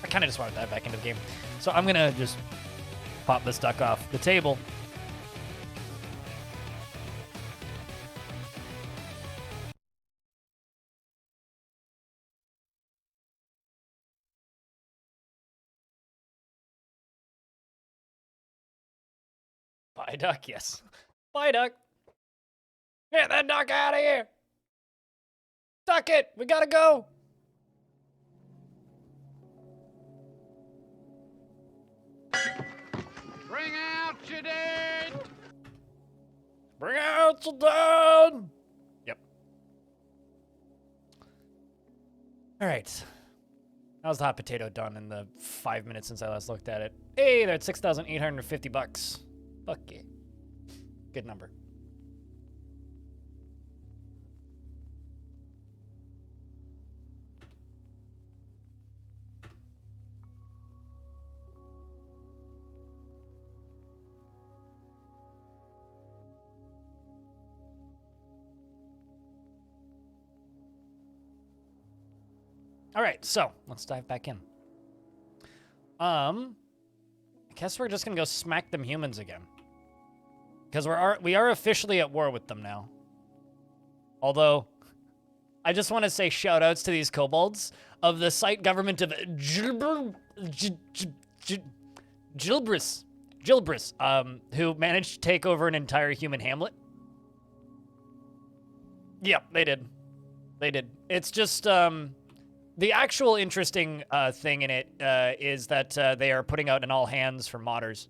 I kind of just want to dive back into the game. So I'm going to just pop this duck off the table. Bye, duck. Yes. Bye, duck. Get that duck out of here. Duck it. We gotta go. Bring out your dead. Bring out your dead. Yep. All right. How's the hot potato done in the 5 minutes since I last looked at it? Hey, they're at $6,850. Fuck yeah. Good number. All right, so let's dive back in. I guess we're just gonna go smack them humans again, because we are officially at war with them now. Although, I just want to say shout outs to these kobolds of the site government of Gilbris, who managed to take over an entire human hamlet. Yep, they did. They did. It's just the actual interesting thing in it is that they are putting out an all hands for modders.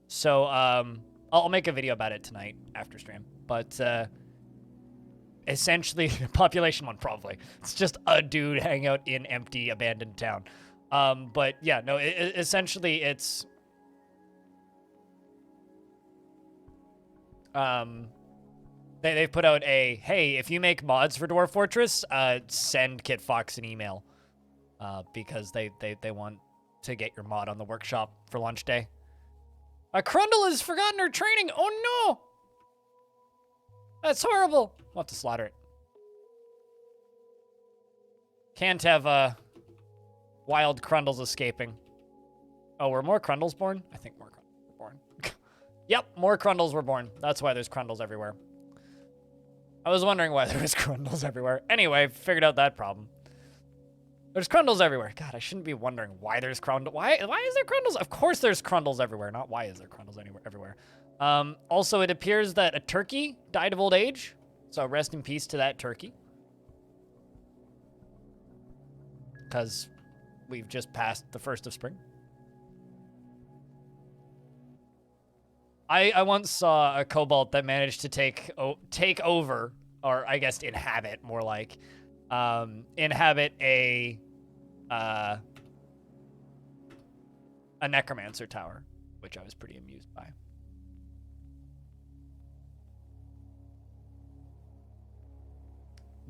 So I'll make a video about it tonight after stream. But essentially, population one probably. It's just a dude hanging out in empty, abandoned town. But yeah, no, essentially it's... They've put out a, hey, if you make mods for Dwarf Fortress, send Kit Fox an email. Because they want to get your mod on the workshop for launch day. Crundle has forgotten her training. Oh no! That's horrible. We'll have to slaughter it. Can't have wild Crundles escaping. Oh, were more Crundles born? I think more Crundles were born. Yep, more Crundles were born. That's why there's Crundles everywhere. I was wondering why there was Crundles everywhere. Anyway, figured out that problem. There's Crundles everywhere. God, I shouldn't be wondering why there's Crundles. Why is there Crundles? Of course there's Crundles everywhere, not why is there Crundles everywhere. Also, it appears that a turkey died of old age. So rest in peace to that turkey. Because we've just passed the 1st of spring. I once saw a kobold that managed to take over, or I guess inhabit, more like, inhabit a necromancer tower, which I was pretty amused by.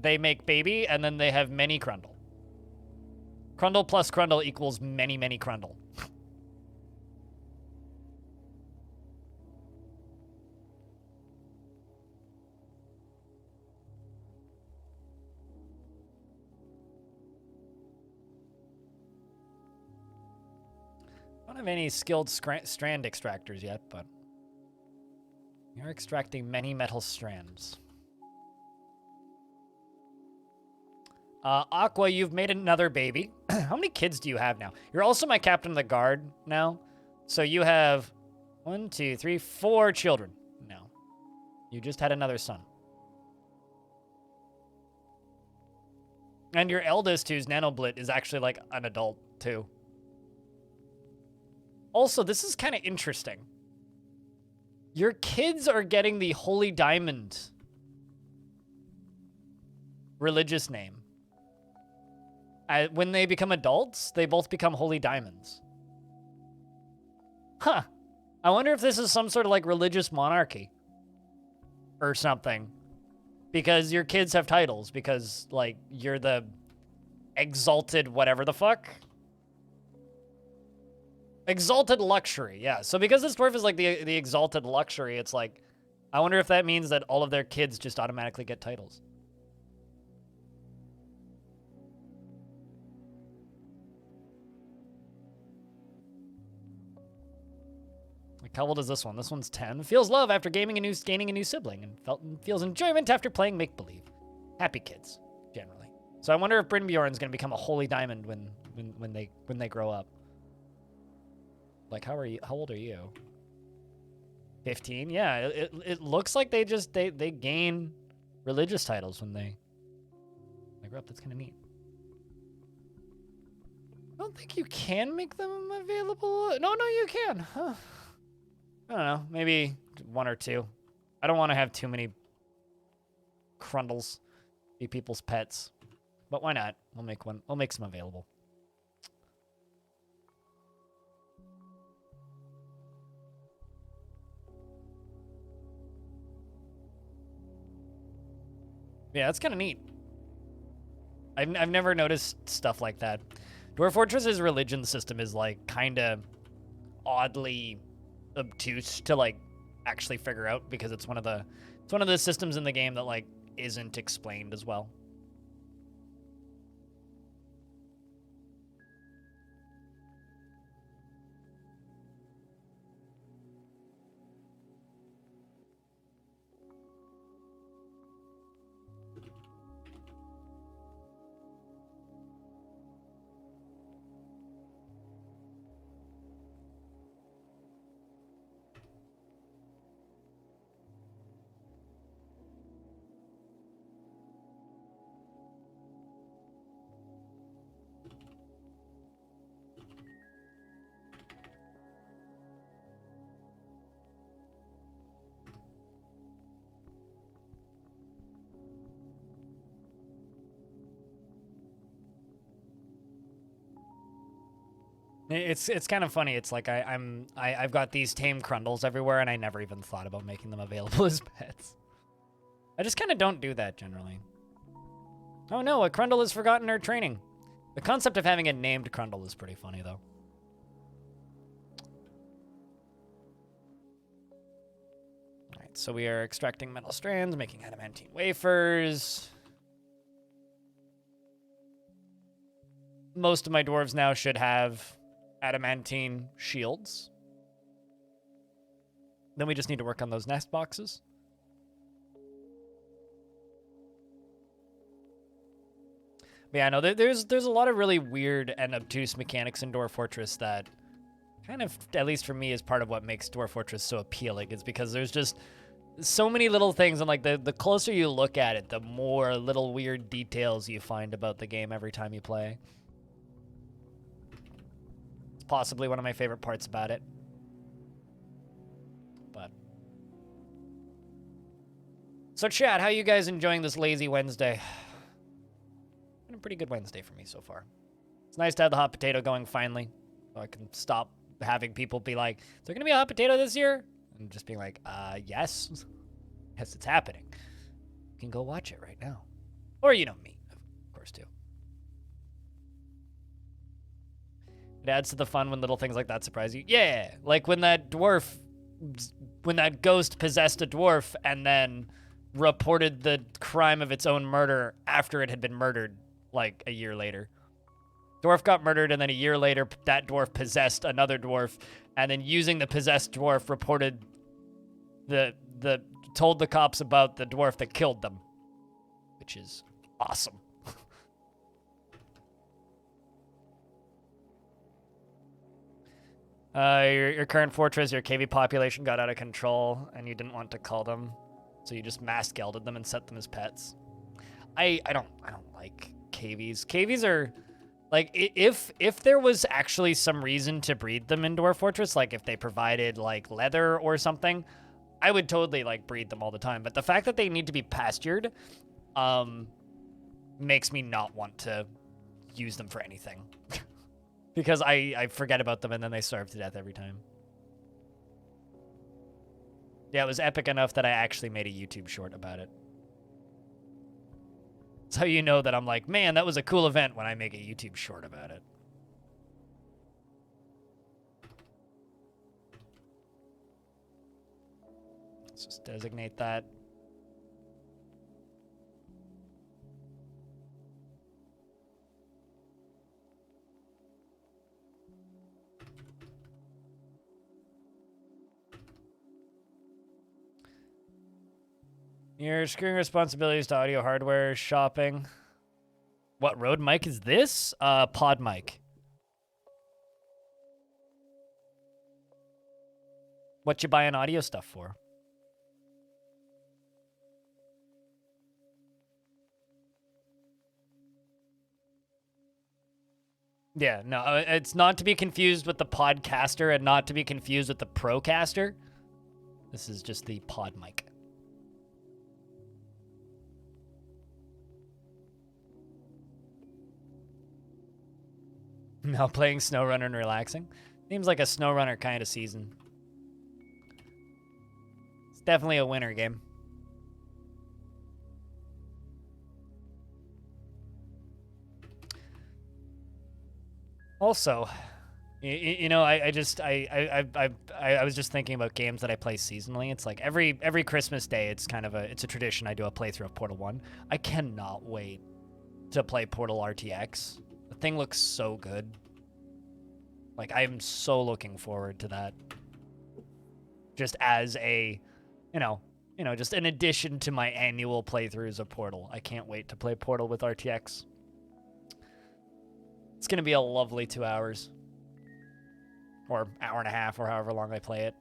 They make baby, and then they have many Crundle. Crundle plus Crundle equals many, many Crundle. I don't have any skilled strand extractors yet, but you're extracting many metal strands. Aqua, you've made another baby. How many kids do you have now? You're also my captain of the guard now. So you have 1, 2, 3, 4 children now. You just had another son. And your eldest, who's Nanoblit, is actually like an adult too. Also, this is kind of interesting. Your kids are getting the Holy Diamond religious name. When they become adults, they both become Holy Diamonds. Huh. I wonder if this is some sort of like religious monarchy or something. Because your kids have titles, because like you're the exalted whatever the fuck. Exalted luxury, yeah. So because this dwarf is like the exalted luxury, it's like, I wonder if that means that all of their kids just automatically get titles. Like, how old is this one? This one's 10. Feels love after gaining a new sibling, and feels enjoyment after playing make believe. Happy kids, generally. So I wonder if Bryn Bjorn's gonna become a holy diamond when they grow up. Like, how old are you? 15? Yeah, it looks like they gain religious titles when they grow up. That's kind of neat. I don't think you can make them available. No, you can. Huh. I don't know. Maybe 1 or 2. I don't want to have too many Crundles be people's pets. But why not? We'll make one. We'll make some available. Yeah, that's kind of neat. I've never noticed stuff like that. Dwarf Fortress's religion system is like kind of oddly obtuse to like actually figure out because it's one of the systems in the game that like isn't explained as well. It's kind of funny. It's like I've got these tame Crundles everywhere, and I never even thought about making them available as pets. I just kind of don't do that generally. Oh no, a Crundle has forgotten her training. The concept of having a named Crundle is pretty funny though. All right, so we are extracting metal strands, making adamantine wafers. Most of my dwarves now should have adamantine shields. Then we just need to work on those nest boxes. But yeah, no, there's a lot of really weird and obtuse mechanics in Dwarf Fortress that kind of, at least for me, is part of what makes Dwarf Fortress so appealing. Is because there's just so many little things, and like the closer you look at it, the more little weird details you find about the game every time you play. Possibly one of my favorite parts about it. But so chat, how you guys enjoying this lazy Wednesday? Been a pretty good Wednesday for me so far. It's nice to have the hot potato going finally, so I can stop having people be like, "Is there gonna be a hot potato this year?" And just being like, yes, yes, it's happening. You can go watch it right now, or you know me, of course too. It adds to the fun when little things like that surprise you. Yeah, like when that ghost possessed a dwarf and then reported the crime of its own murder after it had been murdered, like a year later. Dwarf got murdered, and then a year later, that dwarf possessed another dwarf, and then using the possessed dwarf, reported told the cops about the dwarf that killed them, which is awesome. Your current fortress, your KV population got out of control, and you didn't want to cull them, so you just mass gelded them and set them as pets. I don't like KVs. KVs are like, if there was actually some reason to breed them in Dwarf Fortress, like if they provided like leather or something, I would totally like breed them all the time. But the fact that they need to be pastured, makes me not want to use them for anything. Because I forget about them and then they starve to death every time. Yeah, it was epic enough that I actually made a YouTube short about it. That's how you know that I'm like, man, that was a cool event when I make a YouTube short about it. Let's just designate that. You're screwing responsibilities to audio hardware shopping. What Rode mic is this? Pod mic. What you buying audio stuff for? Yeah, no, it's not to be confused with the podcaster and not to be confused with the procaster. This is just the pod mic. Now playing SnowRunner and relaxing. Seems like a SnowRunner kind of season. It's definitely a winter game. Also, you know, I was just thinking about games that I play seasonally. It's like every Christmas day, it's a tradition. I do a playthrough of Portal 1. I cannot wait to play Portal RTX. The thing looks so good. Like, I am so looking forward to that. Just as a, you know, just an addition to my annual playthroughs of Portal. I can't wait to play Portal with RTX. It's going to be a lovely 2 hours. Or hour and a half, or however long I play it.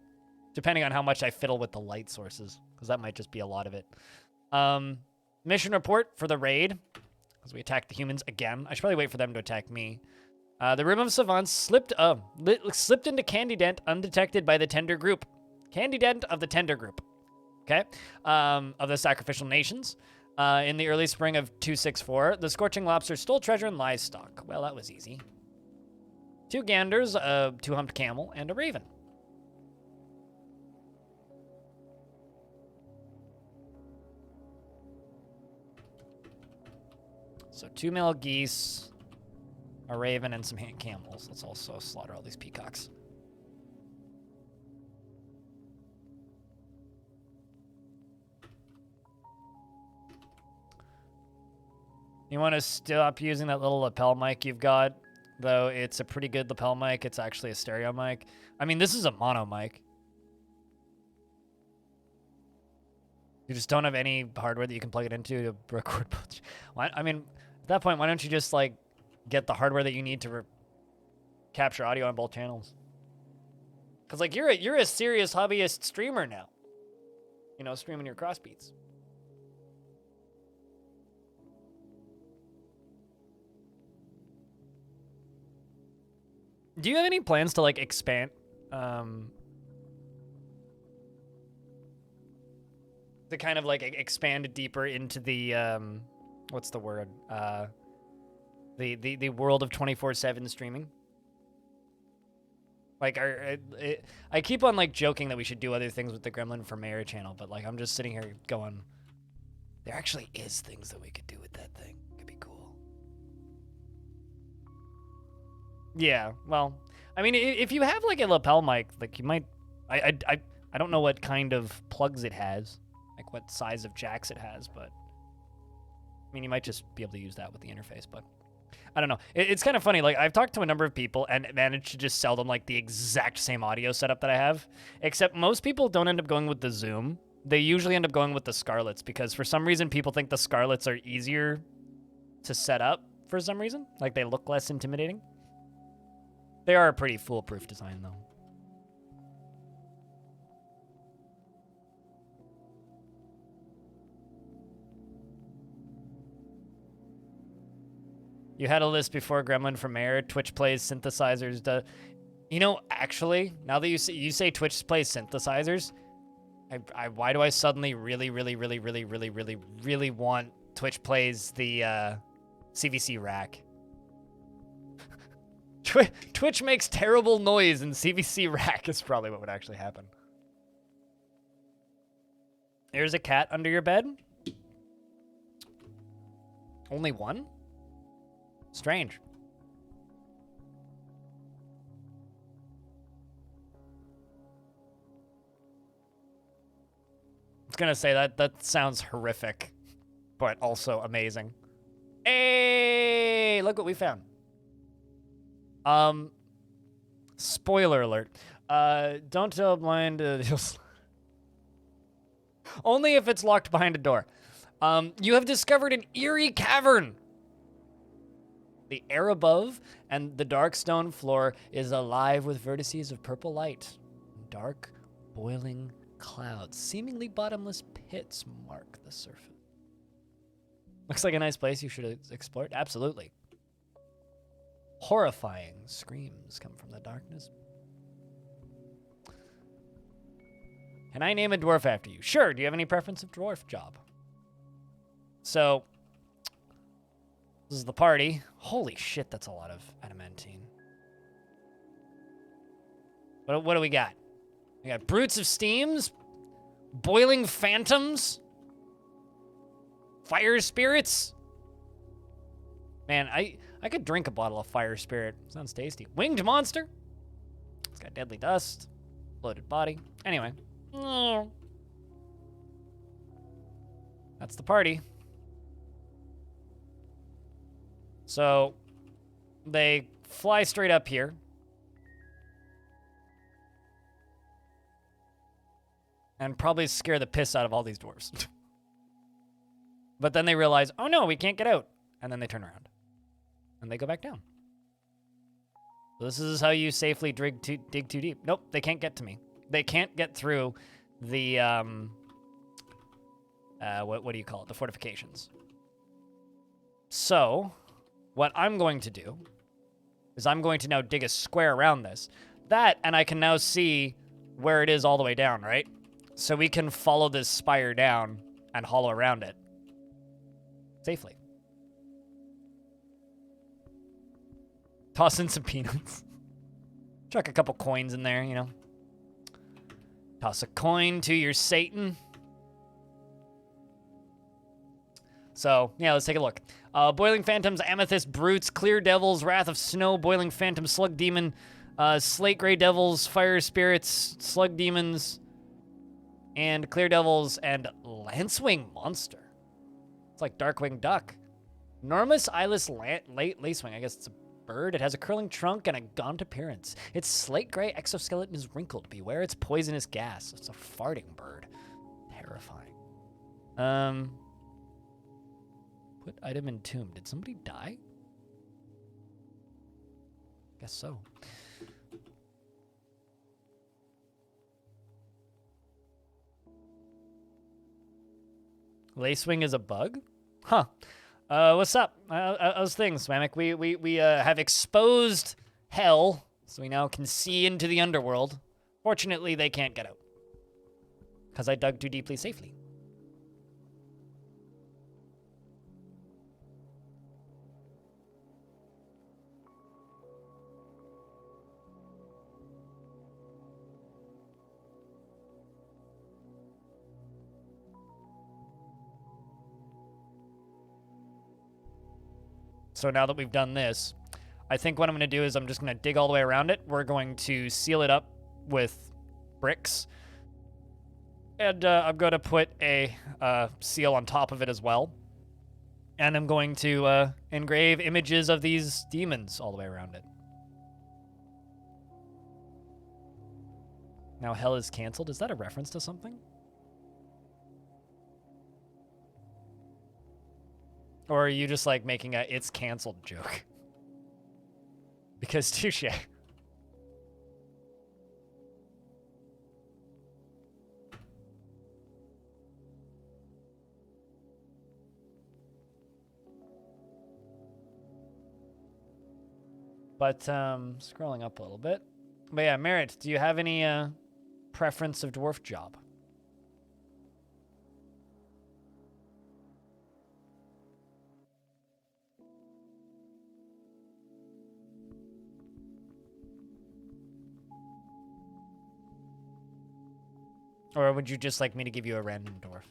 Depending on how much I fiddle with the light sources. Because that might just be a lot of it. Mission report for the raid. As we attack the humans again. I should probably wait for them to attack me. The room of Savants slipped into Candy Dent undetected by the Tender Group. Candy Dent of the Tender Group. Okay? Of the Sacrificial Nations. In the early spring of 264, the Scorching Lobster stole treasure and livestock. Well, that was easy. 2 ganders, a 2-humped camel, and a raven. So 2 male geese, a raven, and some camels. Let's also slaughter all these peacocks. You want to stop using that little lapel mic you've got? Though it's a pretty good lapel mic. It's actually a stereo mic. I mean, this is a mono mic. You just don't have any hardware that you can plug it into to record. I mean, at that point, why don't you just, like, get the hardware that you need to capture audio on both channels? Because, like, you're a serious hobbyist streamer now. You know, streaming your crossbeats. Do you have any plans to, like, expand, to kind of, like, expand deeper into the, what's the word? The world of 24/7 streaming? Like, I keep on, like, joking that we should do other things with the Gremlin for Mayor channel, but, like, I'm just sitting here going, there actually is things that we could do with that thing. It'd be cool. Yeah, well, I mean, if you have, like, a lapel mic, like, you might... I don't know what kind of plugs it has, like, what size of jacks it has, but... I mean, you might just be able to use that with the interface, but... I don't know. It's kind of funny. Like, I've talked to a number of people and managed to just sell them, like, the exact same audio setup that I have, except most people don't end up going with the Zoom. They usually end up going with the Scarletts, because for some reason, people think the Scarletts are easier to set up for some reason. Like, they look less intimidating. They are a pretty foolproof design, though. You had a list before Gremlin for Mayor. Twitch plays synthesizers. You know, actually, now that you say Twitch plays synthesizers, why do I suddenly really want Twitch plays the CVC rack? Twitch makes terrible noise, and CVC rack is probably what would actually happen. There's a cat under your bed? Only one? Strange. I was gonna say that sounds horrific, but also amazing. Hey, look what we found. Spoiler alert. Don't tell blind. Only if it's locked behind a door. You have discovered an eerie cavern. The air above and the dark stone floor is alive with vertices of purple light. Dark, boiling clouds, seemingly bottomless pits mark the surface. Looks like a nice place you should explore. Absolutely. Horrifying screams come from the darkness. Can I name a dwarf after you? Sure. Do you have any preference of dwarf job? So, this is the party. Holy shit, that's a lot of adamantine. What do we got? We got brutes of steams, boiling phantoms, fire spirits. Man, I could drink a bottle of fire spirit. Sounds tasty. Winged monster. It's got deadly dust, bloated body. Anyway, that's the party. So they fly straight up here. And probably scare the piss out of all these dwarves. But then they realize, oh no, we can't get out. And then they turn around. And they go back down. So this is how you safely dig too deep. Nope, they can't get to me. They can't get through the, what do you call it? The fortifications. So, what I'm going to do is I'm going to now dig a square around this. That, and I can now see where it is all the way down, right? So we can follow this spire down and hollow around it safely. Toss in some peanuts. Chuck a couple coins in there, you know. Toss a coin to your Satan. So, yeah, let's take a look. Boiling Phantoms, Amethyst, Brutes, Clear Devils, Wrath of Snow, Boiling Phantom, Slug Demon, Slate Grey Devils, Fire Spirits, Slug Demons, and Clear Devils, and Lancewing Monster. It's like Darkwing Duck. Enormous eyeless lacewing. I guess it's a bird. It has a curling trunk and a gaunt appearance. Its slate gray exoskeleton is wrinkled. Beware its poisonous gas. It's a farting bird. Terrifying. Put item in tomb. Did somebody die? Guess so. Lacewing is a bug? Huh. What's up? How's things, Swamic? We have exposed hell, so we now can see into the underworld. Fortunately, they can't get out. Because I dug too deeply safely. So now that we've done this, I think what I'm going to do is I'm just going to dig all the way around it. We're going to seal it up with bricks. And I'm going to put a seal on top of it as well. And I'm going to engrave images of these demons all the way around it. Now hell is canceled. Is that a reference to something? Or are you just like making a it's canceled joke? Because touche. But scrolling up a little bit. But yeah, Merritt, do you have any preference of dwarf job? Or would you just like me to give you a random dwarf?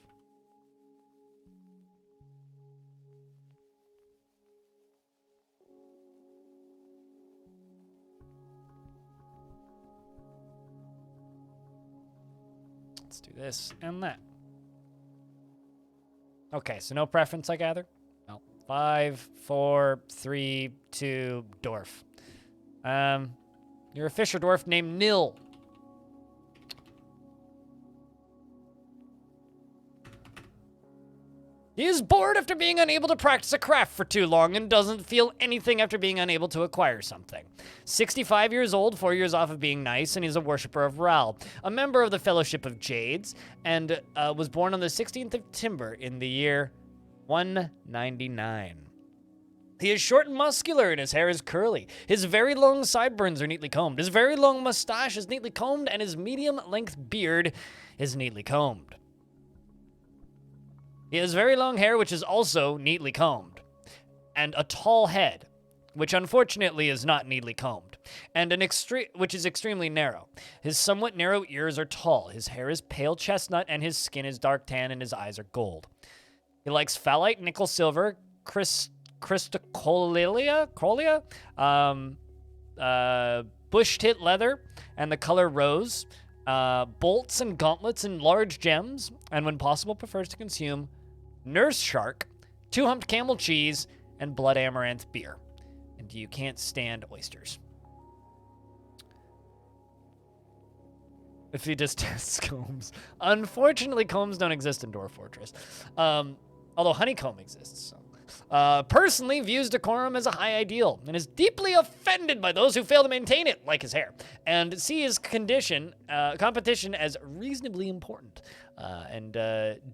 Let's do this and that. Okay, so no preference, I gather? No. 5, 4, 3, 2, dwarf. You're a fisher dwarf named Nil. He is bored after being unable to practice a craft for too long and doesn't feel anything after being unable to acquire something. 65 years old, 4 years off of being nice, and he's a worshiper of Ral, a member of the Fellowship of Jades, and was born on the 16th of Timber in the year 199. He is short and muscular, and his hair is curly. His very long sideburns are neatly combed. His very long mustache is neatly combed, and his medium-length beard is neatly combed. He has very long hair, which is also neatly combed, and a tall head, which unfortunately is not neatly combed, and which is extremely narrow. His somewhat narrow ears are tall. His hair is pale chestnut, and his skin is dark tan, and his eyes are gold. He likes phalite, nickel, silver, cristacolia, bush-tit leather, and the color rose, bolts and gauntlets and large gems, and when possible prefers to consume nurse shark, two-humped camel cheese, and blood amaranth beer. And you can't stand oysters. If he just tests combs. Unfortunately, combs don't exist in Dwarf Fortress. Although honeycomb exists. So. Personally views decorum as a high ideal and is deeply offended by those who fail to maintain it, like his hair, and sees competition as reasonably important, and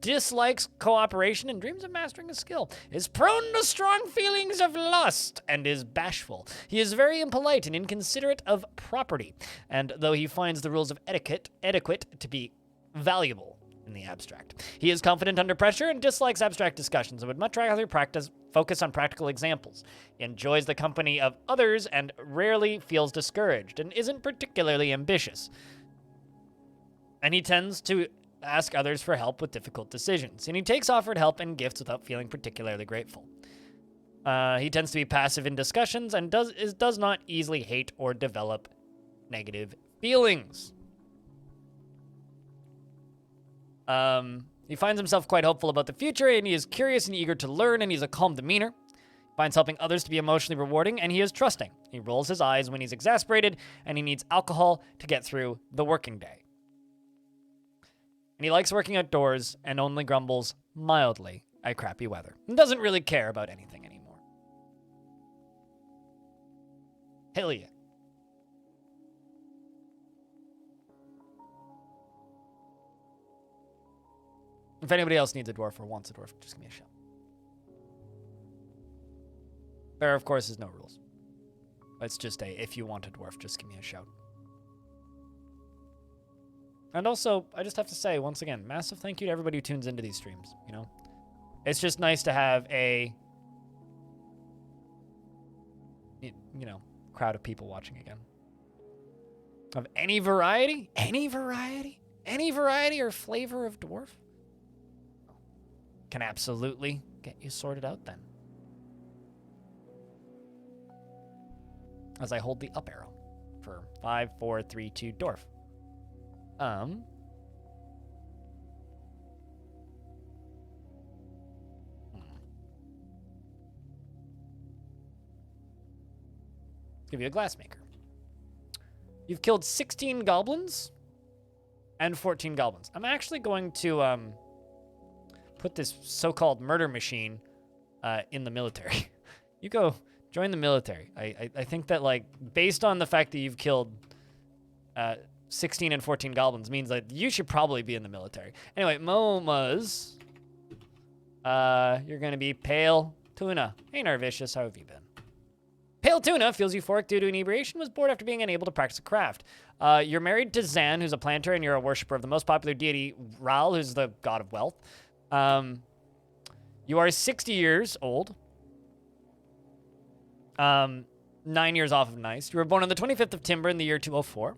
dislikes cooperation and dreams of mastering a skill, is prone to strong feelings of lust, and is bashful. He is very impolite and inconsiderate of property, and though he finds the rules of etiquette to be valuable in the abstract. He is confident under pressure and dislikes abstract discussions and would much rather focus on practical examples. He enjoys the company of others and rarely feels discouraged and isn't particularly ambitious. And he tends to ask others for help with difficult decisions, and he takes offered help and gifts without feeling particularly grateful. He tends to be passive in discussions and does not easily hate or develop negative feelings. He finds himself quite hopeful about the future, and he is curious and eager to learn, and he's a calm demeanor. He finds helping others to be emotionally rewarding, and he is trusting. He rolls his eyes when he's exasperated, and he needs alcohol to get through the working day. And he likes working outdoors and only grumbles mildly at crappy weather and doesn't really care about anything anymore. Hell yeah. If anybody else needs a dwarf or wants a dwarf, just give me a shout. There, of course, is no rules. It's just if you want a dwarf, just give me a shout. And also, I just have to say, once again, massive thank you to everybody who tunes into these streams, you know? It's just nice to have a, crowd of people watching again. Of any variety or flavor of dwarf. Can absolutely get you sorted out then. As I hold the up arrow for 5, 4, 3, 2, dwarf. Give you a glass maker. You've killed 16 goblins and 14 goblins. I'm actually going to put this so-called murder machine in the military. You go join the military. I think that, like, based on the fact that you've killed 16 and 14 goblins means that you should probably be in the military. Anyway, Momas, you're going to be Pale Tuna. Hey, Narvicious, how have you been? Pale Tuna feels euphoric due to inebriation, was bored after being unable to practice a craft. You're married to Zan, who's a planter, and you're a worshiper of the most popular deity, Ral, who's the god of wealth. You are 60 years old. 9 years off of nice. You were born on the 25th of Timber in the year 204.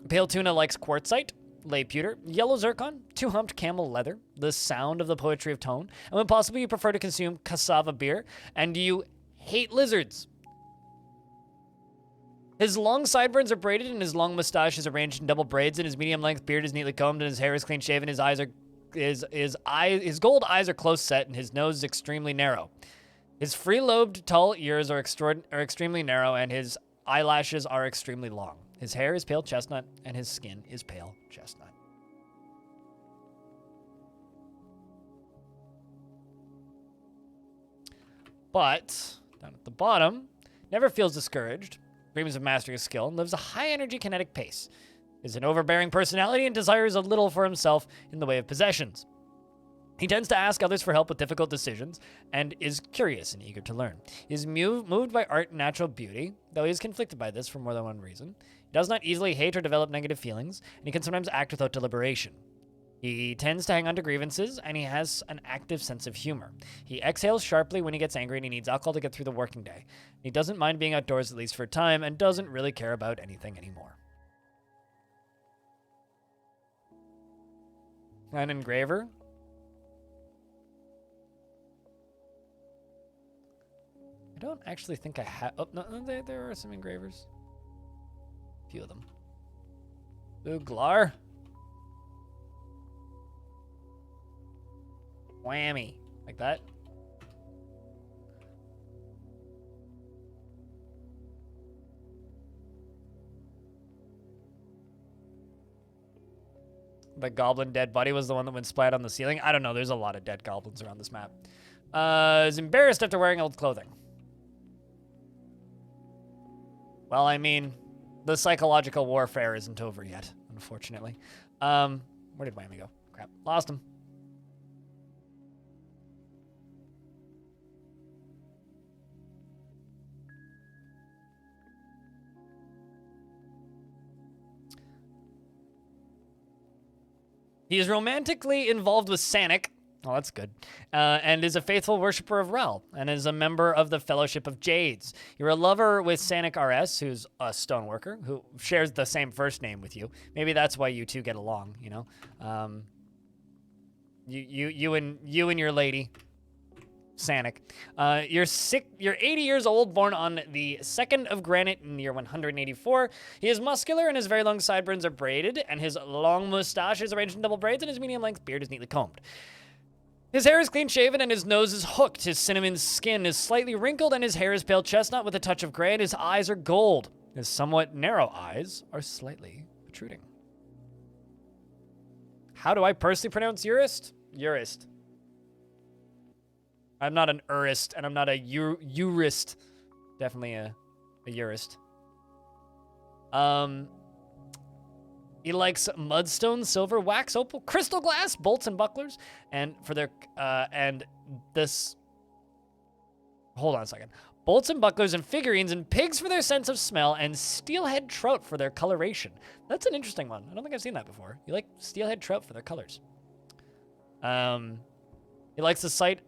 Pale Tuna likes quartzite, lay pewter, yellow zircon, two-humped camel leather, the sound of the poetry of tone, and when possible you prefer to consume cassava beer, and you hate lizards. His long sideburns are braided, and his long mustache is arranged in double braids, and his medium-length beard is neatly combed, and his hair is clean-shaven. His gold eyes are close set, and his nose is extremely narrow. His free-lobed tall ears are extremely narrow, and his eyelashes are extremely long. His hair is pale chestnut, and his skin is pale chestnut. But down at the bottom, never feels discouraged, dreams of mastering a skill, and lives a high-energy kinetic pace. Is an overbearing personality and desires a little for himself in the way of possessions. He tends to ask others for help with difficult decisions and is curious and eager to learn. He is moved by art and natural beauty, though he is conflicted by this for more than one reason. He does not easily hate or develop negative feelings, and he can sometimes act without deliberation. He tends to hang on to grievances, and he has an active sense of humor. He exhales sharply when he gets angry, and he needs alcohol to get through the working day. He doesn't mind being outdoors at least for a time, and doesn't really care about anything anymore. An engraver. I don't actually think I have... Oh, no, there are some engravers. A few of them. Uglar. Whammy. Like that. The goblin dead body was the one that went splat on the ceiling. I don't know. There's a lot of dead goblins around this map. Is embarrassed after wearing old clothing. Well, I mean, the psychological warfare isn't over yet, unfortunately. Where did Whammy go? Crap. Lost him. He is romantically involved with Sanic. Oh, that's good. And is a faithful worshiper of Rel, and is a member of the Fellowship of Jades. You're a lover with Sanic RS, who's a stoneworker, who shares the same first name with you. Maybe that's why you two get along, you know? You and your lady, Sanic. You're 80 years old, born on the 2nd of Granite in the year 184. He is muscular, and his very long sideburns are braided, and his long mustache is arranged in double braids, and his medium-length beard is neatly combed. His hair is clean-shaven, and his nose is hooked. His cinnamon skin is slightly wrinkled, and his hair is pale chestnut with a touch of gray, and his eyes are gold. His somewhat narrow eyes are slightly protruding. How do I personally pronounce Urist? Urist. I'm not an Urist, and I'm not a Urist. Definitely a Urist. He likes mudstone, silver, wax, opal, crystal glass, bolts and bucklers, and for their hold on a second. Bolts and bucklers and figurines and pigs for their sense of smell, and steelhead trout for their coloration. That's an interesting one. I don't think I've seen that before. You like steelhead trout for their colors. He likes the sight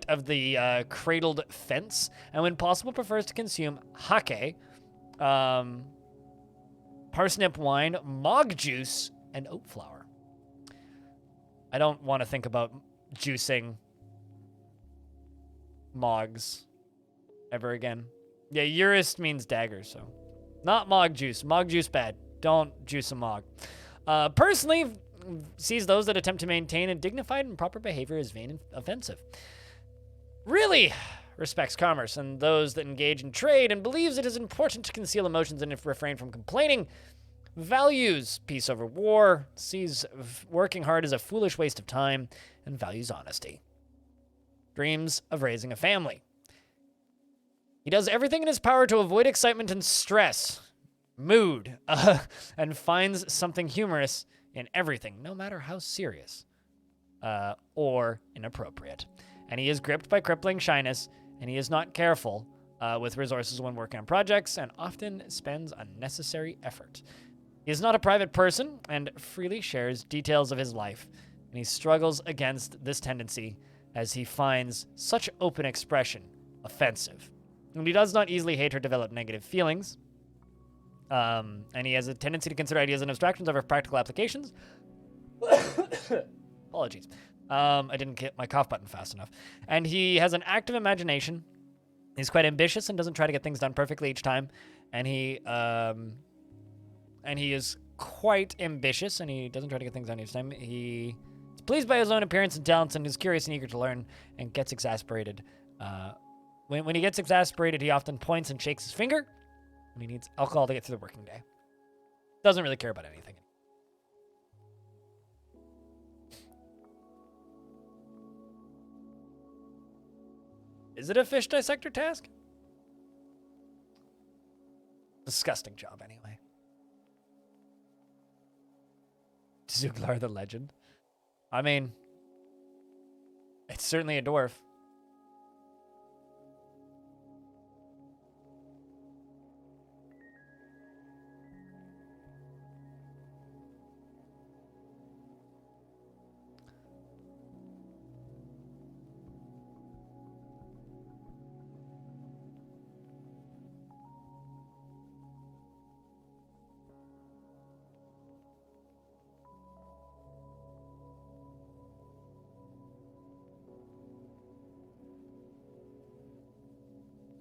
of the cradled fence, and when possible prefers to consume hake, parsnip wine, mog juice, and oat flour. I don't want to think about juicing mogs ever again. Yeah, Urist means dagger, so. Not mog juice. Mog juice bad. Don't juice a mog. Personally, sees those that attempt to maintain a dignified and proper behavior as vain and offensive. Really respects commerce and those that engage in trade, and believes it is important to conceal emotions and refrain from complaining. Values peace over war, sees working hard as a foolish waste of time, and values honesty. Dreams of raising a family. He does everything in his power to avoid excitement and stress, mood, and finds something humorous in everything, no matter how serious or inappropriate. And he is gripped by crippling shyness, and he is not careful with resources when working on projects, and often spends unnecessary effort. He is not a private person, and freely shares details of his life, and he struggles against this tendency as he finds such open expression offensive. And he does not easily hate or develop negative feelings, and he has a tendency to consider ideas and abstractions over practical applications. Apologies. I didn't get my cough button fast enough. And he has an active imagination. He's quite ambitious and doesn't try to get things done perfectly each time. And he is quite ambitious, and he doesn't try to get things done each time. He is pleased by his own appearance and talents, and is curious and eager to learn, and gets exasperated. When he gets exasperated, he often points and shakes his finger, and he needs alcohol to get through the working day. Doesn't really care about anything. Is it a fish dissector task? Disgusting job, anyway. Zuglar the legend. I mean, it's certainly a dwarf.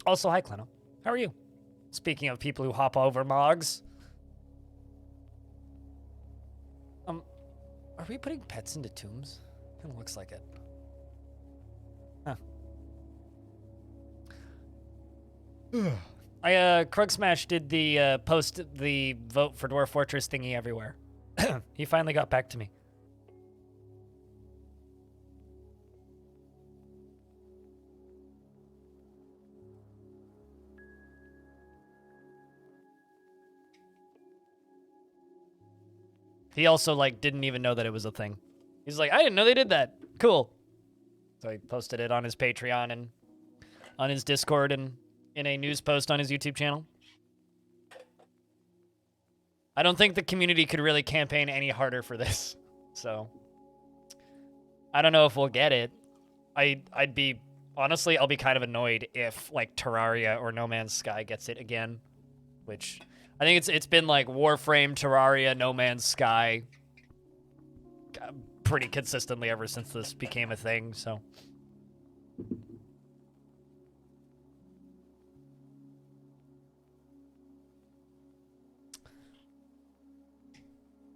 Also, hi, Cleno. How are you? Speaking of people who hop over mogs. Are we putting pets into tombs? Kind of looks like it. Huh. Krug Smash did the post the vote for Dwarf Fortress thingy everywhere. He finally got back to me. He also, like, didn't even know that it was a thing. He's like, I didn't know they did that. Cool. So he posted it on his Patreon and on his Discord and in a news post on his YouTube channel. I don't think the community could really campaign any harder for this. So I don't know if we'll get it. I'd be, honestly, I'll be kind of annoyed if, like, Terraria or No Man's Sky gets it again, which I think it's been like Warframe, Terraria, No Man's Sky pretty consistently ever since this became a thing, so.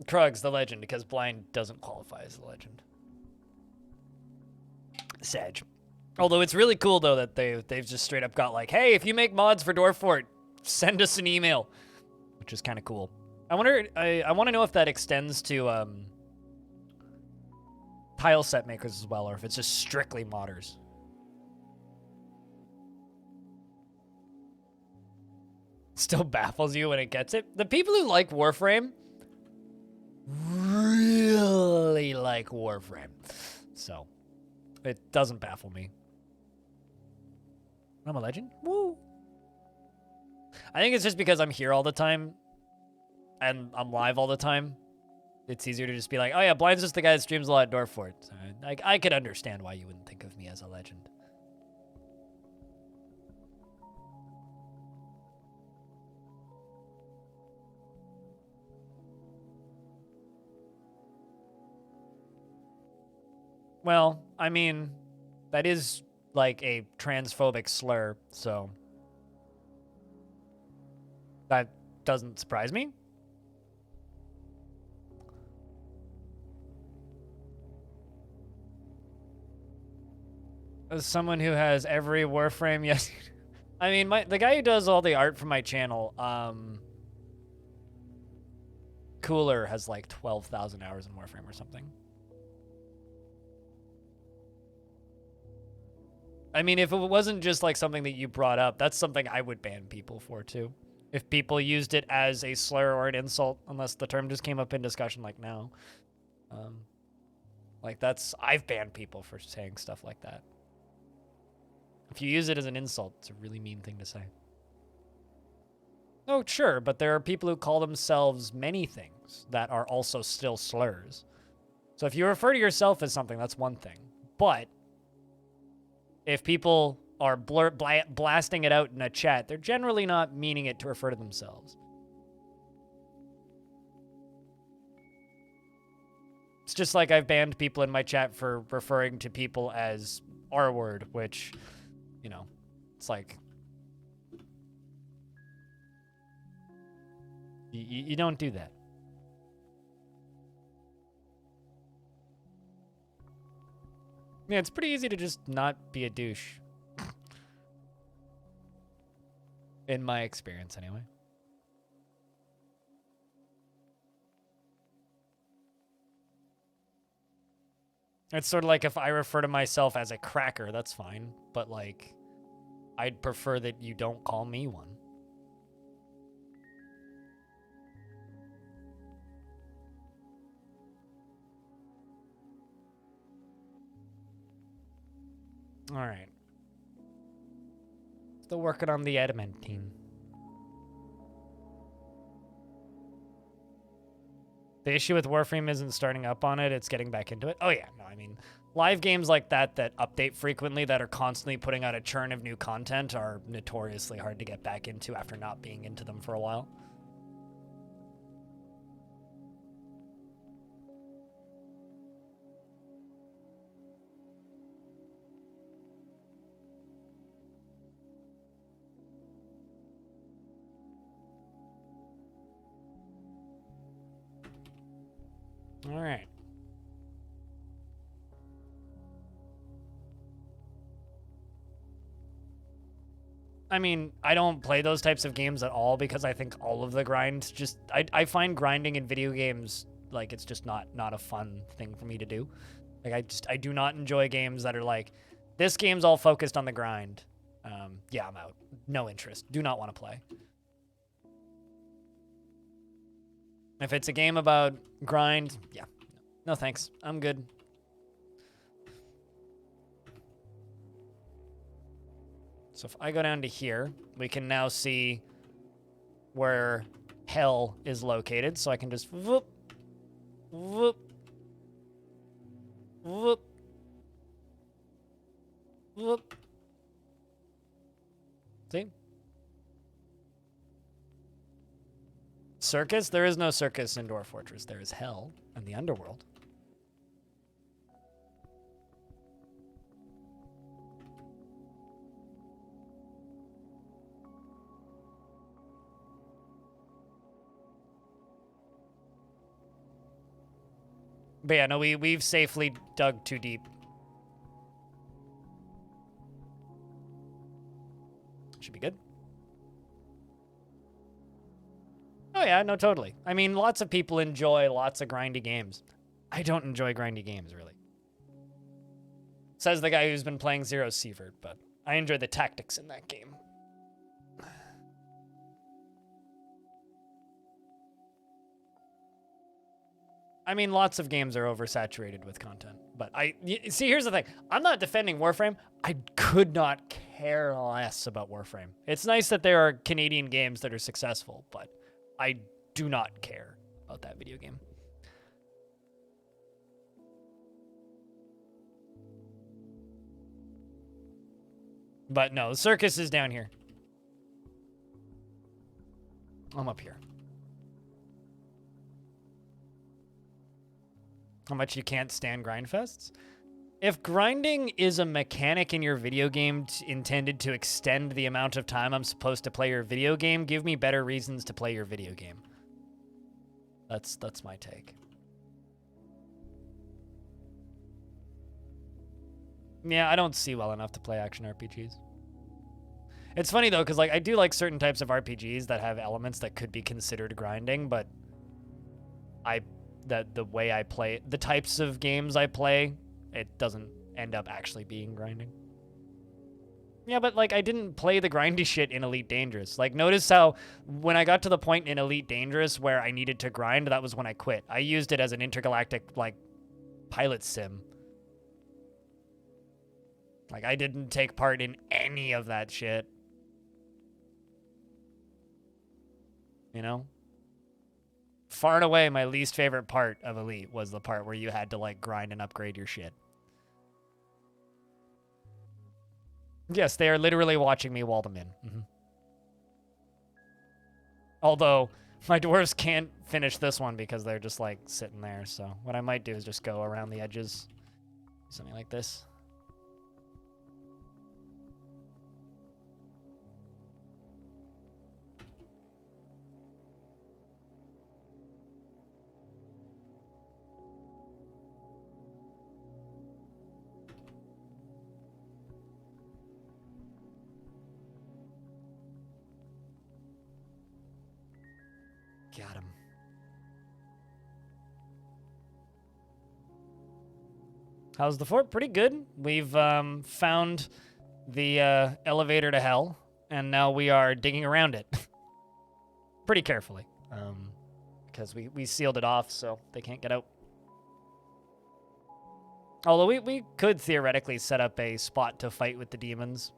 Krug's the legend because blind doesn't qualify as a legend. Sag. Although it's really cool though that they've just straight up got like, hey, if you make mods for Dwarf Fort, send us an email, which is kind of cool. I wonder. I want to know if that extends to tile set makers as well, or if it's just strictly modders. Still baffles you when it gets it. The people who like Warframe really like Warframe, so it doesn't baffle me. I'm a legend. Woo! I think it's just because I'm here all the time and I'm live all the time. It's easier to just be like, oh yeah, Blind's just the guy that streams a lot at Dwarf Fort. So I could understand why you wouldn't think of me as a legend. Well, I mean, that is like a transphobic slur, so that doesn't surprise me. As someone who has every Warframe, yes. I mean, the guy who does all the art for my channel, Cooler has like 12,000 hours in Warframe or something. I mean, if it wasn't just like something that you brought up, that's something I would ban people for too. If people used it as a slur or an insult, unless the term just came up in discussion like now. Like I've banned people for saying stuff like that. If you use it as an insult, it's a really mean thing to say. Oh, sure, but there are people who call themselves many things that are also still slurs. So if you refer to yourself as something, that's one thing. But if people are blasting it out in a chat, they're generally not meaning it to refer to themselves. It's just like I've banned people in my chat for referring to people as R-word, which, you know, it's like, you don't do that. Yeah, it's pretty easy to just not be a douche. In my experience, anyway. It's sort of like if I refer to myself as a cracker, that's fine. But, like, I'd prefer that you don't call me one. All right. Still working on the adamantine. The issue with Warframe isn't starting up on it, it's getting back into it. Oh yeah, no, I mean, live games like that update frequently, that are constantly putting out a churn of new content, are notoriously hard to get back into after not being into them for a while. All right. I mean, I don't play those types of games at all because I think all of the grind just... I find grinding in video games, like, it's just not a fun thing for me to do. Like, I do not enjoy games that are like, this game's all focused on the grind. Yeah, I'm out. No interest. Do not want to play. If it's a game about grind, yeah. No thanks. I'm good. So if I go down to here, we can now see where hell is located. So I can just whoop, whoop, whoop, whoop. See? Circus? There is no circus in Dwarf Fortress. There is hell and the underworld. But yeah, no, we've safely dug too deep. Should be good. Oh yeah, no, totally. I mean, lots of people enjoy lots of grindy games. I don't enjoy grindy games, really. Says the guy who's been playing Zero Sievert, but I enjoy the tactics in that game. I mean, lots of games are oversaturated with content, but see, here's the thing. I'm not defending Warframe. I could not care less about Warframe. It's nice that there are Canadian games that are successful, but I do not care about that video game. But no, the circus is down here. I'm up here. How much you can't stand grindfests? If grinding is a mechanic in your video game intended to extend the amount of time I'm supposed to play your video game, give me better reasons to play your video game. That's my take. Yeah, I don't see well enough to play action RPGs. It's funny though, because like I do like certain types of RPGs that have elements that could be considered grinding, but the way I play, the types of games I play, it doesn't end up actually being grinding. Yeah, but like I didn't play the grindy shit in Elite Dangerous. Like notice how when I got to the point in Elite Dangerous where I needed to grind, that was when I quit. I used it as an intergalactic like pilot sim. Like I didn't take part in any of that shit. You know? Far and away, my least favorite part of Elite was the part where you had to, like, grind and upgrade your shit. Yes, they are literally watching me wall them in. Mm-hmm. Although, my dwarves can't finish this one because they're just, like, sitting there. So what I might do is just go around the edges. Something like this. Got him. How's the fort? Pretty good. We've found the elevator to hell, and now we are digging around it pretty carefully, because we sealed it off so they can't get out. Although we could theoretically set up a spot to fight with the demons.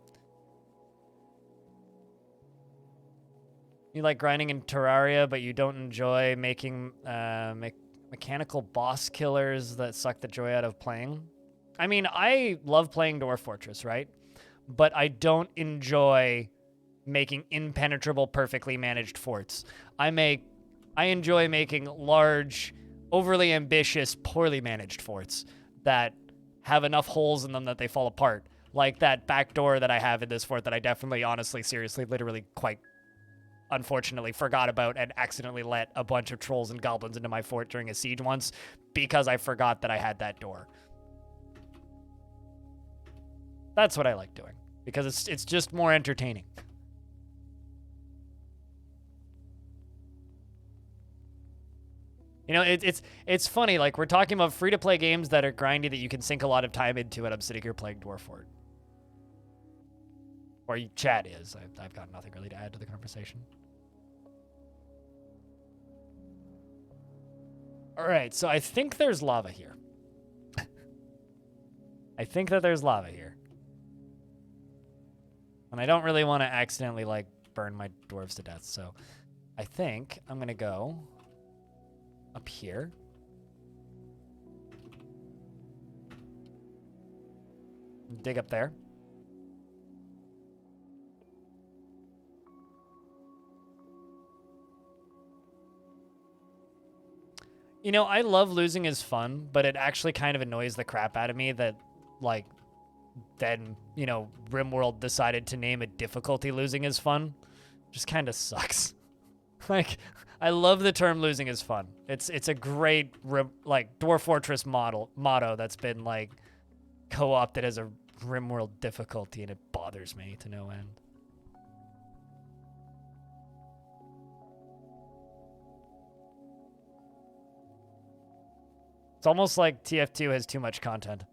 You like grinding in Terraria, but you don't enjoy making mechanical boss killers that suck the joy out of playing. I mean, I love playing Dwarf Fortress, right? But I don't enjoy making impenetrable, perfectly managed forts. I enjoy making large, overly ambitious, poorly managed forts that have enough holes in them that they fall apart. Like that back door that I have in this fort that I definitely, honestly, seriously, literally, quite unfortunately forgot about and accidentally let a bunch of trolls and goblins into my fort during a siege once because I forgot that I had that door. That's what I like doing because it's just more entertaining. You know, it's funny, like, we're talking about free-to-play games that are grindy that you can sink a lot of time into, and I'm sitting here playing Dwarf Fort. Or Chad is. I've got nothing really to add to the conversation. Alright, so I think there's lava here. I think that there's lava here. And I don't really want to accidentally, like, burn my dwarves to death, so I think I'm going to go up here. Dig up there. You know, I love losing is fun, but it actually kind of annoys the crap out of me that, like, then, you know, RimWorld decided to name a difficulty losing is fun. Just kind of sucks. Like, I love the term losing is fun. It's a great, like, Dwarf Fortress motto that's been, like, co-opted as a RimWorld difficulty, and it bothers me to no end. It's almost like TF2 has too much content.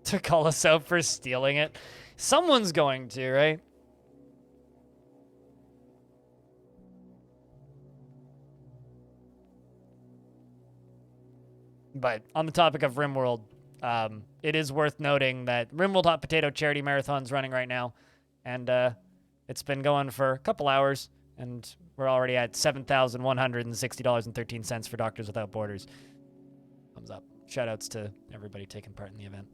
To call us out for stealing it. Someone's going to, right? But on the topic of RimWorld, it is worth noting that RimWorld Hot Potato Charity Marathon's running right now. And it's been going for a couple hours. And we're already at $7,160.13 for Doctors Without Borders. Thumbs up. Shoutouts to everybody taking part in the event.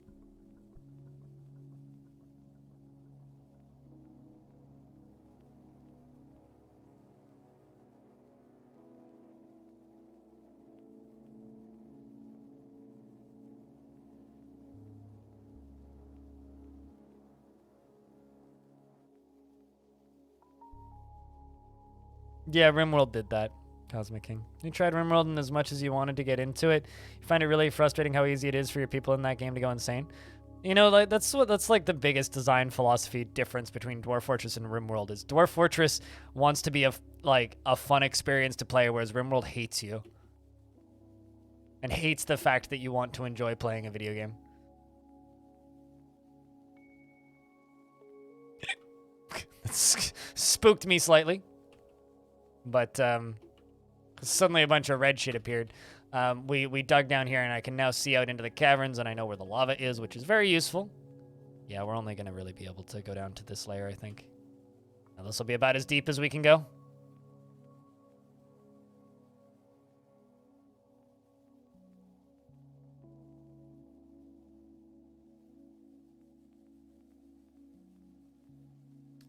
Yeah, RimWorld did that, Cosmic King. You tried RimWorld and as much as you wanted to get into it, you find it really frustrating how easy it is for your people in that game to go insane. You know, like that's like the biggest design philosophy difference between Dwarf Fortress and RimWorld is Dwarf Fortress wants to be a fun experience to play, whereas RimWorld hates you. And hates the fact that you want to enjoy playing a video game. It spooked me slightly. But suddenly a bunch of red shit appeared. We dug down here, and I can now see out into the caverns, and I know where the lava is, which is very useful. Yeah, we're only going to really be able to go down to this layer, I think. Now, this will be about as deep as we can go.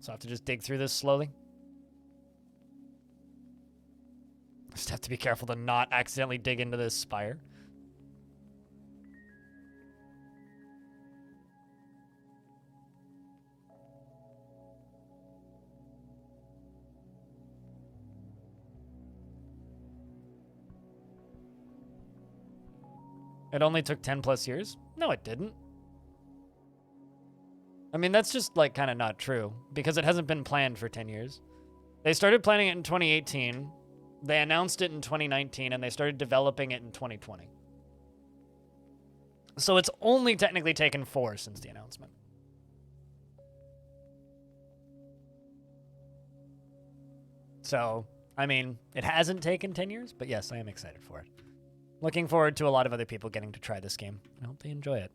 So I have to just dig through this slowly. Just have to be careful to not accidentally dig into this spire. It only took 10 plus years? No, it didn't. I mean, that's just, like, kind of not true, because it hasn't been planned for 10 years. They started planning it in 2018, They announced it in 2019, and they started developing it in 2020. So it's only technically taken 4 since the announcement. So, I mean, it hasn't taken 10 years, but yes, I am excited for it. Looking forward to a lot of other people getting to try this game. I hope they enjoy it.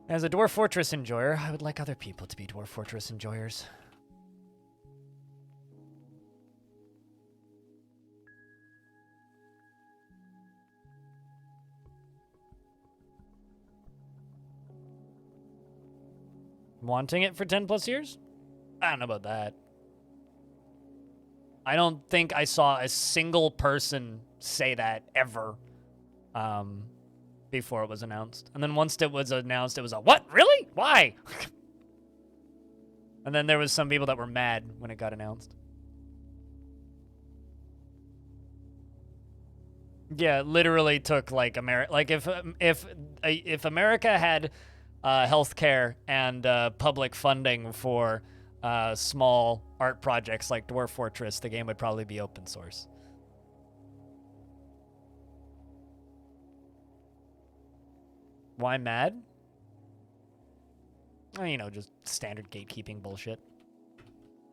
As a Dwarf Fortress enjoyer, I would like other people to be Dwarf Fortress enjoyers. Wanting it for 10 plus years? I don't know about that. I don't think I saw a single person say that ever before it was announced. And then once it was announced, it was a, what? Really? Why? And then there was some people that were mad when it got announced. Yeah, it literally took like if America had healthcare and public funding for small art projects like Dwarf Fortress, the game would probably be open source. Why mad? Well, you know, just standard gatekeeping bullshit.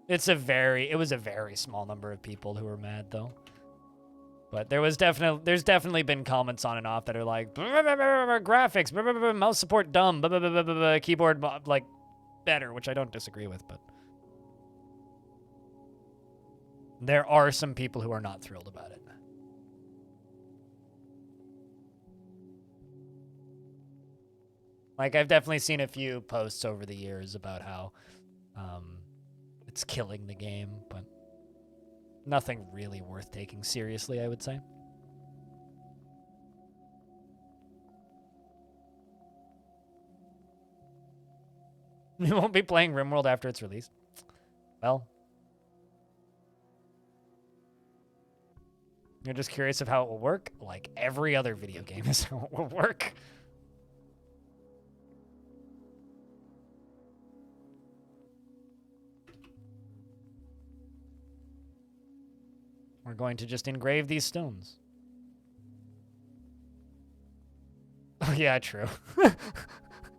It was a very small number of people who were mad though. But there's definitely been comments on and off that are like, graphics, mouse support dumb, keyboard like better, which I don't disagree with, but there are some people who are not thrilled about it. Like, I've definitely seen a few posts over the years about how it's killing the game, but nothing really worth taking seriously, I would say. You won't be playing RimWorld after it's released? Well, you're just curious of how it will work? Like every other video game is how it will work. We're going to just engrave these stones. Oh yeah, true.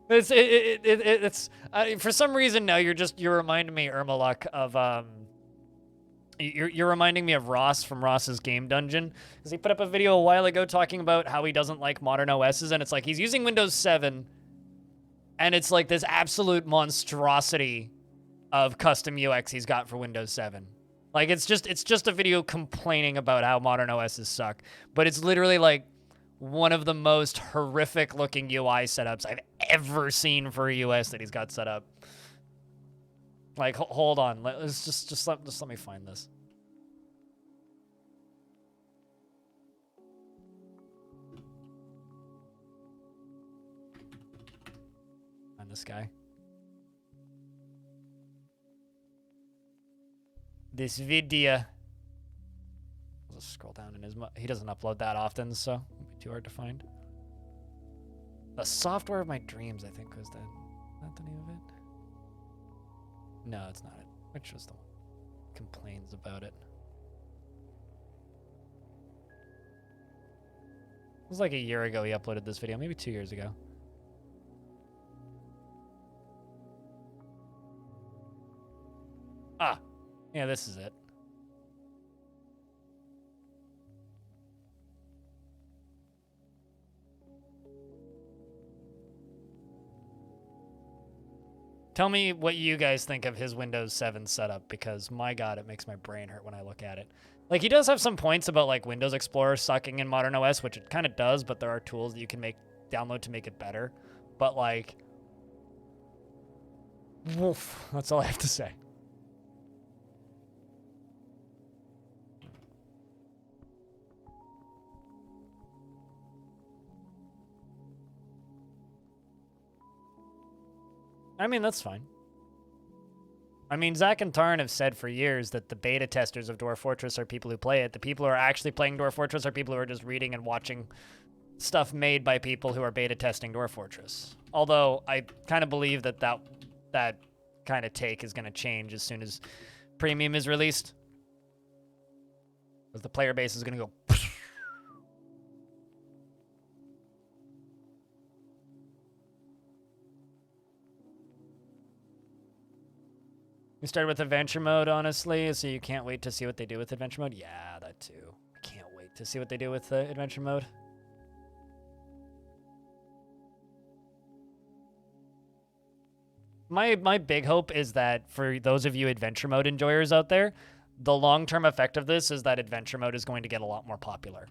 It's for some reason now you're reminding me, Ermaluk, of you're reminding me of Ross from Ross's Game Dungeon, because he put up a video a while ago talking about how he doesn't like modern OSs, and it's like he's using Windows 7, and it's like this absolute monstrosity of custom UX he's got for Windows 7. Like, it's just a video complaining about how modern OSs suck. But it's literally, like, one of the most horrific-looking UI setups I've ever seen for a US that he's got set up. Like, hold on. Let's just let me find this. Find this guy. This video. I'll just scroll down in his. He doesn't upload that often, so it won't be too hard to find. The Software of My Dreams, I think, was that the name of it? No, it's not it. Which was the one that complains about it? It was like a year ago he uploaded this video, maybe 2 years ago. Ah. Yeah, this is it. Tell me what you guys think of his Windows 7 setup, because my god, it makes my brain hurt when I look at it. Like, he does have some points about like Windows Explorer sucking in modern OS, which it kind of does, but there are tools that you can download to make it better. But like, woof, that's all I have to say. I mean, that's fine. I mean, Zach and Tarn have said for years that the beta testers of Dwarf Fortress are people who play it. The people who are actually playing Dwarf Fortress are people who are just reading and watching stuff made by people who are beta testing Dwarf Fortress. Although I kind of believe that kind of take is going to change as soon as Premium is released. Because the player base is going to go... We started with Adventure Mode, honestly, so you can't wait to see what they do with Adventure Mode? Yeah, that too. I can't wait to see what they do with Adventure Mode. My big hope is that for those of you Adventure Mode enjoyers out there, the long-term effect of this is that Adventure Mode is going to get a lot more popular.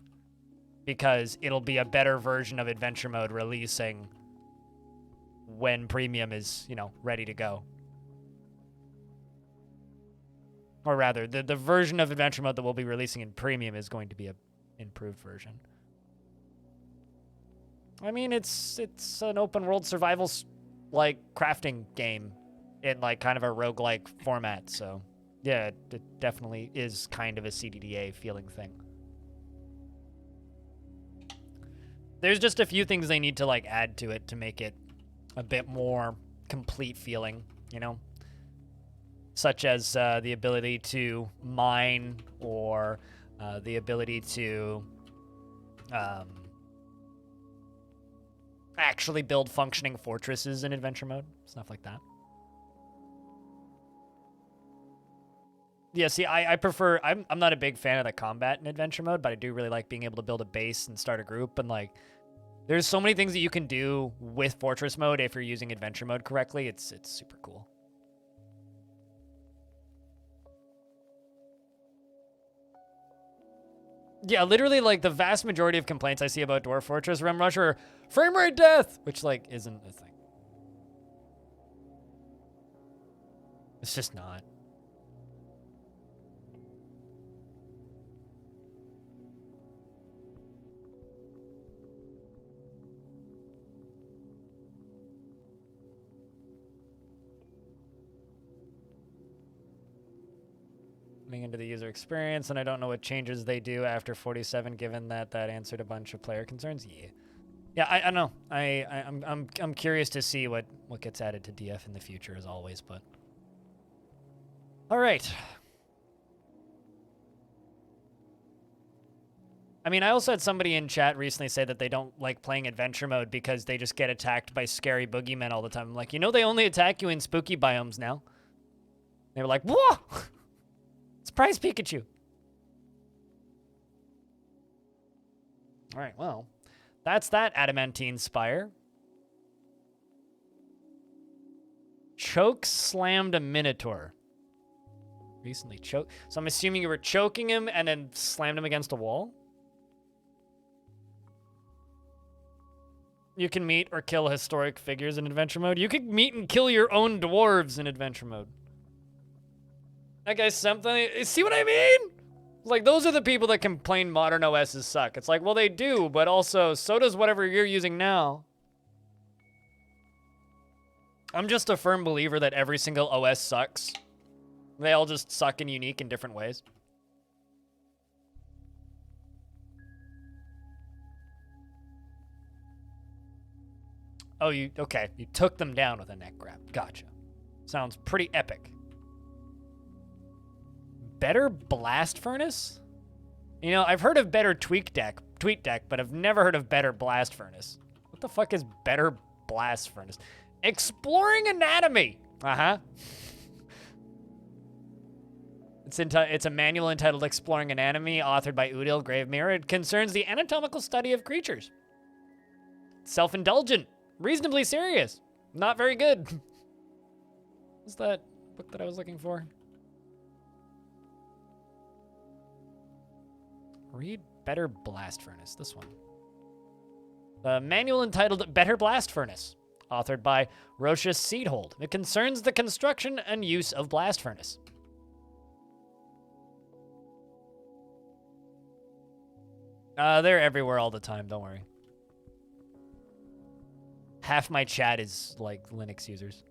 Because it'll be a better version of Adventure Mode releasing when Premium is, you know, ready to go. Or rather, the version of Adventure Mode that we'll be releasing in Premium is going to be an improved version. I mean, it's an open world survival like crafting game in like kind of a roguelike format, so yeah, it definitely is kind of a CDDA feeling thing. There's just a few things they need to like add to it to make it a bit more complete feeling, you know? Such as the ability to mine or the ability to actually build functioning fortresses in Adventure Mode, stuff like that. Yeah, see, I prefer, I'm not a big fan of the combat in Adventure Mode, but I do really like being able to build a base and start a group, and like, there's so many things that you can do with Fortress Mode if you're using Adventure Mode correctly. It's super cool. Yeah, literally, like, the vast majority of complaints I see about Dwarf Fortress Rim Rush are frame rate death, which, like, isn't a thing. It's just not. Into the user experience, and I don't know what changes they do after 47, given that answered a bunch of player concerns. Yeah, I know. I'm curious to see what gets added to DF in the future, as always. But all right. I mean, I also had somebody in chat recently say that they don't like playing Adventure Mode because they just get attacked by scary boogeymen all the time. I'm like, you know, they only attack you in spooky biomes now. They were like, whoa. Surprise Pikachu. All right, well, that's that Adamantine Spire. Choke slammed a Minotaur. Recently choked. So I'm assuming you were choking him and then slammed him against a wall? You can meet or kill historic figures in Adventure Mode. You could meet and kill your own dwarves in Adventure Mode. That guy's something. See what I mean? Like, those are the people that complain modern OSs suck. It's like, well, they do, but also, so does whatever you're using now. I'm just a firm believer that every single OS sucks. They all just suck and unique in different ways. Oh, okay. You took them down with a neck grab. Gotcha. Sounds pretty epic. Better Blast Furnace? You know, I've heard of better Tweak Deck, but I've never heard of better Blast Furnace. What the fuck is better Blast Furnace? Exploring Anatomy! Uh-huh. It's a manual entitled Exploring Anatomy, authored by Udil Gravemere. It concerns the anatomical study of creatures. Self-indulgent. Reasonably serious. Not very good. What's that book that I was looking for? Read Better Blast Furnace, this one. The manual entitled Better Blast Furnace, authored by Rocius Seedhold. It concerns the construction and use of blast furnace. They're everywhere all the time, don't worry. Half my chat is, like, Linux users.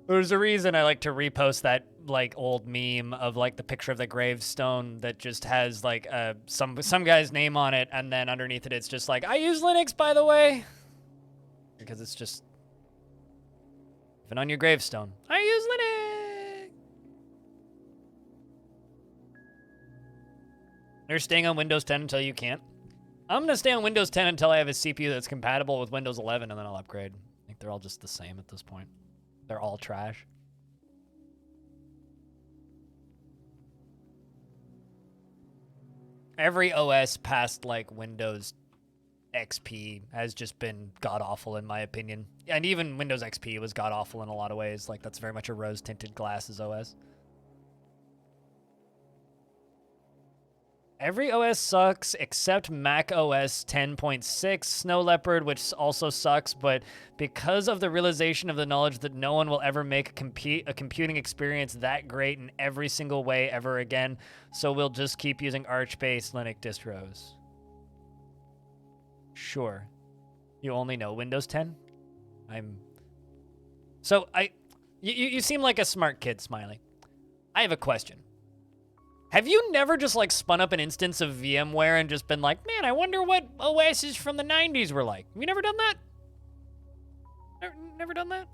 There's a reason I like to repost that, like, old meme of, like, the picture of the gravestone that just has, like, some guy's name on it, and then underneath it, it's just like, I use Linux, by the way. Because it's just Even on your gravestone. I use Linux! You're staying on Windows 10 until you can't? I'm gonna stay on Windows 10 until I have a CPU that's compatible with Windows 11, and then I'll upgrade. I think they're all just the same at this point. They're all trash. Every OS past, like, Windows XP has just been god-awful, in my opinion. And even Windows XP was god-awful in a lot of ways. Like, that's very much a rose-tinted glasses OS. Every OS sucks except Mac OS 10.6 Snow Leopard, which also sucks, but because of the realization of the knowledge that no one will ever make a computing experience that great in every single way ever again, so we'll just keep using Arch-based Linux distros. Sure. You only know Windows 10? You seem like a smart kid, Smiley. I have a question. Have you never just, like, spun up an instance of VMware and just been like, man, I wonder what OSs from the 90s were like? Have you never done that? Never done that?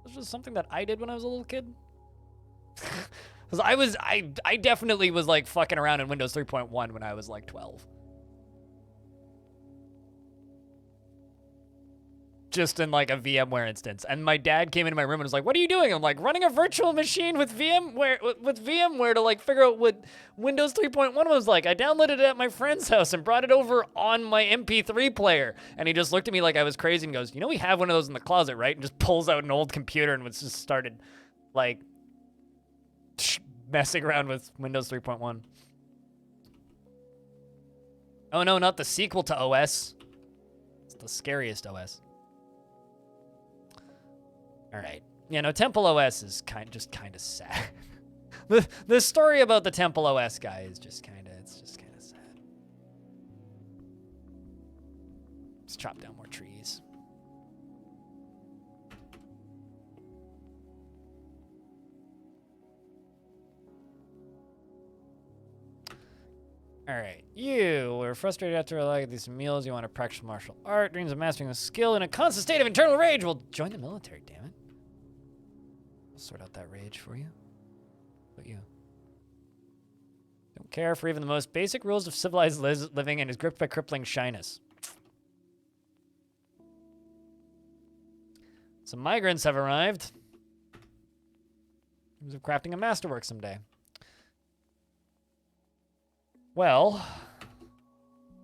This was something that I did when I was a little kid. Because I definitely was, like, fucking around in Windows 3.1 when I was, like, 12. Just in, like, a VMware instance. And my dad came into my room and was like, what are you doing? I'm like, running a virtual machine with VMware to, like, figure out what Windows 3.1 was like. I downloaded it at my friend's house and brought it over on my MP3 player. And he just looked at me like I was crazy and goes, you know we have one of those in the closet, right? And just pulls out an old computer and just started, like, messing around with Windows 3.1. Oh, no, not the sequel to OS. It's the scariest OS. All right. Yeah, no, Temple OS is kind of sad. the story about the Temple OS guy is just kind of sad. Let's chop down more trees. All right. You were frustrated after like these meals. You want to practice martial art. Dreams of mastering a skill in a constant state of internal rage. Well, join the military, damn it. I'll sort out that rage for you. But you don't care for even the most basic rules of civilized living and is gripped by crippling shyness. Some migrants have arrived. Dreams of crafting a masterwork someday. Well,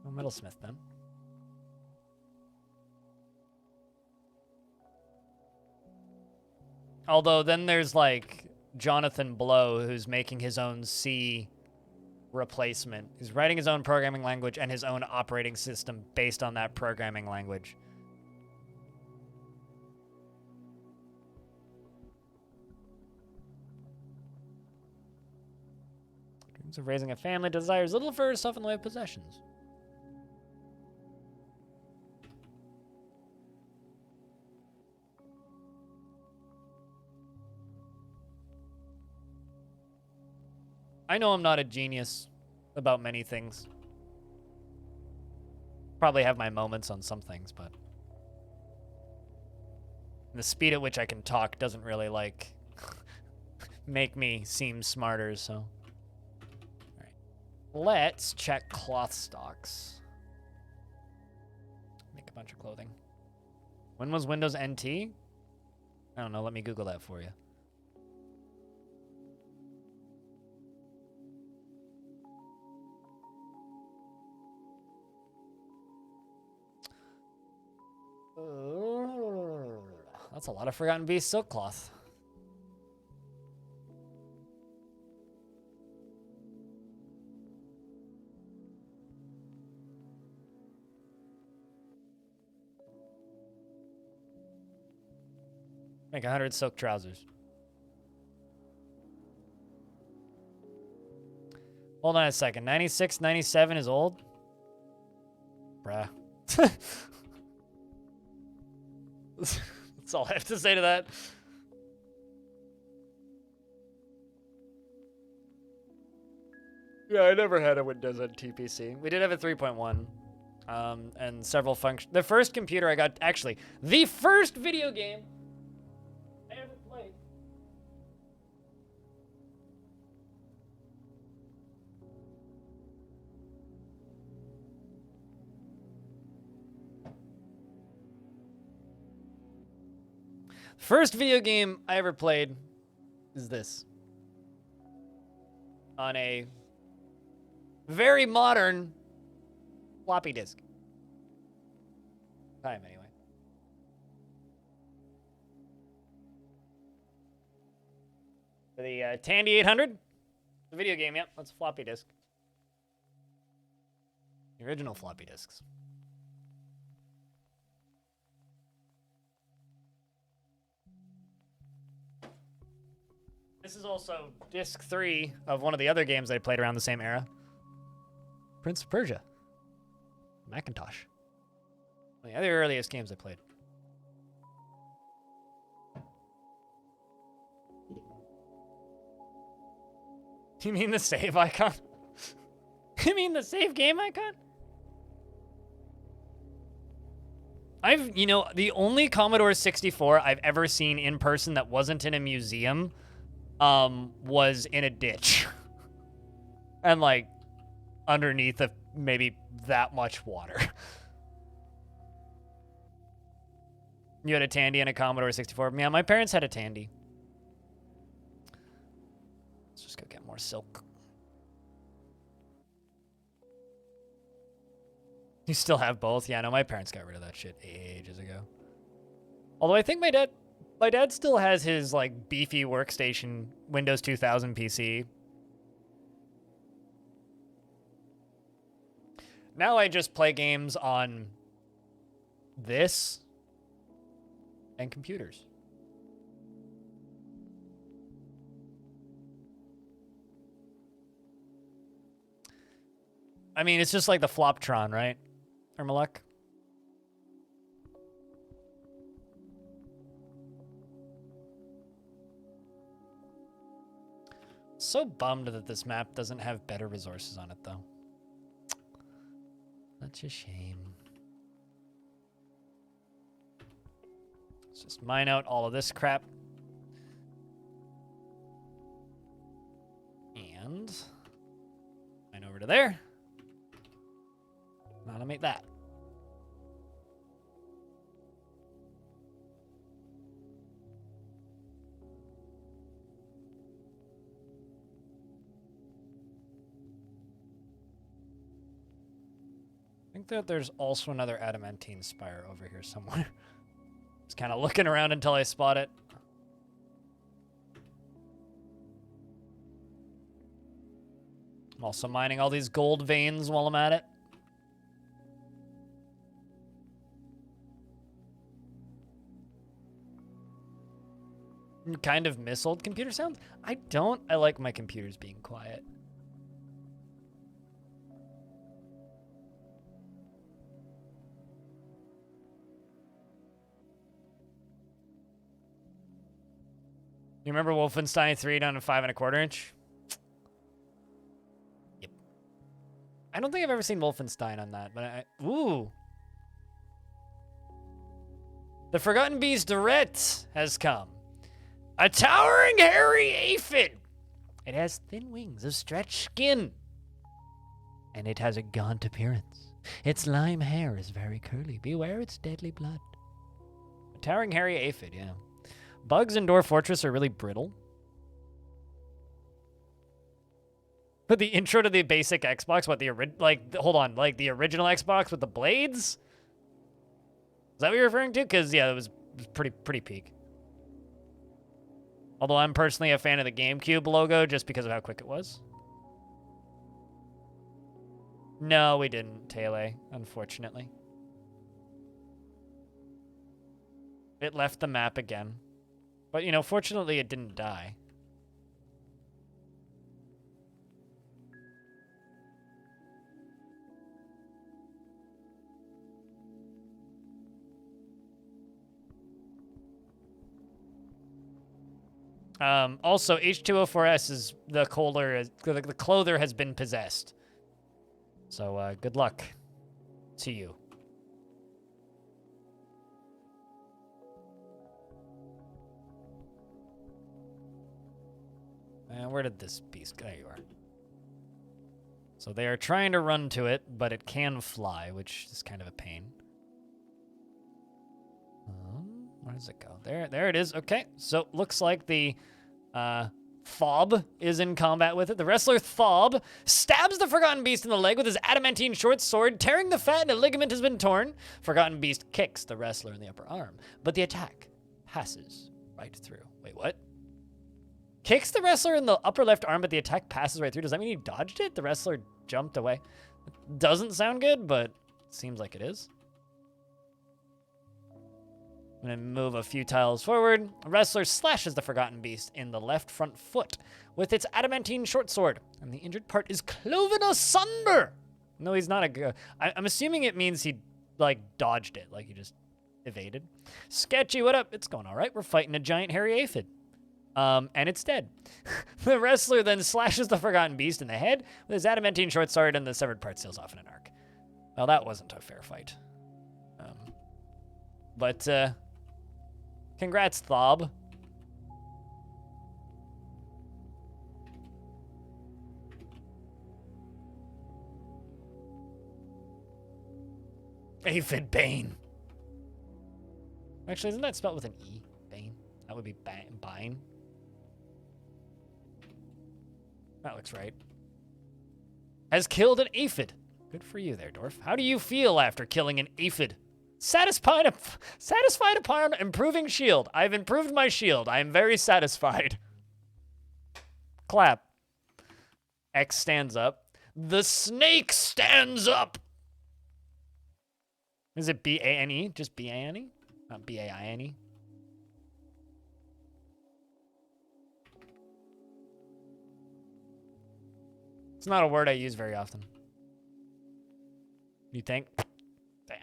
no metalsmith then. Although then there's like Jonathan Blow, who's making his own C replacement. He's writing his own programming language and his own operating system based on that programming language. Dreams of raising a family, desires little for herself in the way of possessions. I know I'm not a genius about many things. Probably have my moments on some things, but the speed at which I can talk doesn't really, like, make me seem smarter, so. All right. Let's check cloth stocks. Make a bunch of clothing. When was Windows NT? I don't know. Let me Google that for you. That's a lot of Forgotten Beast silk cloth. Make 100 silk trousers. Hold on a second. 96, 97 is old? Bruh. That's all I have to say to that. Yeah, I never had a Windows NT PC. We did have a 3.1. And several functions. The first computer I got, actually, the first video game First video game I ever played is this. On a very modern floppy disk. Time, anyway. For the Tandy 800. The video game, yep, that's a floppy disk. The original floppy disks. This is also disc 3 of one of the other games that I played around the same era. Prince of Persia. Macintosh. One of the other earliest games I played. You mean the save icon? You mean the save game icon? The only Commodore 64 I've ever seen in person that wasn't in a museum was in a ditch. And, like, underneath of maybe that much water. You had a Tandy and a Commodore 64. Yeah, my parents had a Tandy. Let's just go get more silk. You still have both? Yeah, no, my parents got rid of that shit ages ago. Although I think my dad still has his, like, beefy workstation Windows 2000 PC. Now I just play games on this and computers. I mean, it's just like the Floptron, right? Or Malek? So bummed that this map doesn't have better resources on it, though. Such a shame. Let's just mine out all of this crap. And mine over to there. Automate that. I think that there's also another adamantine spire over here somewhere. Just kind of looking around until I spot it. I'm also mining all these gold veins while I'm at it. Kind of miss old computer sounds. I don't. I like my computers being quiet. You remember Wolfenstein 3 down to 5 1/4 inch? Yep. I don't think I've ever seen Wolfenstein on that, but ooh. The Forgotten Beast Durette has come. A towering hairy aphid. It has thin wings, a stretched skin, and it has a gaunt appearance. Its lime hair is very curly. Beware its deadly blood. A towering hairy aphid, yeah. Bugs in Dwarf Fortress are really brittle. But the intro to the basic Xbox, hold on, like the original Xbox with the blades? Is that what you're referring to? Because, yeah, it was pretty peak. Although I'm personally a fan of the GameCube logo just because of how quick it was. No, we didn't, Tele, unfortunately. It left the map again. But, you know, fortunately it didn't die. Also, H2O4S is the clother has been possessed. So, good luck to you. And where did this beast go? There you are. So they are trying to run to it, but it can fly, which is kind of a pain. Where does it go? There it is. Okay, so looks like the Thob is in combat with it. The wrestler Thob stabs the Forgotten Beast in the leg with his adamantine short sword, tearing the fat and a ligament has been torn. Forgotten Beast kicks the wrestler in the upper arm, but the attack passes right through. Wait, what? Kicks the wrestler in the upper left arm, but the attack passes right through. Does that mean he dodged it? The wrestler jumped away. Doesn't sound good, but seems like it is. I'm going to move a few tiles forward. A wrestler slashes the Forgotten Beast in the left front foot with its adamantine short sword, and the injured part is cloven asunder. No, he's not a good... I'm assuming it means he, like, dodged it, like he just evaded. Sketchy, what up? It's going all right. We're fighting a giant hairy aphid. And it's dead. The wrestler then slashes the Forgotten Beast in the head with his adamantine short sword, and the severed part sails off in an arc. Well, that wasn't a fair fight. But, congrats, Thob. Aphid Bane. Actually, isn't that spelled with an E? Bane? That would be Bine. That looks right. Has killed an aphid. Good for you there, Dwarf. How do you feel after killing an aphid? Satisfied upon improving shield. I've improved my shield. I am very satisfied. Clap. X stands up. The snake stands up. Is it B-A-N-E? Just B-A-N-E? Not B-A-I-N-E? It's not a word I use very often. You think? Damn.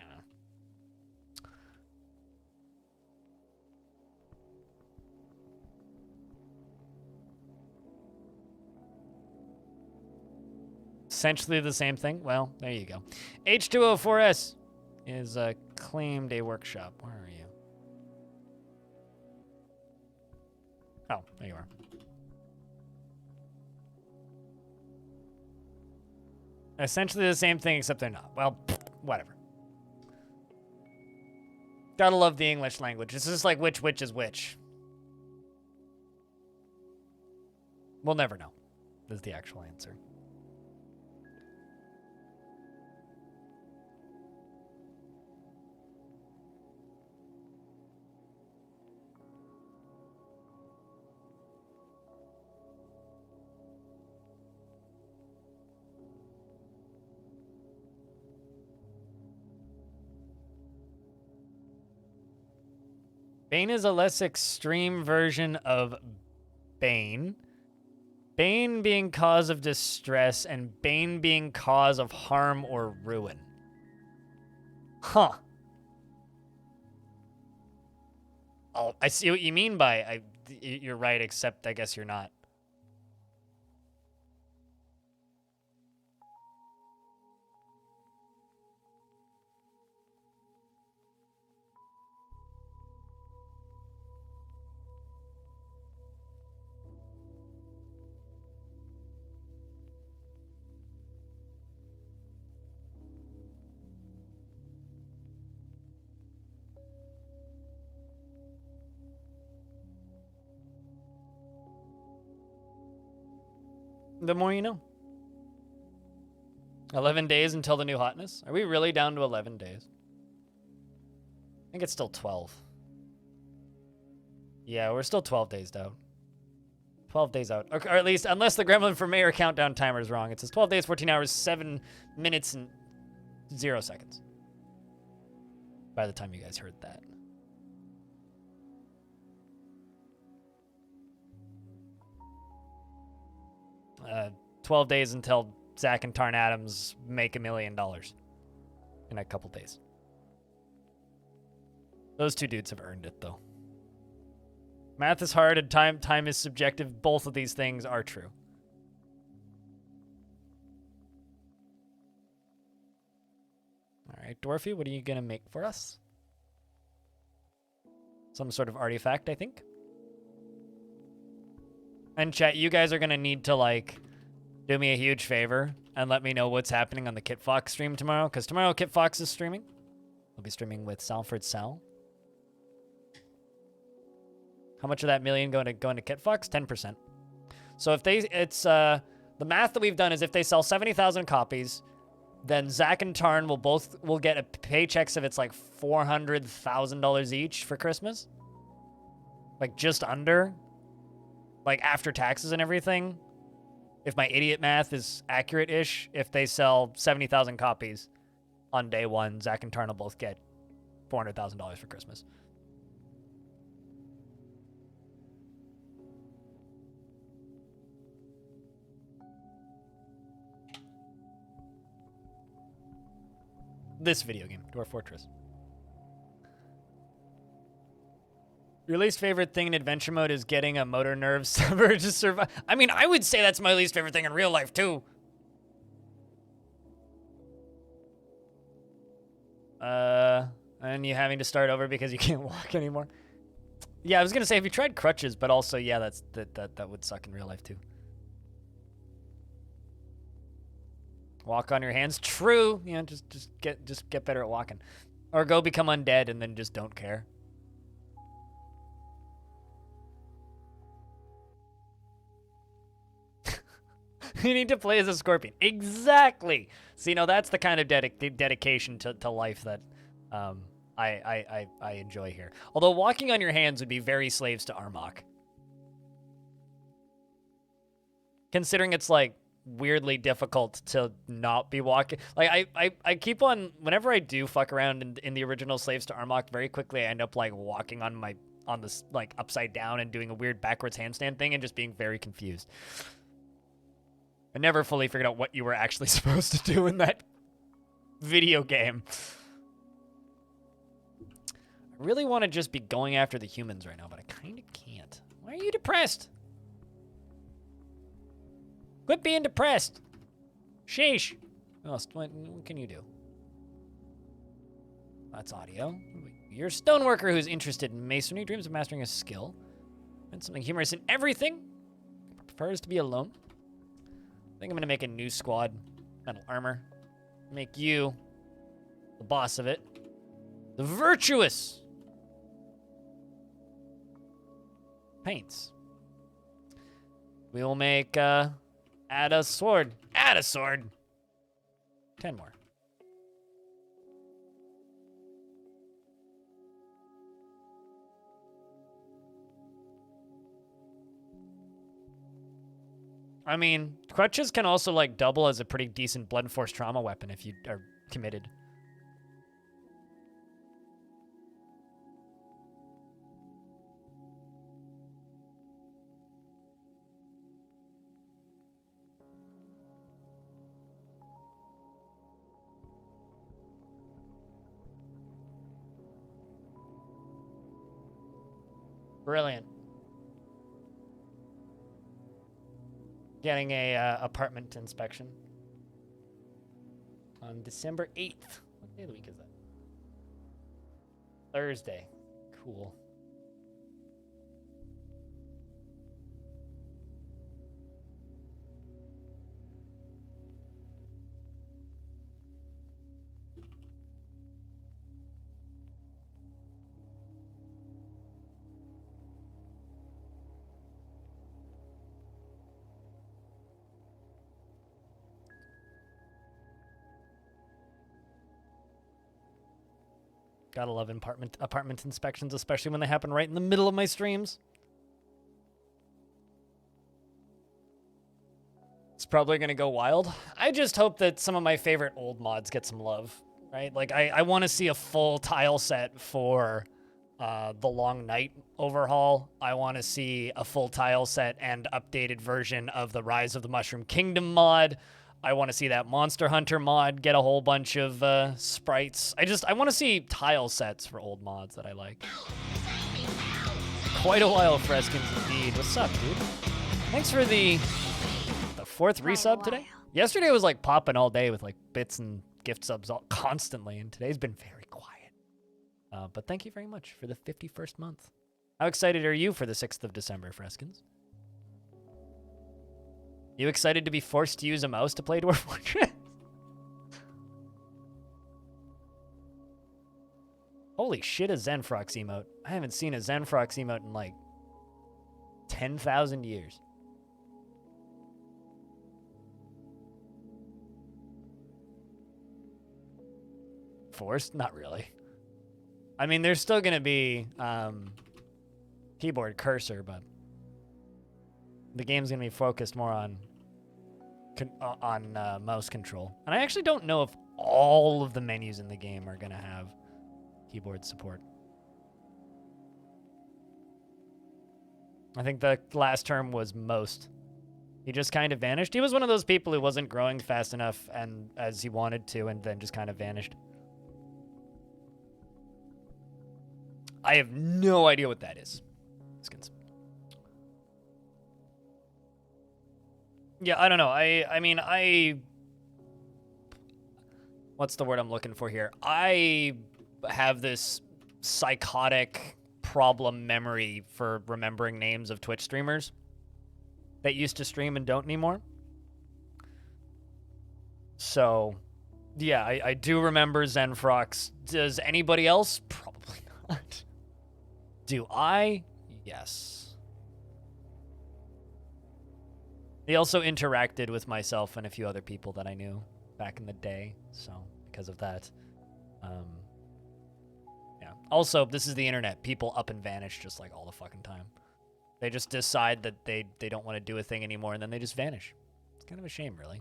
Essentially the same thing. Well, there you go. H2O4S is claimed a workshop. Where are you? Oh, there you are. Essentially the same thing, except they're not. Well, whatever. Gotta love the English language. It's just like which is which. We'll never know, is the actual answer. Bane is a less extreme version of Bane. Bane being cause of distress, and Bane being cause of harm or ruin. Huh. Oh, I see what you mean by you're right, except I guess you're not. The more you know. 11 days until the new hotness? Are we really down to 11 days? I think it's still 12. Yeah, we're still 12 days out. 12 days out. Or at least, unless the Gremlin for Mayor countdown timer is wrong. It says 12 days, 14 hours, 7 minutes, and 0 seconds. By the time you guys heard that. 12 days until Zach and Tarn Adams make $1 million in a couple days. Those two dudes have earned it, though. Math is hard and time is subjective. Both of these things are true. All right, Dwarfy, what are you going to make for us? Some sort of artifact, I think. And chat, you guys are going to need to, like, do me a huge favor and let me know what's happening on the Kit Fox stream tomorrow, because tomorrow Kit Fox is streaming. I'll be streaming with Salford Sal. How much of that million going to Kitfox? 10%. So if the math that we've done is if they sell 70,000 copies, then Zach and Tarn will get a paychecks of it's like $400,000 each for Christmas. Like just under, like after taxes and everything. If my idiot math is accurate-ish, if they sell 70,000 copies on day one, Zach and Tarn will both get $400,000 for Christmas. This video game, Dwarf Fortress. Your least favorite thing in adventure mode is getting a motor nerve severed to survive. I mean, I would say that's my least favorite thing in real life, too. And you having to start over because you can't walk anymore. Yeah, I was gonna say, have you tried crutches? But also, yeah, that would suck in real life, too. Walk on your hands. True. You know, just get better at walking. Or go become undead and then just don't care. You need to play as a scorpion. Exactly. See, no, that's the kind of dedication to life that I enjoy here. Although walking on your hands would be very slaves to Armok. Considering it's like weirdly difficult to not be walking. Like I keep on, whenever I do fuck around in the original Slaves to Armok, very quickly I end up like walking on this like upside down and doing a weird backwards handstand thing and just being very confused. I never fully figured out what you were actually supposed to do in that video game. I really want to just be going after the humans right now, but I kind of can't. Why are you depressed? Quit being depressed. Sheesh. What can you do? That's audio. You're a stoneworker who's interested in masonry, dreams of mastering a skill. And something humorous in everything. Prefers to be alone. I think I'm gonna make a new squad. Metal armor. Make you the boss of it. The virtuous. Paints. We will make add a sword. Add a sword. 10 more. I mean, crutches can also, like, double as a pretty decent blunt force trauma weapon if you are committed. Brilliant. Getting a apartment inspection on December 8th. What day of the week is that? Thursday. Cool. Gotta love apartment inspections, especially when they happen right in the middle of my streams. It's probably gonna go wild. I just hope that some of my favorite old mods get some love, right? Like, I want to see a full tile set for the Long Night overhaul. I want to see a full tile set and updated version of the Rise of the Mushroom Kingdom mod. I want to see that Monster Hunter mod get a whole bunch of sprites. I want to see tile sets for old mods that I like. Quite a while, Freskins, indeed. What's up, dude? Thanks for the fourth resub today. Yesterday was like popping all day with like bits and gift subs constantly, and today's been very quiet. But thank you very much for the 51st month. How excited are you for the 6th of December, Freskins? You excited to be forced to use a mouse to play Dwarf Fortress? Holy shit, a Zenfrox emote. I haven't seen a Zenfrox emote in like 10,000 years. Forced? Not really. I mean, there's still going to be keyboard cursor, but the game's going to be focused more on mouse control. And I actually don't know if all of the menus in the game are going to have keyboard support. I think the last term was most. He just kind of vanished. He was one of those people who wasn't growing fast enough and as he wanted to, and then just kind of vanished. I have no idea what that is. Yeah, I don't know. I mean, what's the word I'm looking for here? I have this psychotic problem memory for remembering names of Twitch streamers that used to stream and don't anymore. So, yeah, I do remember Zenfrox. Does anybody else? Probably not. Do I? Yes. He also interacted with myself and a few other people that I knew back in the day, so because of that. Yeah. Also, this is the internet. People up and vanish just like all the fucking time. They just decide that they don't want to do a thing anymore, and then they just vanish. It's kind of a shame, really.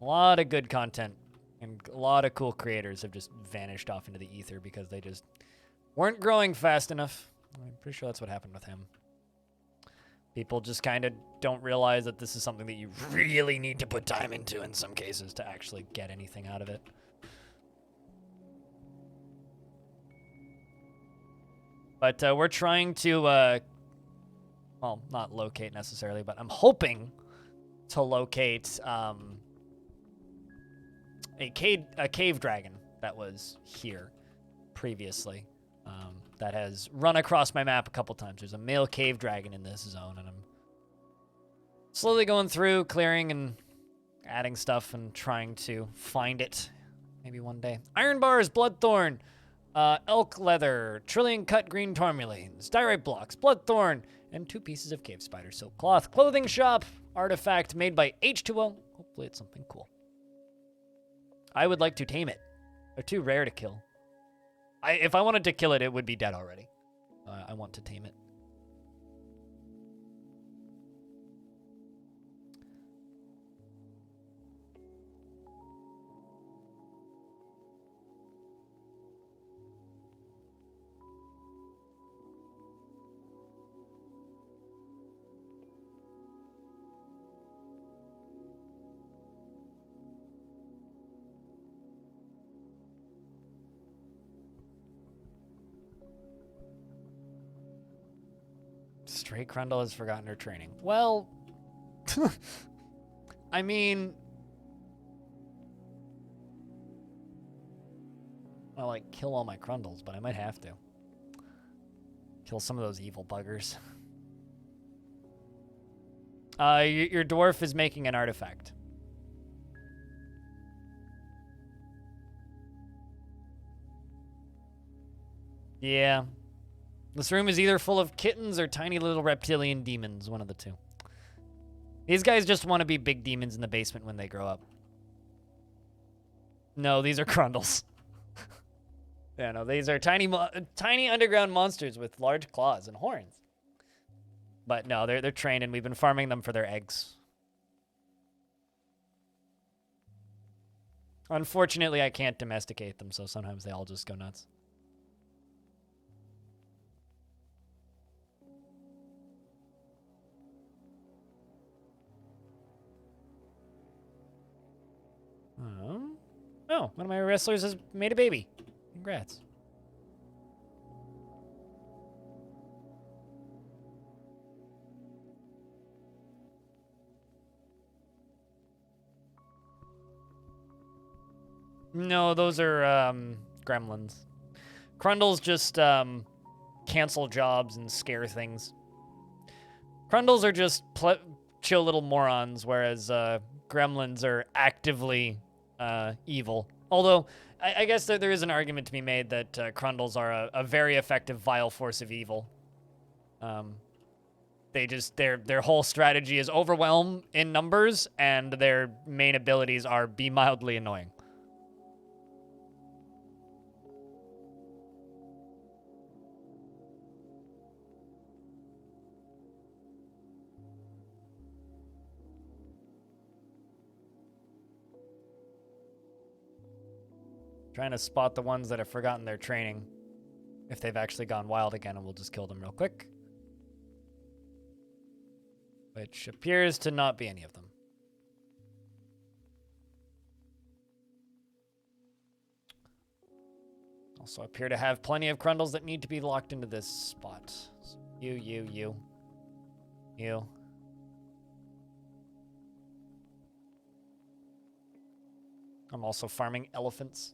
A lot of good content and a lot of cool creators have just vanished off into the ether because they just weren't growing fast enough. I'm pretty sure that's what happened with him. People just kind of don't realize that this is something that you really need to put time into in some cases to actually get anything out of it. But we're trying to, well, not locate necessarily, but I'm hoping to locate a cave dragon that was here previously. That has run across my map a couple times. There's a male cave dragon in this zone, and I'm slowly going through, clearing and adding stuff and trying to find it. Maybe one day. Iron bars, bloodthorn, elk leather, trillion cut green tourmalines, diorite blocks, bloodthorn, and 2 pieces of cave spider silk cloth. Clothing shop, artifact made by H2O. Hopefully it's something cool. I would like to tame it. They're too rare to kill. If I wanted to kill it, it would be dead already. I want to tame it. Stray Crundle has forgotten her training. Well, I mean, I like kill all my Crundles, but I might have to. Kill some of those evil buggers. Your dwarf is making an artifact. Yeah. This room is either full of kittens or tiny little reptilian demons, one of the two. These guys just want to be big demons in the basement when they grow up. No, these are Crundles. Yeah, no, these are tiny underground monsters with large claws and horns. But no, they're trained, and we've been farming them for their eggs. Unfortunately, I can't domesticate them, so sometimes they all just go nuts. Oh, one of my wrestlers has made a baby. Congrats. No, those are gremlins. Crundles just cancel jobs and scare things. Crundles are just chill little morons, whereas gremlins are actively evil. Although, I guess there is an argument to be made that Crundles are a very effective vile force of evil. They just their whole strategy is overwhelm in numbers, and their main abilities are be mildly annoying. Trying to spot the ones that have forgotten their training, if they've actually gone wild again, and we'll just kill them real quick. Which appears to not be any of them. Also appear to have plenty of Crundles that need to be locked into this spot. So you. I'm also farming elephants.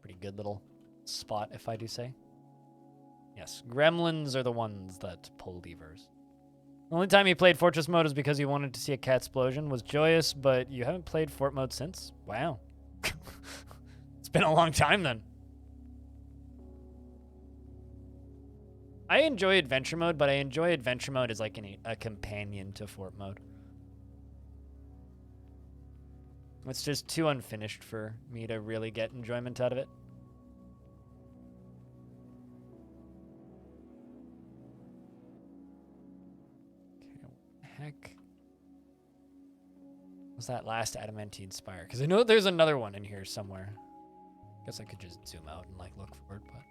Pretty good little spot, if I do say. Yes, gremlins are the ones that pull levers. The only time you played Fortress mode is because you wanted to see a cat explosion. Was joyous, but you haven't played Fort mode since? Wow. It's been a long time then. I enjoy adventure mode, but I enjoy adventure mode as like a companion to Fort mode. It's just too unfinished for me to really get enjoyment out of it. Okay, what the heck was that last adamantine spire? Because I know there's another one in here somewhere. Guess I could just zoom out and like look for it, but.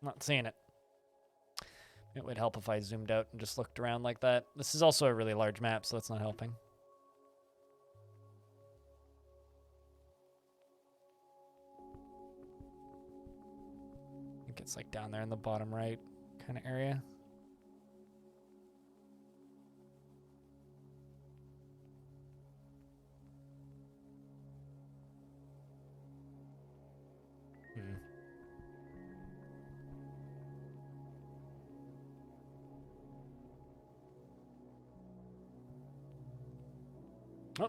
Not seeing it. It would help if I zoomed out and just looked around like that. This is also a really large map, so that's not helping. I think it's like down there in the bottom right kind of area. Oh,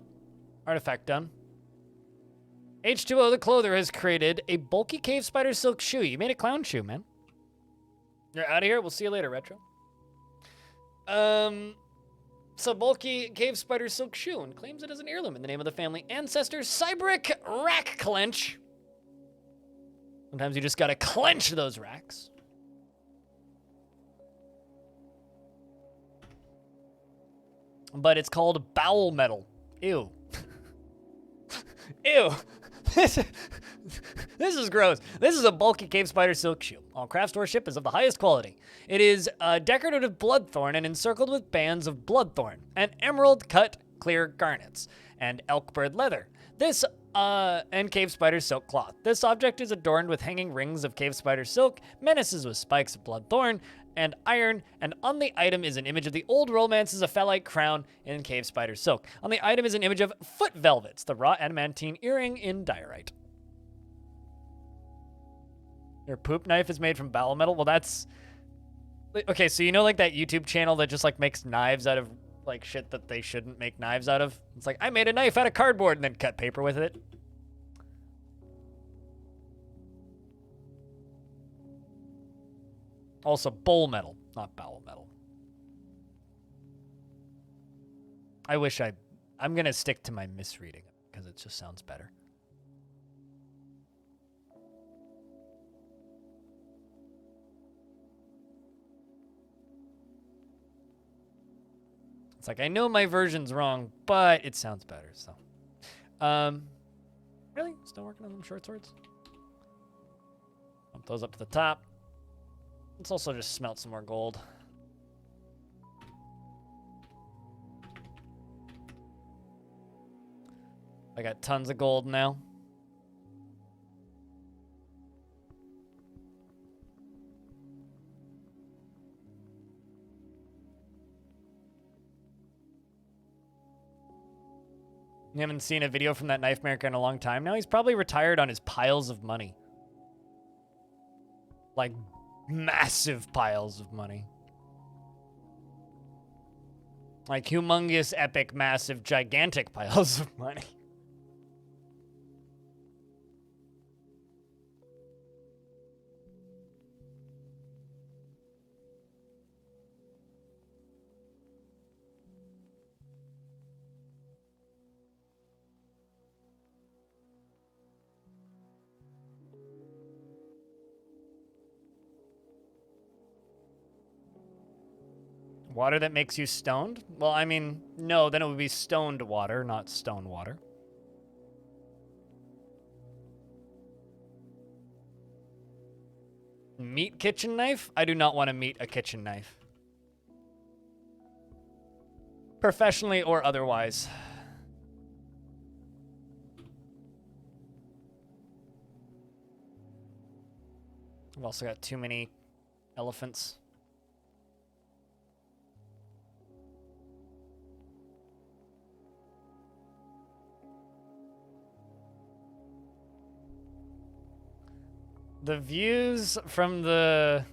artifact done. H2O the Clother has created a bulky cave spider silk shoe. You made a clown shoe, man. You're out of here. We'll see you later, Retro. So bulky cave spider silk shoe and claims it as an heirloom in the name of the family ancestor Cyberic Rack Clench. Sometimes you just gotta clench those racks. But it's called bowel metal. Ew. Ew. This is gross. This is a bulky cave spider silk shoe. All craft store ship is of the highest quality. It is decorated with bloodthorn and encircled with bands of bloodthorn and emerald cut clear garnets and elkbird leather. This and cave spider silk cloth. This object is adorned with hanging rings of cave spider silk, menaces with spikes of bloodthorn and iron, and on the item is an image of the old romances of phalite crown in cave spider silk. On the item is an image of foot velvets, the raw adamantine earring in diorite. Your poop knife is made from bowel metal? Well, that's... Okay, so you know like that YouTube channel that just like makes knives out of like shit that they shouldn't make knives out of? It's like, I made a knife out of cardboard and then cut paper with it. Also, bowl metal, not bowel metal. I wish I'm going to stick to my misreading because it just sounds better. It's like, I know my version's wrong, but it sounds better, so. Really? Still working on them short swords? Bump those up to the top. Let's also just smelt some more gold. I got tons of gold now. You haven't seen a video from that knife maker in a long time now? He's probably retired on his piles of money. Like, massive piles of money. Like humongous, epic, massive, gigantic piles of money. Water that makes you stoned? Well, I mean, no, then it would be stoned water, not stone water. Meat kitchen knife? I do not want to meet a kitchen knife. Professionally or otherwise. I've also got too many elephants. The views from the...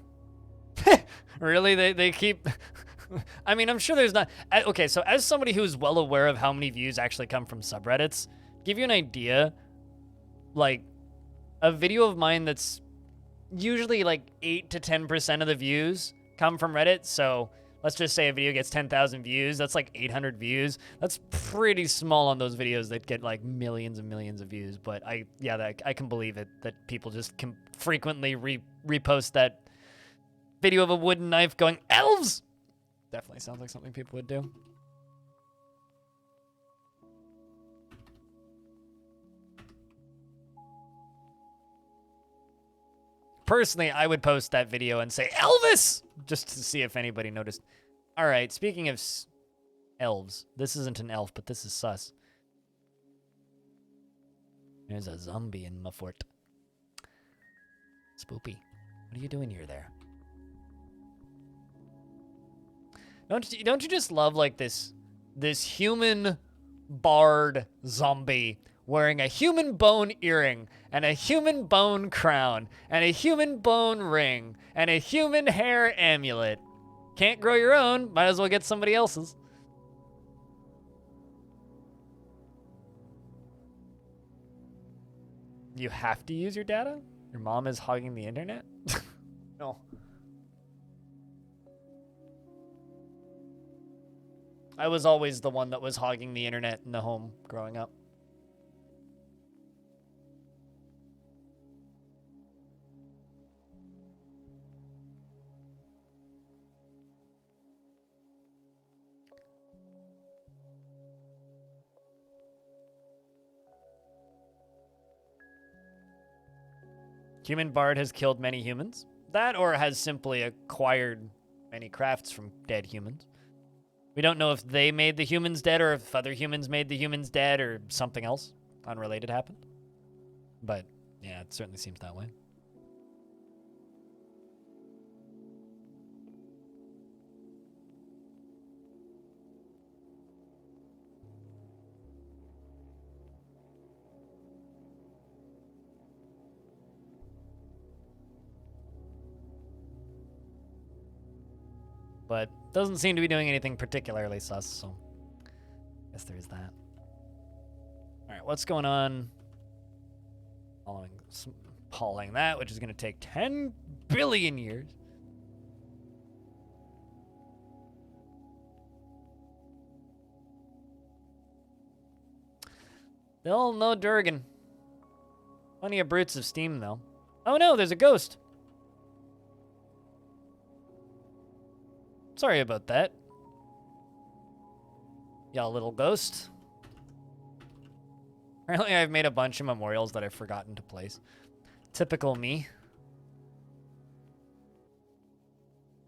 Really? They keep... I mean, I'm sure there's not... Okay, so as somebody who's well aware of how many views actually come from subreddits, give you an idea, like, a video of mine that's usually like 8 to 10% of the views come from Reddit, so let's just say a video gets 10,000 views, that's like 800 views. That's pretty small on those videos that get like millions and millions of views, but I can believe it, that people just can frequently repost that video of a wooden knife going, elves! Definitely sounds like something people would do. Personally, I would post that video and say, Elvis! Just to see if anybody noticed. All right, speaking of elves, this isn't an elf, but this is sus. There's a zombie in my fort. Spoopy, what are you doing here there? Don't you just love like this human bard zombie wearing a human bone earring and a human bone crown and a human bone ring and a human hair amulet? Can't grow your own, might as well get somebody else's. You have to use your data? Your mom is hogging the internet? No. I was always the one that was hogging the internet in the home growing up. Human bard has killed many humans. That or has simply acquired many crafts from dead humans. We don't know if they made the humans dead or if other humans made the humans dead or something else unrelated happened. But yeah, it certainly seems that way. But doesn't seem to be doing anything particularly sus, so I guess there's that. All right, what's going on? Hauling that, which is going to take 10 billion years. Still no Durgan. Plenty of brutes of steam, though. Oh no, there's a ghost. Sorry about that. Y'all little ghost. Apparently I've made a bunch of memorials that I've forgotten to place. Typical me.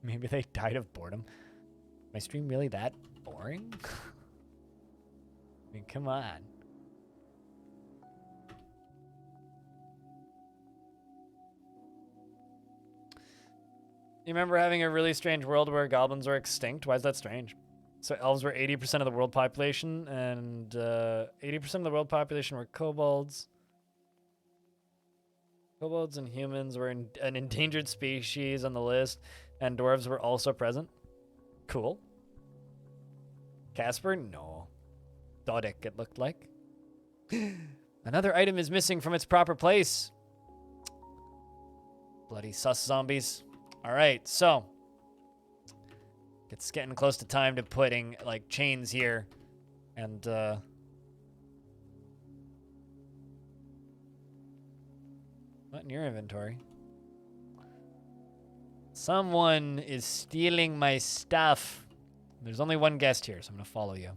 Maybe they died of boredom. My stream really that boring? I mean, come on. You remember having a really strange world where goblins were extinct? Why is that strange? So elves were 80% of the world population, and 80% of the world population were kobolds. Kobolds and humans were an endangered species on the list, and dwarves were also present. Cool. Casper? No. Dodic, it looked like. Another item is missing from its proper place. Bloody sus zombies. All right, so it's getting close to time to putting like chains here, and what in your inventory? Someone is stealing my stuff. There's only one guest here, so I'm gonna follow you.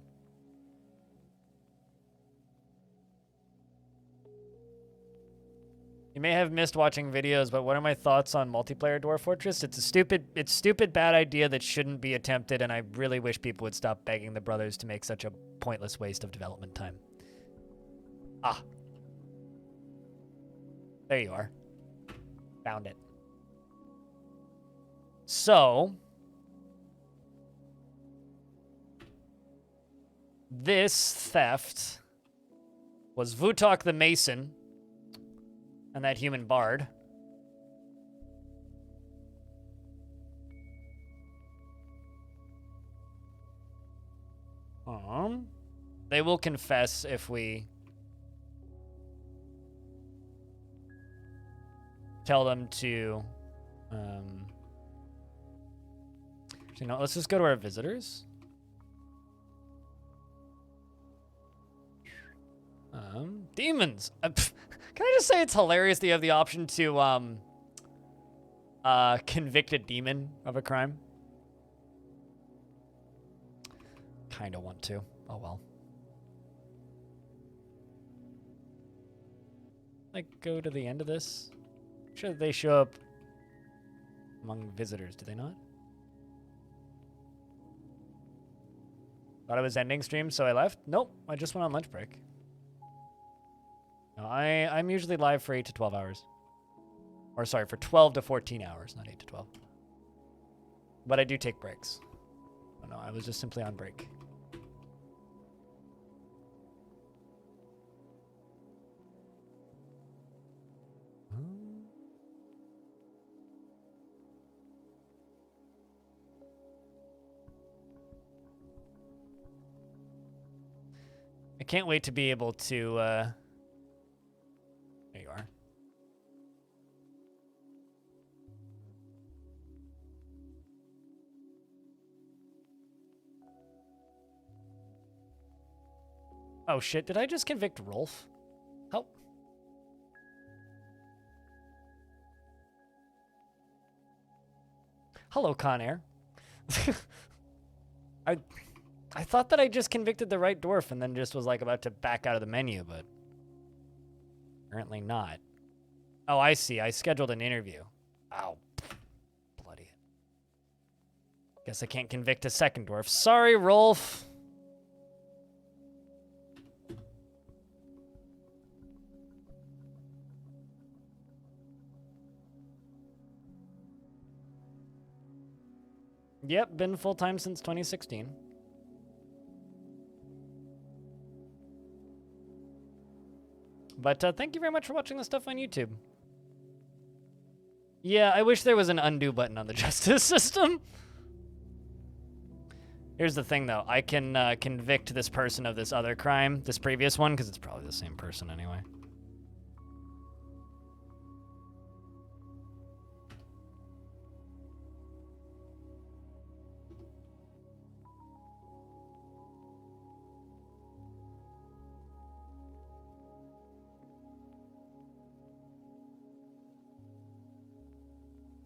You may have missed watching videos, but what are my thoughts on multiplayer Dwarf Fortress? It's a stupid bad idea that shouldn't be attempted, and I really wish people would stop begging the brothers to make such a pointless waste of development time. Ah. There you are. Found it. So, this theft was Vutok the Mason and that human bard. They will confess if we tell them to, you know, let's just go to our visitors. Demons. Can I just say it's hilarious that you have the option to convict a demon of a crime? Kind of want to. Oh well. Like, go to the end of this. Sure, they show up among visitors, do they not? Thought I was ending stream, so I left? Nope, I just went on lunch break. No, I'm usually live for 8 to 12 hours. Or sorry, for 12 to 14 hours, not 8 to 12. But I do take breaks. Oh, no, I was just simply on break. I can't wait to be able to, there you are. Oh shit, did I just convict Rolf? Help. Hello, Con Air. I thought that I just convicted the right dwarf and then just was like about to back out of the menu, but apparently not. Oh, I see. I scheduled an interview. Ow. Bloody. Guess I can't convict a second dwarf. Sorry, Rolf. Yep, been full-time since 2016. But thank you very much for watching the stuff on YouTube. Yeah, I wish there was an undo button on the justice system. Here's the thing, though. I can convict this person of this other crime, this previous one, because it's probably the same person anyway.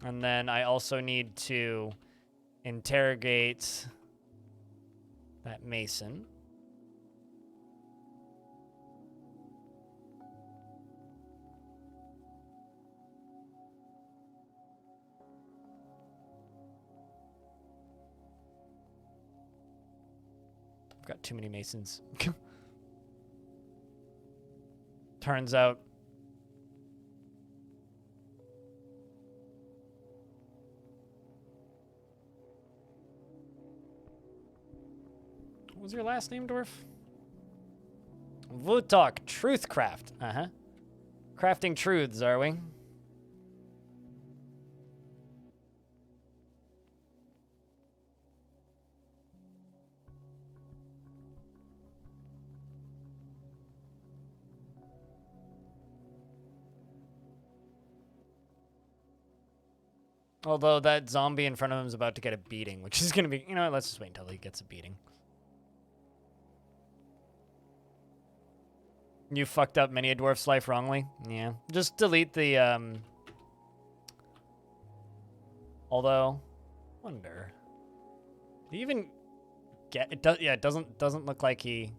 And then I also need to interrogate that Mason. I've got too many Masons. Turns out what was your last name, Dwarf? Vutok, Truthcraft. Uh-huh. Crafting truths, are we? Although that zombie in front of him is about to get a beating, which is going to be, you know what, let's just wait until he gets a beating. You fucked up many a dwarf's life wrongly? Yeah. Just delete the, Although, wonder. Did he even get it? Yeah, it doesn't look like he's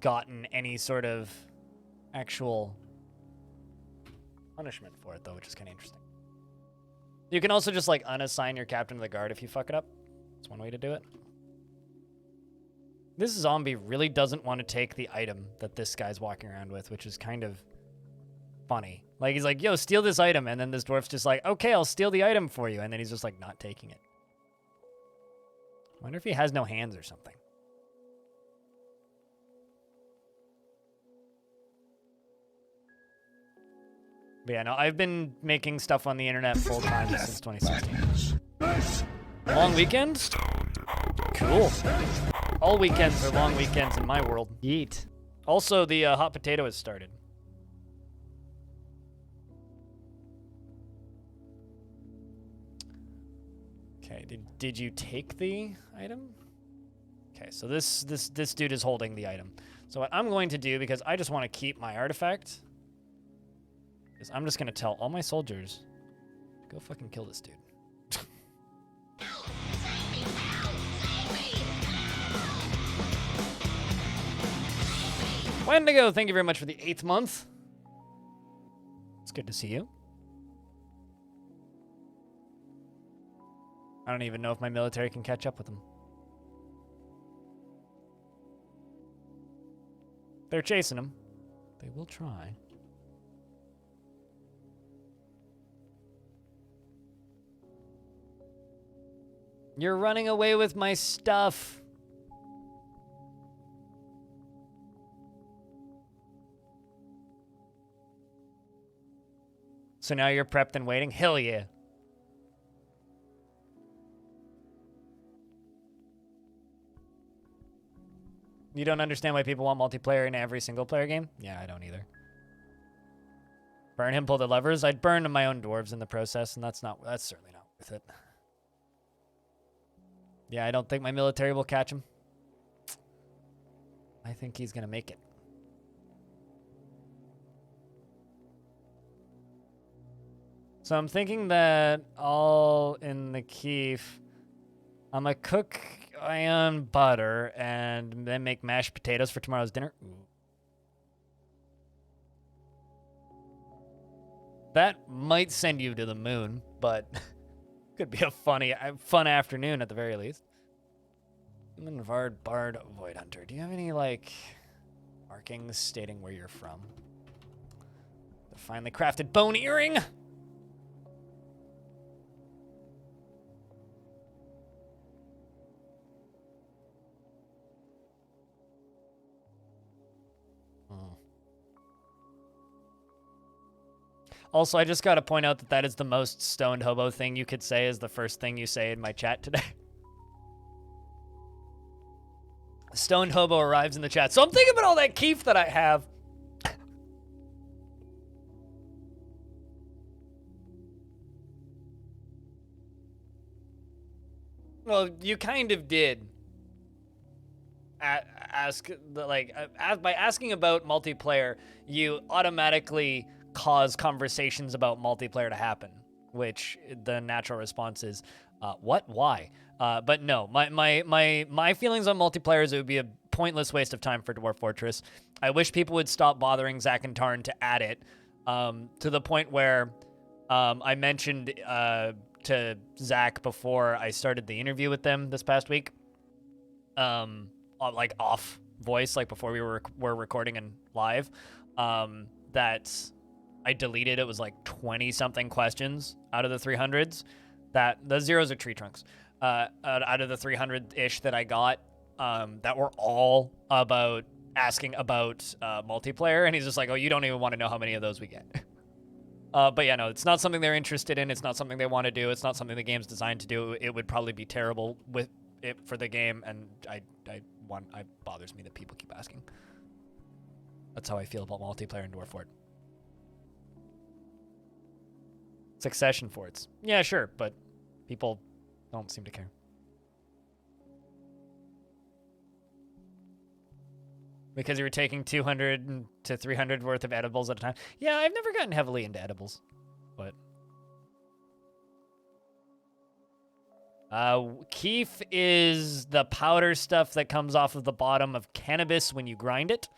gotten any sort of actual punishment for it though, which is kind of interesting. You can also just like unassign your captain to the guard if you fuck it up. That's one way to do it. This zombie really doesn't want to take the item that this guy's walking around with, which is kind of funny. Like, he's like, yo, steal this item. And then this dwarf's just like, okay, I'll steal the item for you. And then he's just like not taking it. I wonder if he has no hands or something. But yeah, no, I've been making stuff on the internet full time since 2016. Long weekend? Cool. All weekends are long weekends in my world. Yeet. Also, the hot potato has started. Okay, did you take the item? Okay, so this dude is holding the item. So what I'm going to do, because I just want to keep my artifact, is I'm just going to tell all my soldiers, go fucking kill this dude. Wendigo, thank you very much for the 8th month. It's good to see you. I don't even know if my military can catch up with them. They're chasing him. They will try. You're running away with my stuff. So now you're prepped and waiting? Hell yeah. You don't understand why people want multiplayer in every single player game? Yeah, I don't either. Burn him, pull the levers. I'd burn my own dwarves in the process, and that's certainly not worth it. Yeah, I don't think my military will catch him. I think he's gonna make it. So I'm thinking that all in the keef, I'm gonna cook iron butter and then make mashed potatoes for tomorrow's dinner. Ooh. That might send you to the moon, but could be a fun afternoon at the very least. Human Vard Bard Void Hunter. Do you have any, like, markings stating where you're from? The finely crafted bone earring? Also, I just got to point out that that is the most stoned hobo thing you could say is the first thing you say in my chat today. Stoned hobo arrives in the chat. So I'm thinking about all that keef that I have. Well, you kind of did. By asking about multiplayer, you automatically cause conversations about multiplayer to happen, which the natural response is, what? Why? But no, my feelings on multiplayer is it would be a pointless waste of time for Dwarf Fortress. I wish people would stop bothering Zach and Tarn to add it, to the point where I mentioned to Zach before I started the interview with them this past week, like off voice, like before we were recording and live, that I deleted. It was like 20 something questions out of the 300s. That the zeros are tree trunks. Out of the 300-ish that I got, that were all about asking about multiplayer, and he's just like, "Oh, you don't even want to know how many of those we get." But yeah, no, it's not something they're interested in. It's not something they want to do. It's not something the game's designed to do. It would probably be terrible with it for the game, and it bothers me that people keep asking. That's how I feel about multiplayer in Dwarf Fort. Succession forts. Yeah, sure, but people don't seem to care. Because you were taking 200 to 300 worth of edibles at a time. Yeah, I've never gotten heavily into edibles, but... Keef is the powder stuff that comes off of the bottom of cannabis when you grind it.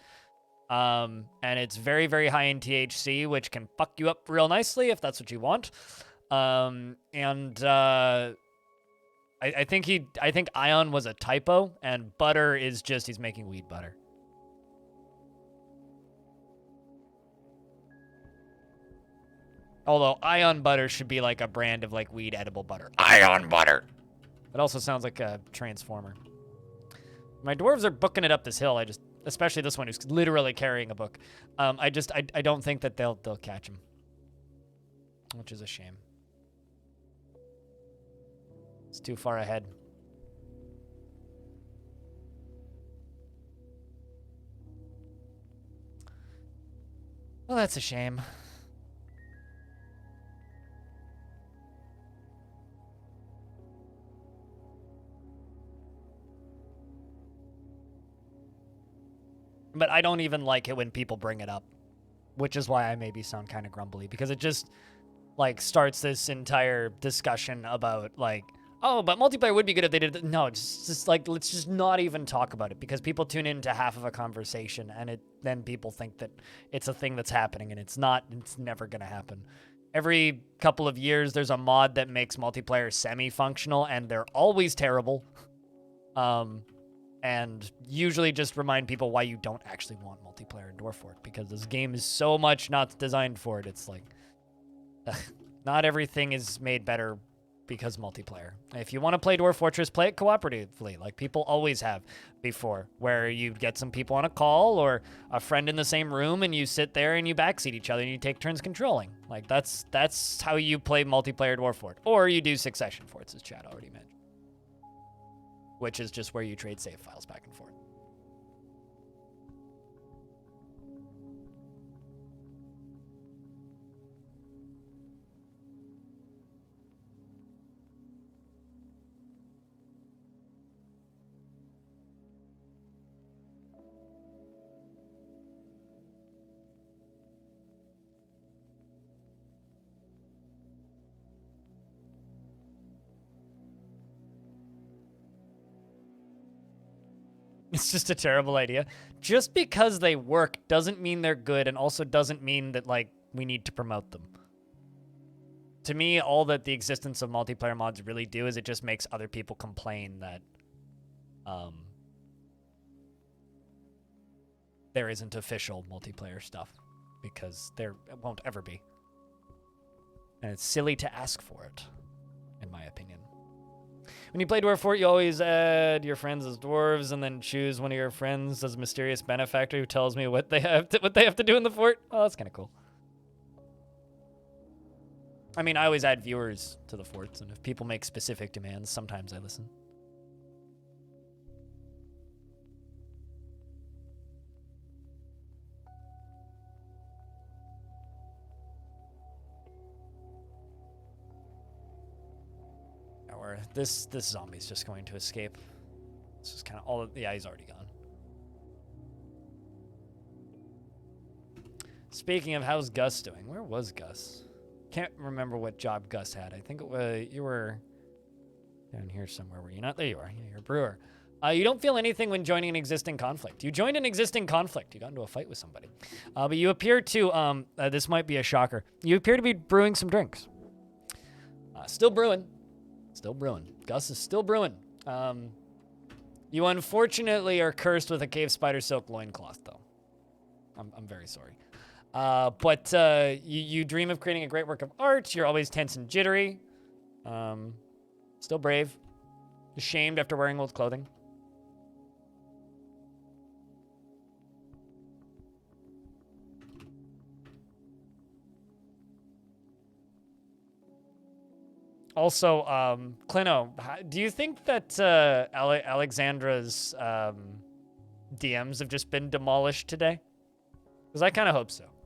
And it's very, very high in THC, which can fuck you up real nicely if that's what you want. I think Ion was a typo, and butter is just he's making weed butter. Although Ion butter should be like a brand of like weed edible butter. Ion butter. It also sounds like a transformer. My dwarves are booking it up this hill. Especially this one who's literally carrying a book. I don't think that they'll catch him, which is a shame. It's too far ahead. Well, that's a shame. But I don't even like it when people bring it up, which is why I maybe sound kind of grumbly, because it just, like, starts this entire discussion about, like, oh, but multiplayer would be good if they did it. No, it's just like, let's just not even talk about it, because people tune into half of a conversation, and then people think that it's a thing that's happening, and it's not. It's never going to happen. Every couple of years, there's a mod that makes multiplayer semi-functional, and they're always terrible. And usually just remind people why you don't actually want multiplayer in Dwarf Fort, because this game is so much not designed for it. It's like, not everything is made better because multiplayer. If you want to play Dwarf Fortress, play it cooperatively, like people always have before, where you get some people on a call or a friend in the same room, and you sit there and you backseat each other and you take turns controlling. Like, that's how you play multiplayer Dwarf Fort. Or you do Succession Forts, as Chad already mentioned, which is just where you trade save files back and forth. It's just a terrible idea. Just because they work doesn't mean they're good, and also doesn't mean that, like, we need to promote them. To me, all that the existence of multiplayer mods really do is it just makes other people complain that there isn't official multiplayer stuff, because there won't ever be. And it's silly to ask for it, in my opinion. When you play Dwarf Fort, you always add your friends as dwarves, and then choose one of your friends as a mysterious benefactor who tells me what they have to do in the fort. Oh, that's kind of cool. I mean, I always add viewers to the forts, and if people make specific demands, sometimes I listen. Or this zombie's just going to escape. This is kind of all. Yeah, he's already gone. Speaking of, how's Gus doing? Where was Gus? Can't remember what job Gus had. I think it was, you were down here somewhere, were you not? There you are. Yeah, you're a brewer. You don't feel anything when joining an existing conflict. You joined an existing conflict. You got into a fight with somebody. But you appear to, this might be a shocker. You appear to be brewing some drinks. Still brewing. Still brewing. Gus is still brewing. You unfortunately are cursed with a cave spider silk loincloth, though. I'm very sorry. But you dream of creating a great work of art. You're always tense and jittery. Still brave. Ashamed after wearing old clothing. Also, Clino, do you think that Alexandra's DMs have just been demolished today? Because I kind of hope so.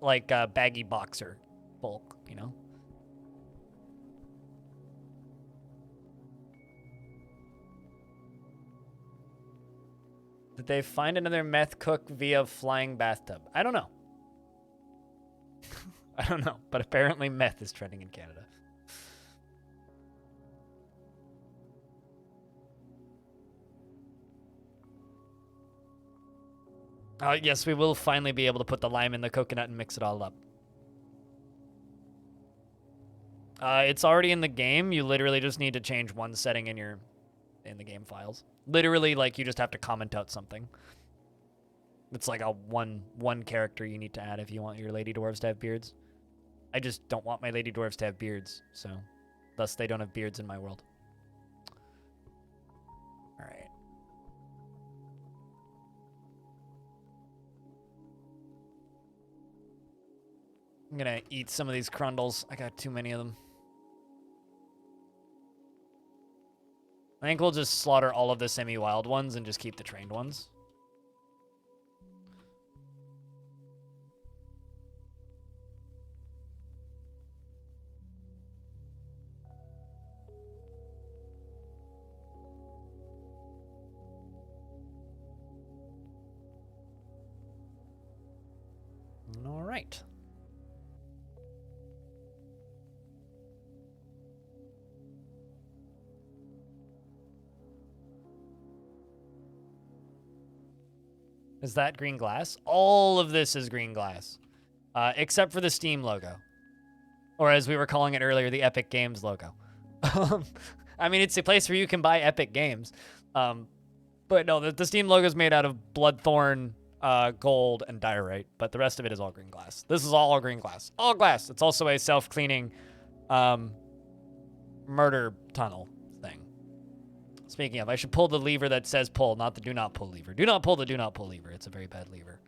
like baggy boxer bulk, you know? Did they find another meth cook via flying bathtub? I don't know. I don't know, but apparently meth is trending in Canada. Yes, we will finally be able to put the lime in the coconut and mix it all up. It's already in the game. You literally just need to change one setting in the game files. Literally, like, you just have to comment out something. It's like a one character you need to add if you want your lady dwarves to have beards. I just don't want my lady dwarves to have beards, so thus they don't have beards in my world. All right. I'm gonna eat some of these crundles. I got too many of them. I think we'll just slaughter all of the semi-wild ones and just keep the trained ones. All right. Is that green glass? All of this is green glass, except for the Steam logo, or as we were calling it earlier, the Epic Games logo. I mean, it's a place where you can buy Epic Games, but no, the Steam logo is made out of bloodthorn, gold, and diorite, but the rest of it is all green glass. This is all green glass. All glass. It's also a self-cleaning murder tunnel thing. Speaking of, I should pull the lever that says pull, not the do not pull lever. Do not pull the do not pull lever. It's a very bad lever.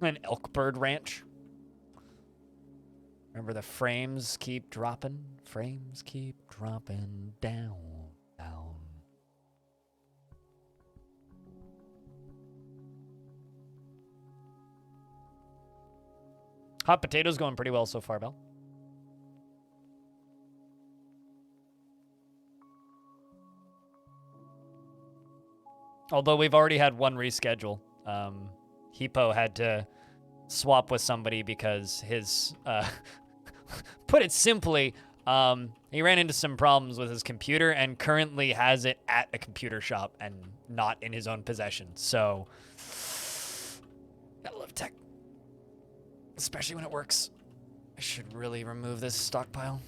An Elkbird Ranch. Remember, the frames keep dropping. Frames keep dropping down, down. Hot potatoes going pretty well so far, Belle. Although we've already had one reschedule. Hippo had to swap with somebody because his, put it simply, he ran into some problems with his computer and currently has it at a computer shop and not in his own possession. So, gotta love tech. Especially when it works. I should really remove this stockpile.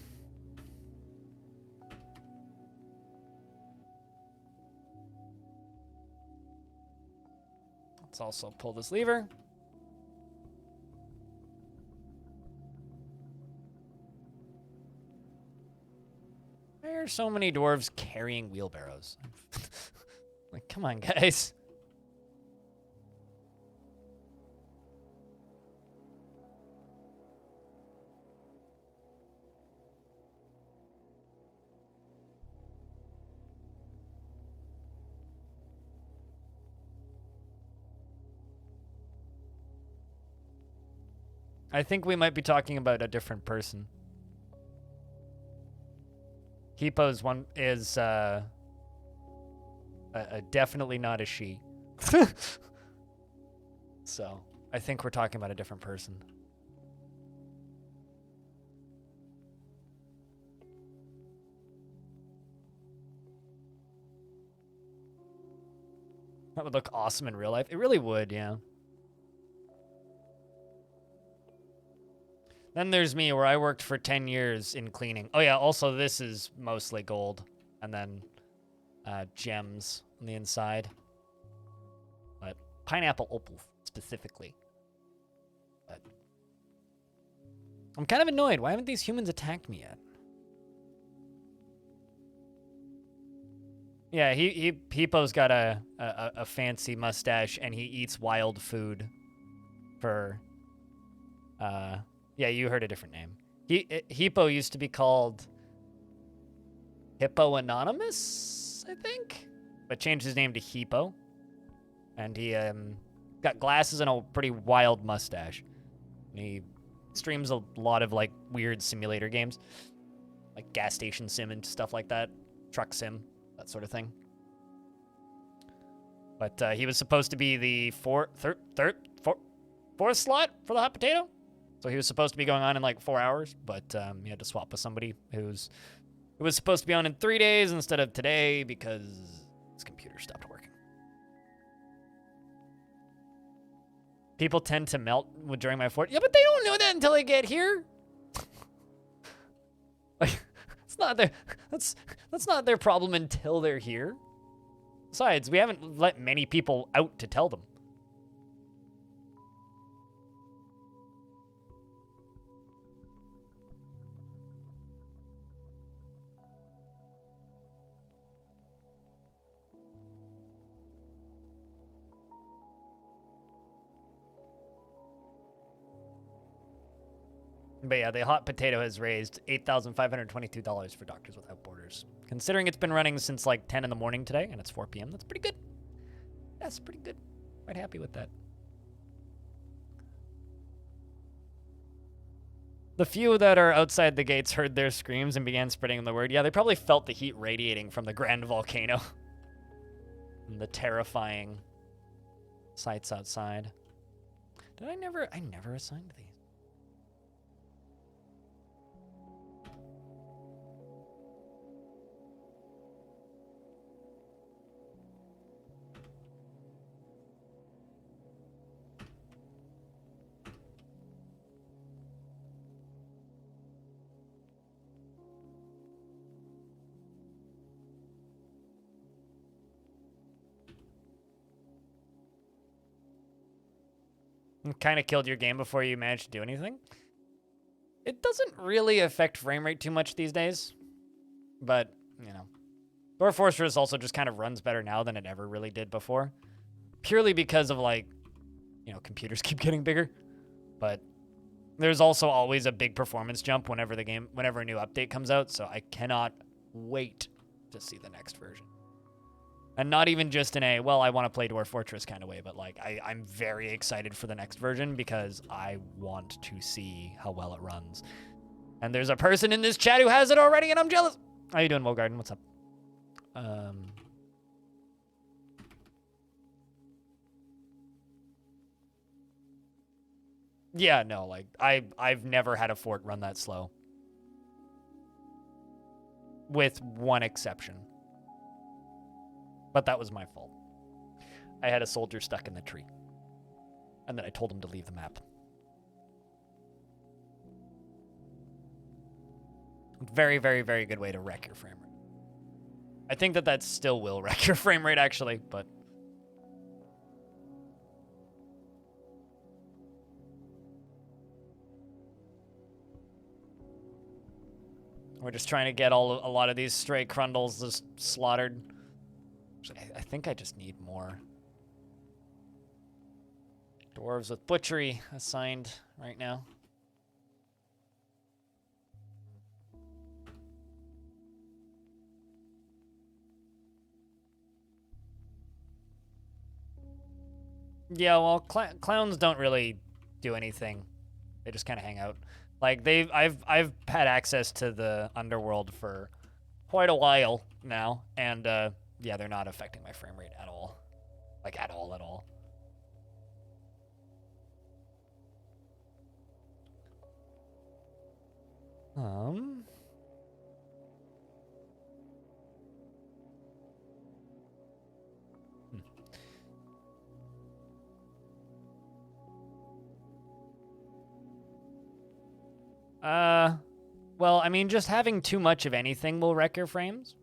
Let's also pull this lever. Why are so many dwarves carrying wheelbarrows? Like, come on, guys. I think we might be talking about a different person. Hippo's one is definitely not a she. So, I think we're talking about a different person. That would look awesome in real life. It really would, yeah. Then there's me, where I worked for 10 years in cleaning. Oh yeah, also this is mostly gold. And then gems on the inside. But pineapple opal, specifically. But I'm kind of annoyed. Why haven't these humans attacked me yet? Yeah, Hippo's got a fancy mustache, and he eats wild food for... Yeah, you heard a different name. Hippo used to be called Hippo Anonymous, I think, but changed his name to Hippo, and he got glasses and a pretty wild mustache. And he streams a lot of like weird simulator games, like gas station sim and stuff like that, truck sim, that sort of thing. But he was supposed to be the fourth slot for the hot potato. So he was supposed to be going on in like 4 hours, but he had to swap with somebody who was supposed to be on in 3 days instead of today because his computer stopped working. People tend to melt during my fort. Yeah, but they don't know that until they get here. Like, it's not their that's not their problem until they're here. Besides, we haven't let many people out to tell them. But yeah, the hot potato has raised $8,522 for Doctors Without Borders. Considering it's been running since like 10 in the morning today, and it's 4 p.m., that's pretty good. That's pretty good. Quite happy with that. The few that are outside the gates heard their screams and began spreading the word. Yeah, they probably felt the heat radiating from the grand volcano. And the terrifying sights outside. I never assigned these. Kind of killed your game before you managed to do anything. It doesn't really affect frame rate too much these days, but, you know. Dwarf Fortress also just kind of runs better now than it ever really did before. Purely because of, like, you know, computers keep getting bigger. But there's also always a big performance jump whenever a new update comes out, so I cannot wait to see the next version. And not even just in a, well, I want to play Dwarf Fortress kind of way, but like I'm very excited for the next version because I want to see how well it runs. And there's a person in this chat who has it already, and I'm jealous. How you doing, Wogarden? What's up? Yeah, no, like I've never had a fort run that slow. With one exception. But that was my fault. I had a soldier stuck in the tree. And then I told him to leave the map. Very, very, very good way to wreck your frame rate. I think that still will wreck your frame rate, actually, but... We're just trying to get a lot of these stray crundles just slaughtered. I think I just need more dwarves with butchery assigned right now. Yeah, well, clowns don't really do anything. They just kind of hang out. Like I've had access to the underworld for quite a while now, and yeah, they're not affecting my frame rate at all. Like, at all. Well, I mean, just having too much of anything will wreck your frames.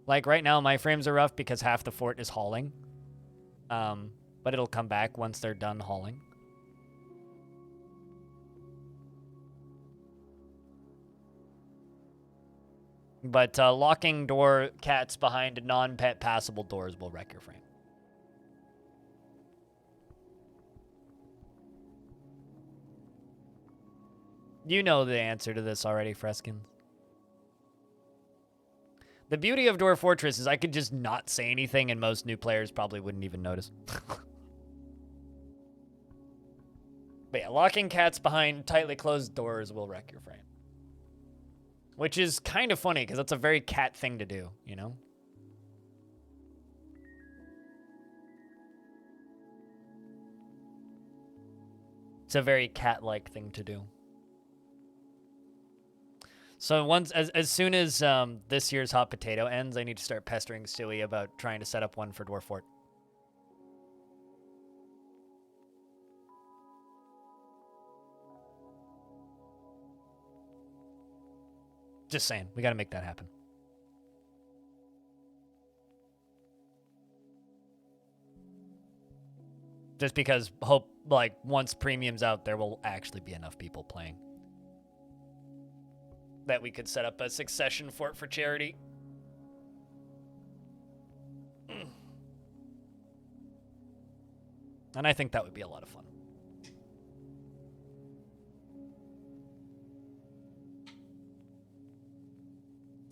Like, right now, my frames are rough because half the fort is hauling. But it'll come back once they're done hauling. But locking cats behind non-pet passable doors will wreck your frame. You know the answer to this already, Freskins. The beauty of Dwarf Fortress is I could just not say anything and most new players probably wouldn't even notice. But yeah, locking cats behind tightly closed doors will wreck your frame. Which is kind of funny, because that's a very cat thing to do, you know? It's a very cat-like thing to do. So as soon as this year's hot potato ends, I need to start pestering Stewie about trying to set up one for Dwarf Fort. Just saying, we got to make that happen. Just because hope, like, once premium's out, there will actually be enough people playing that we could set up a succession fort for charity. And I think that would be a lot of fun.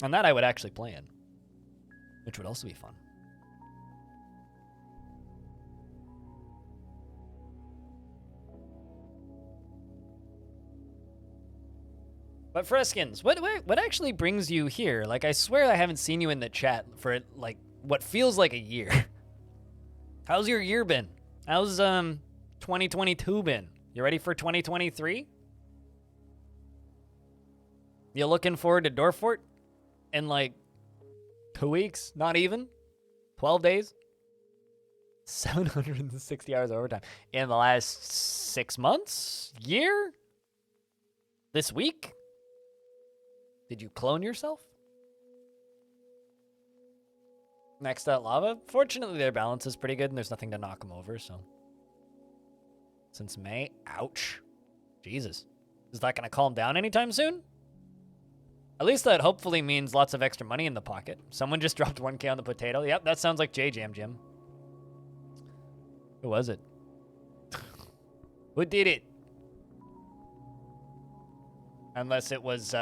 And that I would actually play in, which would also be fun. But Freskins, what actually brings you here? Like, I swear I haven't seen you in the chat for, like, what feels like a year. How's your year been? How's 2022 been? You ready for 2023? You looking forward to Dwarf Fort in like 2 weeks? Not even? 12 days? 760 hours of overtime. In the last 6 months? Year? This week? Did you clone yourself? Next out lava. Fortunately, their balance is pretty good and there's nothing to knock them over, so. Since May? Ouch. Jesus. Is that going to calm down anytime soon? At least that hopefully means lots of extra money in the pocket. Someone just dropped 1K on the potato. Yep, that sounds like J-Jam Jim. Who was it? Who did it? Unless it was,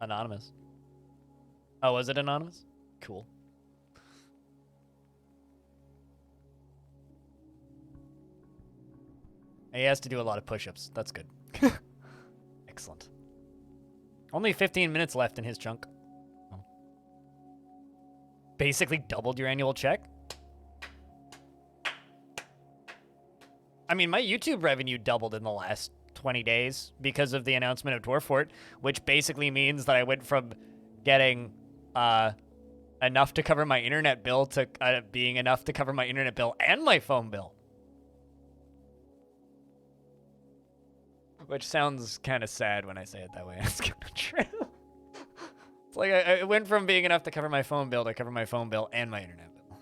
anonymous. Oh, was it anonymous? Cool. He has to do a lot of push-ups. That's good. Excellent. Only 15 minutes left in his chunk. Oh. Basically doubled your annual check? I mean, my YouTube revenue doubled in the last 20 days because of the announcement of Dwarf Fort, which basically means that I went from getting enough to cover my internet bill to being enough to cover my internet bill and my phone bill. Which sounds kind of sad when I say it that way. It's kind of true. It's like I went from being enough to cover my phone bill to cover my phone bill and my internet bill.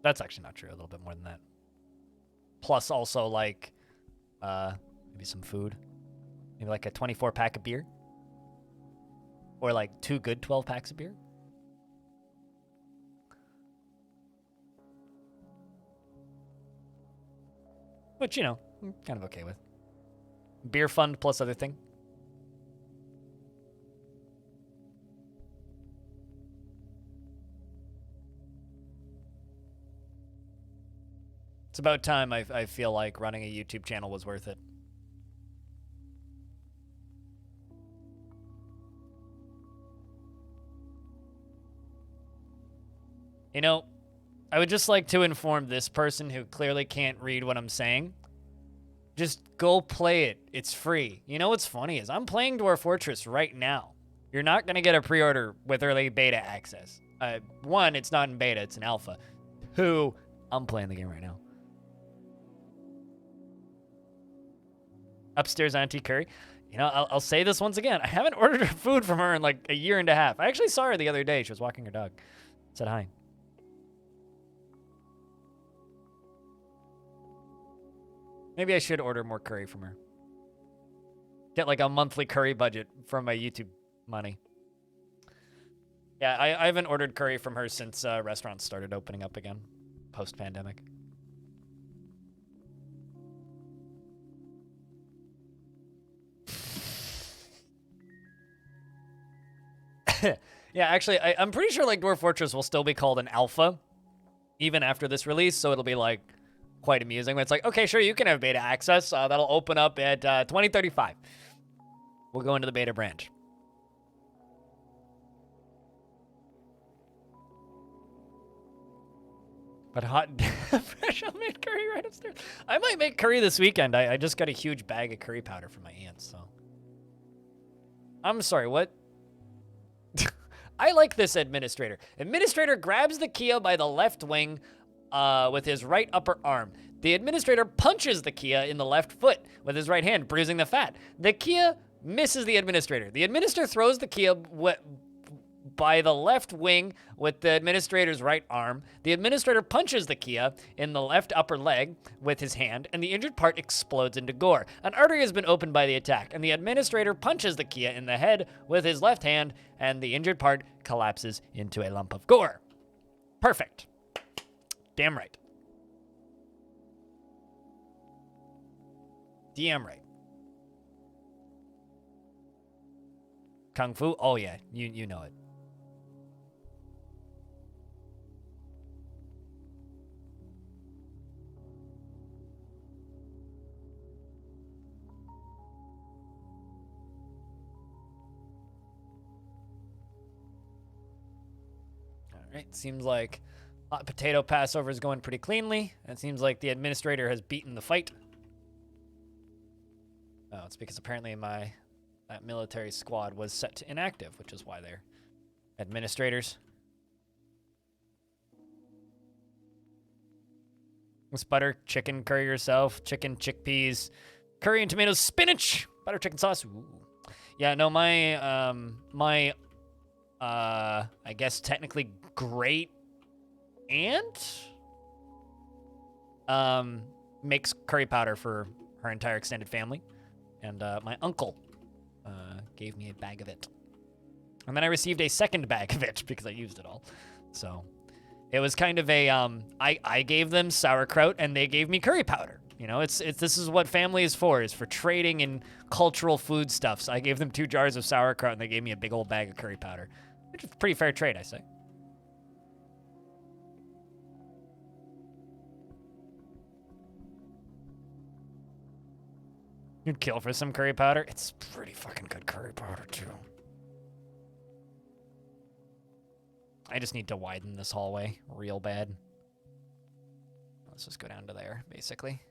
That's actually not true. A little bit more than that. Plus also like maybe some food. Maybe like a 24-pack of beer. Or like 2 good 12 packs of beer. Which, you know, I'm kind of okay with. Beer fund plus other thing. It's about time I feel like running a YouTube channel was worth it. You know, I would just like to inform this person who clearly can't read what I'm saying. Just go play it. It's free. You know what's funny is I'm playing Dwarf Fortress right now. You're not going to get a pre-order with early beta access. 1, it's not in beta, it's in alpha. 2, I'm playing the game right now. Upstairs Auntie Curry. You know, I'll say this once again. I haven't ordered food from her in like a year and a half. I actually saw her the other day. She was walking her dog. Said hi. Maybe I should order more curry from her. Get like a monthly curry budget from my YouTube money. Yeah, I haven't ordered curry from her since restaurants started opening up again, post-pandemic. Yeah, actually, I'm pretty sure like Dwarf Fortress will still be called an alpha, even after this release. So it'll be like quite amusing. It's like, okay, sure, you can have beta access. That'll open up at 2035. We'll go into the beta branch. But hot, fresh made curry right upstairs. I might make curry this weekend. I just got a huge bag of curry powder from my aunt, so. I'm sorry, what? I like this administrator. Administrator grabs the Kia by the left wing with his right upper arm. The administrator punches the Kia in the left foot with his right hand, bruising the fat. The Kia misses the administrator. The administrator throws the Kia by the left wing with the administrator's right arm. The administrator punches the Kia in the left upper leg with his hand, and the injured part explodes into gore. An artery has been opened by the attack, and the administrator punches the Kia in the head with his left hand, and the injured part collapses into a lump of gore. Perfect. Damn right. Damn right. Kung Fu? Oh yeah, you know it. Right, seems like hot potato Passover is going pretty cleanly. It seems like the administrator has beaten the fight. Oh, it's because apparently that military squad was set to inactive, which is why they're administrators. Butter, chicken, curry yourself, chicken, chickpeas, curry and tomatoes, spinach, butter chicken sauce. Ooh. Yeah, no, I guess technically great aunt makes curry powder for her entire extended family, and my uncle gave me a bag of it, and then I received a second bag of it because I used it all. So it was kind of a I gave them sauerkraut and they gave me curry powder. You know, it's this is what family is for trading in cultural foodstuffs. I gave them 2 jars of sauerkraut and they gave me a big old bag of curry powder. Which is pretty fair trade, I say. You'd kill for some curry powder? It's pretty fucking good curry powder, too. I just need to widen this hallway real bad. Let's just go down to there, basically.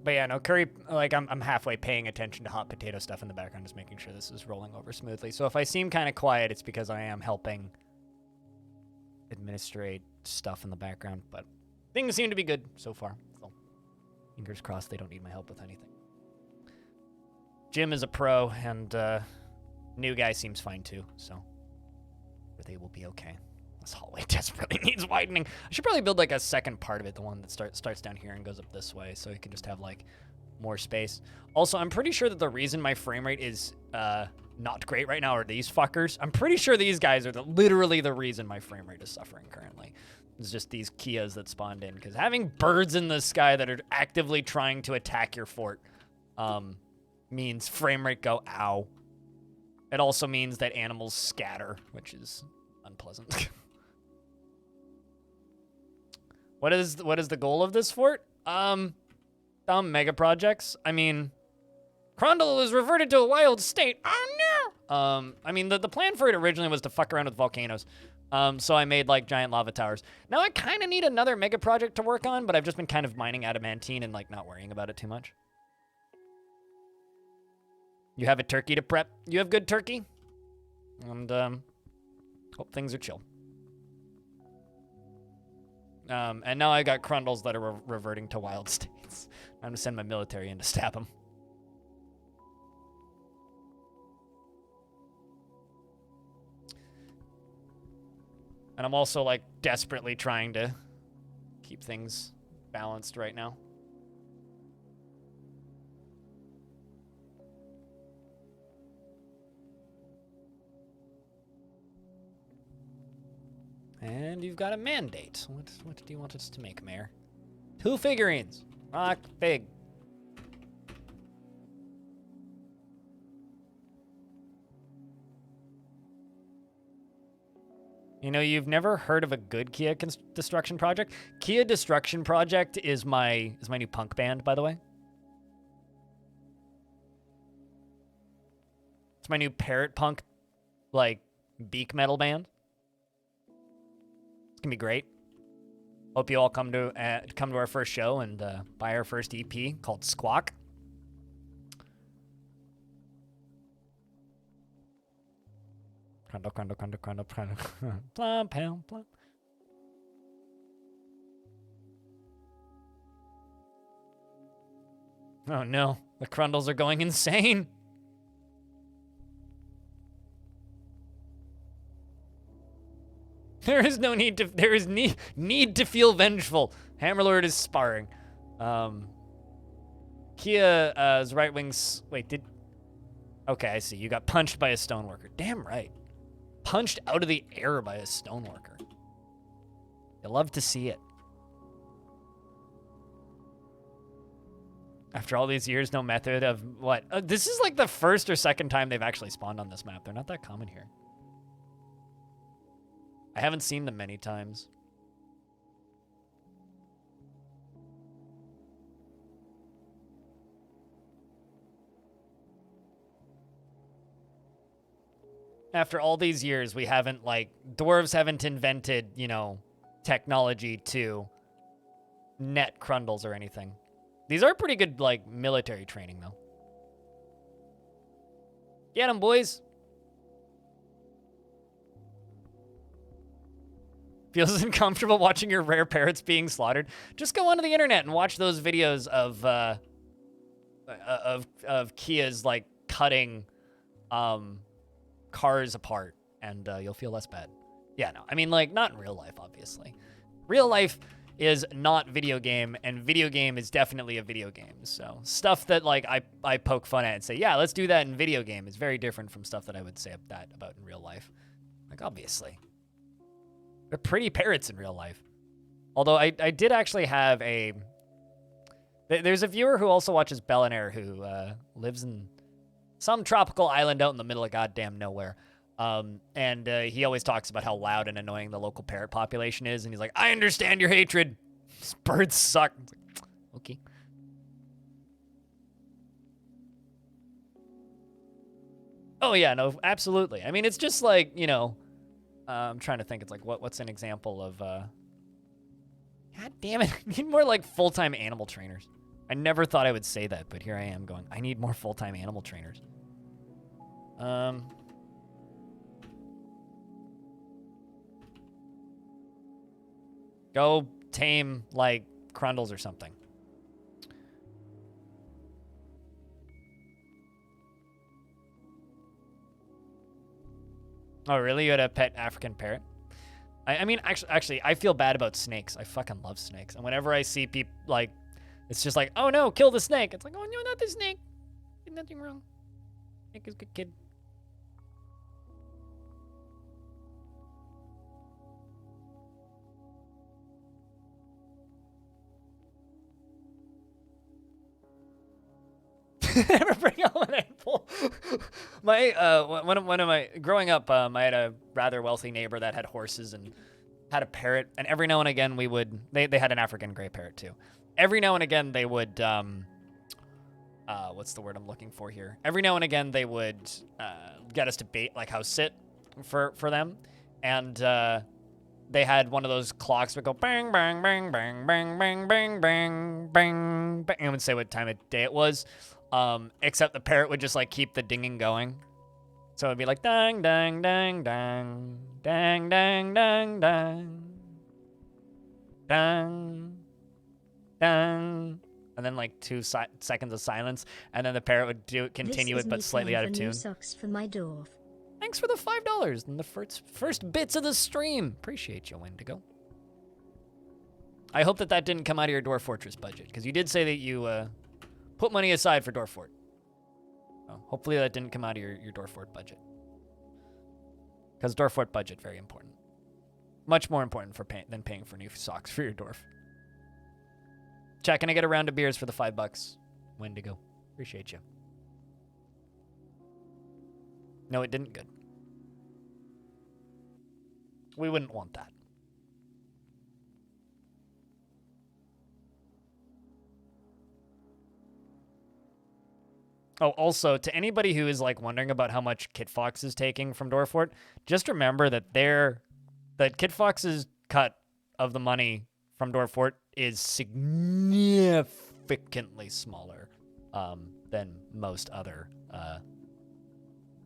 But yeah, no, curry, like, I'm halfway paying attention to hot potato stuff in the background, just making sure this is rolling over smoothly. So if I seem kind of quiet, it's because I am helping administrate stuff in the background. But things seem to be good so far. So fingers crossed they don't need my help with anything. Jim is a pro, and new guy seems fine too, so they will be okay. This hallway desperately needs widening. I should probably build like a second part of it, the one that starts down here and goes up this way, so you can just have like more space. Also, I'm pretty sure that the reason my frame rate is not great right now are these fuckers. I'm pretty sure these guys are literally the reason my frame rate is suffering currently. It's just these Kias that spawned in, because having birds in the sky that are actively trying to attack your fort means frame rate go ow. It also means that animals scatter, which is unpleasant. What is the goal of this fort? Mega projects. I mean, Crondle is reverted to a wild state. Oh no! I mean, the plan for it originally was to fuck around with volcanoes. So I made like giant lava towers. Now I kind of need another mega project to work on, but I've just been kind of mining adamantine and like not worrying about it too much. You have a turkey to prep. You have good turkey? And hope things are chill. And now I got Crundles that are reverting to wild states. I'm gonna send my military in to stab them. And I'm also, like, desperately trying to keep things balanced right now. And you've got a mandate. What do you want us to make, Mayor? 2 figurines. Rock, big. You know, you've never heard of a good Kia Destruction Project? Kia Destruction Project is my new punk band, by the way. It's my new parrot punk, like, beak metal band. It's gonna be great. Hope you all come to our first show and buy our first EP called Squawk. Crundle. Plum, plum, plum. Oh no, the Crundles are going insane. There is no need to. There is need to feel vengeful. Hammerlord is sparring. Kia's right wings. Wait, did? Okay, I see. You got punched by a stoneworker. Damn right. Punched out of the air by a stoneworker. You love to see it. After all these years, no method of what? This is like the first or second time they've actually spawned on this map. They're not that common here. I haven't seen them many times. After all these years, we haven't, like, dwarves haven't invented, you know, technology to net Crundles or anything. These are pretty good, like, military training, though. Get them, boys. Feels uncomfortable watching your rare parrots being slaughtered. Just go onto the internet and watch those videos of Kia's, like, cutting cars apart, and you'll feel less bad. Yeah, no, I mean, like, not in real life, obviously. Real life is not video game, and video game is definitely a video game. So stuff that, like, I poke fun at and say, yeah, let's do that in video game is very different from stuff that I would say that about in real life. Like, obviously. They're pretty parrots in real life. Although I did actually have a... There's a viewer who also watches Bellinair who lives in some tropical island out in the middle of goddamn nowhere. And he always talks about how loud and annoying the local parrot population is. And he's like, I understand your hatred. These birds suck. Like, okay. Oh, yeah, no, absolutely. I mean, it's just like, you know... I'm trying to think. It's like, what's an example of... God damn it. I need more, like, full-time animal trainers. I never thought I would say that, but here I am going, I need more full-time animal trainers. Go tame, like, Crundles or something. Oh, really? You had a pet African parrot? I mean, actually, I feel bad about snakes. I fucking love snakes. And whenever I see people, like, it's just like, oh no, kill the snake. It's like, oh no, not the snake. Did nothing wrong. Snake is a good kid. Never bring up an apple. One of my growing up, I had a rather wealthy neighbor that had horses and had a parrot, and every now and again they had an African gray parrot too. Every now and again they would what's the word I'm looking for here? Every now and again they would get us to house sit for them, and they had one of those clocks that would go bang bang bang bang bang bang bang bang bang bang, and would say what time of day it was. Except the parrot would just, like, keep the dinging going. So it'd be like, dang, dang, dang, dang, dang, dang, dang, dang. Dang, dang, and then like 2 seconds of silence, and then the parrot would continue it, but slightly out of tune. New socks for my dwarf. Thanks for the $5 and the first bits of the stream. Appreciate you, Wendigo. I hope that didn't come out of your Dwarf Fortress budget, because you did say that you put money aside for Dwarf Fort. So hopefully that didn't come out of your Dwarf Fort budget. Because Dwarf Fort budget, very important. Much more important than paying for new socks for your dwarf. Chat, can I get a round of beers for the $5? Wendigo. Appreciate you. No, it didn't. Good. We wouldn't want that. Oh, also, to anybody who is like wondering about how much Kit Fox is taking from Dwarf Fort, just remember that Kit Fox's cut of the money from Dwarf Fort is significantly smaller than most other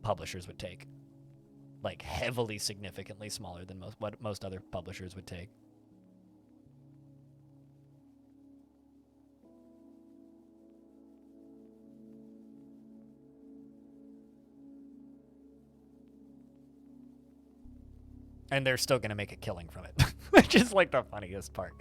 publishers would take. Like heavily, significantly smaller than what most other publishers would take. And they're still going to make a killing from it, which is like the funniest part.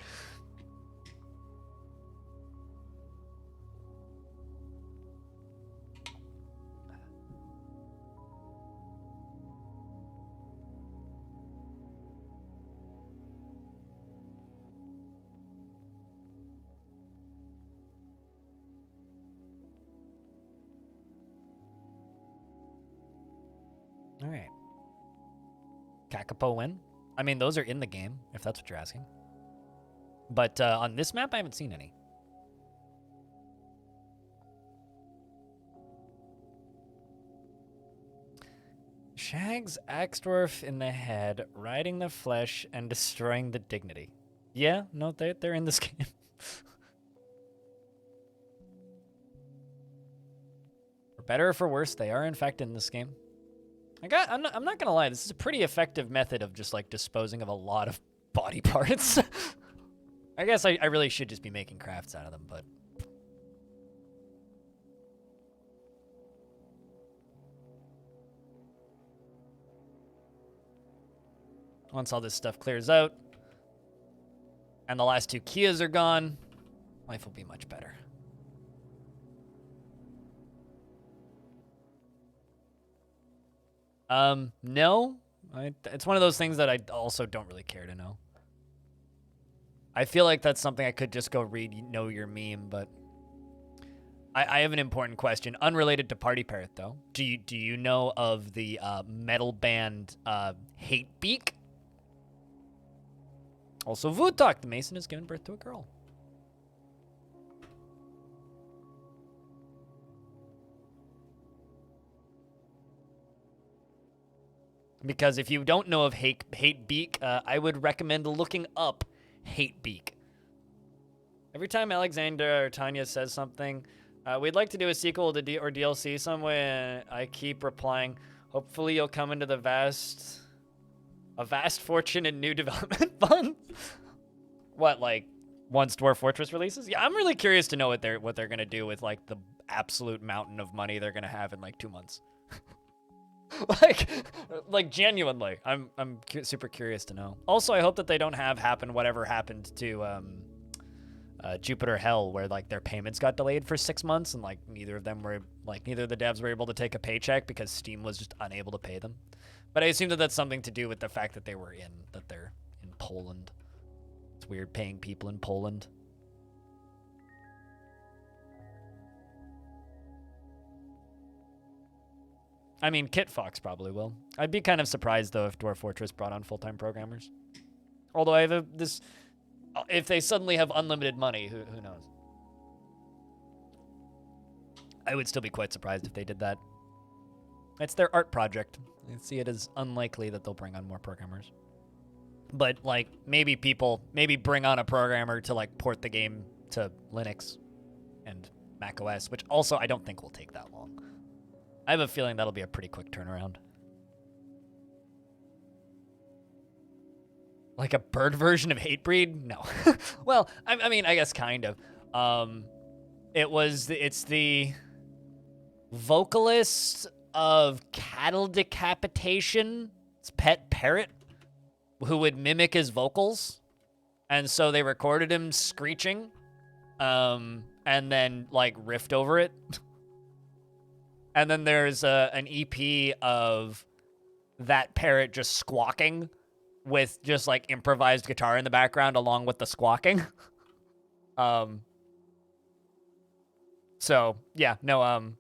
All right. Kakapo win? I mean, those are in the game, if that's what you're asking. But on this map, I haven't seen any. Shags Axdorf in the head, riding the flesh, and destroying the dignity. Yeah, no, they're in this game. For better or for worse, they are in fact in this game. I'm not gonna lie, this is a pretty effective method of just like disposing of a lot of body parts. I guess I really should just be making crafts out of them, but once all this stuff clears out and the last 2 Kias are gone, life will be much better. No. It's one of those things that I also don't really care to know. I feel like that's something I could just go read, know your meme, but I have an important question, unrelated to Party Parrot, though. Do you know of the metal band Hatebeak? Also, Vutok, the Mason, has given birth to a girl. Because if you don't know of Hatebeak, I would recommend looking up Hatebeak. Every time Alexander or Tanya says something, we'd like to do a sequel or DLC somewhere, I keep replying, hopefully you'll come into a vast fortune in new development funds. What, like, once Dwarf Fortress releases? Yeah, I'm really curious to know what they're gonna do with like the absolute mountain of money they're gonna have in like 2 months. like genuinely, I'm super curious to know. Also, I hope that they don't have whatever happened to Jupiter Hell, where like their payments got delayed for 6 months, and like neither of the devs were able to take a paycheck because Steam was just unable to pay them. But I assume that that's something to do with the fact that they're in Poland. It's weird paying people in Poland. I mean, Kit Fox probably will. I'd be kind of surprised, though, if Dwarf Fortress brought on full-time programmers. Although I have if they suddenly have unlimited money, who knows? I would still be quite surprised if they did that. It's their art project. I see it as unlikely that they'll bring on more programmers. But, like, maybe bring on a programmer to, like, port the game to Linux and macOS, which also I don't think will take that long. I have a feeling that'll be a pretty quick turnaround. Like a bird version of Hatebreed? No. Well, I mean, I guess kind of. It's the vocalist of Cattle Decapitation, its pet parrot, who would mimic his vocals. And so they recorded him screeching, and then, like, riffed over it. And then there's an EP of that parrot just squawking with just, like, improvised guitar in the background along with the squawking. So, yeah, no,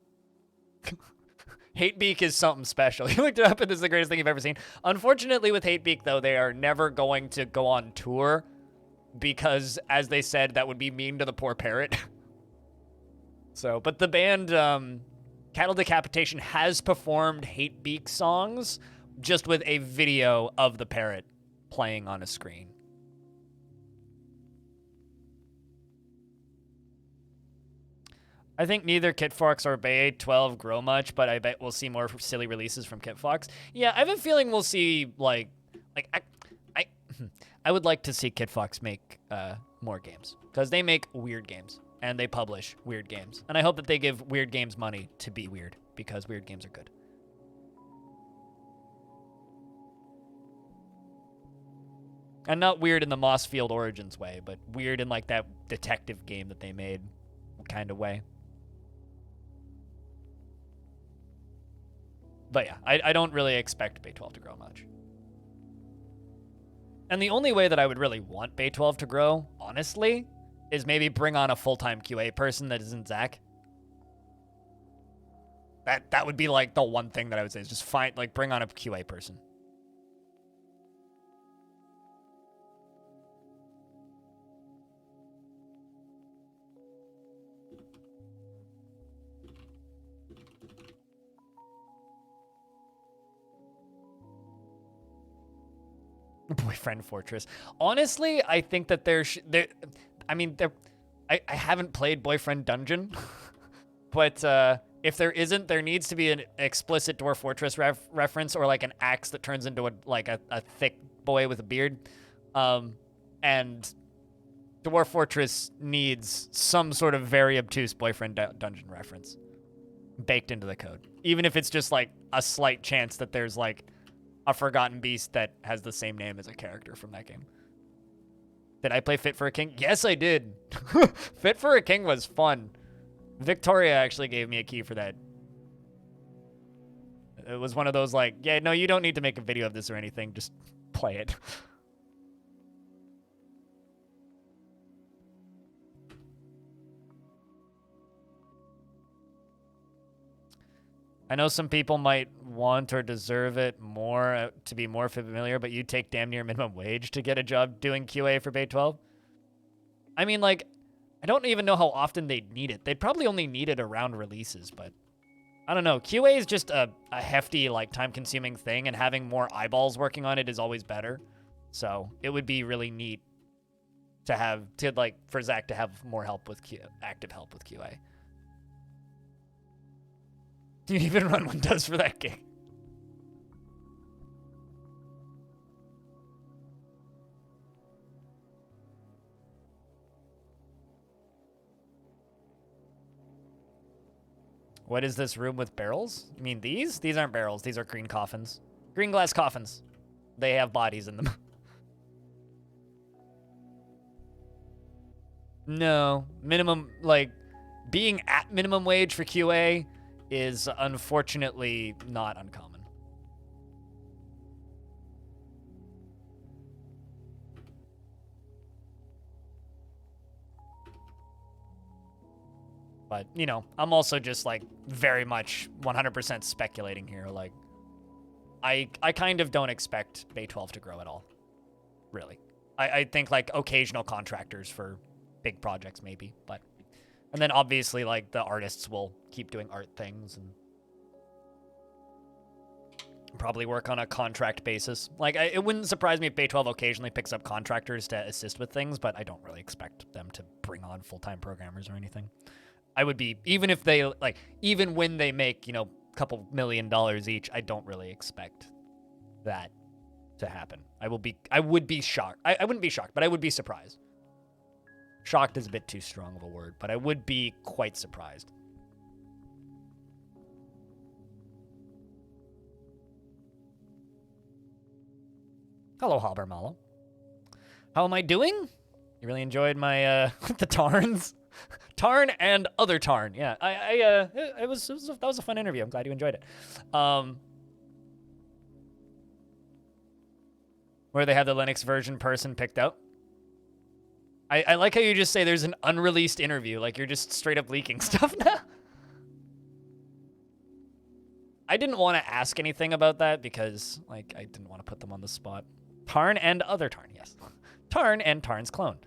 Hatebeak is something special. You looked it up and it's the greatest thing you've ever seen. Unfortunately, with Hatebeak, though, they are never going to go on tour because, as they said, that would be mean to the poor parrot. So, but the band, Cattle Decapitation has performed Hatebeak songs just with a video of the parrot playing on a screen. I think neither Kitfox or Bay 12 grow much, but I bet we'll see more silly releases from Kitfox. Yeah, I have a feeling we'll see, like I would like to see Kitfox make more games, because they make weird games, and they publish weird games. And I hope that they give weird games money to be weird, because weird games are good. And not weird in the Mossfield Origins way, but weird in, like, that detective game that they made kind of way. But yeah, I don't really expect Bay 12 to grow much. And the only way that I would really want Bay 12 to grow, honestly, is maybe bring on a full-time QA person that isn't Zach. That would be, like, the one thing that I would say is just bring on a QA person. Boyfriend Fortress. Honestly, I think that I haven't played Boyfriend Dungeon, but if there isn't, there needs to be an explicit Dwarf Fortress reference, or like an axe that turns into a thick boy with a beard. And Dwarf Fortress needs some sort of very obtuse Boyfriend Dungeon reference baked into the code, even if it's just like a slight chance that there's like a forgotten beast that has the same name as a character from that game. Did I play Fit for a King? Yes, I did. Fit for a King was fun. Victoria actually gave me a key for that. It was one of those like, yeah, no, you don't need to make a video of this or anything. Just play it. I know some people might want or deserve it more to be more familiar, but you take damn near minimum wage to get a job doing QA for Bay 12? I mean, like, I don't even know how often they'd need it. They'd probably only need it around releases, but I don't know. QA is just a hefty, like, time-consuming thing, and having more eyeballs working on it is always better. So it would be really neat for Zach to have more help with active help with QA. Do you even run one does for that game? What is this room with barrels? You mean these? These aren't barrels. These are green coffins. Green glass coffins. They have bodies in them. No. Minimum, like, being at minimum wage for QA is unfortunately not uncommon. But, you know, I'm also just, like, very much 100% speculating here. Like, I kind of don't expect Bay 12 to grow at all. Really. I think, like, occasional contractors for big projects, maybe. But, and then, obviously, like, the artists will keep doing art things and probably work on a contract basis. Like, it wouldn't surprise me if Bay 12 occasionally picks up contractors to assist with things, but I don't really expect them to bring on full-time programmers or anything. I would be, even when they make, you know, a couple $1 million each, I don't really expect that to happen. I would be shocked. I wouldn't be shocked, but I would be surprised. Shocked is a bit too strong of a word, but I would be quite surprised. Hello, Habermallow. How am I doing? You really enjoyed my the Tarns, Tarn and other Tarn. Yeah, that was a fun interview. I'm glad you enjoyed it. Where they have the Linux version person picked out. I like how you just say there's an unreleased interview, like you're just straight up leaking stuff now. I didn't want to ask anything about that because, like, I didn't want to put them on the spot. Tarn and other Tarn, yes. Tarn and Tarn's clone.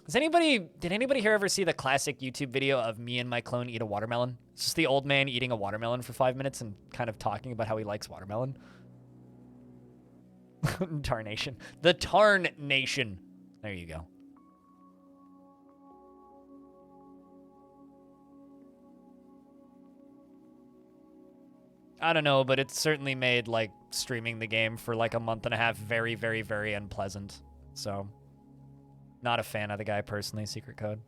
Did anybody here ever see the classic YouTube video of me and my clone eat a watermelon? It's just the old man eating a watermelon for 5 minutes and kind of talking about how he likes watermelon. Tarnation. The Tarn Nation. There you go. I don't know, but it's certainly made, like, streaming the game for, like, a month and a half very, very, very unpleasant. So, not a fan of the guy personally, Secret Code.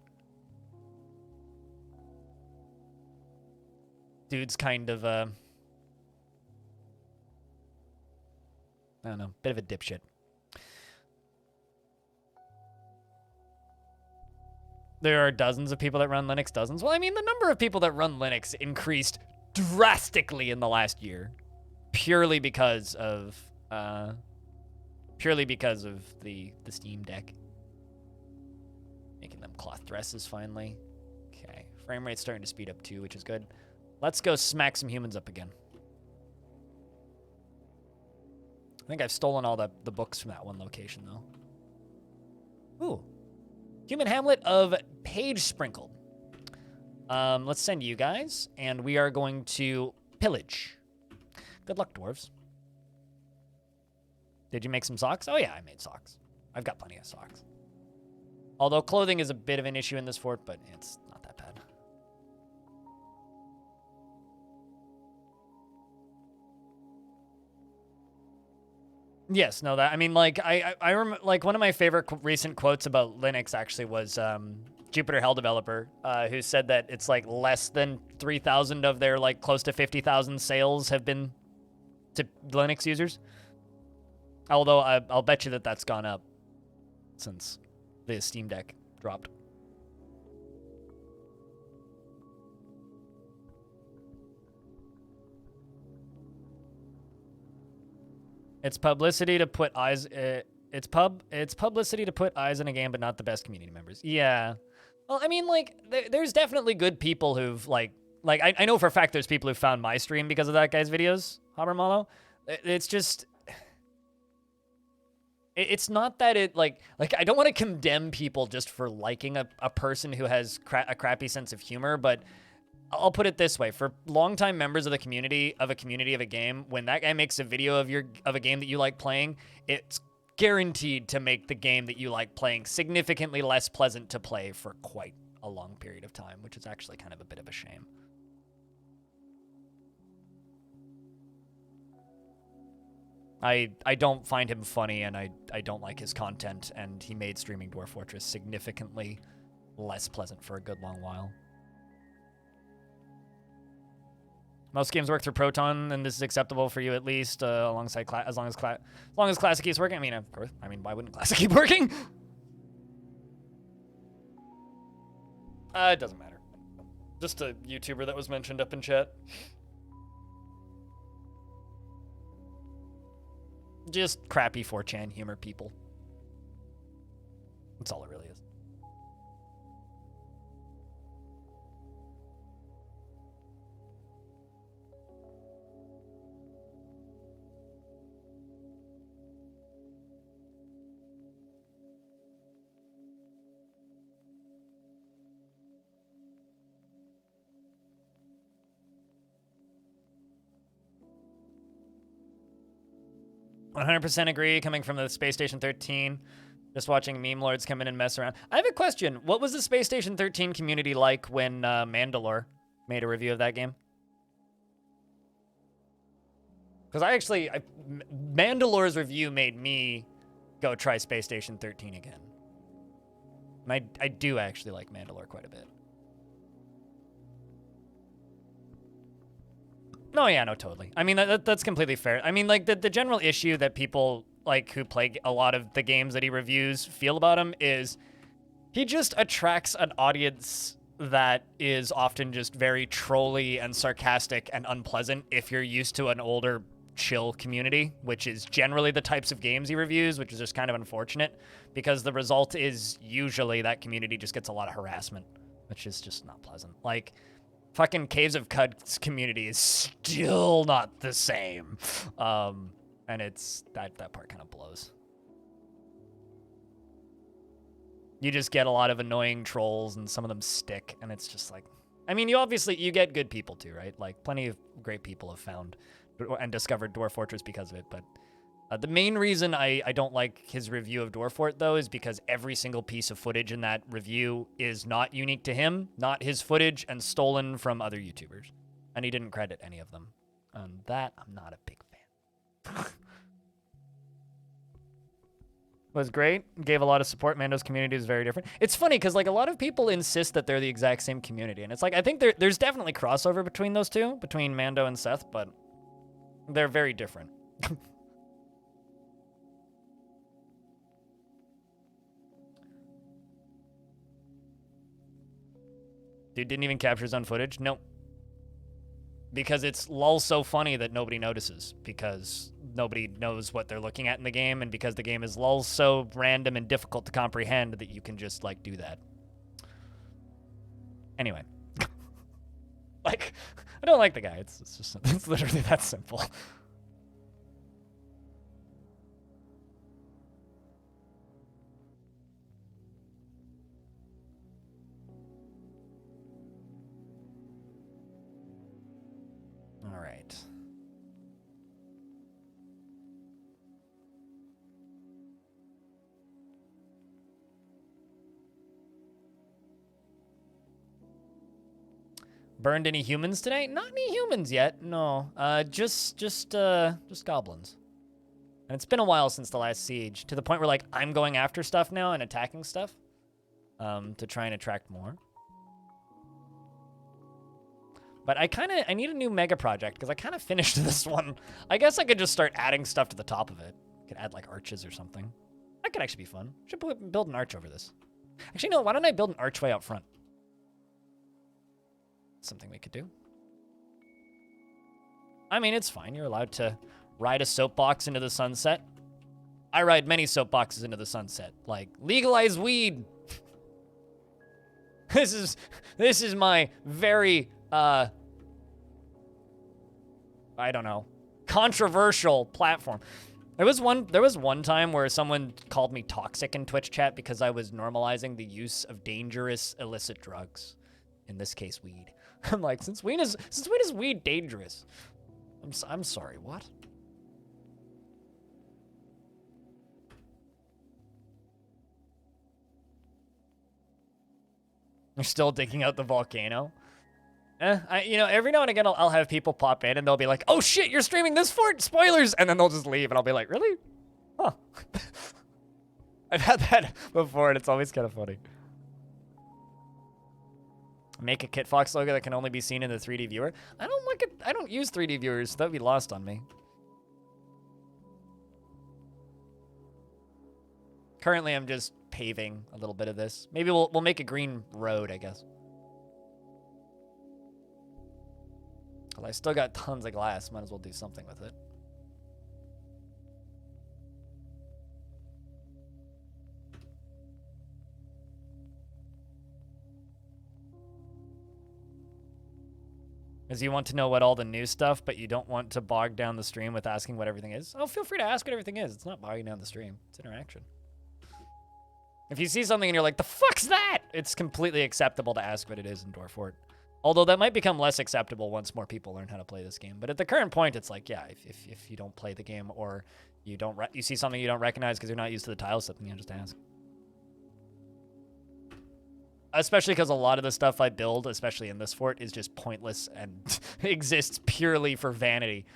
Dude's kind of, I don't know, bit of a dipshit. There are dozens of people that run Linux, dozens. Well, I mean, the number of people that run Linux increased drastically in the last year, purely because of the Steam Deck, making them cloth dresses finally. Okay, frame rate's starting to speed up too, which is good. Let's go smack some humans up again. I think I've stolen all the books from that one location though. Ooh, Human Hamlet of Page Sprinkled. Let's send you guys, and we are going to pillage. Good luck, dwarves. Did you make some socks? Oh yeah, I made socks. I've got plenty of socks. Although clothing is a bit of an issue in this fort, but it's not that bad. Yes, no, that, I mean, like, I remember, like, one of my favorite recent quotes about Linux actually was, Jupiter Hell Developer, who said that it's like less than 3,000 of their like close to 50,000 sales have been to Linux users. Although I'll bet you that that's gone up since the Steam Deck dropped. It's publicity to put eyes. It's publicity to put eyes in a game, but not the best community members. Yeah. Well, I mean, like, there's definitely good people who've, like I know for a fact there's people who found my stream because of that guy's videos, Habermallow. It's just, it's not that it, like I don't want to condemn people just for liking a person who has a crappy sense of humor, but I'll put it this way. For longtime members of the community, of a game, when that guy makes a video of a game that you like playing, it's guaranteed to make the game that you like playing significantly less pleasant to play for quite a long period of time, which is actually kind of a bit of a shame. I don't find him funny, and I don't like his content, and he made streaming Dwarf Fortress significantly less pleasant for a good long while. Most games work through Proton, and this is acceptable for you at least, alongside as long as Classic keeps working. I mean, of course. I mean, why wouldn't Classic keep working? It doesn't matter. Just a YouTuber that was mentioned up in chat. Just crappy 4chan humor people. That's all it really is. %, agree, coming from the Space Station 13. Just watching meme lords come in and mess around. I have a question. What was the Space Station 13 community like when Mandalore made a review of that game? Because Mandalore's review made me go try Space Station 13 again. And I do actually like Mandalore quite a bit. No, yeah, no, totally. I mean, that's completely fair. I mean, like, the general issue that people, like, who play a lot of the games that he reviews feel about him is he just attracts an audience that is often just very trolly and sarcastic and unpleasant if you're used to an older, chill community, which is generally the types of games he reviews, which is just kind of unfortunate, because the result is usually that community just gets a lot of harassment, which is just not pleasant. Like, fucking Caves of Cud's community is still not the same. And it's, that part kind of blows. You just get a lot of annoying trolls, and some of them stick, and it's just like, I mean, you get good people too, right? Like, plenty of great people have found and discovered Dwarf Fortress because of it, but the main reason I don't like his review of Dwarf Fort, though, is because every single piece of footage in that review is not unique to him, not his footage, and stolen from other YouTubers. And he didn't credit any of them. And that, I'm not a big fan. Was great. Gave a lot of support. Mando's community is very different. It's funny because, like, a lot of people insist that they're the exact same community. And it's like, I think there's definitely crossover between those two, between Mando and Seth, but they're very different. Dude didn't even capture his own footage? Nope. Because it's lol so funny that nobody notices, because nobody knows what they're looking at in the game, and because the game is lol so random and difficult to comprehend that you can just, like, do that. Anyway. Like, I don't like the guy. It's literally that simple. All right. Burned any humans today? Not any humans yet. No. Just goblins. And it's been a while since the last siege, to the point where, like, I'm going after stuff now and attacking stuff to try and attract more. But I need a new mega project, because I kind of finished this one. I guess I could just start adding stuff to the top of it. I could add, like, arches or something. That could actually be fun. Should build an arch over this. Actually, no, why don't I build an archway out front? Something we could do. I mean, it's fine. You're allowed to ride a soapbox into the sunset. I ride many soapboxes into the sunset. Like, legalize weed. This is my very... I don't know, controversial platform. There was one time where someone called me toxic in Twitch chat because I was normalizing the use of dangerous illicit drugs. In this case, weed. I'm like, since when is weed dangerous? I'm sorry, what? You're still digging out the volcano? Every now and again, I'll have people pop in and they'll be like, oh shit, you're streaming this fort, spoilers! And then they'll just leave and I'll be like, really? Huh. I've had that before and it's always kind of funny. Make a Kit Fox logo that can only be seen in the 3D viewer. I don't use 3D viewers, that'd be lost on me. Currently, I'm just paving a little bit of this. Maybe we'll make a green road, I guess. Well, I still got tons of glass. Might as well do something with it. Because you want to know what all the new stuff, but you don't want to bog down the stream with asking what everything is. Oh, feel free to ask what everything is. It's not bogging down the stream. It's interaction. If you see something and you're like, the fuck's that? It's completely acceptable to ask what it is in Dwarf Fort. Although that might become less acceptable once more people learn how to play this game. But at the current point, it's like, yeah, if you don't play the game or you see something you don't recognize because you're not used to the tile system, you just ask. Especially because a lot of the stuff I build, especially in this fort, is just pointless and exists purely for vanity.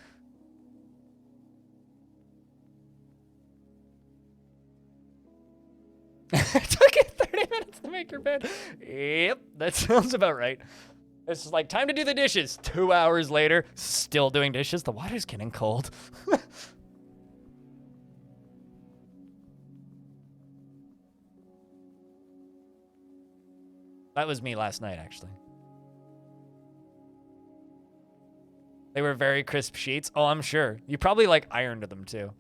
Shaker ban. Yep, that sounds about right. It's just like, time to do the dishes. 2 hours later, still doing dishes. The water's getting cold. That was me last night, actually. They were very crisp sheets. Oh, I'm sure. You probably, like, ironed them, too.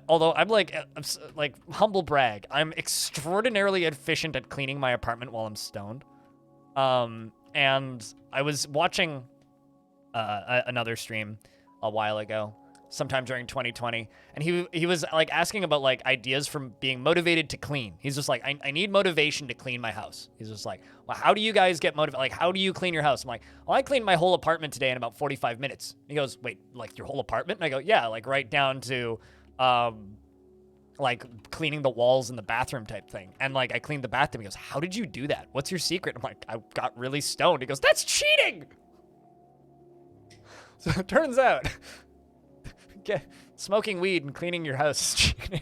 Although I'm like humble brag, I'm extraordinarily efficient at cleaning my apartment while I'm stoned. And I was watching another stream a while ago, sometime during 2020, and he was like asking about like ideas from being motivated to clean. He's just like, I need motivation to clean my house. He's just like, well, how do you guys get motivated? Like, how do you clean your house? I'm like, well, I cleaned my whole apartment today in about 45 minutes. He goes, wait, like your whole apartment? And I go, yeah, like right down to like cleaning the walls in the bathroom type thing. And like I cleaned the bathroom. He goes, how did you do that? What's your secret? I'm like, I got really stoned. He goes, that's cheating. So it turns out smoking weed and cleaning your house is cheating.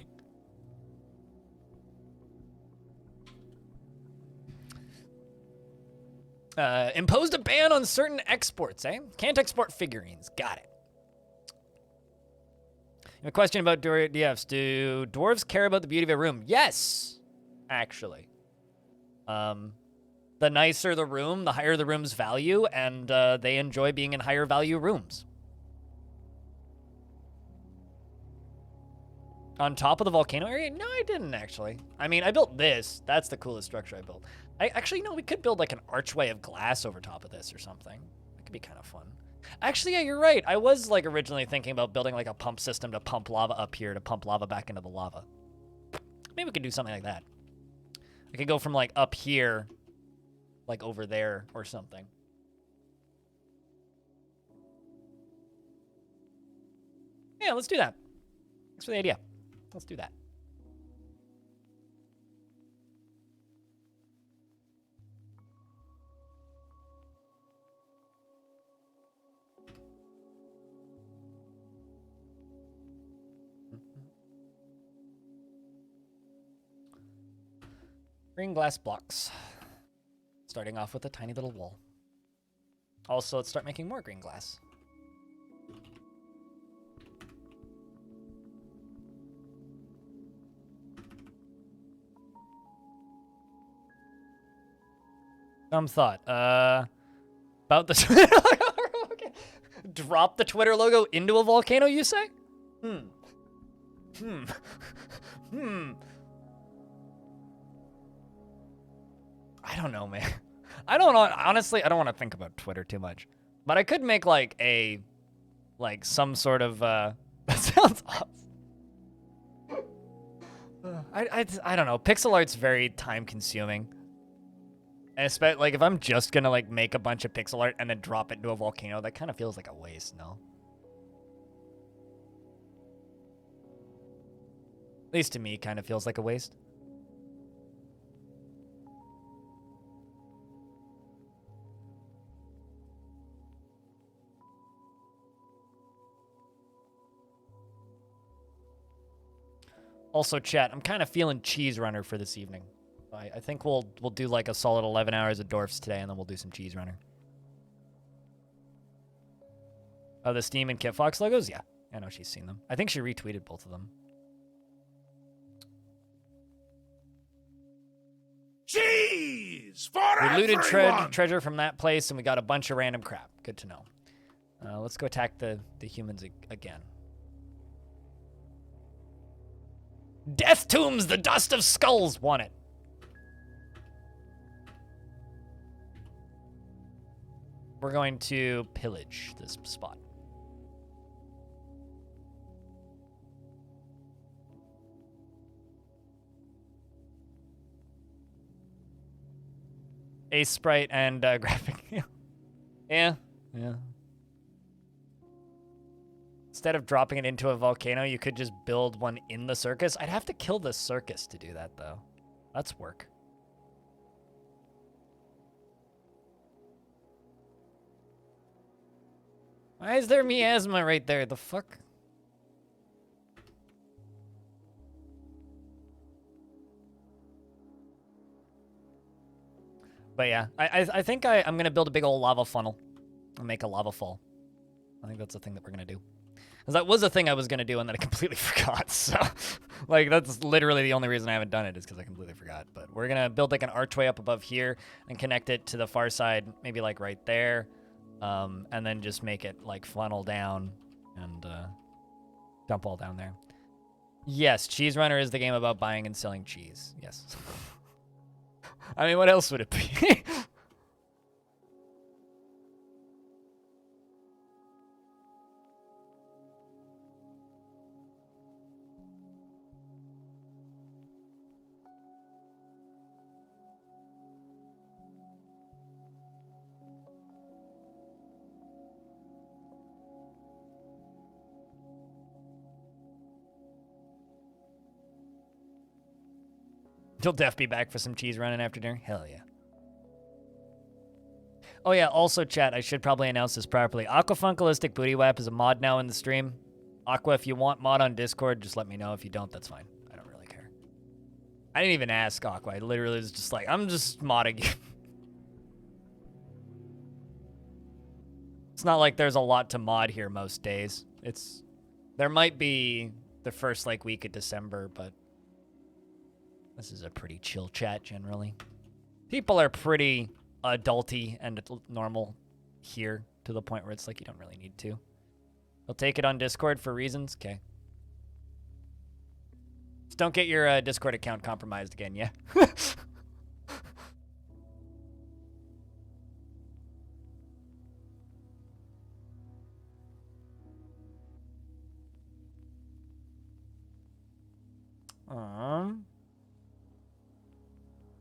Imposed a ban on certain exports, eh? Can't export figurines. Got it. A question about DFs. Do dwarves care about the beauty of a room? Yes, actually. The nicer the room, the higher the room's value, and they enjoy being in higher value rooms. On top of the volcano area? No, I didn't actually. I mean, I built this. That's the coolest structure I built. Actually, no, we could build like an archway of glass over top of this or something. That could be kind of fun. Actually, yeah, you're right. I was like originally thinking about building like a pump system to pump lava up here to pump lava back into the lava. Maybe we could do something like that. I could go from like up here, like over there or something. Yeah, let's do that. Thanks for the idea. Let's do that. Green glass blocks. Starting off with a tiny little wall. Also, let's start making more green glass. Dumb thought. About the okay. Drop the Twitter logo into a volcano, you say? I don't know, man. I don't know. Honestly, I don't want to think about Twitter too much. But I could make like some sort of that sounds awesome. I don't know. Pixel art's very time consuming. And especially like if I'm just gonna like make a bunch of pixel art and then drop it into a volcano, that kind of feels like a waste, no? At least to me, kind of feels like a waste. Also, chat, I'm kind of feeling cheese runner for this evening. I think we'll do like a solid 11 hours of Dwarfs today, and then we'll do some cheese runner. Oh, the Steam and Kit Fox logos? Yeah, I know she's seen them. I think she retweeted both of them. Cheese for We looted everyone! treasure from that place, and we got a bunch of random crap. Good to know. Let's go attack the humans again. Death tombs, the dust of skulls. Want it. We're going to pillage this spot. Ace sprite and graphic. Yeah. Instead of dropping it into a volcano, you could just build one in the circus. I'd have to kill the circus to do that, though. That's work. Why is there miasma right there? The fuck? But yeah, I think I'm going to build a big old lava funnel and make a lava fall. I think that's the thing that we're going to do. Because that was a thing I was going to do, and then I completely forgot. So, like, that's literally the only reason I haven't done it is because I completely forgot. But we're going to build, like, an archway up above here and connect it to the far side, maybe, like, right there. And then just make it, like, funnel down and dump all down there. Yes, Cheese Runner is the game about buying and selling cheese. Yes. I mean, what else would it be? You'll def be back for some cheese running after dinner? Hell yeah. Oh yeah, also chat, I should probably announce this properly. Aquafunkalistic Booty Whap is a mod now in the stream. Aqua, if you want mod on Discord, just let me know. If you don't, that's fine. I don't really care. I didn't even ask Aqua. I literally was just like, I'm just modding you. It's not like there's a lot to mod here most days. There might be the first like week of December, but this is a pretty chill chat generally. People are pretty adulty and normal here to the point where it's like you don't really need to. I'll take it on Discord for reasons. Okay. Just don't get your Discord account compromised again, yeah?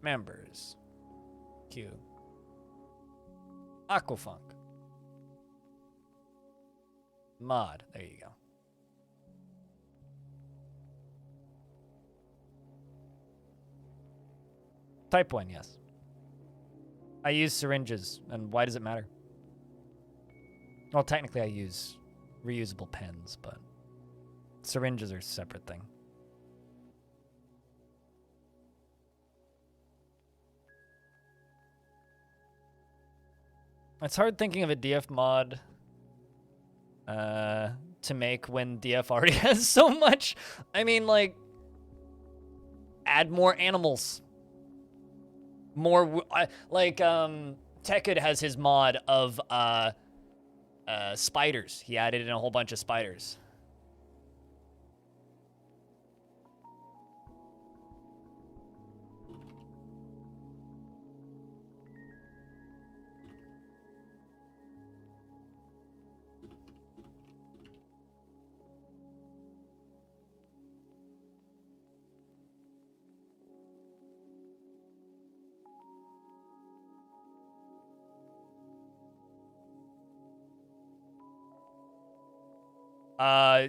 Members. Q. Aquafunk. Mod. There you go. Type 1, yes. I use syringes, and why does it matter? Well, technically I use reusable pens, but syringes are a separate thing. It's hard thinking of a DF mod to make when DF already has so much. I mean, like, add more animals. More, like, Tekid has his mod of spiders. He added in a whole bunch of spiders.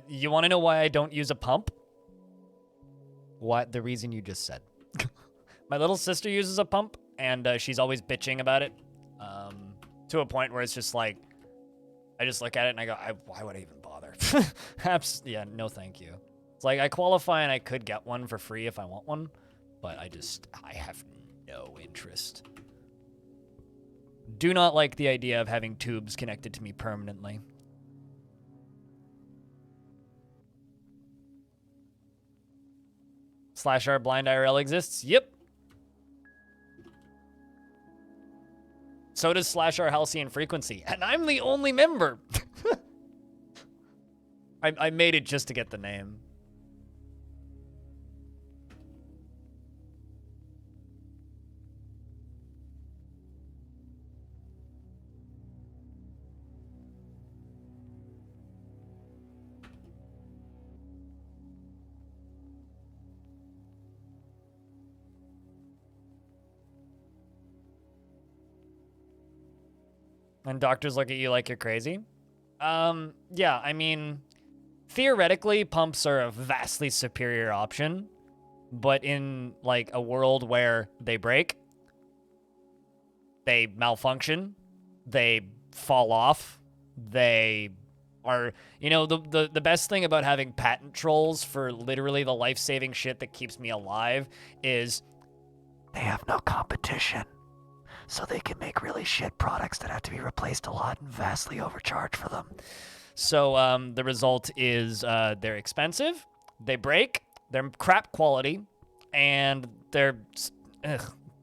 You want to know why I don't use a pump? What? The reason you just said. My little sister uses a pump, and she's always bitching about it. To a point where it's just like, I just look at it and I go, why would I even bother? Yeah, no thank you. It's like, I qualify and I could get one for free if I want one, but I have no interest. Do not like the idea of having tubes connected to me permanently. /r blind IRL exists? Yep. So does /r Halcyon Frequency, and I'm the only member. I made it just to get the name. And doctors look at you like you're crazy? Yeah, I mean, theoretically, pumps are a vastly superior option, but in, like, a world where they break, they malfunction, they fall off, they are, you know, the best thing about having patent trolls for literally the life-saving shit that keeps me alive is they have no competition. so they can make really shit products that have to be replaced a lot and vastly overcharge for them. So the result is they're expensive, they break, they're crap quality, and they're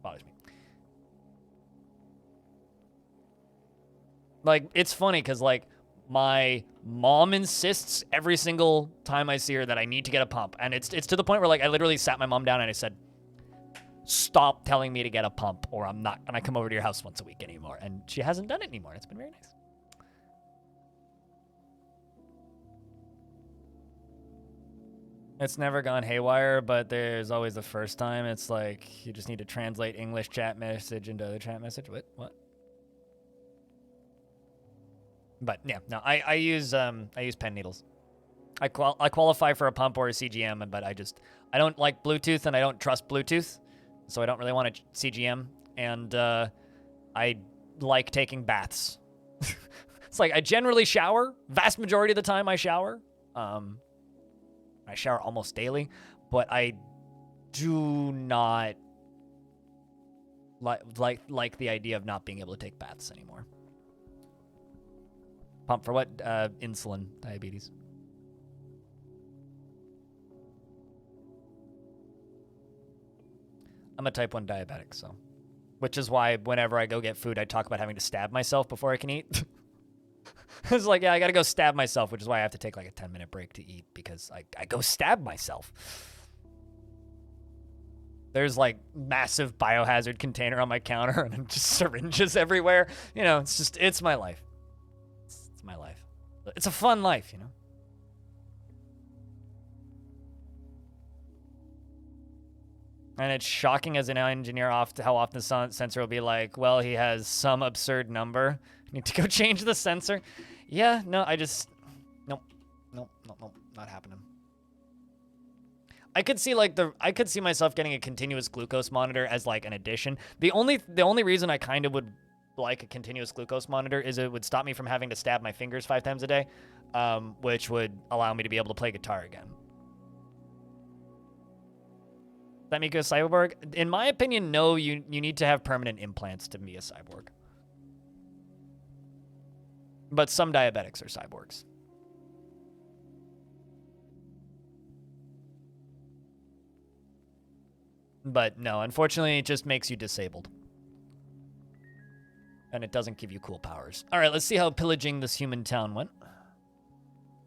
bothers me. Like, it's funny because like my mom insists every single time I see her that I need to get a pump, and it's to the point where like I literally sat my mom down and I said, "Stop telling me to get a pump, or I'm not gonna come over to your house once a week anymore." And she hasn't done it anymore. It's been very nice. It's never gone haywire, but there's always the first time. It's like you just need to translate English chat message into other chat message. What? But yeah, no, I use pen needles. I qualify for a pump or a CGM, but I don't like Bluetooth and I don't trust Bluetooth, so I don't really want a CGM. And I like taking baths. It's like I generally shower. Vast majority of the time I shower. I shower almost daily, but I do not like the idea of not being able to take baths anymore. Pump for what? Insulin, diabetes. I'm a type 1 diabetic, so. Which is why whenever I go get food, I talk about having to stab myself before I can eat. It's like, yeah, I gotta go stab myself, which is why I have to take like a 10-minute break to eat, because I go stab myself. There's like massive biohazard container on my counter and just syringes everywhere. You know, it's my life. It's my life. It's a fun life, you know? And it's shocking as an engineer how often the sensor will be like, well, he has some absurd number. I need to go change the sensor. Yeah, no, nope, not happening. I could see myself getting a continuous glucose monitor as like an addition. The only reason I kind of would like a continuous glucose monitor is it would stop me from having to stab my fingers 5 times a day, which would allow me to be able to play guitar again. That make you a cyborg? In my opinion, no. You need to have permanent implants to be a cyborg. But some diabetics are cyborgs. But no, unfortunately, it just makes you disabled. And it doesn't give you cool powers. All right, let's see how pillaging this human town went.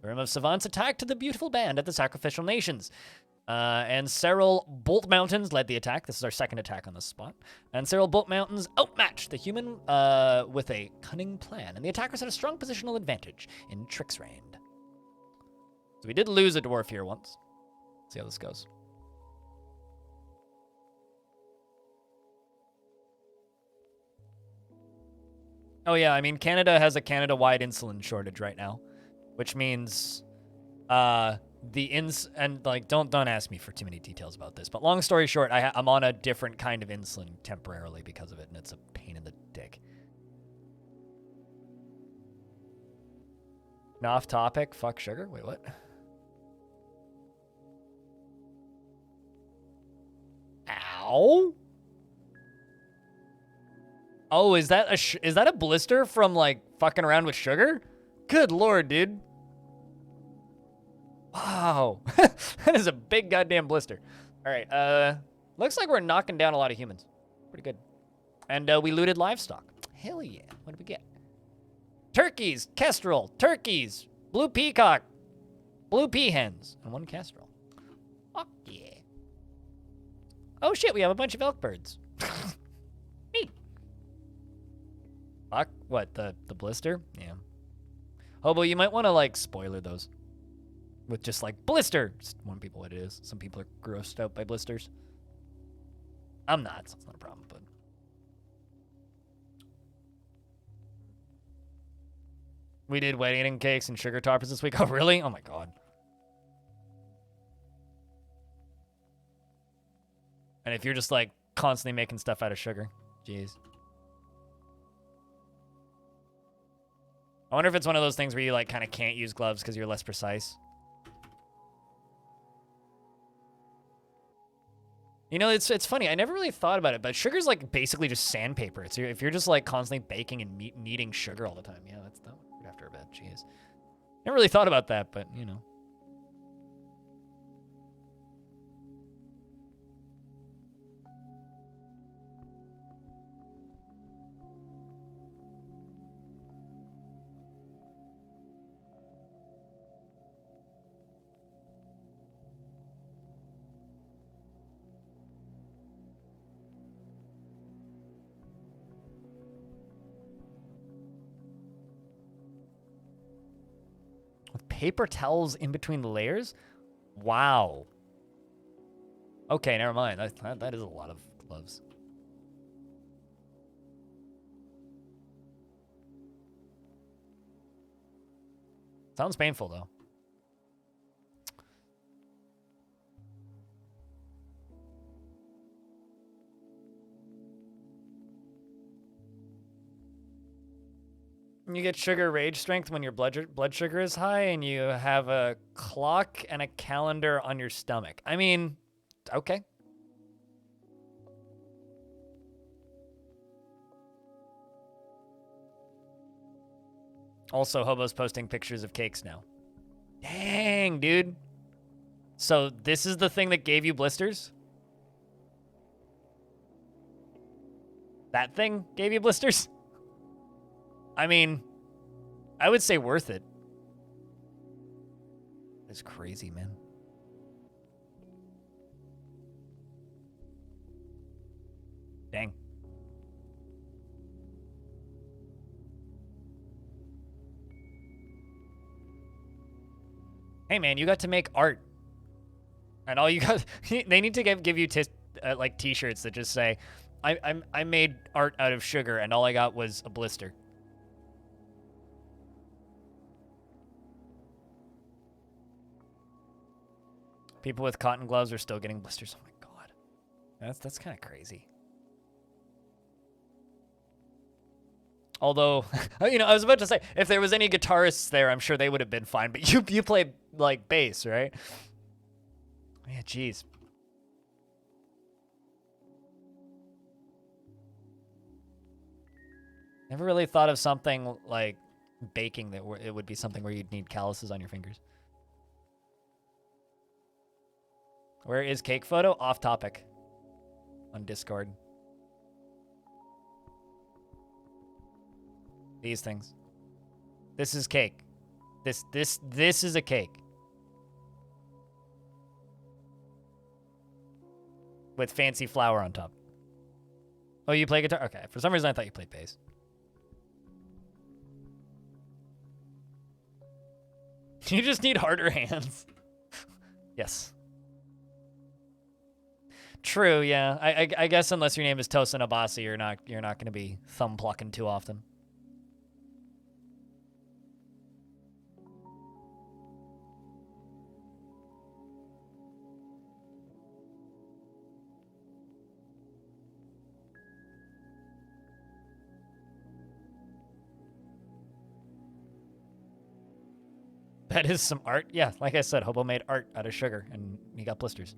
The Rim of Savants attacked the beautiful band at the Sacrificial Nations. And Cyril Bolt Mountains led the attack. This is our second attack on this spot. And Cyril Bolt Mountains outmatched the human with a cunning plan. And the attackers had a strong positional advantage in Trick's Reign. So we did lose a dwarf here once. Let's see how this goes. Oh yeah, I mean, Canada has a Canada-wide insulin shortage right now, which means don't ask me for too many details about this, but long story short, I'm on a different kind of insulin temporarily because of it, and it's a pain in the dick. Now off topic, fuck sugar. Wait, what? Ow! Oh, is that a blister from like fucking around with sugar? Good lord, dude. Wow. That is a big goddamn blister. All right, looks like we're knocking down a lot of humans. Pretty good. And we looted livestock. Hell yeah. What did we get? Turkeys, kestrel, turkeys, blue peacock, blue peahens, and 1 kestrel. Fuck yeah. Oh shit, we have a bunch of elk birds. Neat. Fuck, what, the blister? Yeah. Hobo, you might want to, like, spoiler those. With just, like, blister. Just warn people what it is. Some people are grossed out by blisters. I'm not, so it's not a problem, but... We did wedding cakes and sugar toppers this week. Oh, really? Oh, my God. And if you're just, like, constantly making stuff out of sugar. Jeez. I wonder if it's one of those things where you, like, kind of can't use gloves because you're less precise. You know, it's funny. I never really thought about it, but sugar's like basically just sandpaper. It's if you're just like constantly baking and kneading sugar all the time. Yeah, that would after a bit. Jeez. Never really thought about that, but you know. With paper towels in between the layers? Wow. Okay, never mind. That is a lot of gloves. Sounds painful, though. You get sugar rage strength when your blood sugar is high, and you have a clock and a calendar on your stomach. I mean, okay. Also, Hobo's posting pictures of cakes now. Dang, dude. So this is the thing that gave you blisters? That thing gave you blisters? I mean, I would say worth it. That's crazy, man. Dang. Hey, man, you got to make art. And all you got... They need to give you like t-shirts that just say, I made art out of sugar, and all I got was a blister. People with cotton gloves are still getting blisters. Oh my god. That's kind of crazy. Although, you know, I was about to say, if there was any guitarists there, I'm sure they would have been fine. But you play, like, bass, right? Yeah, jeez. Never really thought of something like baking that it would be something where you'd need calluses on your fingers. Where is cake photo? Off topic. On Discord. These things. This is cake. This is a cake. With fancy flour on top. Oh, you play guitar? Okay. For some reason I thought you played bass. You just need harder hands. Yes. True, yeah. I guess unless your name is Tosin Abasi, you're not going to be thumb plucking too often. That is some art. Yeah, like I said, Hobo made art out of sugar, and he got blisters.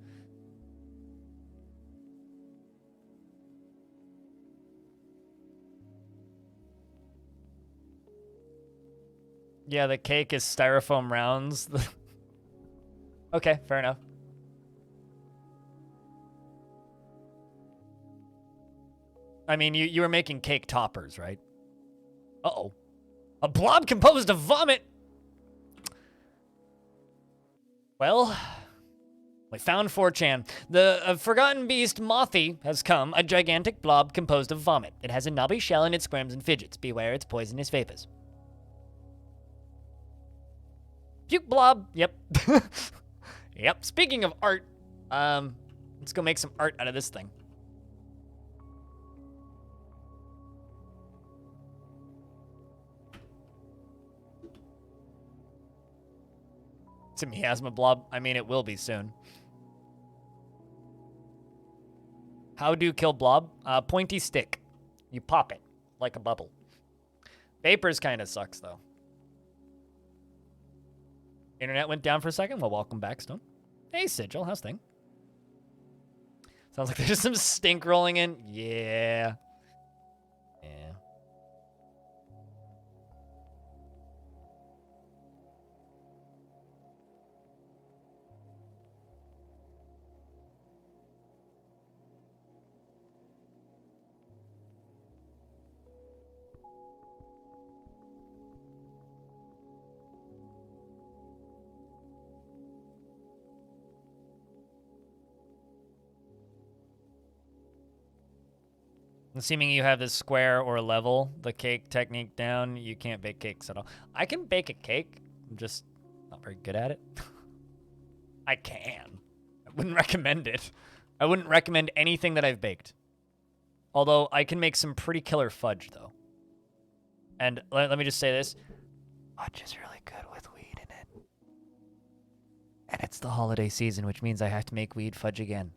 Yeah, the cake is styrofoam rounds. Okay, fair enough. I mean, you were making cake toppers, right? Uh-oh. A blob composed of vomit! Well, we found 4chan. The forgotten beast Mothy has come, a gigantic blob composed of vomit. It has a knobby shell and it squirms and fidgets. Beware its poisonous vapors. Puke blob. Yep. Yep. Speaking of art, let's go make some art out of this thing. It's a miasma blob. I mean, it will be soon. How do you kill blob? Pointy stick. You pop it like a bubble. Vapors kind of sucks, though. Internet went down for a second. Well, welcome back, Stone. Hey, Sigil. How's thing? Sounds like there's some stink rolling in. Yeah. Yeah. Assuming you have this square or level the cake technique down, you can't bake cakes at all. I can bake a cake. I'm just not very good at it. I can. I wouldn't recommend it. I wouldn't recommend anything that I've baked. Although I can make some pretty killer fudge, though. And let me just say this. Fudge is really good with weed in it. And it's the holiday season, which means I have to make weed fudge again.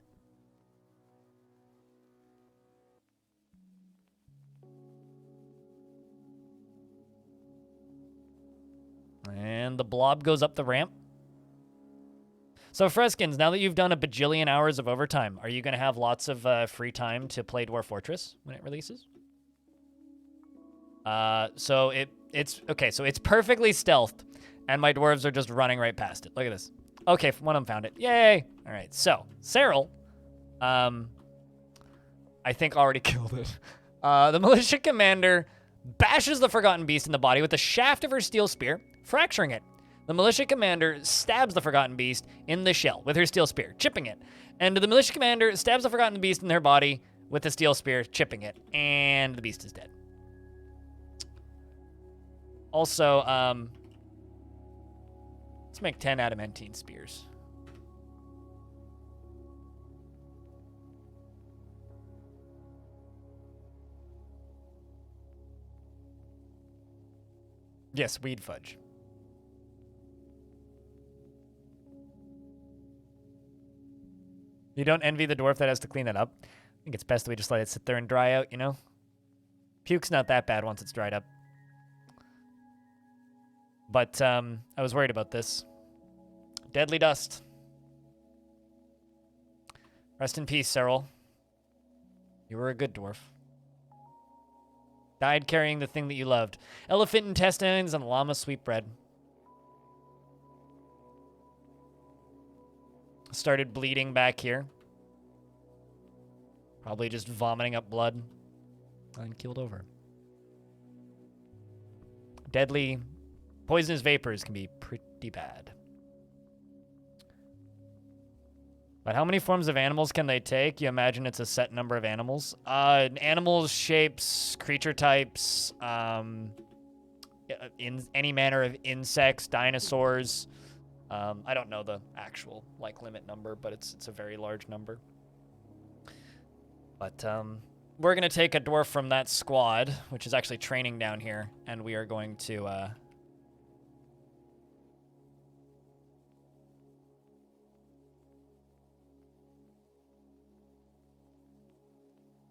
And the blob goes up the ramp. So, Freskins, now that you've done a bajillion hours of overtime, are you going to have lots of free time to play Dwarf Fortress when it releases? So it's perfectly stealthed, and my dwarves are just running right past it. Look at this. Okay, one of them found it. Yay! All right, so Cyril, I think already killed it. The militia commander bashes the Forgotten Beast in the body with the shaft of her steel spear, fracturing it. The militia commander stabs the Forgotten Beast in the shell with her steel spear, chipping it. And the militia commander stabs the Forgotten Beast in their body with the steel spear, chipping it. And the beast is dead. Also, let's make 10 adamantine spears. Yes, weed fudge. You don't envy the dwarf that has to clean that up. I think it's best that we just let it sit there and dry out, you know? Puke's not that bad once it's dried up. But I was worried about this. Deadly dust. Rest in peace, Cyril. You were a good dwarf. Died carrying the thing that you loved. Elephant intestines and llama sweetbread. Started bleeding back here. Probably just vomiting up blood. And keeled over. Deadly poisonous vapors can be pretty bad. But how many forms of animals can they take? You imagine it's a set number of animals. Animals, shapes, creature types, in any manner of insects, dinosaurs. I don't know the actual limit number, but it's a very large number. But we're gonna take a dwarf from that squad, which is actually training down here, and we are going to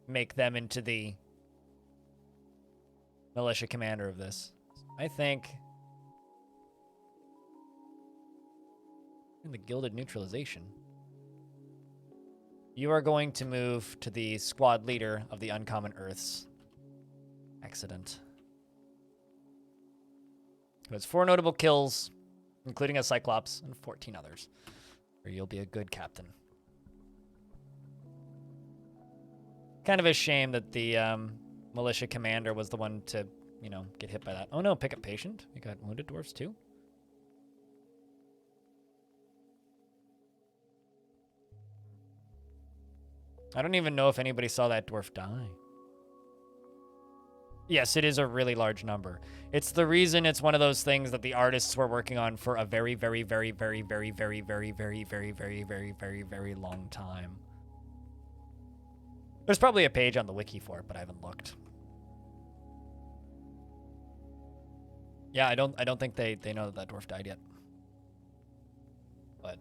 make them into the militia commander of this. I think in the gilded neutralization, you are going to move to the squad leader of the Uncommon Earths. Accident. Who has 4 notable kills, including a Cyclops and 14 others. Or you'll be a good captain. Kind of a shame that the militia commander was the one to, get hit by that. Oh no, pick up patient. We got wounded dwarfs too. I don't even know if anybody saw that dwarf die. Yes, it is a really large number. It's the reason it's one of those things that the artists were working on for a very, very, very, very, very, very, very, very, very, very, very, very, very long time. There's probably a page on the wiki for it, but I haven't looked. Yeah, I don't think they know that dwarf died yet. But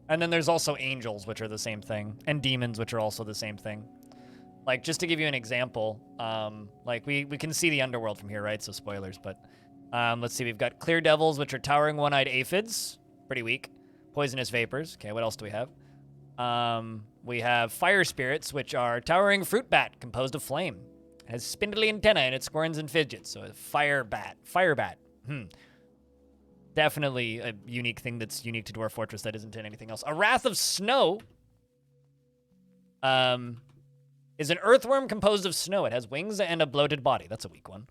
and then there's also angels, which are the same thing, and demons, which are also the same thing. Just to give you an example, we can see the underworld from here, right? So spoilers, but let's see. We've got clear devils, which are towering one-eyed aphids, pretty weak. Poisonous vapors. Okay, what else do we have? We have fire spirits, which are towering fruit bat composed of flame. It has spindly antennae and it squirms and fidgets. So a fire bat. Fire bat. Definitely a unique thing that's unique to Dwarf Fortress that isn't in anything else. A Wrath of Snow is an earthworm composed of snow. It has wings and a bloated body. That's a weak one.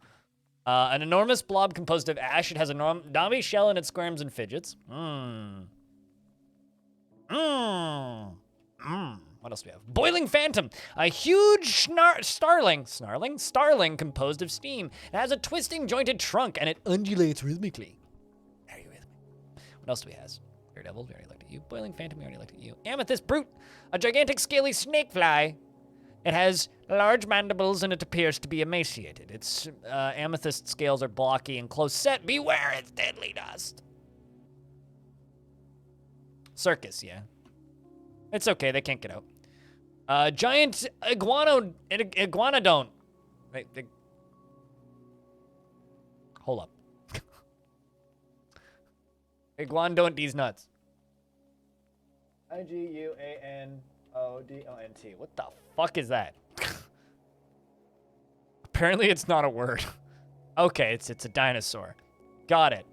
An enormous blob composed of ash. It has a knobby shell and it squirms and fidgets. What else do we have? Boiling Phantom, a huge starling composed of steam. It has a twisting jointed trunk and it undulates rhythmically. Are you with me? What else do we have? Daredevil, we already looked at you. Boiling Phantom, we already looked at you. Amethyst Brute, a gigantic scaly snakefly. It has large mandibles and it appears to be emaciated. Its amethyst scales are blocky and close set. Beware its deadly dust. Circus, yeah. It's okay, they can't get out. Giant iguanodon. Hold up. Iguanodont these nuts. Iguanodont. What the fuck is that? Apparently it's not a word. Okay, it's a dinosaur. Got it.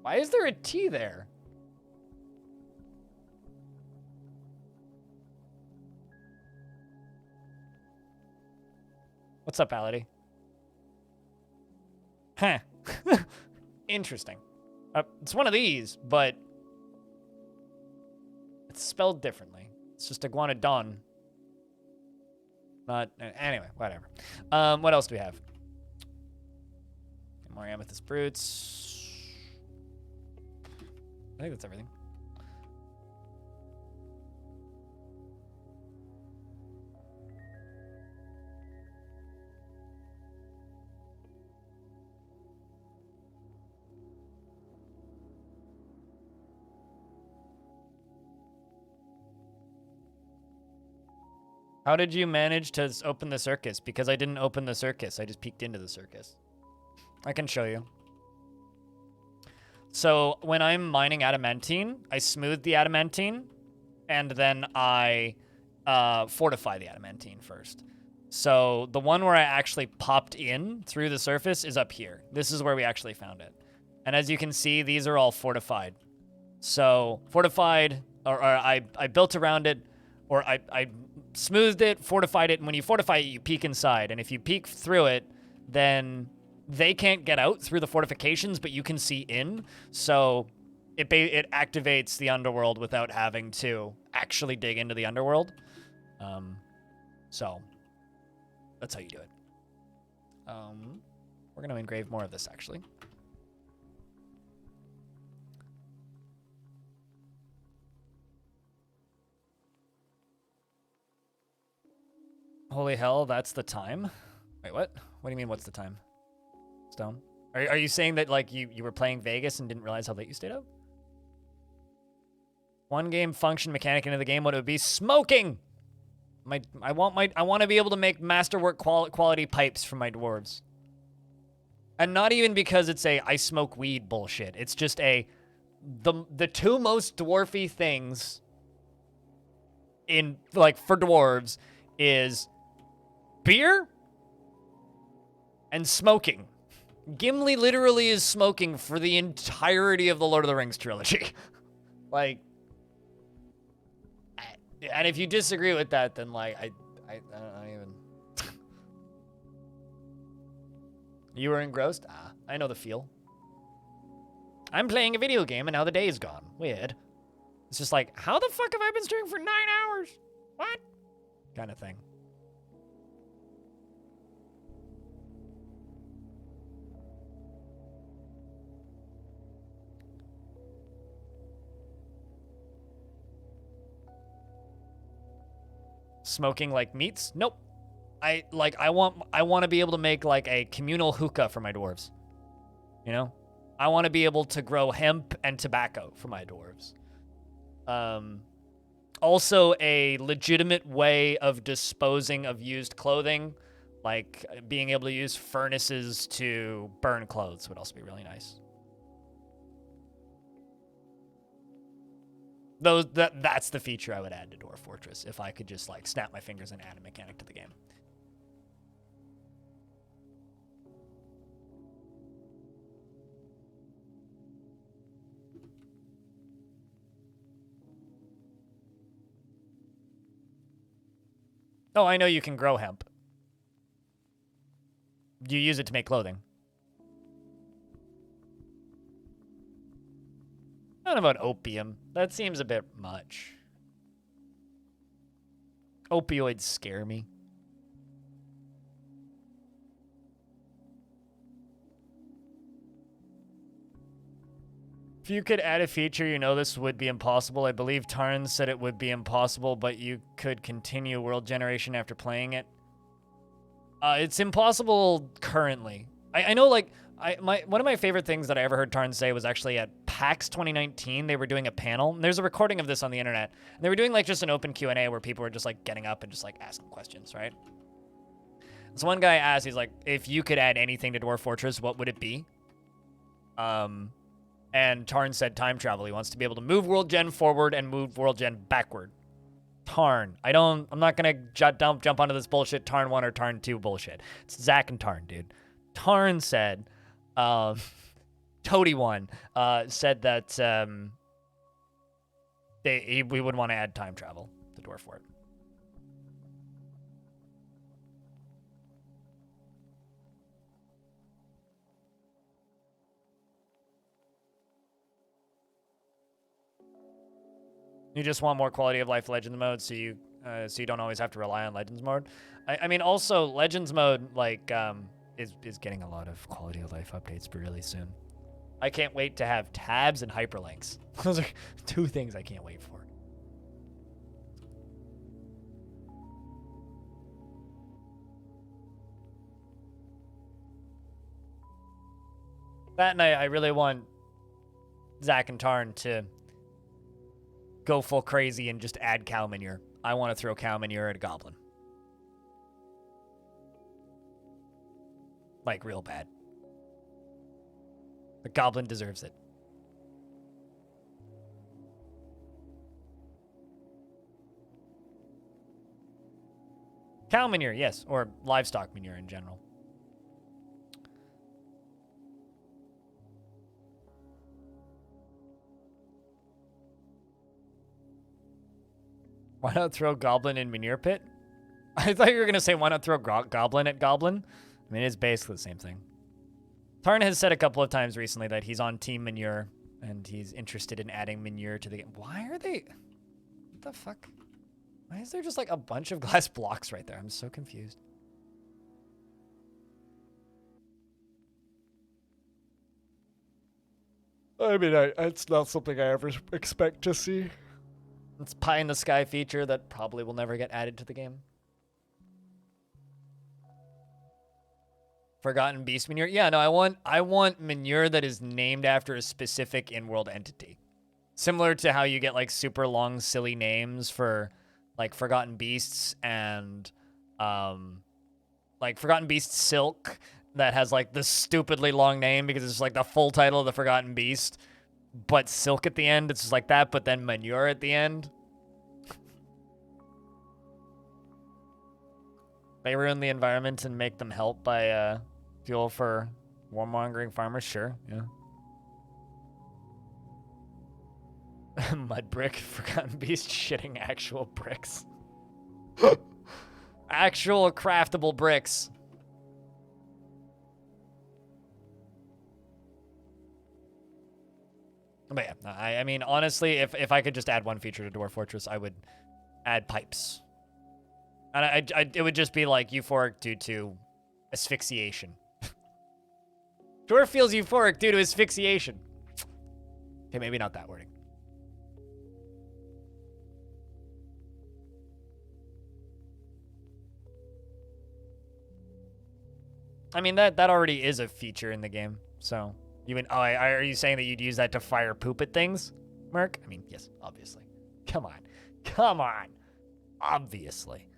Why is there a T there? What's up, Ality? Huh. Interesting. It's one of these, but it's spelled differently. It's just iguanodon. Not anyway, whatever. What else do we have? More amethyst brutes. I think that's everything. How did you manage to open the circus? Because I didn't open the circus. I just peeked into the circus. I can show you. So when I'm mining adamantine, I smooth the adamantine, and then I fortify the adamantine first. So the one where I actually popped in through the surface is up here. This is where we actually found it. And as you can see, these are all fortified. So fortified, or I built around it, or I smoothed it, fortified it, and when you fortify it, you peek inside. And if you peek through it, then they can't get out through the fortifications, but you can see in. So it activates the underworld without having to actually dig into the underworld. So that's how you do it. We're going to engrave more of this, actually. Holy hell, that's the time? Wait, what? What do you mean, what's the time? Stone? Are you saying that, like, you were playing Vegas and didn't realize how late you stayed up? One game function mechanic into the game, what it would be? Smoking! I want to be able to make masterwork quality pipes for my dwarves. And not even because it's I smoke weed bullshit. It's just the two most dwarfy things in, like, for dwarves is beer and smoking. Gimli literally is smoking for the entirety of the Lord of the Rings trilogy. Like, and if you disagree with that, then, like, I don't even. You were engrossed? Ah, I know the feel. I'm playing a video game and now the day is gone. Weird. It's just like, how the fuck have I been streaming for 9 hours? What? Kind of thing. Smoking like meats? Nope. I want to be able to make like a communal hookah for my dwarves. You know? I want to be able to grow hemp and tobacco for my dwarves. Also a legitimate way of disposing of used clothing, like being able to use furnaces to burn clothes would also be really nice. That's the feature I would add to Dwarf Fortress if I could just like snap my fingers and add a mechanic to the game. Oh, I know you can grow hemp. You use it to make clothing. I don't know about opium. That seems a bit much. Opioids scare me. If you could add a feature, you know this would be impossible. I believe Tarn said it would be impossible, but you could continue world generation after playing it. It's impossible currently. I know, like, one of my favorite things that I ever heard Tarn say was actually at PAX 2019. They were doing a panel. And there's a recording of this on the internet. And they were doing like just an open Q&A where people were just like getting up and just like asking questions, right? So one guy asked, he's like, if you could add anything to Dwarf Fortress, what would it be? And Tarn said time travel. He wants to be able to move world gen forward and move world gen backward. Tarn. I'm not going to jump onto this bullshit Tarn 1 or Tarn 2 bullshit. It's Zach and Tarn, dude. Tarn said, Toady 1 said that we would want to add time travel to Dwarf Fort. You just want more quality of life Legends mode, so you don't always have to rely on Legends mode. I mean, also Legends mode like is getting a lot of quality of life updates really soon. I can't wait to have tabs and hyperlinks. Those are two things I can't wait for. That and I really want Zach and Tarn to go full crazy and just add cow manure. I want to throw cow manure at a goblin. Like, real bad. The goblin deserves it. Cow manure, yes. Or livestock manure in general. Why not throw goblin in manure pit? I thought you were going to say, why not throw goblin at goblin? I mean, it's basically the same thing. Tarn has said a couple of times recently that he's on Team Manure, and he's interested in adding manure to the game. Why are they... What the fuck? Why is there just, like, a bunch of glass blocks right there? I'm so confused. I mean, it's not something I ever expect to see. It's pie in the sky feature that probably will never get added to the game. Forgotten Beast manure? Yeah, no, I want manure that is named after a specific in-world entity. Similar to how you get like super long silly names for like Forgotten Beasts and like Forgotten Beast Silk that has like the stupidly long name because it's like the full title of the Forgotten Beast, but Silk at the end. It's just like that, but then manure at the end. They ruin the environment and make them help by fuel for warmongering farmers? Sure, yeah. Mud brick, Forgotten Beast shitting actual bricks. Actual craftable bricks. But yeah, I mean, honestly, if I could just add one feature to Dwarf Fortress, I would add pipes. And it would just be like euphoric due to asphyxiation. Dwarf feels euphoric due to asphyxiation. Okay, maybe not that wording. I mean, that already is a feature in the game, so... are you saying that you'd use that to fire poop at things, Merc? I mean, yes, obviously. Come on. Come on. Obviously.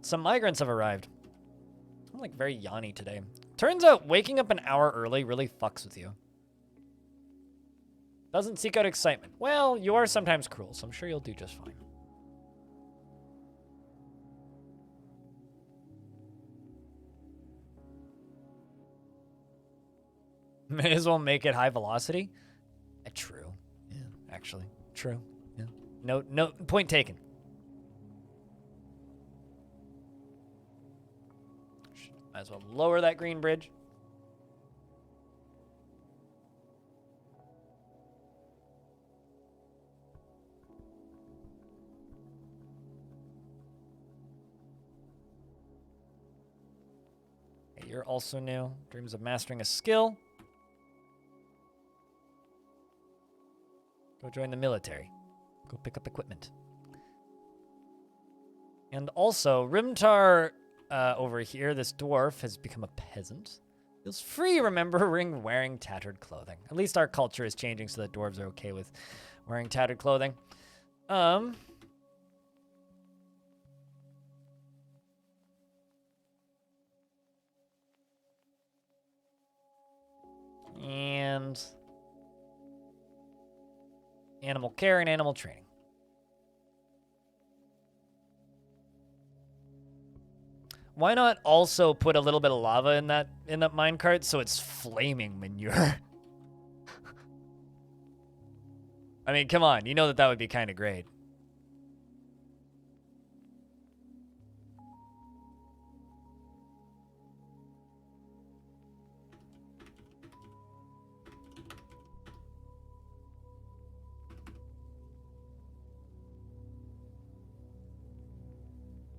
Some migrants have arrived. I'm like very yawny today. Turns out waking up an hour early really fucks with you. Doesn't seek out excitement. Well, you are sometimes cruel, so I'm sure you'll do just fine. May as well make it high velocity. True. Yeah, actually. True. Yeah. No, point taken. Might as well lower that green bridge. Okay, you're also new. Dreams of mastering a skill. Go join the military. Go pick up equipment. And also, Rimtar over here, this dwarf, has become a peasant. Feels free remembering wearing tattered clothing. At least our culture is changing so that dwarves are okay with wearing tattered clothing. And animal care and animal training. Why not also put a little bit of lava in that minecart so it's flaming manure? I mean, come on, you know that would be kind of great.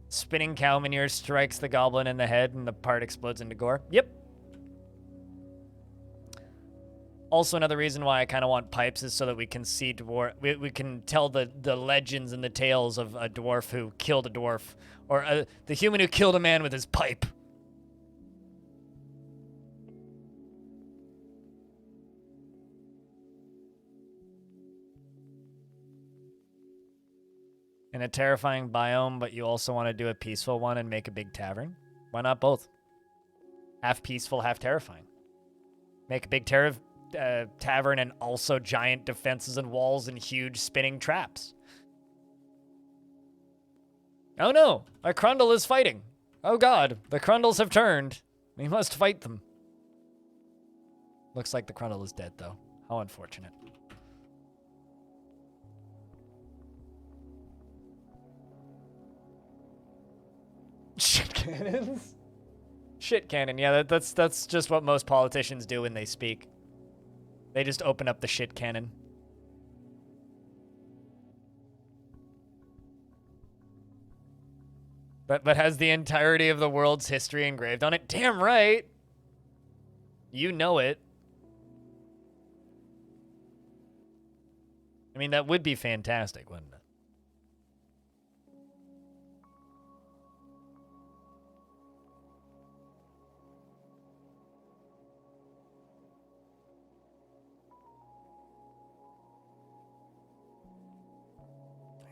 Spinning cow manure strikes the goblin in the head and the part explodes into gore. Yep. Also, another reason why I kind of want pipes is so that we can see we can tell the legends and the tales of a dwarf who killed a dwarf, or the human who killed a man with his pipe. In a terrifying biome, but you also want to do a peaceful one and make a big tavern? Why not both? Half peaceful, half terrifying. Make a big tavern and also giant defenses and walls and huge spinning traps. Oh no, a Crundle is fighting. Oh god, the Crundles have turned. We must fight them. Looks like the Crundle is dead though. How unfortunate. Shit cannons? Shit cannon, yeah, that's just what most politicians do when they speak. They just open up the shit cannon. But has the entirety of the world's history engraved on it? Damn right! You know it. I mean, that would be fantastic, wouldn't it?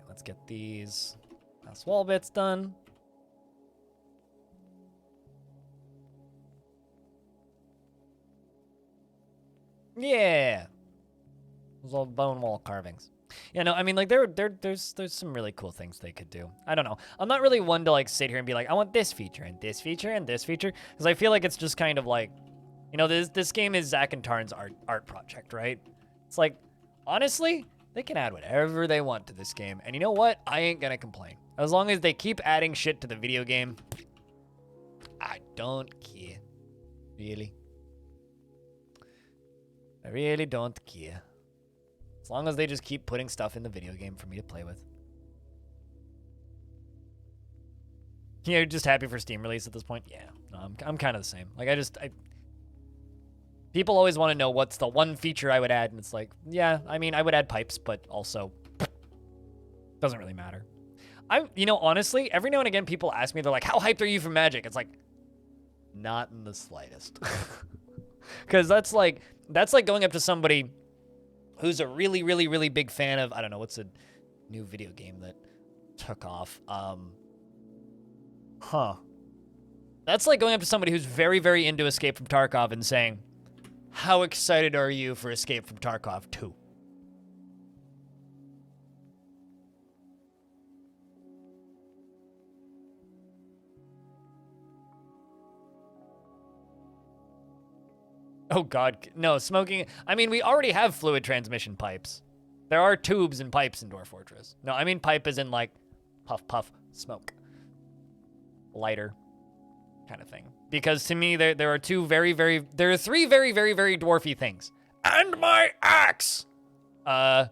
Let's get these last wall bits done. Yeah. Those old bone wall carvings. Yeah, no, I mean, like, there's some really cool things they could do. I don't know. I'm not really one to, like, sit here and be like, I want this feature and this feature and this feature. Because I feel like it's just kind of like, you know, this game is Zach and Tarn's art project, right? It's like, honestly, they can add whatever they want to this game. And you know what? I ain't gonna complain. As long as they keep adding shit to the video game, I don't care. Really. I really don't care. As long as they just keep putting stuff in the video game for me to play with. You're just happy for Steam release at this point? Yeah, no, I'm kind of the same. Like, people always want to know what's the one feature I would add, and it's like, yeah, I mean, I would add pipes, but also doesn't really matter. You know, honestly, every now and again, people ask me, they're like, how hyped are you for Magic? It's like, not in the slightest. Because that's like going up to somebody who's a really, really, really big fan of, I don't know, what's a new video game that took off. That's like going up to somebody who's very, very into Escape from Tarkov and saying, how excited are you for Escape from Tarkov 2? Oh god, no, smoking. I mean, we already have fluid transmission pipes. There are tubes and pipes in Dwarf Fortress. No, I mean pipe is in like puff, puff, smoke. Lighter kind of thing. Because to me, there are three very, very, very dwarfy things. And my axe! A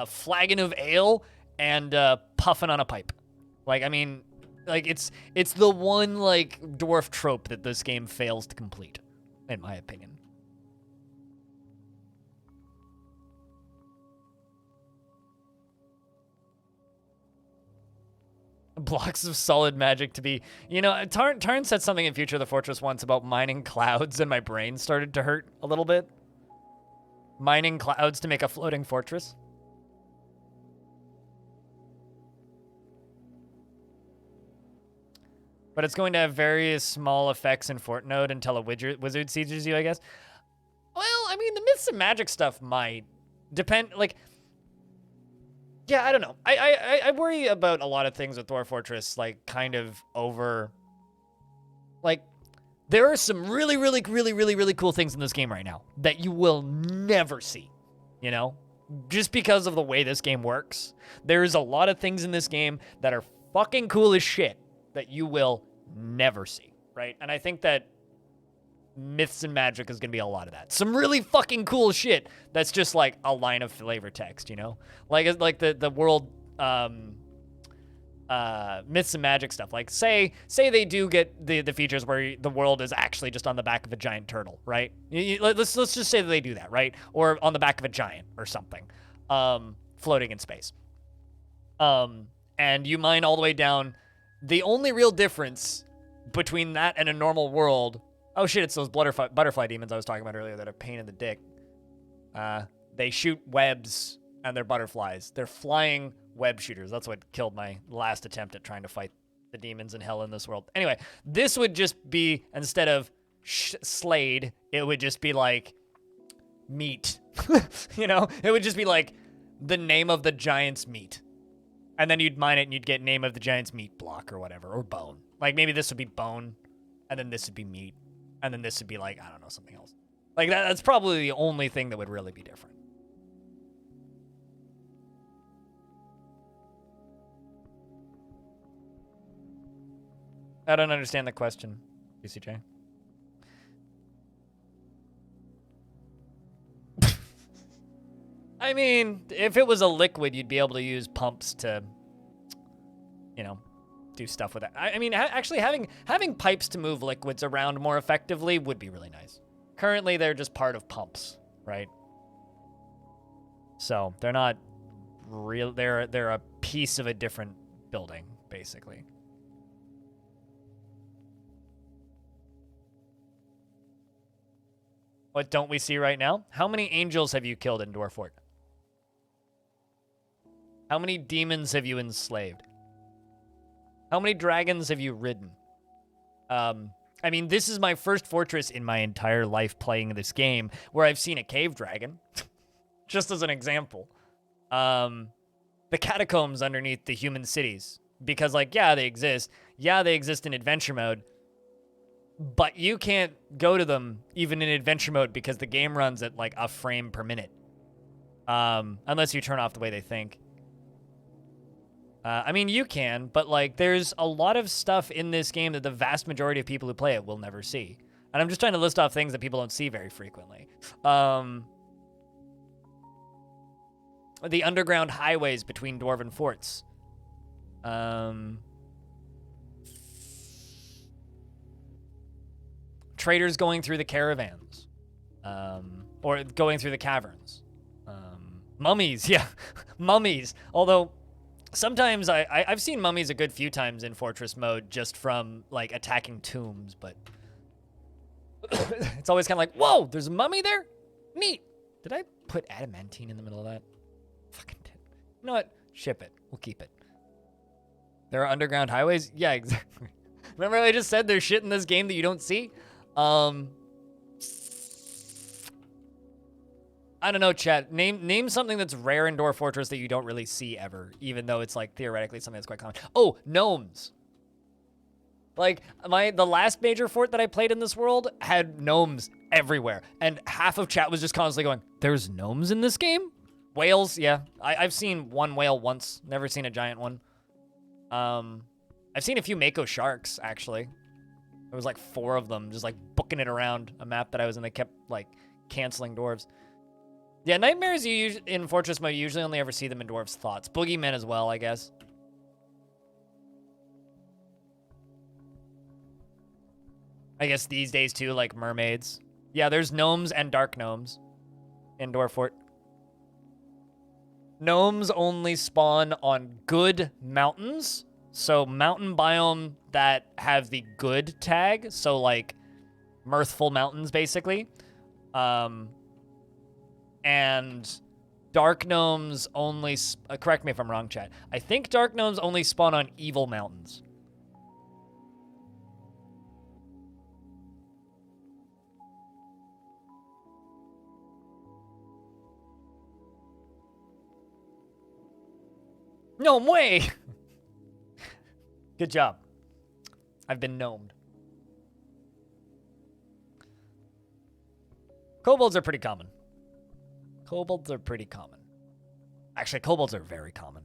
flagon of ale and puffing on a pipe. Like, I mean, like it's the one like dwarf trope that this game fails to complete, in my opinion. Blocks of solid magic to be... You know, Tarn said something in Future of the Fortress once about mining clouds, and my brain started to hurt a little bit. Mining clouds to make a floating fortress. But it's going to have various small effects in Fort Node until a wizard sieges you, I guess. Well, I mean, the myths and magic stuff might depend, like... Yeah, I don't know. I worry about a lot of things with Dwarf Fortress, like, kind of over... Like, there are some really cool things in this game right now that you will never see, you know? Just because of the way this game works. There's a lot of things in this game that are fucking cool as shit that you will never see, right? And I think that myths and magic is going to be a lot of that. Some really fucking cool shit that's just like a line of flavor text, you know? Like the world myths and magic stuff. Like say they do get the features where the world is actually just on the back of a giant turtle, right? Let's just say that they do that, right? Or on the back of a giant or something, floating in space. And you mine all the way down. The only real difference between that and a normal world... Oh shit, it's those butterfly demons I was talking about earlier that are pain in the dick. They shoot webs and they're butterflies. They're flying web shooters. That's what killed my last attempt at trying to fight the demons in hell in this world. Anyway, this would just be, instead of Slade, it would just be like meat. You know? It would just be like the name of the giant's meat. And then you'd mine it and you'd get name of the giant's meat block or whatever, or bone. Like maybe this would be bone, and then this would be meat. And then this would be like, I don't know, something else. Like, that's probably the only thing that would really be different. I don't understand the question, UCJ. I mean, if it was a liquid, you'd be able to use pumps to, you know, do stuff with it. I mean, actually having pipes to move liquids around more effectively would be really nice. Currently, they're just part of pumps, right? So they're not real. They're a piece of a different building, basically. What don't we see right now? How many angels have you killed in Dwarf Fort? How many demons have you enslaved? How many dragons have you ridden? I mean, this is my first fortress in my entire life playing this game where I've seen a cave dragon, just as an example. The catacombs underneath the human cities, because, like, yeah, they exist. Yeah, they exist in adventure mode, but you can't go to them even in adventure mode because the game runs at, like, a frame per minute, unless you turn off the way they think. I mean, you can, but, like, there's a lot of stuff in this game that the vast majority of people who play it will never see. And I'm just trying to list off things that people don't see very frequently. The underground highways between dwarven forts. Traders going through the caravans. Or going through the caverns. Mummies, yeah. Mummies. Although... Sometimes I've seen mummies a good few times in Fortress mode just from, like, attacking tombs, but it's always kind of like, whoa, there's a mummy there? Neat. Did I put adamantine in the middle of that? Fucking did. You know what? Ship it. We'll keep it. There are underground highways? Yeah, exactly. Remember I just said there's shit in this game that you don't see? I don't know, chat. Name something that's rare in Dwarf Fortress that you don't really see ever, even though it's like theoretically something that's quite common. Oh, gnomes. Like the last major fort that I played in this world had gnomes everywhere, and half of chat was just constantly going, "There's gnomes in this game?" Whales, yeah. I've seen one whale once. Never seen a giant one. I've seen a few Mako sharks actually. There was like 4 of them, just like booking it around a map that I was in. They kept like canceling dwarves. Yeah, nightmares in Fortress mode, you usually only ever see them in Dwarf's thoughts. Boogeymen as well, I guess. I guess these days too, like mermaids. Yeah, there's gnomes and dark gnomes in Dwarf Fort. Gnomes only spawn on good mountains. So mountain biome that have the good tag. So like mirthful mountains, basically. And dark gnomes only, correct me if I'm wrong, chat. I think dark gnomes only spawn on evil mountains. No way! Good job. I've been gnomed. Kobolds are pretty common. Kobolds are pretty common. Actually, kobolds are very common.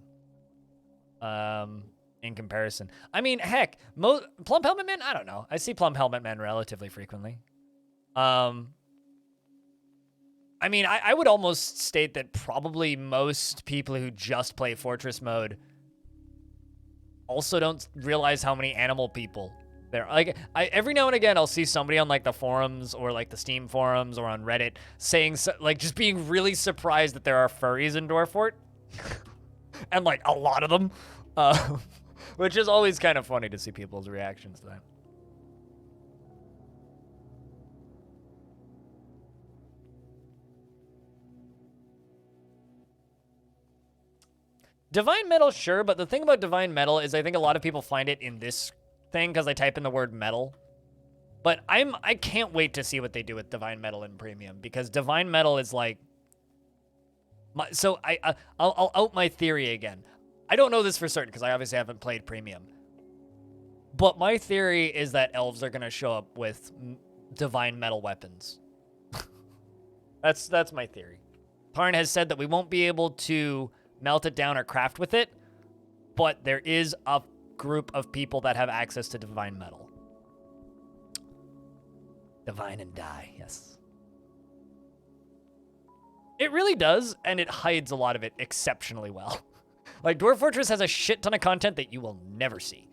In comparison. I mean, heck, plump helmet men? I don't know. I see plump helmet men relatively frequently. I mean, I would almost state that probably most people who just play Fortress mode also don't realize how many animal people there are. Like, every now and again, I'll see somebody on, like, the forums or, like, the Steam forums or on Reddit saying, like, just being really surprised that there are furries in Dwarf Fort. And, like, a lot of them. Which is always kind of funny to see people's reactions to that. Divine Metal, sure, but the thing about Divine Metal is I think a lot of people find it in this thing because I type in the word metal. But I can't wait to see what they do with Divine Metal in Premium, because Divine Metal is like... I'll out my theory again. I don't know this for certain because I obviously haven't played Premium. But my theory is that elves are going to show up with Divine Metal weapons. That's my theory. Tarn has said that we won't be able to melt it down or craft with it, but there is a group of people that have access to Divine Metal. Divine and die, yes. It really does, and it hides a lot of it exceptionally well. Like, Dwarf Fortress has a shit ton of content that you will never see.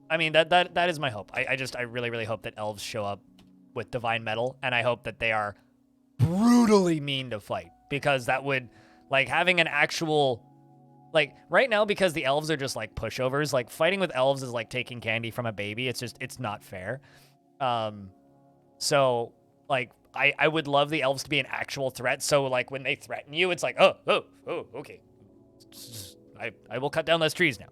I mean, that is my hope. I really, really hope that elves show up with Divine Metal, and I hope that they are brutally mean to fight, because that would, like, having an actual, like, right now, because the elves are just, like, pushovers, like, fighting with elves is like taking candy from a baby. It's just, it's not fair. So, like, I would love the elves to be an actual threat, so, like, when they threaten you, it's like, oh, okay. I will cut down those trees now.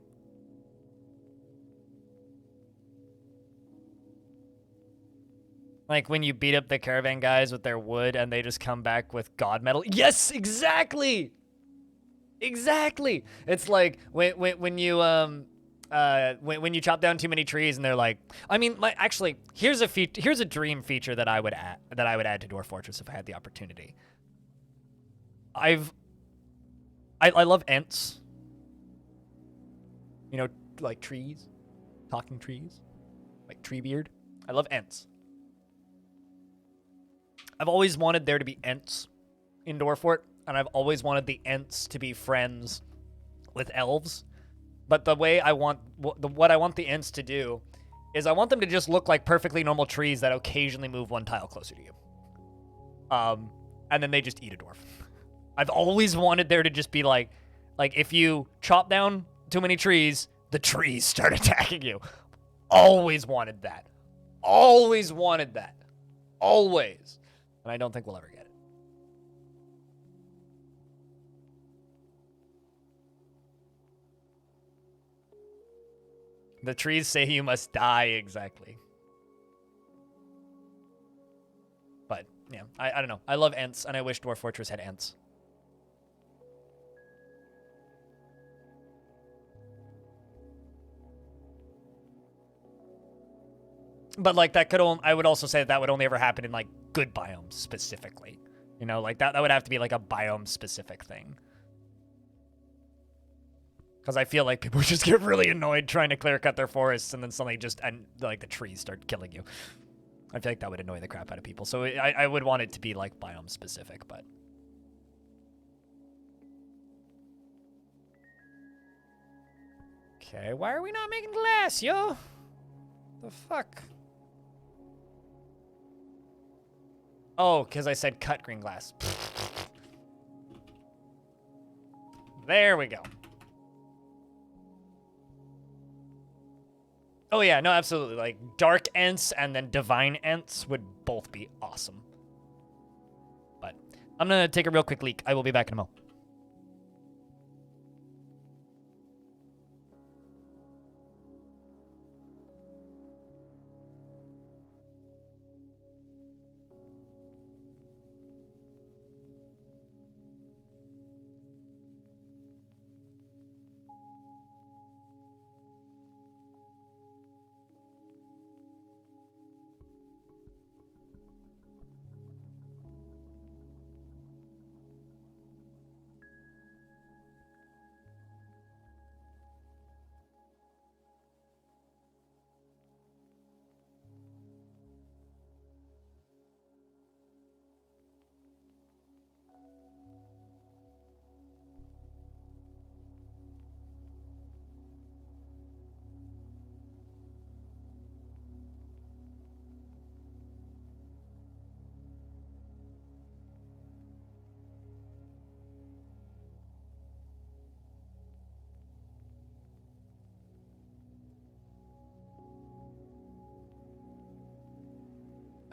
Like when you beat up the caravan guys with their wood and they just come back with god metal. Yes, exactly. Exactly. It's like when you chop down too many trees and they're like, I mean, like, actually, here's a dream feature that I would add to Dwarf Fortress if I had the opportunity. I love Ents. You know, like trees, talking trees, like Treebeard. I love Ents. I've always wanted there to be Ents in Dwarf Fort, and I've always wanted the Ents to be friends with elves. But the way I want, what I want the Ents to do is I want them to just look like perfectly normal trees that occasionally move one tile closer to you. And then they just eat a dwarf. I've always wanted there to just be like if you chop down too many trees, the trees start attacking you. Always wanted that. Always wanted that. Always. And I don't think we'll ever get it. The trees say you must die, exactly. But, yeah, I don't know. I love Ents, and I wish Dwarf Fortress had Ents. But, like, that could only, I would also say that would only ever happen in, like, good biomes, specifically. You know, like, that would have to be, like, a biome-specific thing. Because I feel like people just get really annoyed trying to clear cut their forests and then suddenly just, and like the trees start killing you. I feel like that would annoy the crap out of people. So I would want it to be like biome specific, but. Okay, why are we not making glass, yo? The fuck? Oh, because I said cut green glass. There we go. Oh yeah, no, absolutely. Like, Dark Ents and then Divine Ents would both be awesome. But I'm gonna take a real quick leak. I will be back in a moment.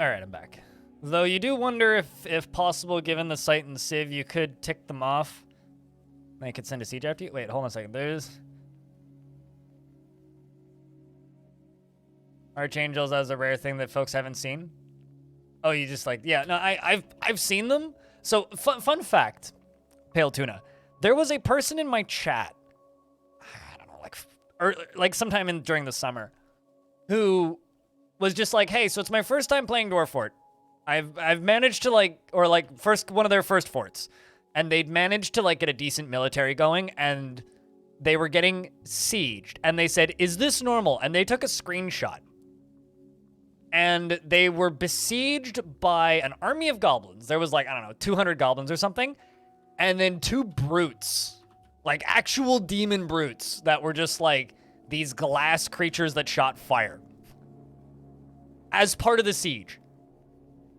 All right, I'm back. Though you do wonder if possible, given the site and Civ, you could tick them off. They could send a siege after you. Wait, hold on a second. There's Archangels as a rare thing that folks haven't seen. Oh, you just like, yeah, no, I've seen them. So fun fact, Pale Tuna, there was a person in my chat, I don't know, like sometime during the summer, who was just like, hey, so it's my first time playing Dwarf Fort. I've managed to first one of their first forts, and they'd managed to like get a decent military going, and they were getting sieged, and they said, is this normal? And they took a screenshot, and they were besieged by an army of goblins. There was like, I don't know, 200 goblins or something, and then 2 brutes, like actual demon brutes that were just like these glass creatures that shot fire as part of the siege.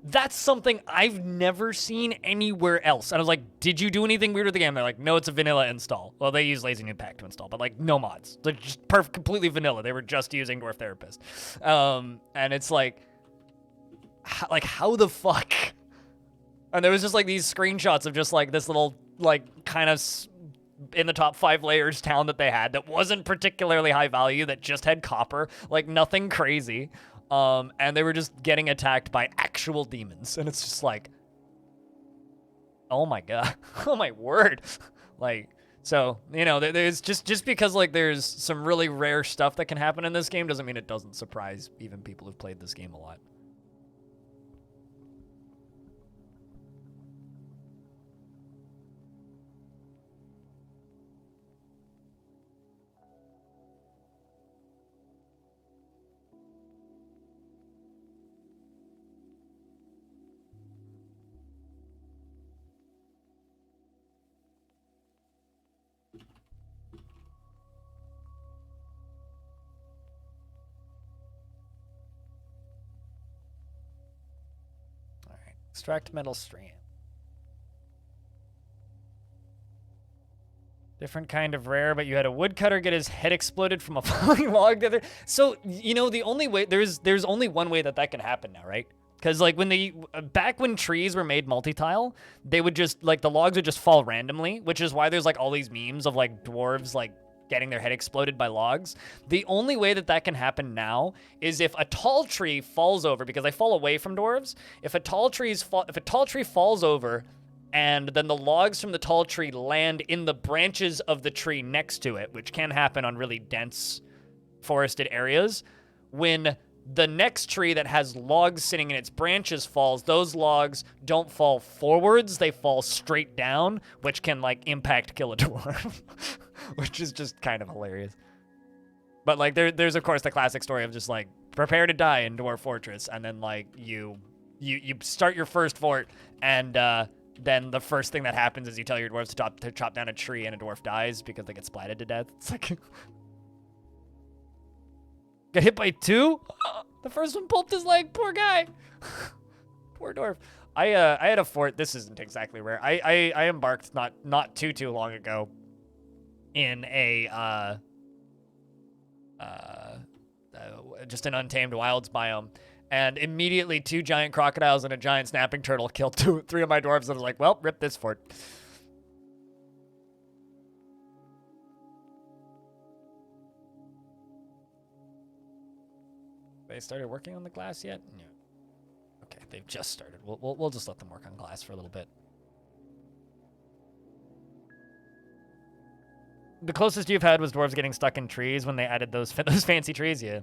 That's something I've never seen anywhere else. And I was like, did you do anything weird with the game? They're like, no, it's a vanilla install. Well, they use Lazy New Pack to install, but like no mods. They're just completely vanilla. They were just using Dwarf Therapist. And it's like how the fuck? And there was just like these screenshots of just like this little like kind of in the top 5 layers town that they had that wasn't particularly high value, that just had copper, like nothing crazy. And they were just getting attacked by actual demons. And it's just like, oh my God, oh my word. Like, so, you know, there's just because like there's some really rare stuff that can happen in this game doesn't mean it doesn't surprise even people who've played this game a lot. Extract metal strand. Different kind of rare, but you had a woodcutter get his head exploded from a falling log the other. So, you know, the only way, there's only one way that can happen now, right? Because, like, back when trees were made multi-tile, they would just, like, the logs would just fall randomly, which is why there's, like, all these memes of, like, dwarves, like, getting their head exploded by logs. The only way that that can happen now is if a tall tree falls over, because they fall away from dwarves. If a tall tree falls over, and then the logs from the tall tree land in the branches of the tree next to it, which can happen on really dense forested areas, when the next tree that has logs sitting in its branches falls, those logs don't fall forwards, they fall straight down, which can, like, impact kill a dwarf, which is just kind of hilarious. But, like, there's, of course, the classic story of just, like, prepare to die in Dwarf Fortress, and then, like, you start your first fort, and then the first thing that happens is you tell your dwarves to chop down a tree, and a dwarf dies because they get splatted to death. It's like... Got hit by 2? The first one pulped his leg. Poor guy. Poor dwarf. I had a fort. This isn't exactly rare. I embarked not too long ago in a just an untamed wilds biome, and immediately 2 giant crocodiles and a giant snapping turtle killed 3 of my dwarves. And I was like, well, rip this fort. They started working on the glass yet? Yeah. Okay, they've just started. We'll just let them work on glass for a little bit. The closest you've had was dwarves getting stuck in trees when they added those fancy trees. Yeah.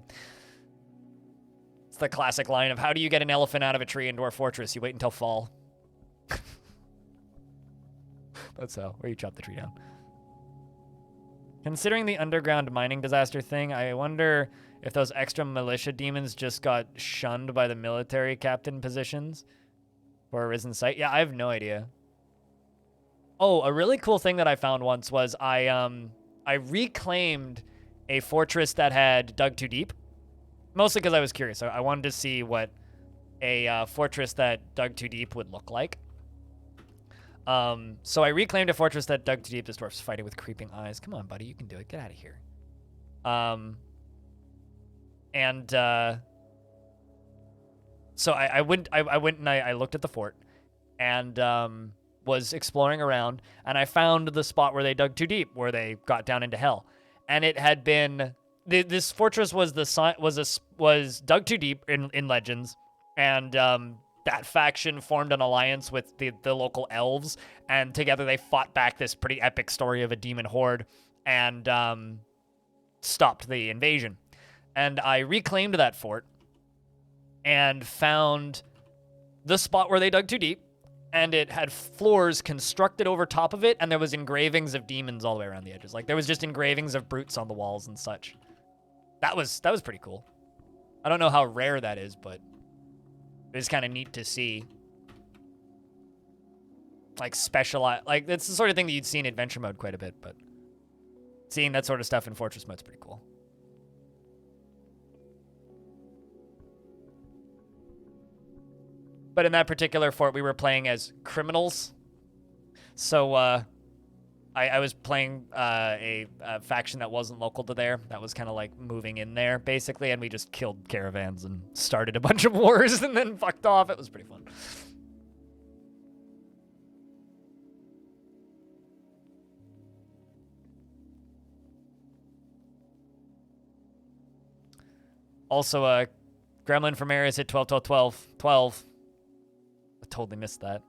It's the classic line of, how do you get an elephant out of a tree in Dwarf Fortress? You wait until fall. That's how. Or you chop the tree down. Considering the underground mining disaster thing, I wonder if those extra militia demons just got shunned by the military captain positions for a risen site. Yeah, I have no idea. Oh, a really cool thing that I found once was I reclaimed a fortress that had dug too deep. Mostly because I was curious. I wanted to see what a fortress that dug too deep would look like. So I reclaimed a fortress that dug too deep. This dwarf's fighting with creeping eyes. Come on, buddy, you can do it. Get out of here. So I went and I looked at the fort, and was exploring around, and I found the spot where they dug too deep, where they got down into hell, and it had been this fortress was dug too deep in Legends, and that faction formed an alliance with the local elves, and together they fought back this pretty epic story of a demon horde, and stopped the invasion. And I reclaimed that fort and found the spot where they dug too deep, and it had floors constructed over top of it, and there was engravings of demons all the way around the edges. Like, there was just engravings of brutes on the walls and such. That was pretty cool. I don't know how rare that is, but it was kind of neat to see. Like, specialized... Like, it's the sort of thing that you'd see in adventure mode quite a bit, but seeing that sort of stuff in fortress mode's pretty cool. But in that particular fort, we were playing as criminals. So I was playing a faction that wasn't local to there. That was kind of like moving in there, basically. And we just killed caravans and started a bunch of wars and then fucked off. It was pretty fun. Also, Gremlin from Ares hit 12, 12, 12, 12. I totally missed that.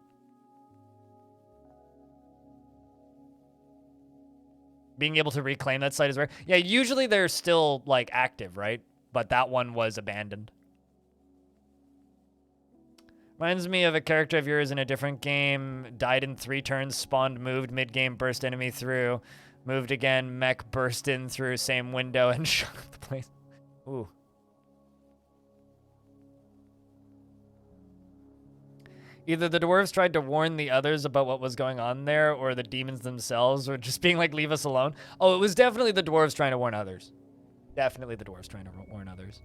Being able to reclaim that site is rare. Yeah, usually they're still, like, active, right? But that one was abandoned. Reminds me of a character of yours in a different game. Died in 3 turns, spawned, moved, mid-game, burst enemy through. Moved again, mech burst in through same window and shut the place. Ooh. Either the dwarves tried to warn the others about what was going on there, or the demons themselves were just being like, leave us alone. Oh, it was definitely the dwarves trying to warn others. Definitely the dwarves trying to warn others.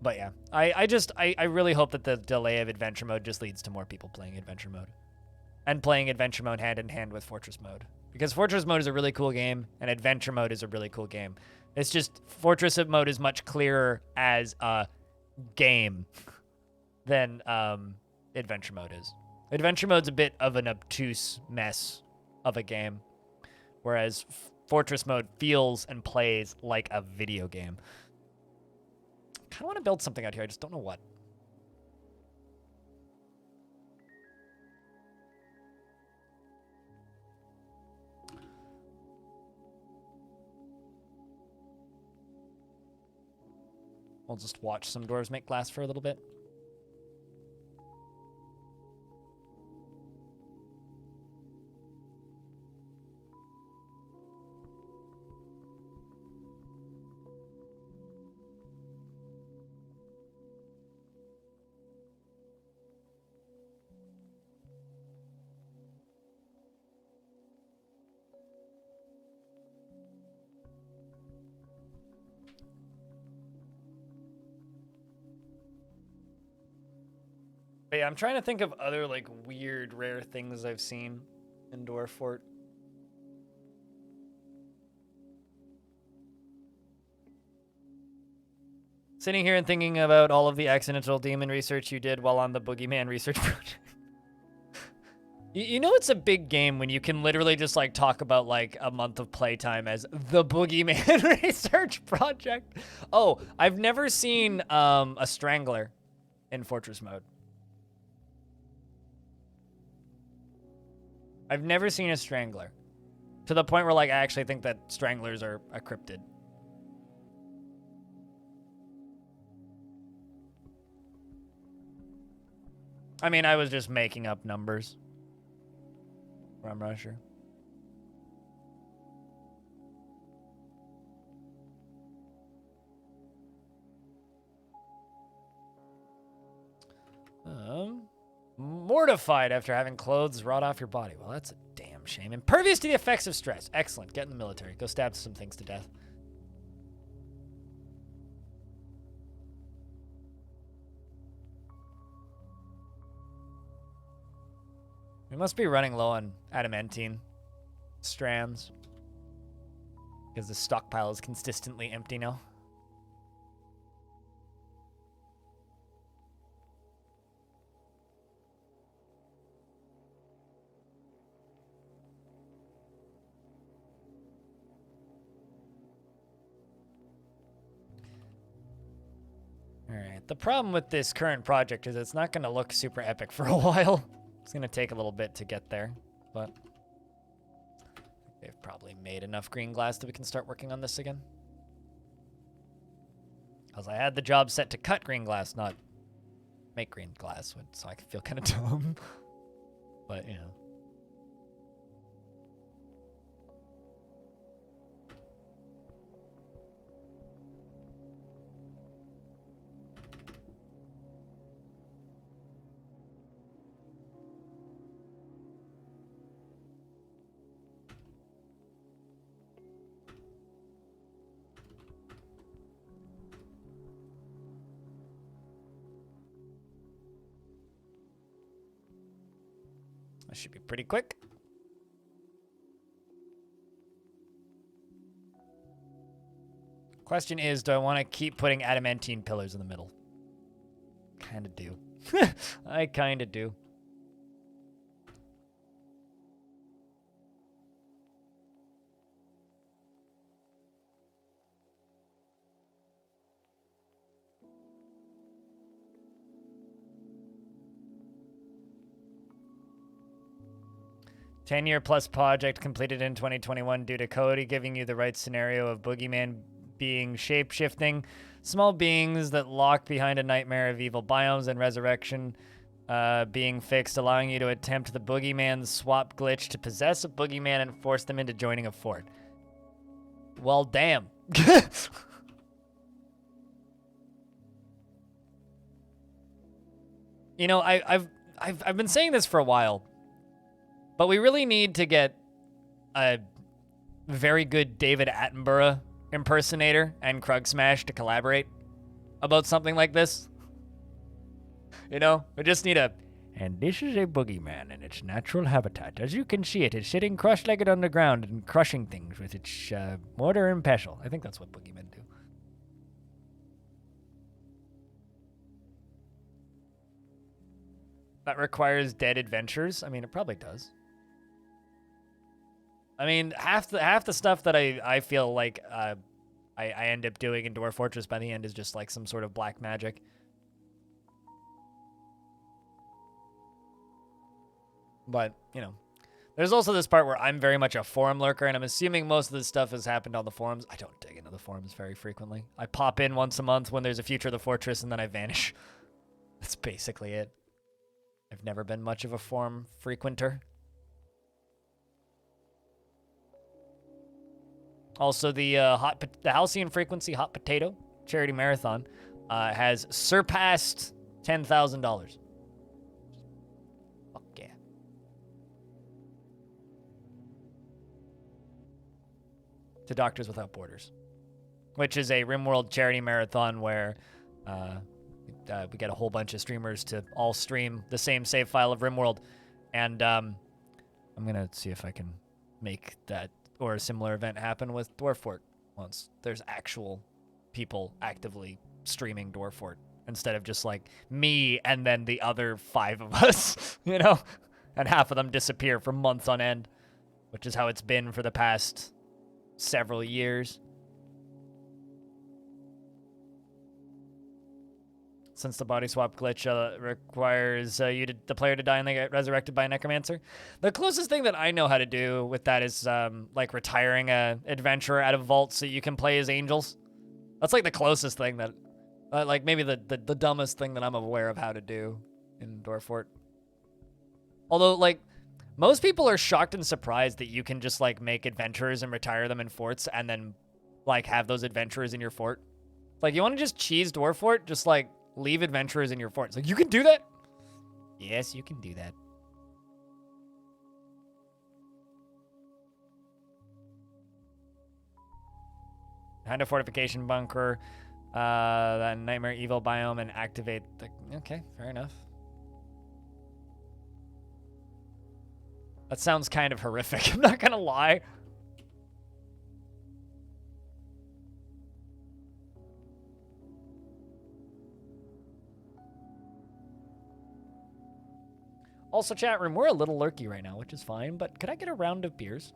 But yeah, I really hope that the delay of adventure mode just leads to more people playing adventure mode. And playing adventure mode hand in hand with fortress mode. Because fortress mode is a really cool game, and adventure mode is a really cool game. It's just fortress mode is much clearer as a game than adventure mode is. Adventure mode's a bit of an obtuse mess of a game, whereas Fortress mode feels and plays like a video game. I kind of want to build something out here. I just don't know what. We'll just watch some dwarves make glass for a little bit. But yeah, I'm trying to think of other like weird, rare things I've seen in Dwarf Fort. Sitting here and thinking about all of the accidental demon research you did while on the Boogeyman research project. You know it's a big game when you can literally just like talk about like a month of playtime as the Boogeyman research project. Oh, I've never seen a Strangler in Fortress mode. I've never seen a Strangler. To the point where, like, I actually think that Stranglers are a cryptid. I mean, I was just making up numbers. Rum Rusher. Mortified after having clothes rot off your body. Well, that's a damn shame. Impervious to the effects of stress. Excellent. Get in the military. Go stab some things to death. We must be running low on adamantine strands because the stockpile is consistently empty now. All right, the problem with this current project is it's not going to look super epic for a while. It's going to take a little bit to get there, but they've probably made enough green glass that we can start working on this again. Because I had the job set to cut green glass, not make green glass, so I feel kind of dumb. But, you know. That should be pretty quick. Question is, do I want to keep putting adamantine pillars in the middle? Kind of do. I kind of do. Ten-year-plus project completed in 2021 due to Cody giving you the right scenario of Boogeyman being shape-shifting, small beings that lock behind a nightmare of evil biomes, and resurrection being fixed, allowing you to attempt the Boogeyman swap glitch to possess a Boogeyman and force them into joining a fort. Well, damn. You know, I've been saying this for a while. But we really need to get a very good David Attenborough impersonator and Krug Smash to collaborate about something like this. You know, we just need a... And this is a boogeyman in its natural habitat. As you can see, it is sitting cross-legged on the ground and crushing things with its mortar and pestle. I think that's what boogeymen do. that requires dead adventures. I mean, it probably does. I mean, half the stuff that I feel like I end up doing in Dwarf Fortress by the end is just like some sort of black magic. But, you know, there's also this part where I'm very much a forum lurker, and I'm assuming most of this stuff has happened on the forums. I don't dig into the forums very frequently. I pop in once a month when there's a future of the fortress, and then I vanish. That's basically it. I've never been much of a forum frequenter. Also, the Halcyon Frequency Hot Potato Charity Marathon has surpassed $10,000. Fuck yeah. To Doctors Without Borders, which is a RimWorld charity marathon where we get a whole bunch of streamers to all stream the same save file of RimWorld. And I'm going to see if I can make that or a similar event happen with Dwarf Fort once there's actual people actively streaming Dwarf Fort instead of just like me and then the other 5 of us, you know, and half of them disappear for months on end, which is how it's been for the past several years. Since the body swap glitch requires the player to die and they get resurrected by a necromancer. The closest thing that I know how to do with that is like retiring a adventurer out of vault so you can play as angels. That's like the closest thing that, like maybe the dumbest thing that I'm aware of how to do in Dwarf Fort. Although like most people are shocked and surprised that you can just like make adventurers and retire them in forts and then like have those adventurers in your fort. Like you want to just cheese Dwarf Fort, just like leave adventurers in your fort. It's like, you can do that? Yes, you can do that. Find a fortification bunker, that Nightmare Evil biome, and activate the... Okay, fair enough. That sounds kind of horrific, I'm not gonna lie. Also, chat room, we're a little lurky right now, which is fine, but could I get a round of beers?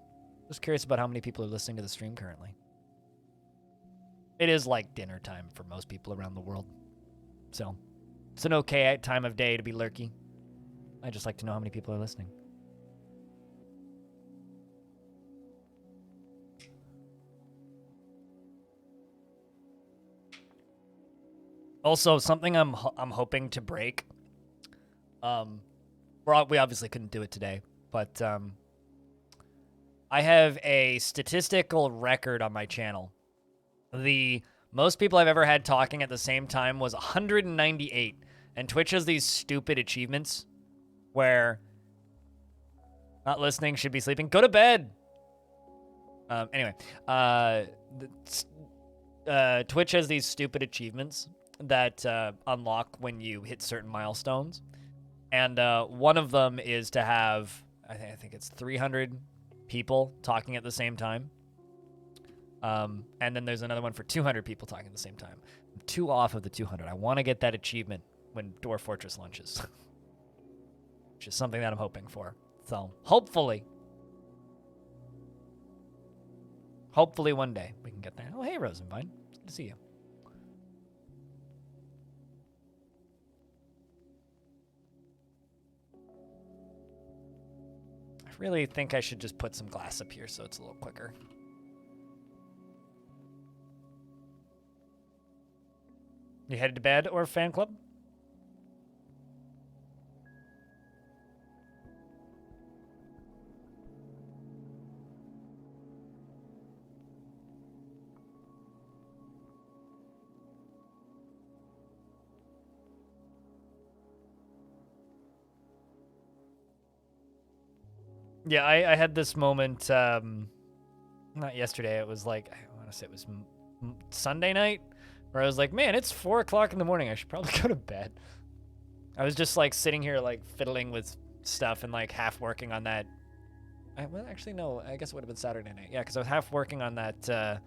Just curious about how many people are listening to the stream currently. It is like dinner time for most people around the world. So, it's an okay time of day to be lurky. I just like to know how many people are listening. Also, something I'm hoping to break. We obviously couldn't do it today, but I have a statistical record on my channel. The most people I've ever had talking at the same time was 198, and Twitch has these stupid achievements where not listening should be sleeping. Go to bed! Anyway, Twitch has these stupid achievements that unlock when you hit certain milestones. And one of them is to have, I think it's 300 people talking at the same time. And then there's another one for 200 people talking at the same time. I'm 2 off of the 200. I want to get that achievement when Dwarf Fortress launches. Which is something that I'm hoping for. So, hopefully one day we can get there. Oh, hey, Rosenvine. It's good to see you. I really think I should just put some glass up here so it's a little quicker. You headed to bed or fan club? Yeah, I had this moment, not yesterday, it was like, I want to say it was Sunday night, where I was like, man, it's 4 o'clock in the morning, I should probably go to bed. I was just like sitting here like fiddling with stuff and like half working on that. Well, actually, no, I guess it would have been Saturday night. Yeah, because I was half working on that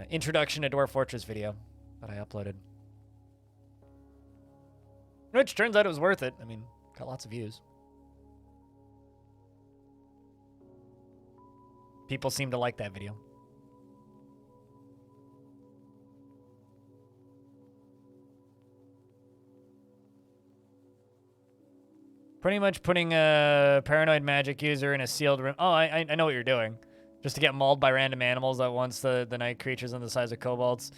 introduction to Dwarf Fortress video that I uploaded. Which turns out it was worth it. I mean, got lots of views. People seem to like that video. Pretty much putting a paranoid magic user in a sealed room. Oh, I know what you're doing. Just to get mauled by random animals at once, the night creatures on the size of kobolds.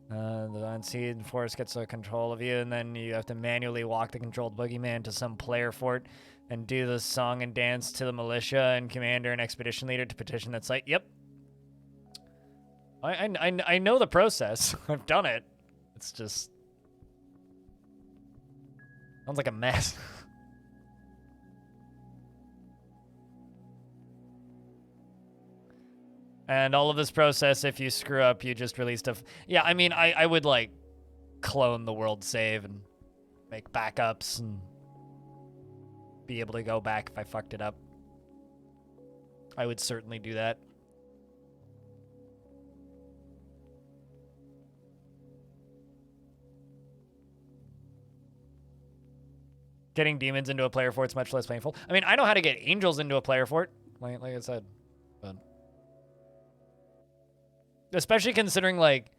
The unseen force gets a control of you, and then you have to manually walk the controlled boogeyman to some player fort and do the song and dance to the militia and commander and expedition leader to petition that site. Yep. I know the process. I've done it. It's just... sounds like a mess. And all of this process, if you screw up, you just released a... yeah, I mean, I would, like, clone the world save and make backups and be able to go back if I fucked it up. I would certainly do that. Getting demons into a player fort's much less painful. I mean, I know how to get angels into a player fort, like I said, but... especially considering, like,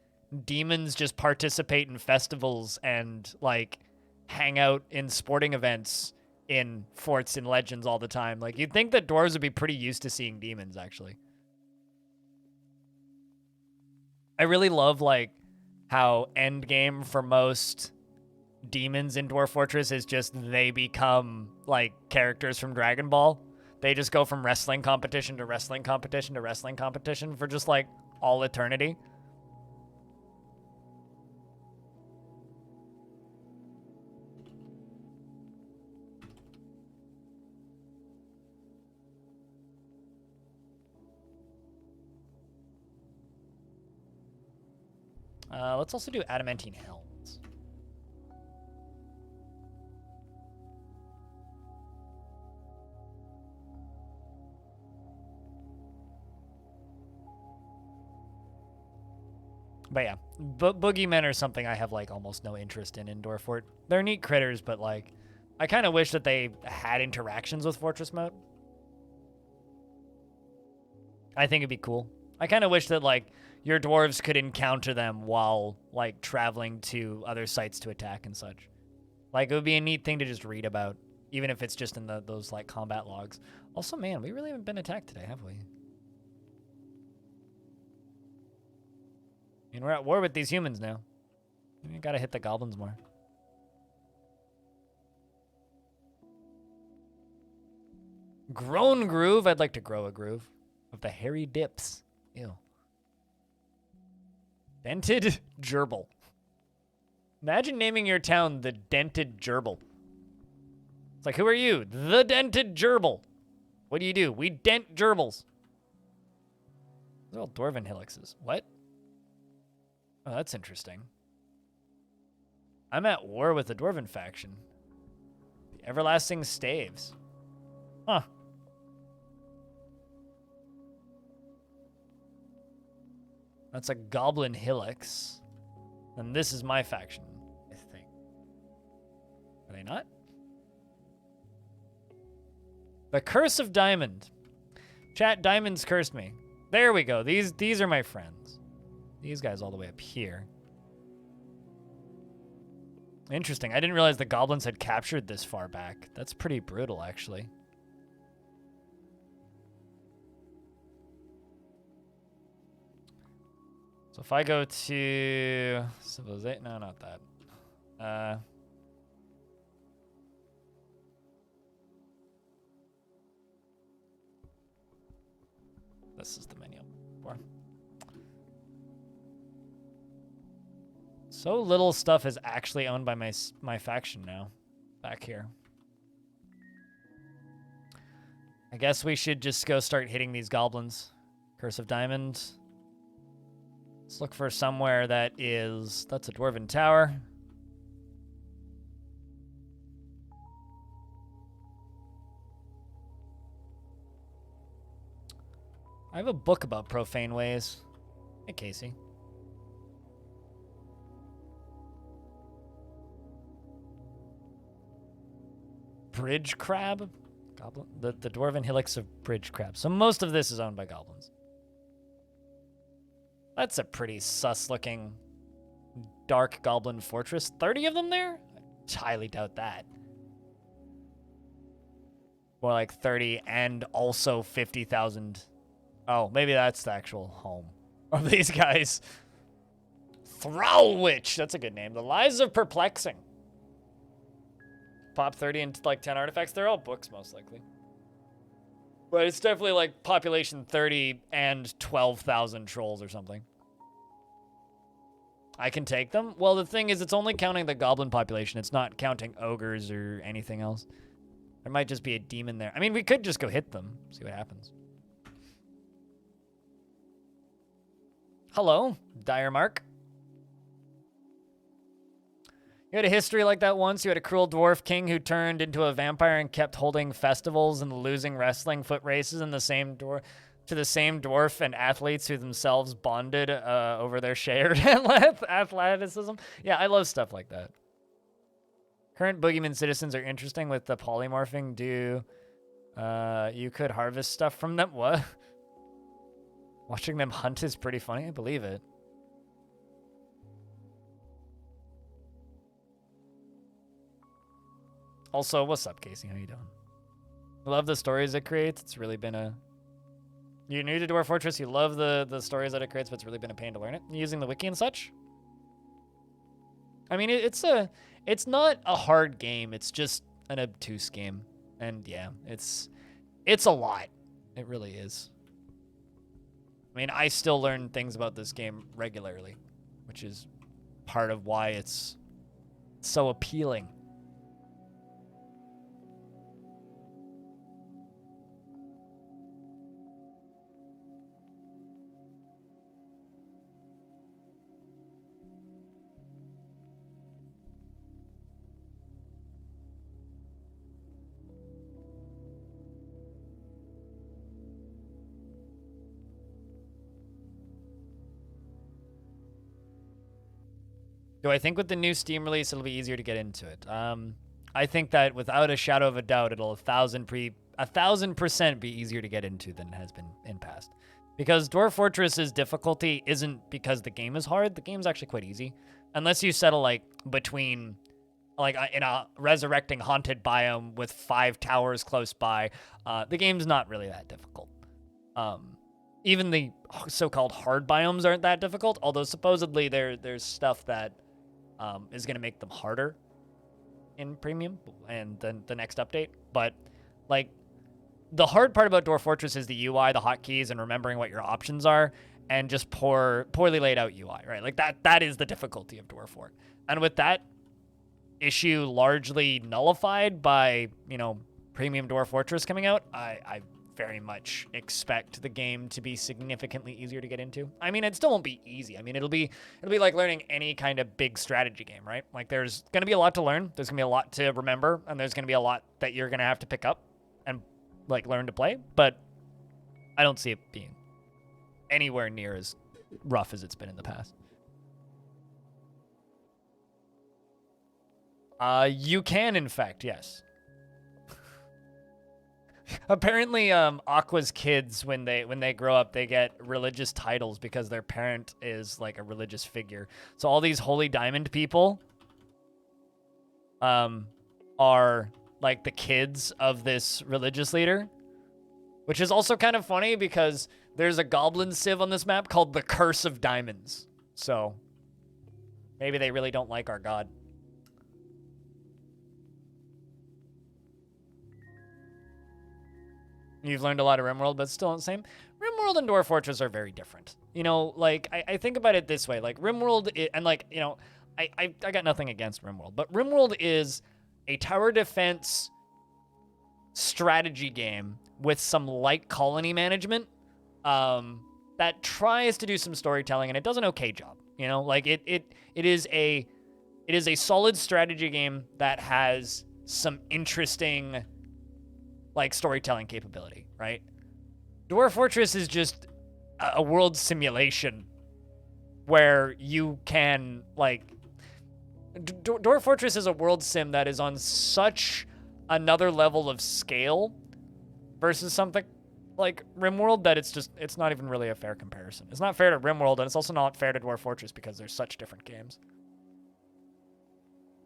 demons just participate in festivals and, like, hang out in sporting events in forts and legends all the time. Like, you'd think that dwarves would be pretty used to seeing demons, actually. I really love, like, how endgame for most demons in Dwarf Fortress is just they become, like, characters from Dragon Ball. They just go from wrestling competition to wrestling competition to wrestling competition for just, like, all eternity. Let's also do adamantine helms. But yeah, boogeymen are something I have, like, almost no interest in Dwarf Fort. They're neat critters, but, like, I kind of wish that they had interactions with Fortress Mode. I think it'd be cool. I kind of wish that, like, your dwarves could encounter them while, like, traveling to other sites to attack and such. Like, it would be a neat thing to just read about, even if it's just in those, like, combat logs. Also, man, we really haven't been attacked today, have we? I mean, we're at war with these humans now. We gotta hit the goblins more. Grown groove? I'd like to grow a groove. Of the hairy dips. Ew. Dented gerbil. Imagine naming your town the Dented Gerbil. It's like, who are you? The Dented Gerbil. What do? We dent gerbils. They're all dwarven hillixes. What? Oh, that's interesting. I'm at war with the dwarven faction. The Everlasting Staves. Huh. That's a goblin hillix. And this is my faction, I think. Are they not? The Curse of Diamond. Chat, Diamond's cursed me. There we go. These are my friends. These guys all the way up here. Interesting. I didn't realize the goblins had captured this far back. That's pretty brutal, actually. So if I go to civilization, no, not that. This is the menu for. So little stuff is actually owned by my faction now, back here. I guess we should just go start hitting these goblins. Curse of Diamond. Let's look for somewhere that is... That's a dwarven tower. I have a book about profane ways. Hey, Casey. bridge crab? Goblin? The dwarven hillocks of bridge crab. So most of this is owned by goblins. That's a pretty sus-looking dark goblin fortress. 30 of them there? I highly doubt that. More like 30 and also 50,000. Oh, maybe that's the actual home of these guys. Thrall Witch. That's a good name. The Lies of Perplexing. Pop 30 into like 10 artifacts. They're all books, most likely. But it's definitely like population 30 and 12,000 trolls or something. I can take them? Well, the thing is, it's only counting the goblin population. It's not counting ogres or anything else. There might just be a demon there. I mean, we could just go hit them, see what happens. Hello, Dire Mark. You had a history like that once. You had a cruel dwarf king who turned into a vampire and kept holding festivals and losing wrestling foot races in the same to the same dwarf and athletes who themselves bonded over their shared athleticism. Yeah, I love stuff like that. Current boogeyman citizens are interesting with the polymorphing. You could harvest stuff from them. What? Watching them hunt is pretty funny. I believe it. Also, what's up, Casey? How you doing? I love the stories it creates. It's really been a... You're new to Dwarf Fortress. You love the stories that it creates, but it's really been a pain to learn it. Using the wiki and such. I mean, it's not a hard game. It's just an obtuse game. And yeah, it's a lot. It really is. I mean, I still learn things about this game regularly, which is part of why it's so appealing. Do I think with the new Steam release, it'll be easier to get into it? I think that without a shadow of a doubt, it'll 1,000% be easier to get into than it has been in past. Because Dwarf Fortress's difficulty isn't because the game is hard. The game's actually quite easy. Unless you settle like between, like in a resurrecting haunted biome with 5 towers close by, the game's not really that difficult. Even the so-called hard biomes aren't that difficult, although supposedly there's stuff that is going to make them harder in Premium and then the next update. But, like, the hard part about Dwarf Fortress is the UI, the hotkeys, and remembering what your options are, and just poorly laid out UI, right? Like, that is the difficulty of Dwarf Fort. And with that issue largely nullified by, you know, Premium Dwarf Fortress coming out, I very much expect the game to be significantly easier to get into. I mean, it still won't be easy. I mean, it'll be like learning any kind of big strategy game, right? Like, there's going to be a lot to learn. There's going to be a lot to remember, and there's going to be a lot that you're going to have to pick up and, like, learn to play. But I don't see it being anywhere near as rough as it's been in the past. You can, in fact, yes. Apparently, Aqua's kids, when they grow up, they get religious titles because their parent is like a religious figure. So all these holy diamond people are like the kids of this religious leader, which is also kind of funny because there's a goblin civ on this map called the Curse of Diamonds. So maybe they really don't like our god. You've learned a lot of RimWorld, but still the same. RimWorld and Dwarf Fortress are very different. You know, like, I think about it this way. Like, RimWorld, and like, you know, I got nothing against RimWorld, but RimWorld is a tower defense strategy game with some light colony management that tries to do some storytelling, and it does an okay job. You know, like, it is a solid strategy game that has some interesting, like, storytelling capability, right? Dwarf Fortress is just a world simulation where you can, like... Dwarf Fortress is a world sim that is on such another level of scale versus something like RimWorld that it's not even really a fair comparison. It's not fair to RimWorld, and it's also not fair to Dwarf Fortress because they're such different games.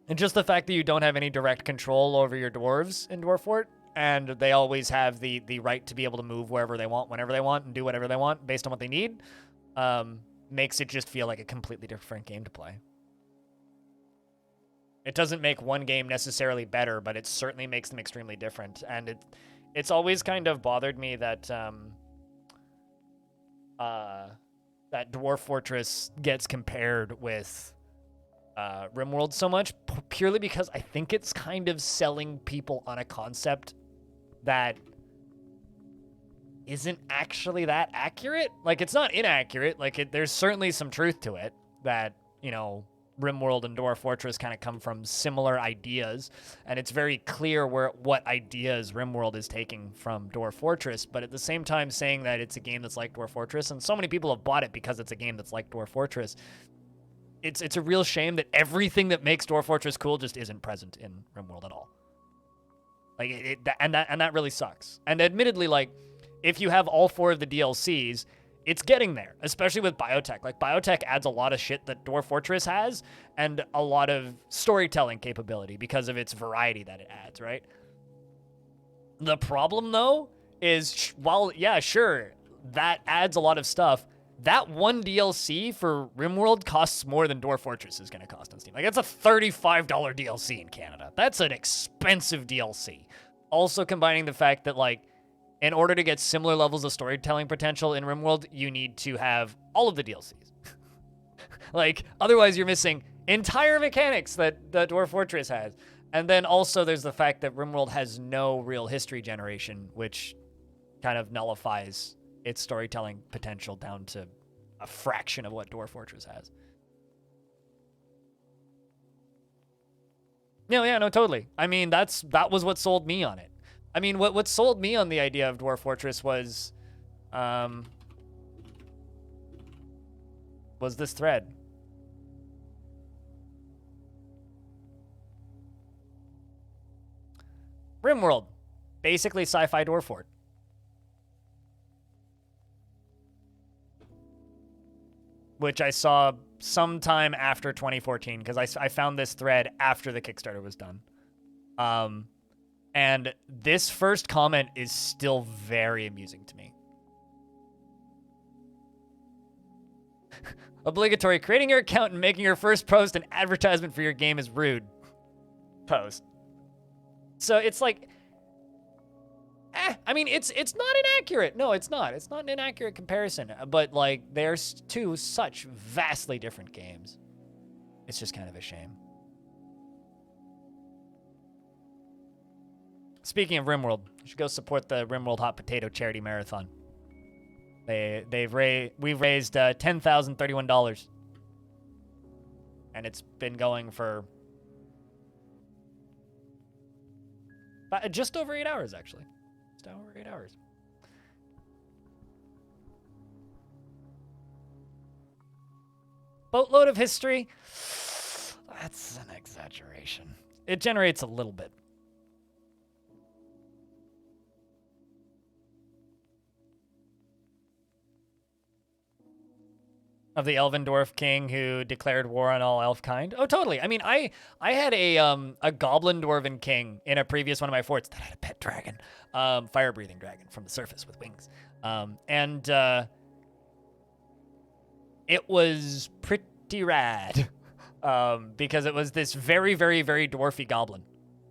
And just the fact that you don't have any direct control over your dwarves in Dwarf Fort, and they always have the right to be able to move wherever they want, whenever they want, and do whatever they want based on what they need, makes it just feel like a completely different game to play. It doesn't make one game necessarily better, but it certainly makes them extremely different. And it's always kind of bothered me that that Dwarf Fortress gets compared with RimWorld so much, purely because I think it's kind of selling people on a concept that isn't actually that accurate. Like, it's not inaccurate. Like, there's certainly some truth to it that, you know, RimWorld and Dwarf Fortress kind of come from similar ideas, and it's very clear what ideas RimWorld is taking from Dwarf Fortress, but at the same time saying that it's a game that's like Dwarf Fortress, and so many people have bought it because it's a game that's like Dwarf Fortress. It's a real shame that everything that makes Dwarf Fortress cool just isn't present in RimWorld at all. Like, that really sucks. And admittedly, like, if you have all 4 of the DLCs, it's getting there, especially with Biotech. Like, Biotech adds a lot of shit that Dwarf Fortress has, and a lot of storytelling capability because of its variety that it adds, right? The problem, though, is while, yeah, sure, that adds a lot of stuff, that one DLC for RimWorld costs more than Dwarf Fortress is going to cost on Steam. Like, that's a $35 DLC in Canada. That's an expensive DLC. Also combining the fact that, like, in order to get similar levels of storytelling potential in RimWorld, you need to have all of the DLCs. Like, otherwise you're missing entire mechanics that Dwarf Fortress has. And then also there's the fact that RimWorld has no real history generation, which kind of nullifies its storytelling potential down to a fraction of what Dwarf Fortress has. No, totally. I mean, that was what sold me on it. I mean, what sold me on the idea of Dwarf Fortress was this thread. RimWorld, basically sci-fi Dwarf Fort. Which I saw sometime after 2014, because I found this thread after the Kickstarter was done. And this first comment is still very amusing to me. Obligatory. Creating your account and making your first post an advertisement for your game is rude. Post. So it's like, I mean, it's not inaccurate. No, it's not. It's not an inaccurate comparison. But, like, they're 2 such vastly different games. It's just kind of a shame. Speaking of RimWorld, you should go support the RimWorld Hot Potato Charity Marathon. We've raised $10,031, and it's been going for just over 8 hours, actually. Just over 8 hours. Boatload of history. That's an exaggeration. It generates a little bit. Of the elven dwarf king who declared war on all elf kind. Oh, totally. I mean, I had a goblin dwarven king in a previous one of my forts that had a pet dragon, fire breathing dragon from the surface with wings, and it was pretty rad, because it was this very, very, very dwarfy goblin.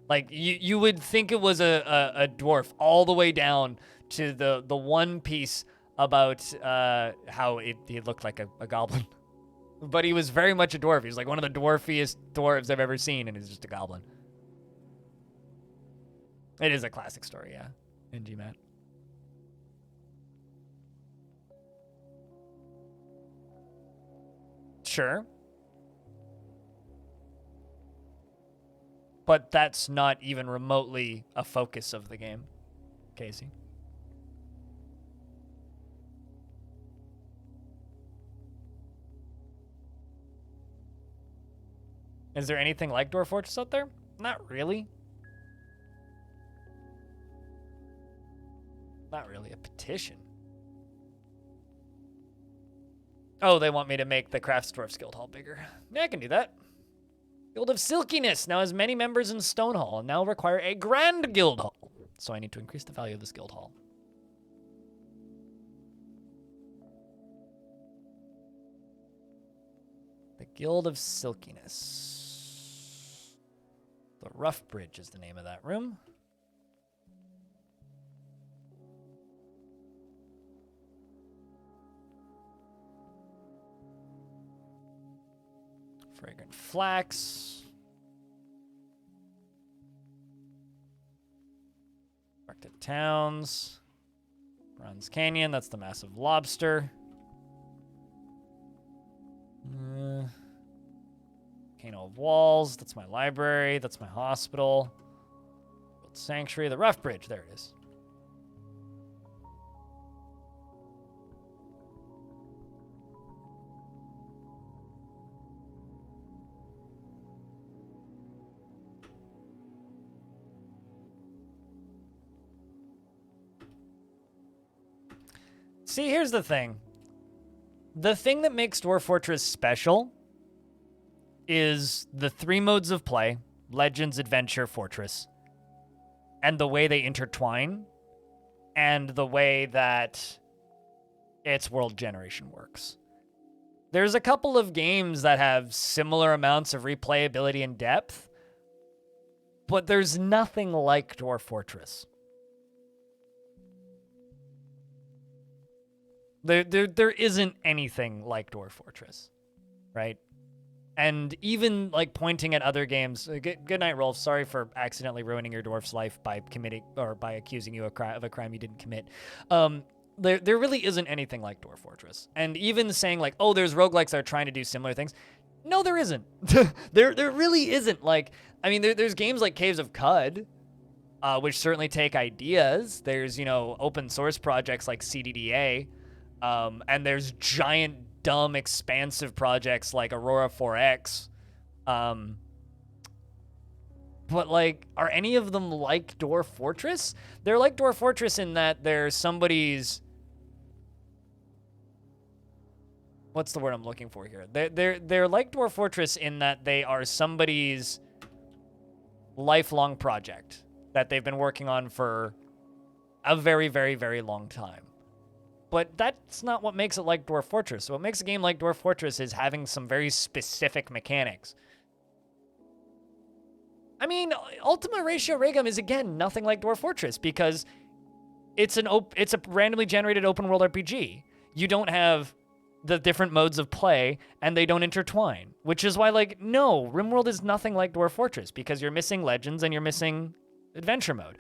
Like, you would think it was a dwarf all the way down to the one piece about how he looked like a goblin. But he was very much a dwarf. He was like one of the dwarfiest dwarves I've ever seen, and he's just a goblin. It is a classic story, yeah. In GMAT. Sure. But that's not even remotely a focus of the game, Casey. Is there anything like Dwarf Fortress out there? Not really. Not really a petition. Oh, they want me to make the Craftsdwarf's Guild Hall bigger. Yeah, I can do that. Guild of Silkiness now has many members in Stone Hall and now require a Grand Guild Hall. So I need to increase the value of this Guild Hall. The Guild of Silkiness. The Rough Bridge is the name of that room. Fragrant Flax. Arctic Towns. Bronze Canyon, that's the massive lobster. Volcano of Walls, that's my library, that's my hospital. Sanctuary, the Rough Bridge, there it is. See, here's the thing. The thing that makes Dwarf Fortress special is the 3 modes of play, Legends, Adventure, Fortress, and the way they intertwine, and the way that its world generation works. There's a couple of games that have similar amounts of replayability and depth, but there's nothing like Dwarf Fortress. There isn't anything like Dwarf Fortress, right? And even like pointing at other games. Good night, Rolf. Sorry for accidentally ruining your dwarf's life by committing or by accusing you of a crime you didn't commit. There really isn't anything like Dwarf Fortress. And even saying like, oh, there's roguelikes that are trying to do similar things. No, there isn't. there really isn't. Like, I mean, there's games like Caves of Cud, which certainly take ideas. There's, open source projects like CDDA. And there's giant, dumb, expansive projects like Aurora 4X. But, like, are any of them like Dwarf Fortress? They're like Dwarf Fortress in that they're somebody's... What's the word I'm looking for here? They're like Dwarf Fortress in that they are somebody's lifelong project that they've been working on for a very, very, very long time. But that's not what makes it like Dwarf Fortress. So what makes a game like Dwarf Fortress is having some very specific mechanics. I mean, Ultima Ratio Regum is, again, nothing like Dwarf Fortress because it's a randomly generated open world RPG. You don't have the different modes of play, and they don't intertwine. Which is why, like, no, RimWorld is nothing like Dwarf Fortress because you're missing Legends and you're missing Adventure Mode.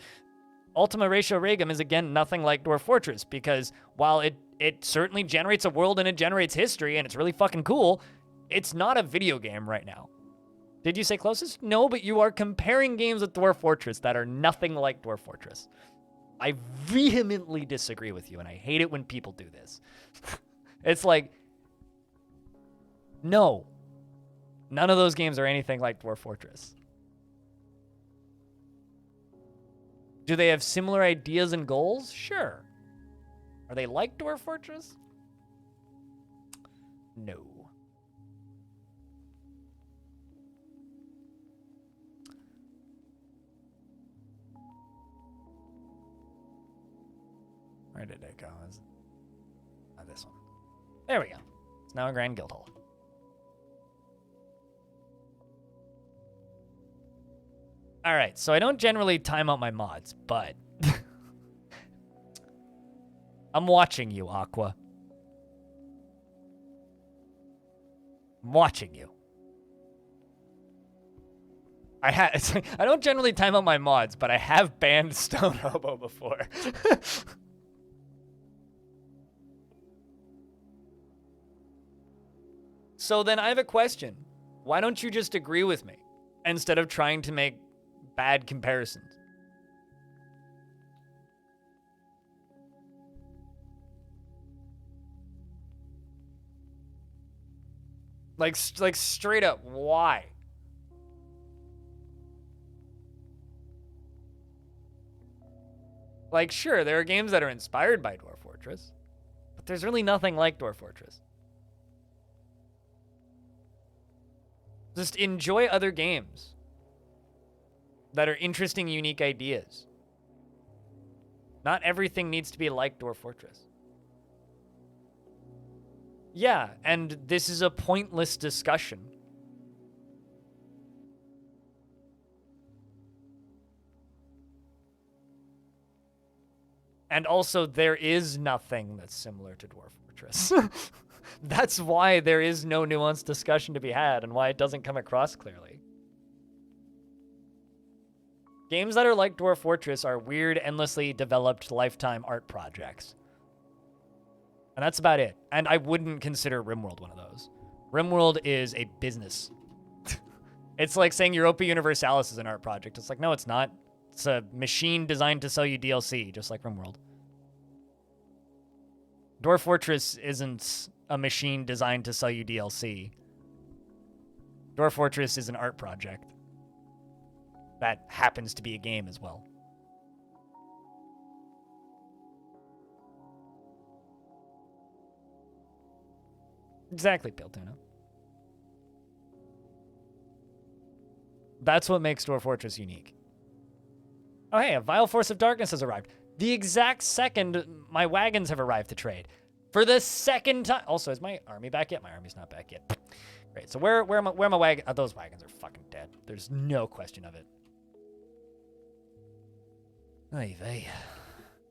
Ultima Ratio Regum is, again, nothing like Dwarf Fortress because while it certainly generates a world and it generates history and it's really fucking cool, it's not a video game right now. Did you say closest? No, but you are comparing games with Dwarf Fortress that are nothing like Dwarf Fortress. I vehemently disagree with you, and I hate it when people do this. It's like, no, none of those games are anything like Dwarf Fortress. Do they have similar ideas and goals? Sure. Are they like Dwarf Fortress? No. Where did it go? This one. There we go. It's now a Grand Guild Hall. All right, so I don't generally time out my mods, but I'm watching you, Aqua. I'm watching you. I don't generally time out my mods, but I have banned Stone Hobo before. So then I have a question. Why don't you just agree with me instead of trying to make bad comparisons? Like straight up, why? Like, sure, there are games that are inspired by Dwarf Fortress, but there's really nothing like Dwarf Fortress. Just enjoy other games that are interesting, unique ideas. Not everything needs to be like Dwarf Fortress. Yeah, and this is a pointless discussion. And also, there is nothing that's similar to Dwarf Fortress. That's why there is no nuanced discussion to be had and why it doesn't come across clearly. Games that are like Dwarf Fortress are weird, endlessly developed lifetime art projects. And that's about it. And I wouldn't consider RimWorld one of those. RimWorld is a business. It's like saying Europa Universalis is an art project. It's like, no, it's not. It's a machine designed to sell you DLC, just like RimWorld. Dwarf Fortress isn't a machine designed to sell you DLC. Dwarf Fortress is an art project that happens to be a game as well. Exactly, Piltuna. That's what makes Dwarf Fortress unique. Oh, hey, a Vile Force of Darkness has arrived. The exact second my wagons have arrived to trade. For the second time. Also, is my army back yet? My army's not back yet. Great. So where my wagons? Oh, those wagons are fucking dead. There's no question of it. Oy vey.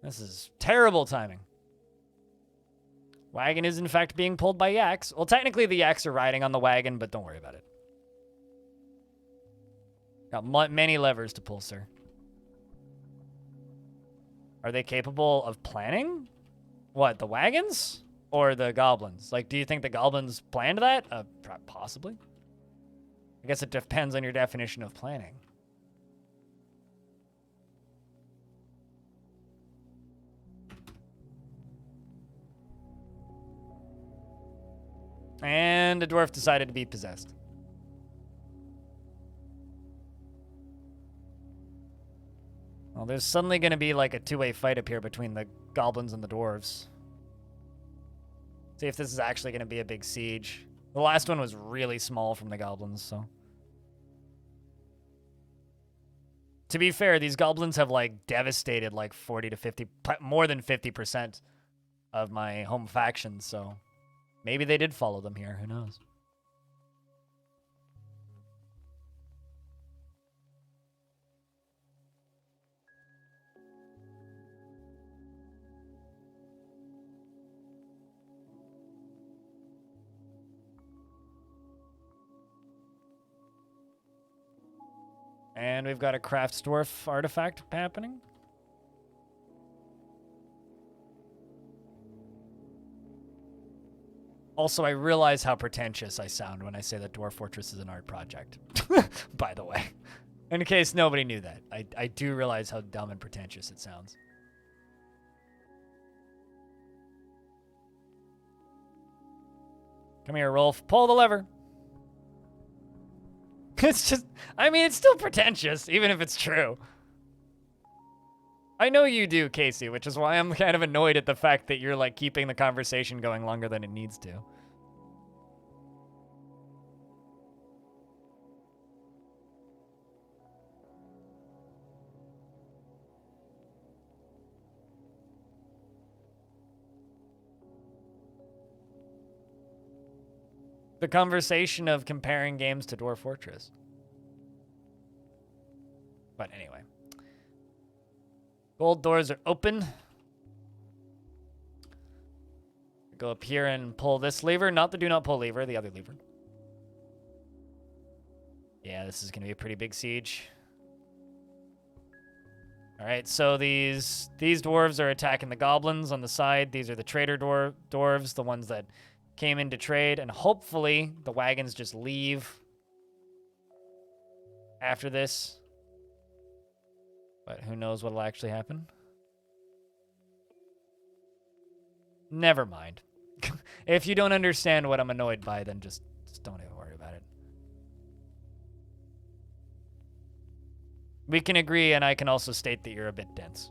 This is terrible timing. Wagon is in fact being pulled by yaks. Well, technically the yaks are riding on the wagon, but don't worry about it. Got many levers to pull, sir. Are they capable of planning? What, the wagons? Or the goblins? Like, do you think the goblins planned that? Possibly. I guess it depends on your definition of planning. And the dwarf decided to be possessed. Well, there's suddenly going to be like a two-way fight up here between the goblins and the dwarves. See if this is actually going to be a big siege. The last one was really small from the goblins, so. To be fair, these goblins have like devastated like 40 to 50, more than 50% of my home factions, so maybe they did follow them here. Who knows? And we've got a Crafts Dwarf artifact happening. Also, I realize how pretentious I sound when I say that Dwarf Fortress is an art project. By the way. In case nobody knew that. I do realize how dumb and pretentious it sounds. Come here, Rolf. Pull the lever. It's just, I mean, it's still pretentious, even if it's true. I know you do, Casey, which is why I'm kind of annoyed at the fact that you're, like, keeping the conversation going longer than it needs to. The conversation of comparing games to Dwarf Fortress. But anyway. Gold doors are open. Go up here and pull this lever. Not the do not pull lever, the other lever. Yeah, this is going to be a pretty big siege. All right, so these dwarves are attacking the goblins on the side. These are the trader dwarves, the ones that came in to trade, and hopefully the wagons just leave after this. But who knows what'll actually happen? Never mind. If you don't understand what I'm annoyed by, then just don't even worry about it. We can agree, and I can also state that you're a bit dense.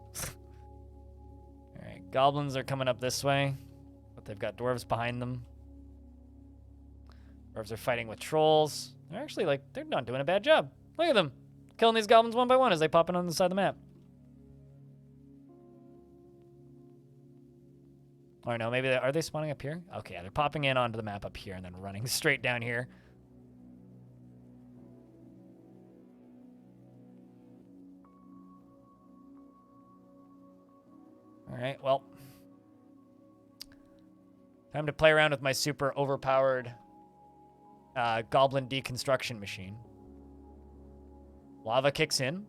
Goblins are coming up this way, but they've got dwarves behind them. Dwarves are fighting with trolls. They're actually, like, they're not doing a bad job. Look at them. Killing these goblins one by one as they pop in on the side of the map. Or no, maybe are they spawning up here? Okay, yeah, they're popping in onto the map up here and then running straight down here. All right, well. Time to play around with my super overpowered goblin deconstruction machine. Lava kicks in.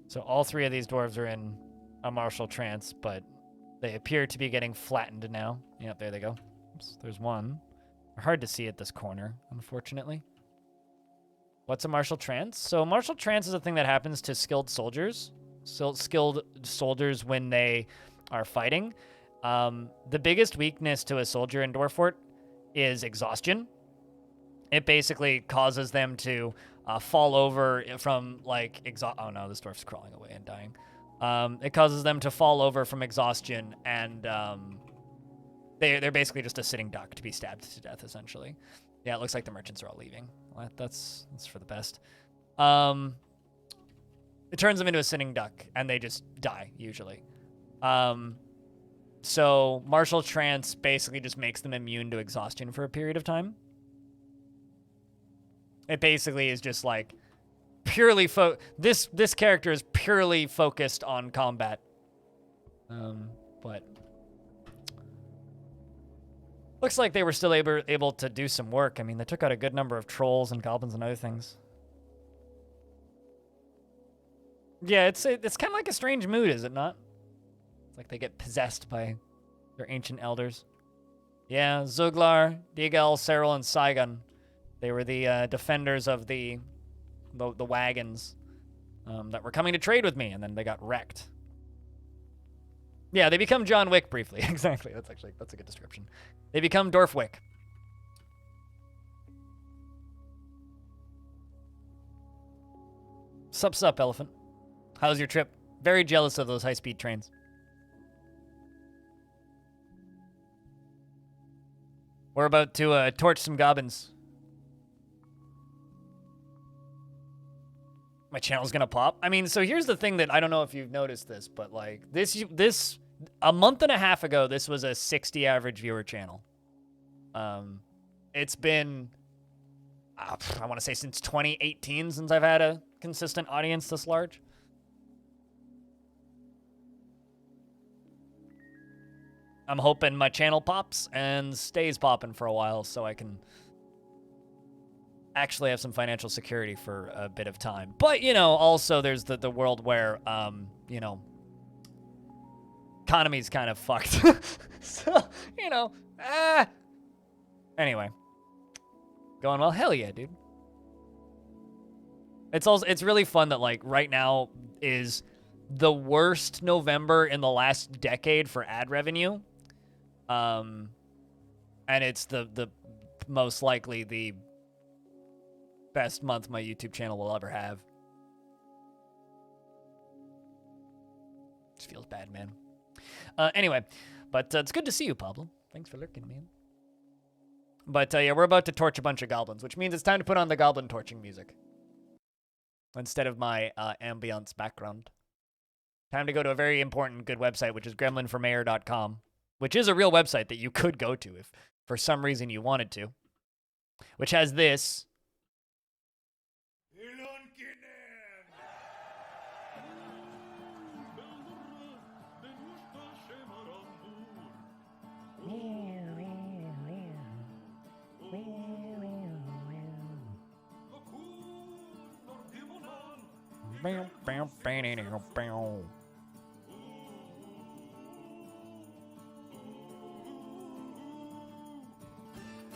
So all three of these dwarves are in a martial trance, but they appear to be getting flattened now. Yep, there they go. Oops, there's one. They're hard to see at this corner, unfortunately. What's a martial trance? So martial trance is a thing that happens to skilled soldiers. Skilled soldiers when they are fighting. The biggest weakness to a soldier in Dwarfort is exhaustion. It basically causes them to fall over from, like, oh no, this dwarf's crawling away and dying. It causes them to fall over from exhaustion, and they're basically just a sitting duck to be stabbed to death, essentially. Yeah, it looks like the merchants are all leaving. Well, that's for the best. It turns them into a sitting duck, and they just die, usually. So martial trance basically just makes them immune to exhaustion for a period of time. It basically is just like purely this character is purely focused on combat. But looks like they were still able to do some work. I mean, they took out a good number of trolls and goblins and other things. Yeah, it's kind of like a strange mood, is it not? It's like they get possessed by their ancient elders. Yeah, Zuglar, Digel, Serral, and Saigon. They were the defenders of the wagons that were coming to trade with me, and then they got wrecked. Yeah, they become John Wick briefly. Exactly. That's a good description. They become Dwarfwick. Sup, elephant. How's your trip? Very jealous of those high-speed trains. We're about to torch some goblins. My channel's gonna pop. I mean, so here's the thing that I don't know if you've noticed this, but like this a month and a half ago, this was a 60 average viewer channel. It's been I want to say since 2018 since I've had a consistent audience this large. I'm hoping my channel pops and stays popping for a while so I can actually have some financial security for a bit of time. But, you know, also there's the world where, you know, economy's kind of fucked. So, you know, anyway. Going well. Hell yeah, dude. It's really fun that, like, right now is the worst November in the last decade for ad revenue. And it's the most likely the best month my YouTube channel will ever have. Just feels bad, man. Anyway, but it's good to see you, Pablo. Thanks for lurking, man. But yeah, we're about to torch a bunch of goblins, which means it's time to put on the goblin torching music instead of my ambiance background. Time to go to a very important, good website, which is gremlinformayor.com, which is a real website that you could go to if for some reason you wanted to, which has this.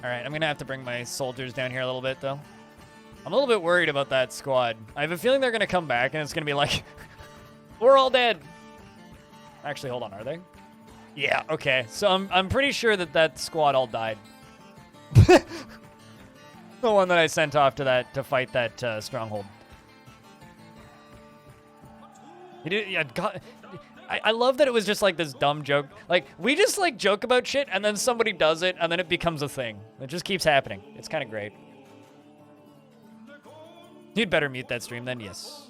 Alright, I'm gonna have to bring my soldiers down here a little bit, though. I'm a little bit worried about that squad. I have a feeling they're gonna come back and it's gonna be like, we're all dead. Actually, hold on, are they? Yeah, okay. So I'm pretty sure that squad all died. The one that I sent off to fight that stronghold. You did, yeah, God, I love that it was just like this dumb joke. Like, we just like joke about shit and then somebody does it and then it becomes a thing. It just keeps happening. It's kind of great. You'd better mute that stream then, yes.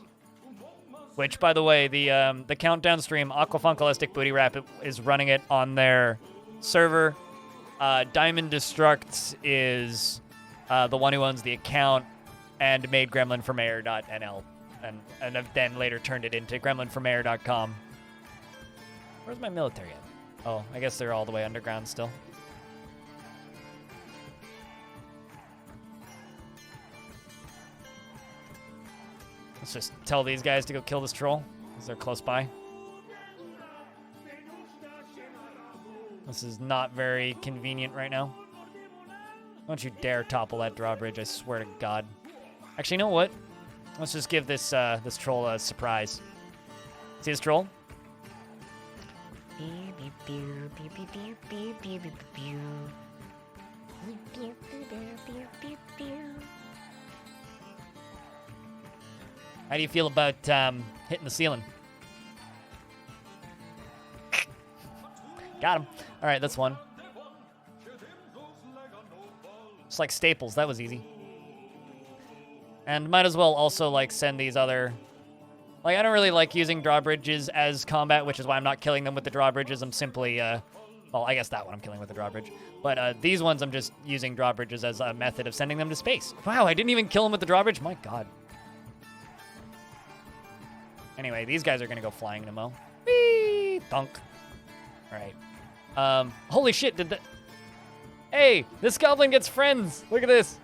Which, by the way, the countdown stream, Aquafunkalistic Booty Rap is running it on their server. Diamond Destructs is the one who owns the account and made gremlinformayor.nl and have then later turned it into gremlinformayor.com. Where's my military at? Oh, I guess they're all the way underground still. Let's just tell these guys to go kill this troll, because they're close by. This is not very convenient right now. Don't you dare topple that drawbridge, I swear to God. Actually, you know what? Let's just give this this troll a surprise. See this troll? How do you feel about hitting the ceiling? Got him. All right, that's one. Just like staples, that was easy. And might as well also like send these other... Like, I don't really like using drawbridges as combat, which is why I'm not killing them with the drawbridges. I'm simply, well, I guess that one I'm killing with the drawbridge. But these ones I'm just using drawbridges as a method of sending them to space. Wow, I didn't even kill them with the drawbridge? My God. Anyway, these guys are going to go flying in a mo. Whee! Thunk. All right. Holy shit, did the... Hey, this goblin gets friends. Look at this.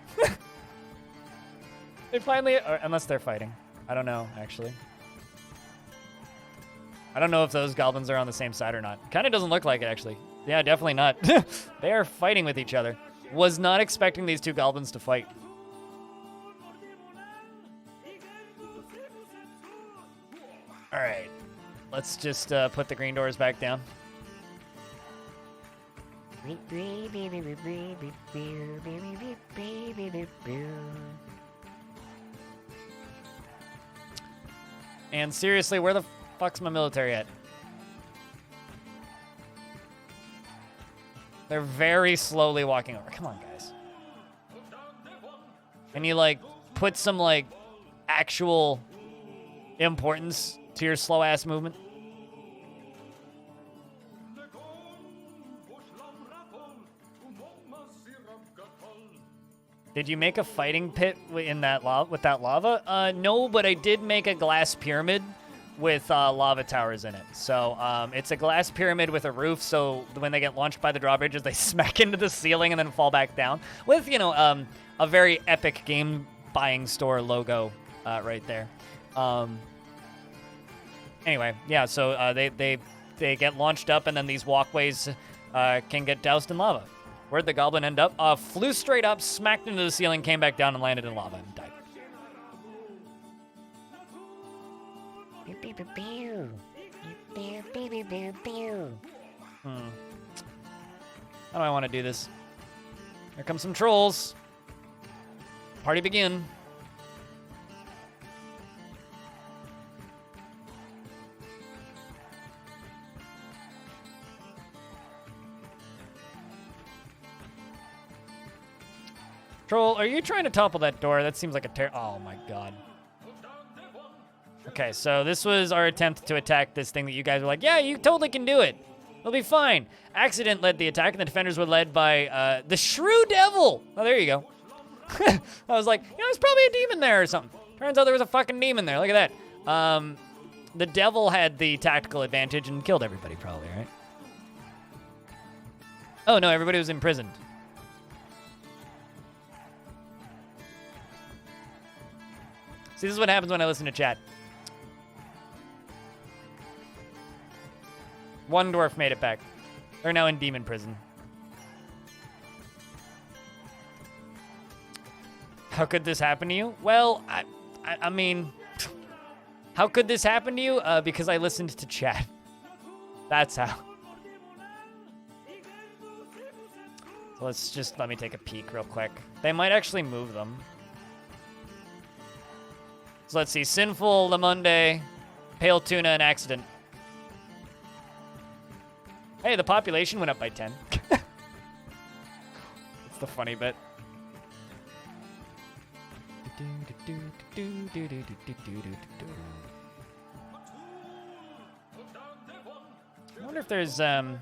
They finally... Or, unless they're fighting. I don't know, actually. I don't know if those goblins are on the same side or not. Kind of doesn't look like it, actually. Yeah, definitely not. They are fighting with each other. Was not expecting these two goblins to fight. All right. Let's just put the green doors back down. And seriously, where the fuck's my military at? They're very slowly walking over. Come on, guys. And you, like, put some, like, actual importance to your slow-ass movement. Did you make a fighting pit in that with that lava? No, but I did make a glass pyramid with lava towers in it. So it's a glass pyramid with a roof, so when they get launched by the drawbridges, they smack into the ceiling and then fall back down. With, you know, a very epic game buying store logo right there. Anyway, yeah, so they get launched up, and then these walkways can get doused in lava. Where'd the goblin end up? Flew straight up, smacked into the ceiling, came back down, and landed in lava and died. How do I want to do this? Here come some trolls. Party begin. Troll, are you trying to topple that door? That seems like a oh my God. Okay, so this was our attempt to attack this thing that you guys were like, yeah, you totally can do it. It'll be fine. Accident led the attack, and the defenders were led by the Shrew Devil. Oh, there you go. I was like, you know, there's probably a demon there or something. Turns out there was a fucking demon there. Look at that. The devil had the tactical advantage and killed everybody, probably, right? Oh, no, everybody was imprisoned. See, this is what happens when I listen to chat. One dwarf made it back. They're now in demon prison. How could this happen to you? Well, I mean, how could this happen to you? Because I listened to chat. That's how. Let me take a peek real quick. They might actually move them. So let's see. Sinful, Lamunde, Pale Tuna, and Accident. Hey, the population went up by 10. That's the funny bit. I wonder if there's I'm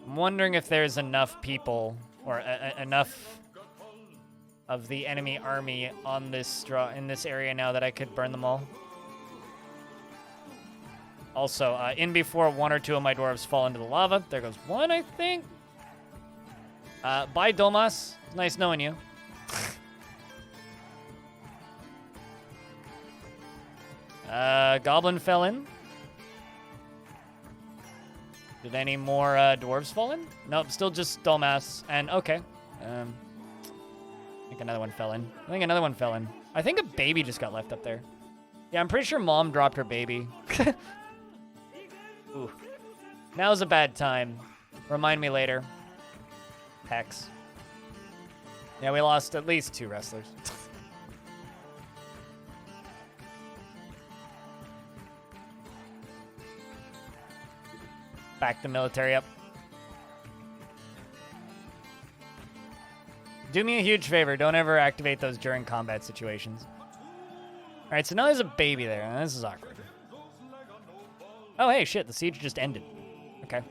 wondering if there's enough people or enough of the enemy army on this in this area now that I could burn them all. Also, in before one or two of my dwarves fall into the lava. There goes one, I think. Bye, Domas. Nice knowing you. Goblin fell in. Did any more dwarves fall in? Nope, still just Domas. And okay. I think another one fell in. I think a baby just got left up there. Yeah, I'm pretty sure mom dropped her baby. Ooh. Now's a bad time. Remind me later. Hex. Yeah, we lost at least 2 wrestlers. Back the military up. Do me a huge favor. Don't ever activate those during combat situations. All right, so now there's a baby there. This is awkward. Oh, hey, shit. The siege just ended. Okay.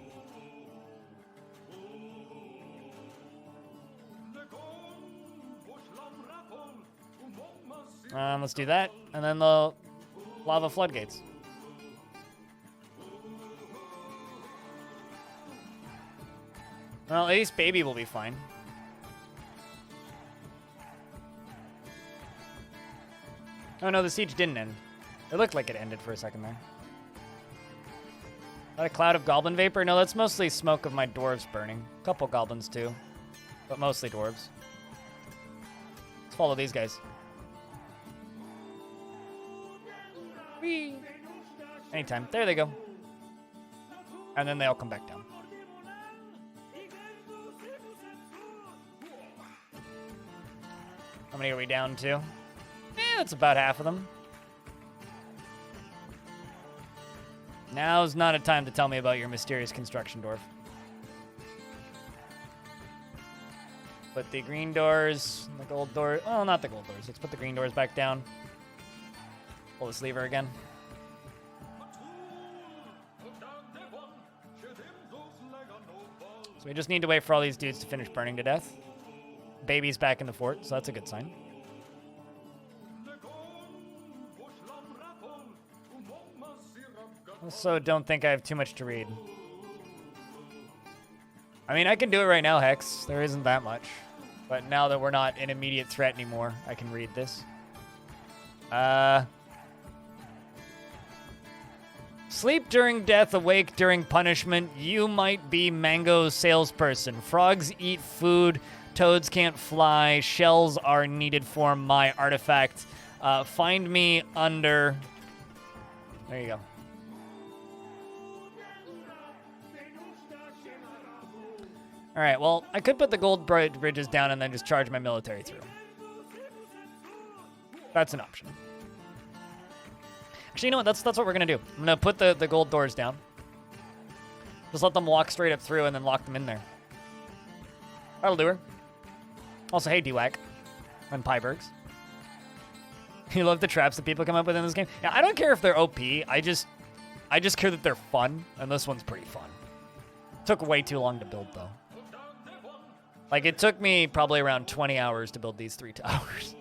Let's do that. And then the lava floodgates. Well, at least baby will be fine. Oh no, the siege didn't end. It looked like it ended for a second there. Is that a cloud of goblin vapor? No, that's mostly smoke of my dwarves burning. A couple goblins too, but mostly dwarves. Let's follow these guys. Whee! Anytime. There they go. And then they all come back down. How many are we down to? That's about half of them. Now's not a time to tell me about your mysterious construction, Dwarf. Put the green doors, the gold door. Oh, not the gold doors. Let's put the green doors back down. Pull this lever again. So we just need to wait for all these dudes to finish burning to death. Baby's back in the fort, so that's a good sign. Also, don't think I have too much to read. I mean, I can do it right now, Hex. There isn't that much. But now that we're not an immediate threat anymore, I can read this. Sleep during death, awake during punishment. You might be Mango's salesperson. Frogs eat food. Toads can't fly. Shells are needed for my artifact. Find me under... There you go. All right, well, I could put the gold bridges down and then just charge my military through. That's an option. Actually, you know what? That's what we're going to do. I'm going to put the gold doors down. Just let them walk straight up through and then lock them in there. That'll do her. Also, hey, D-Wack. And Pybergs. You love the traps that people come up with in this game? Yeah, I don't care if they're OP. I just care that they're fun, and this one's pretty fun. Took way too long to build, though. Like, it took me probably around 20 hours to build these 3 towers.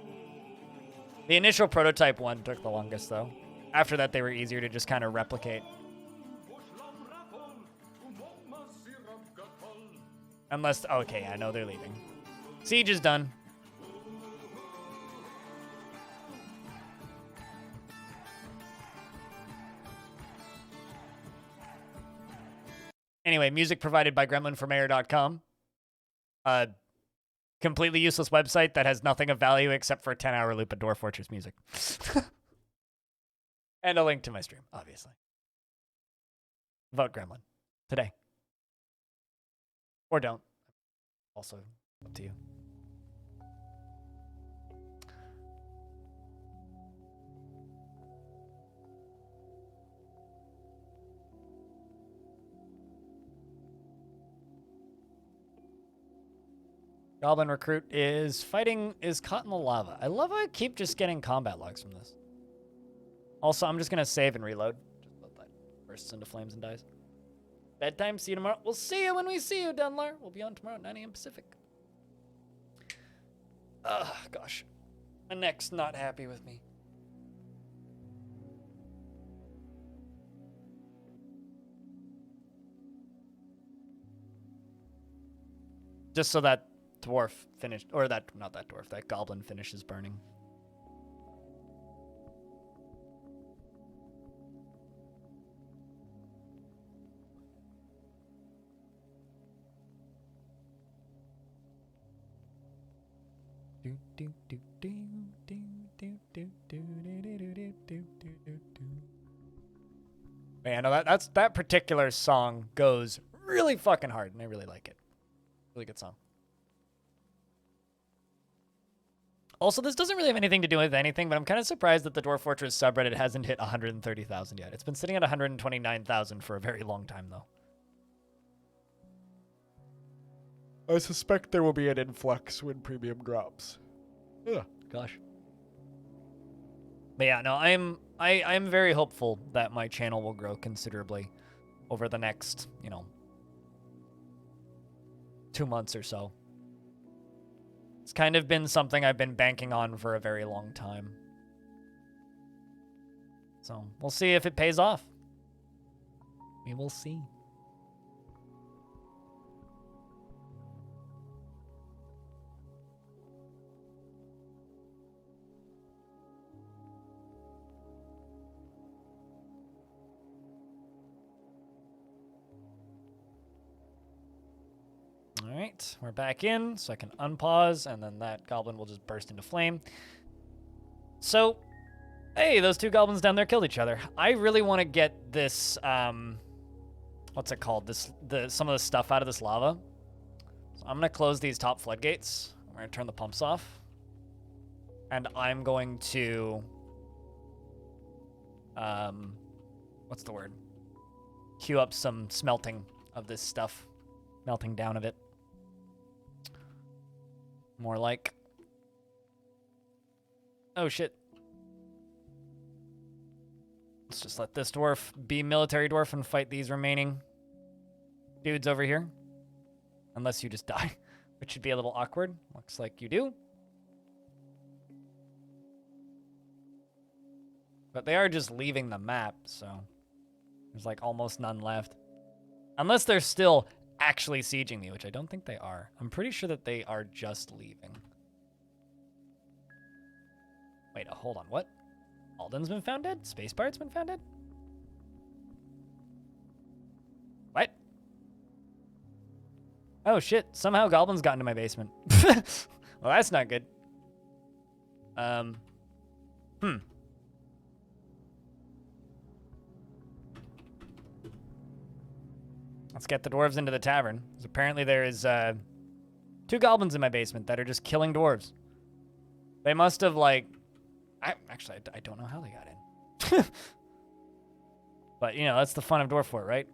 The initial prototype one took the longest, though. After that, they were easier to just kind of replicate. Unless... Okay, I know they're leaving. Siege is done. Anyway, music provided by gremlinformayor.com. Completely useless website that has nothing of value except for a 10-hour loop of Dwarf Fortress music. And a link to my stream, obviously. Vote Gremlin today. Or don't. Also up to you. Goblin recruit is caught in the lava. I love how I keep just getting combat logs from this. Also, I'm just going to save and reload. Just let that bursts into flames and dies. Bedtime, see you tomorrow. We'll see you when we see you, Dunlar. We'll be on tomorrow at 9 a.m. Pacific. Ugh, gosh. My neck's not happy with me. Just so that dwarf finished, or that, not that dwarf, that goblin finishes burning. Man, no, that particular song goes really fucking hard, and I really like it. Really good song. Also, this doesn't really have anything to do with anything, but I'm kind of surprised that the Dwarf Fortress subreddit hasn't hit 130,000 yet. It's been sitting at 129,000 for a very long time, though. I suspect there will be an influx when premium drops. Ugh, gosh. But yeah, no, I'm very hopeful that my channel will grow considerably over the next, 2 months or so. It's kind of been something I've been banking on for a very long time. So, we'll see if it pays off. We will see. All right, we're back in, so I can unpause, and then that goblin will just burst into flame. So, hey, those two goblins down there killed each other. I really want to get this, what's it called? Some of the stuff out of this lava. So I'm going to close these top floodgates. I'm going to turn the pumps off. And I'm going to, what's the word? Queue up some smelting of this stuff. Melting down of it. More like. Oh, shit. Let's just let this dwarf be military dwarf and fight these remaining dudes over here. Unless you just die, which should be a little awkward. Looks like you do. But they are just leaving the map, so there's like almost none left. Unless they're still actually sieging me, which I don't think they are. I'm pretty sure that they are just leaving. Wait, hold on, what? Alden's been found dead? Spacebar's been found dead? What? Oh shit, somehow goblins got into my basement. Well, that's not good. Let's get the dwarves into the tavern. Because apparently there is 2 goblins in my basement that are just killing dwarves. They must have, like... Actually, I don't know how they got in. But, that's the fun of Dwarf Fort, right?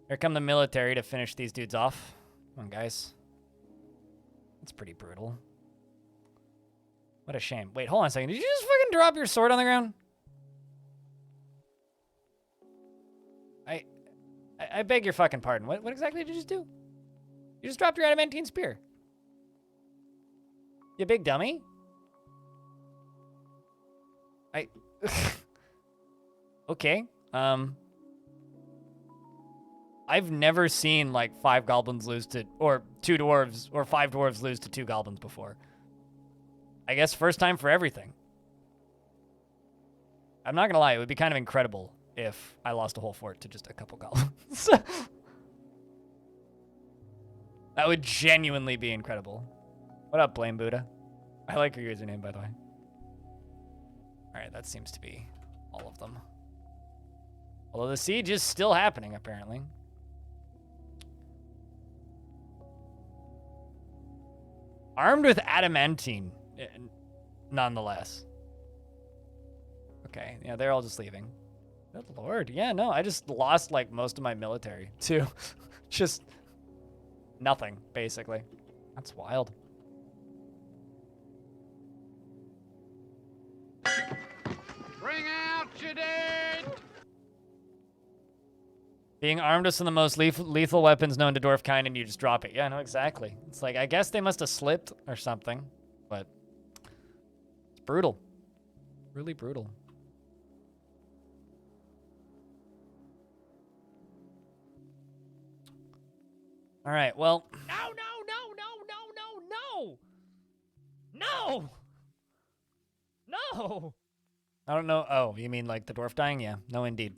Here come the military to finish these dudes off. Come on, guys. That's pretty brutal. What a shame. Wait, hold on a second. Did you just fucking drop your sword on the ground? I beg your fucking pardon. What exactly did you just do? You just dropped your adamantine spear. You big dummy. Okay. I've never seen like 5 goblins lose to, or 2 dwarves, or 5 dwarves lose to 2 goblins before. I guess first time for everything. I'm not gonna lie, it would be kind of incredible if I lost a whole fort to just a couple goblins. That would genuinely be incredible. What up, Blame Buddha? I like your username, by the way. All right, that seems to be all of them. Although the siege is still happening, apparently. Armed with adamantine, nonetheless. Okay, yeah, they're all just leaving. Good lord, yeah, no, I just lost, like, most of my military, too. Just nothing, basically. That's wild. Bring out your dead! Being armed with some of the most lethal weapons known to dwarf kind, and you just drop it. Yeah, no, exactly. It's like, I guess they must have slipped or something, but it's brutal. Really brutal. All right, well. No, no, no, no, no, no, no! No! No! I don't know. Oh, you mean like the dwarf dying? Yeah, no, indeed.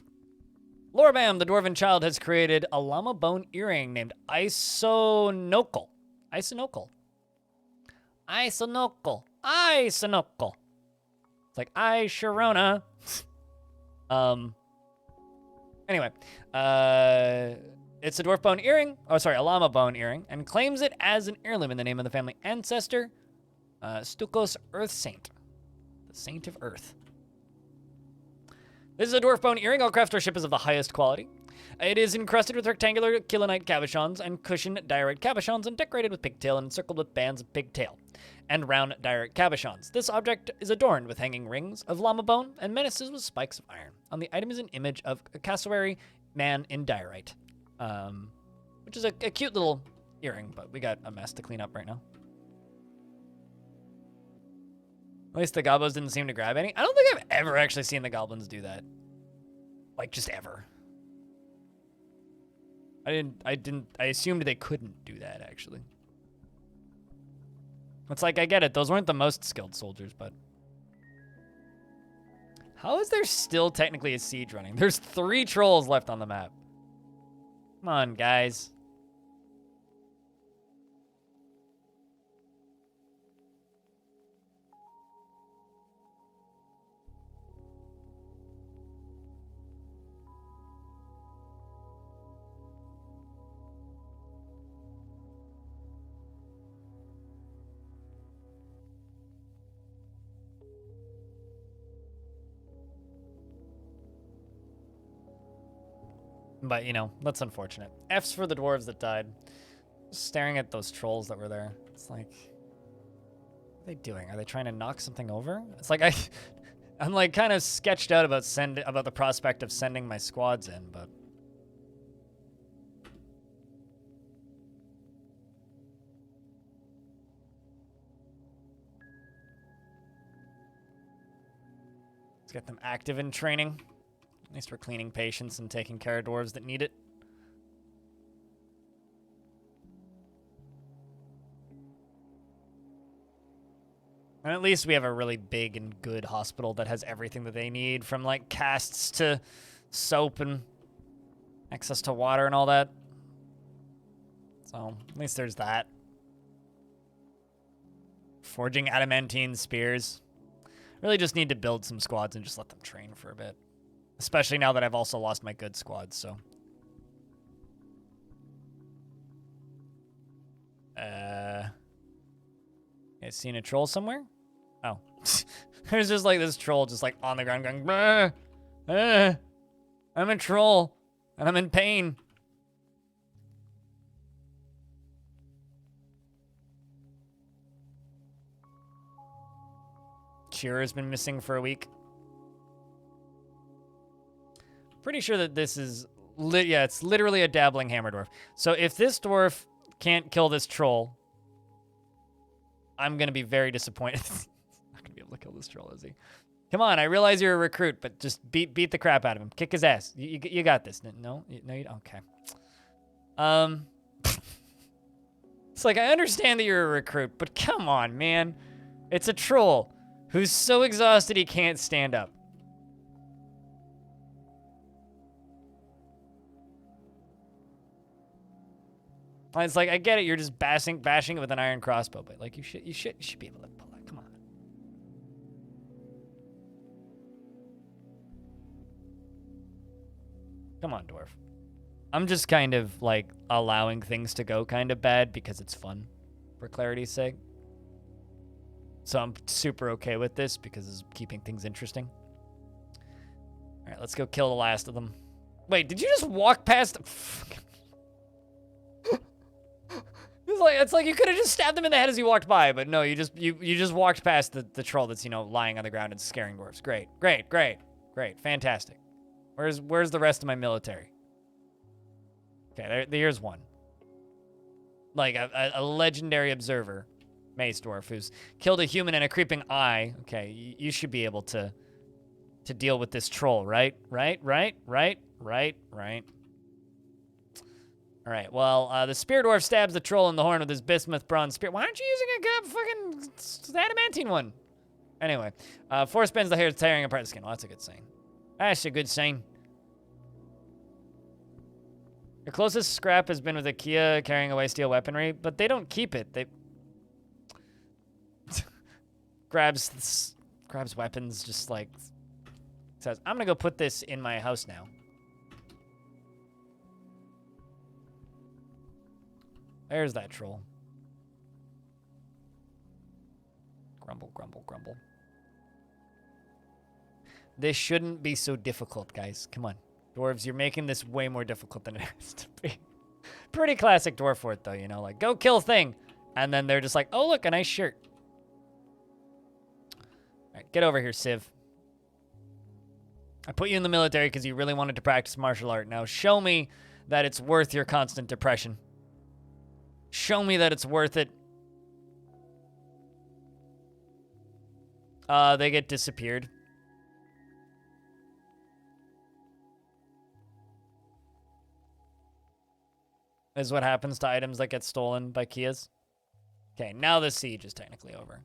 Lorbam, the dwarven child, has created a llama bone earring named Isonocal. Isonocal. Isonocal. Isonocal. It's like, I, Sharona. Anyway, it's a dwarf bone earring. Oh, sorry, a llama bone earring, and claims it as an heirloom in the name of the family ancestor, Stukos Earth Saint, the Saint of Earth. This is a dwarf bone earring. All craftsmanship is of the highest quality. It is encrusted with rectangular kilonite cabochons and cushioned diorite cabochons and decorated with pigtail and encircled with bands of pigtail and round diorite cabochons. This object is adorned with hanging rings of llama bone and menaces with spikes of iron. On the item is an image of a cassowary man in diorite, which is a cute little earring, but we got a mess to clean up right now. At least the goblins didn't seem to grab any. I don't think I've ever actually seen the goblins do that. Like, just ever. I assumed they couldn't do that, actually. It's like, I get it. Those weren't the most skilled soldiers, but... How is there still technically a siege running? There's 3 trolls left on the map. Come on, guys. But, you know, that's unfortunate. F's for the dwarves that died. Just staring at those trolls that were there. It's like, what are they doing? Are they trying to knock something over? It's like, I'm like kind of sketched out about the prospect of sending my squads in, but. Let's get them active in training. At least we're cleaning patients and taking care of dwarves that need it. And at least we have a really big and good hospital that has everything that they need, from like casts to soap and access to water and all that. So at least there's that. Forging adamantine spears. Really just need to build some squads and just let them train for a bit. Especially now that I've also lost my good squad, so. You seen a troll somewhere? Oh. There's just like this troll just like on the ground going, "Bah, I'm a troll, and I'm in pain." Cheerer's been missing for a week. Pretty sure that this is, yeah, it's literally a dabbling hammer dwarf. So if this dwarf can't kill this troll, I'm going to be very disappointed. Not going to be able to kill this troll, is he? Come on, I realize you're a recruit, but just beat the crap out of him. Kick his ass. You got this. No, you don't. Okay. It's like, I understand that you're a recruit, but come on, man. It's a troll who's so exhausted he can't stand up. It's like, I get it, you're just bashing it with an iron crossbow, but like you should be able to pull it. Come on. Come on, Dwarf. I'm just kind of, like, allowing things to go kind of bad because it's fun, for clarity's sake. So I'm super okay with this because it's keeping things interesting. All right, let's go kill the last of them. Wait, did you just walk past? It's like you could have just stabbed him in the head as you walked by, but no, you just walked past the troll that's, you know, lying on the ground and scaring dwarves. Great, great, great, great, fantastic. Where's the rest of my military? Okay, here's one. Like a legendary observer, Mace Dwarf, who's killed a human and a creeping eye. Okay, you should be able to deal with this troll, right? Right. All right, well, the Spear Dwarf stabs the troll in the horn with his bismuth bronze spear. Why aren't you using a fucking adamantine one? Anyway, force bends the hair, tearing apart the skin. Well, that's a good sign. That's a good sign. The closest scrap has been with IKEA carrying away steel weaponry, but they don't keep it. They grabs weapons, just like says, "I'm gonna go put this in my house now." There's that troll. Grumble, grumble, grumble. This shouldn't be so difficult, guys. Come on. Dwarves, you're making this way more difficult than it has to be. Pretty classic dwarf fort, though, you know? Like, go kill thing. And then they're just like, oh, look, a nice shirt. All right, get over here, Civ. I put you in the military because you really wanted to practice martial art. Now, show me that it's worth your constant depression. Show me that it's worth it. They get disappeared. Is what happens to items that get stolen by Kias. Okay, now the siege is technically over.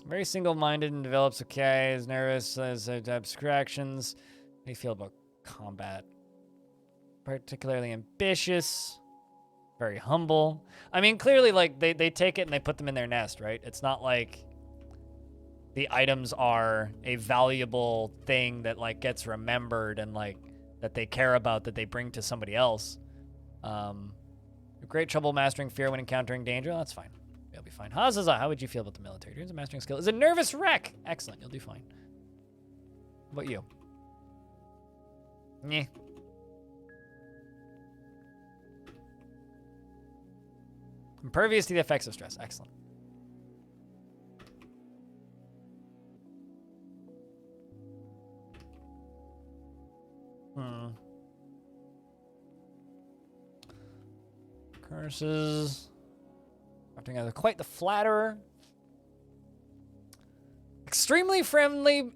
Very single-minded and develops okay, is nervous, has abstractions. How do you feel about combat? Particularly ambitious. Very humble. I mean, clearly, like, they take it and they put them in their nest, right? It's not like the items are a valuable thing that, like, gets remembered and, like, that they care about, that they bring to somebody else. Great trouble mastering fear when encountering danger. That's fine. You'll be fine. Hazaza, how would you feel about the military? Here's a mastering skill. Is a nervous wreck. Excellent. You'll do fine. How about you? Nyeh. Impervious to the effects of stress. Excellent. Curses. Acting as quite the flatterer. Extremely friendly,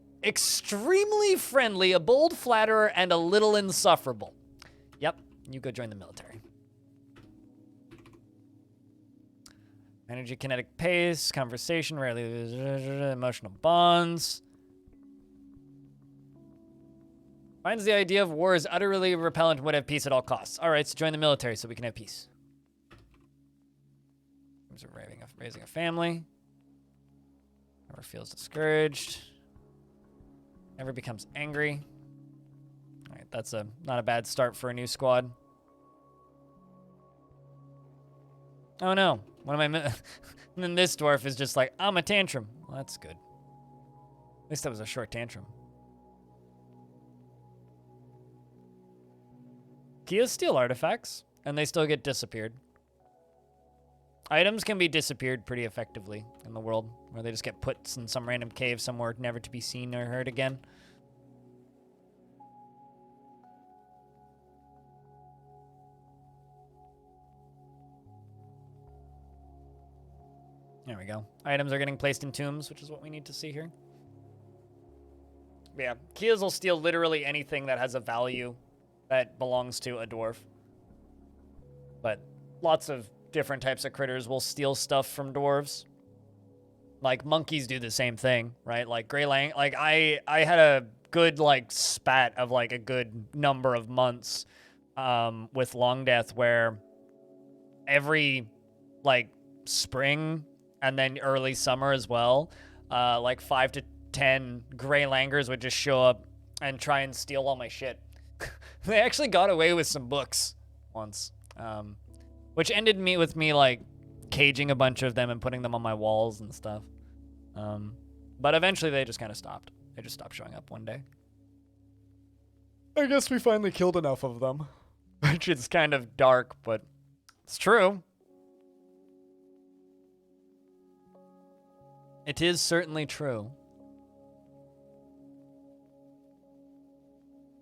a bold flatterer, and a little insufferable. Yep, you go join the military. Energy, kinetic pace, conversation, rarely emotional bonds. Finds the idea of war is utterly repellent and would have peace at all costs. All right, so join the military so we can have peace. Raising a family. Never feels discouraged. Never becomes angry. All right, that's not a bad start for a new squad. Oh no, one of my and then this dwarf is just like, I'm a tantrum. Well, that's good. At least that was a short tantrum. Kias steal artifacts, and they still get disappeared. Items can be disappeared pretty effectively in the world, where they just get put in some random cave somewhere, never to be seen or heard again. There we go. Items are getting placed in tombs, which is what we need to see here. But yeah, Kias will steal literally anything that has a value that belongs to a dwarf. But lots of different types of critters will steal stuff from dwarves. Like monkeys do the same thing, right? Like Greylang, like I had a good like spat of like a good number of months with Long Death where every like spring and then early summer as well, like 5 to 10 gray langurs would just show up and try and steal all my shit. They actually got away with some books once, which ended with me like caging a bunch of them and putting them on my walls and stuff. But eventually they just kind of stopped. They just stopped showing up one day. I guess we finally killed enough of them, which is kind of dark, but it's true. It is certainly true.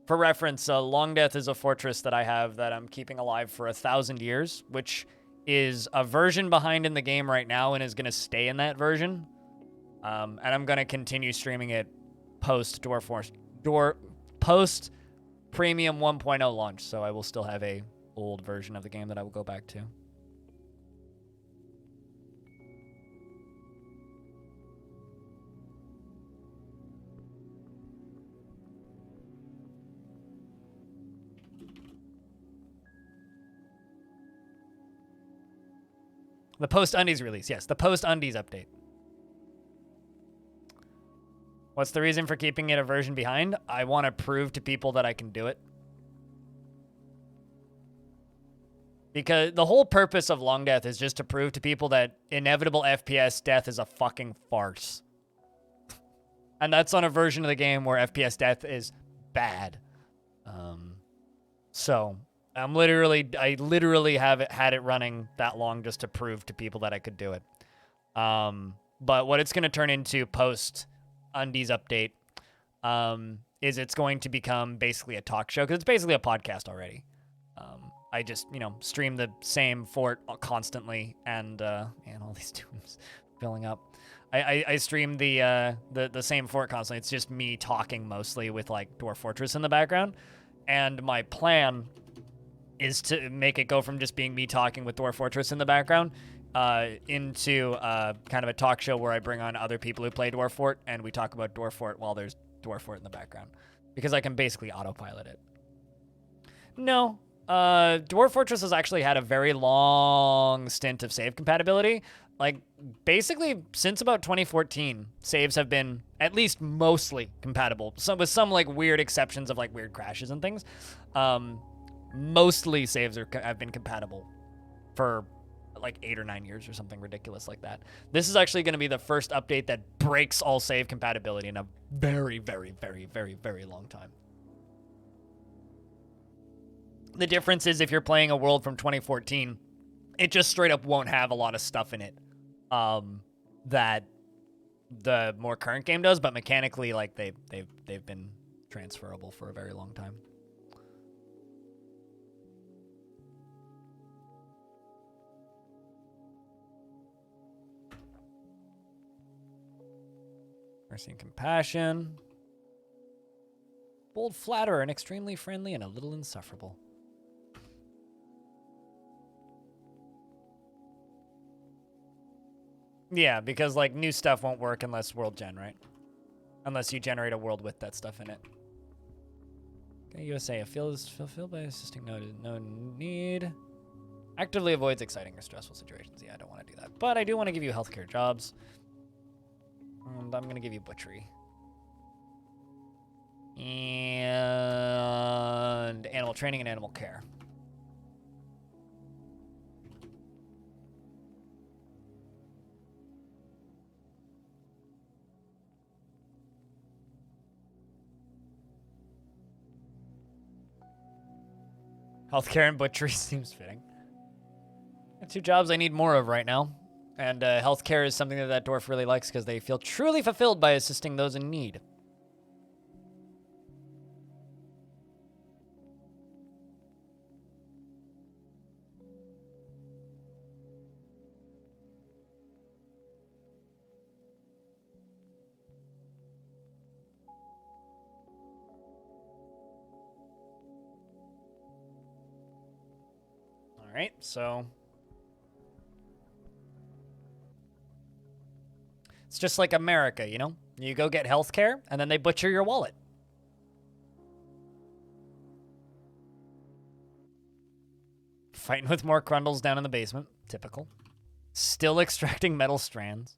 For reference, Long Death is a fortress that I have that I'm keeping alive for 1,000 years, which is a version behind in the game right now and is going to stay in that version. And I'm going to continue streaming it post post Premium 1.0 launch, so I will still have a old version of the game that I will go back to. The post-undies release. Yes, the post-undies update. What's the reason for keeping it a version behind? I want to prove to people that I can do it. Because the whole purpose of Long Death is just to prove to people that inevitable FPS death is a fucking farce. And that's on a version of the game where FPS death is bad. So I literally had it running that long just to prove to people that I could do it. But what it's going to turn into post Undies update is it's going to become basically a talk show, because it's basically a podcast already. I just, stream the same fort constantly, and all these tombs filling up. I stream the same fort constantly. It's just me talking mostly with like Dwarf Fortress in the background, and my plan is to make it go from just being me talking with Dwarf Fortress in the background into kind of a talk show where I bring on other people who play Dwarf Fort, and we talk about Dwarf Fort while there's Dwarf Fort in the background, because I can basically autopilot it. No, Dwarf Fortress has actually had a very long stint of save compatibility. Like, basically, since about 2014, saves have been at least mostly compatible. With some like weird exceptions of like weird crashes and things. Mostly saves have been compatible for like 8 or 9 years or something ridiculous like that. This is actually going to be the first update that breaks all save compatibility in a very, very, very, very, very long time. The difference is if you're playing a world from 2014, it just straight up won't have a lot of stuff in it that the more current game does, but mechanically, like they've been transferable for a very long time. Mercy and compassion. Bold flatterer and extremely friendly and a little insufferable. Yeah, because like new stuff won't work unless world gen, right? Unless you generate a world with that stuff in it. Okay, USA, a field is fulfilled by assisting no need. Actively avoids exciting or stressful situations. Yeah, I don't want to do that. But I do want to give you healthcare jobs. And I'm going to give you butchery. And animal training and animal care. Healthcare and butchery seems fitting. Two jobs I need more of right now. And healthcare is something that dwarf really likes because they feel truly fulfilled by assisting those in need. All right, so it's just like America, you know? You go get healthcare, and then they butcher your wallet. Fighting with more Crundles down in the basement. Typical. Still extracting metal strands.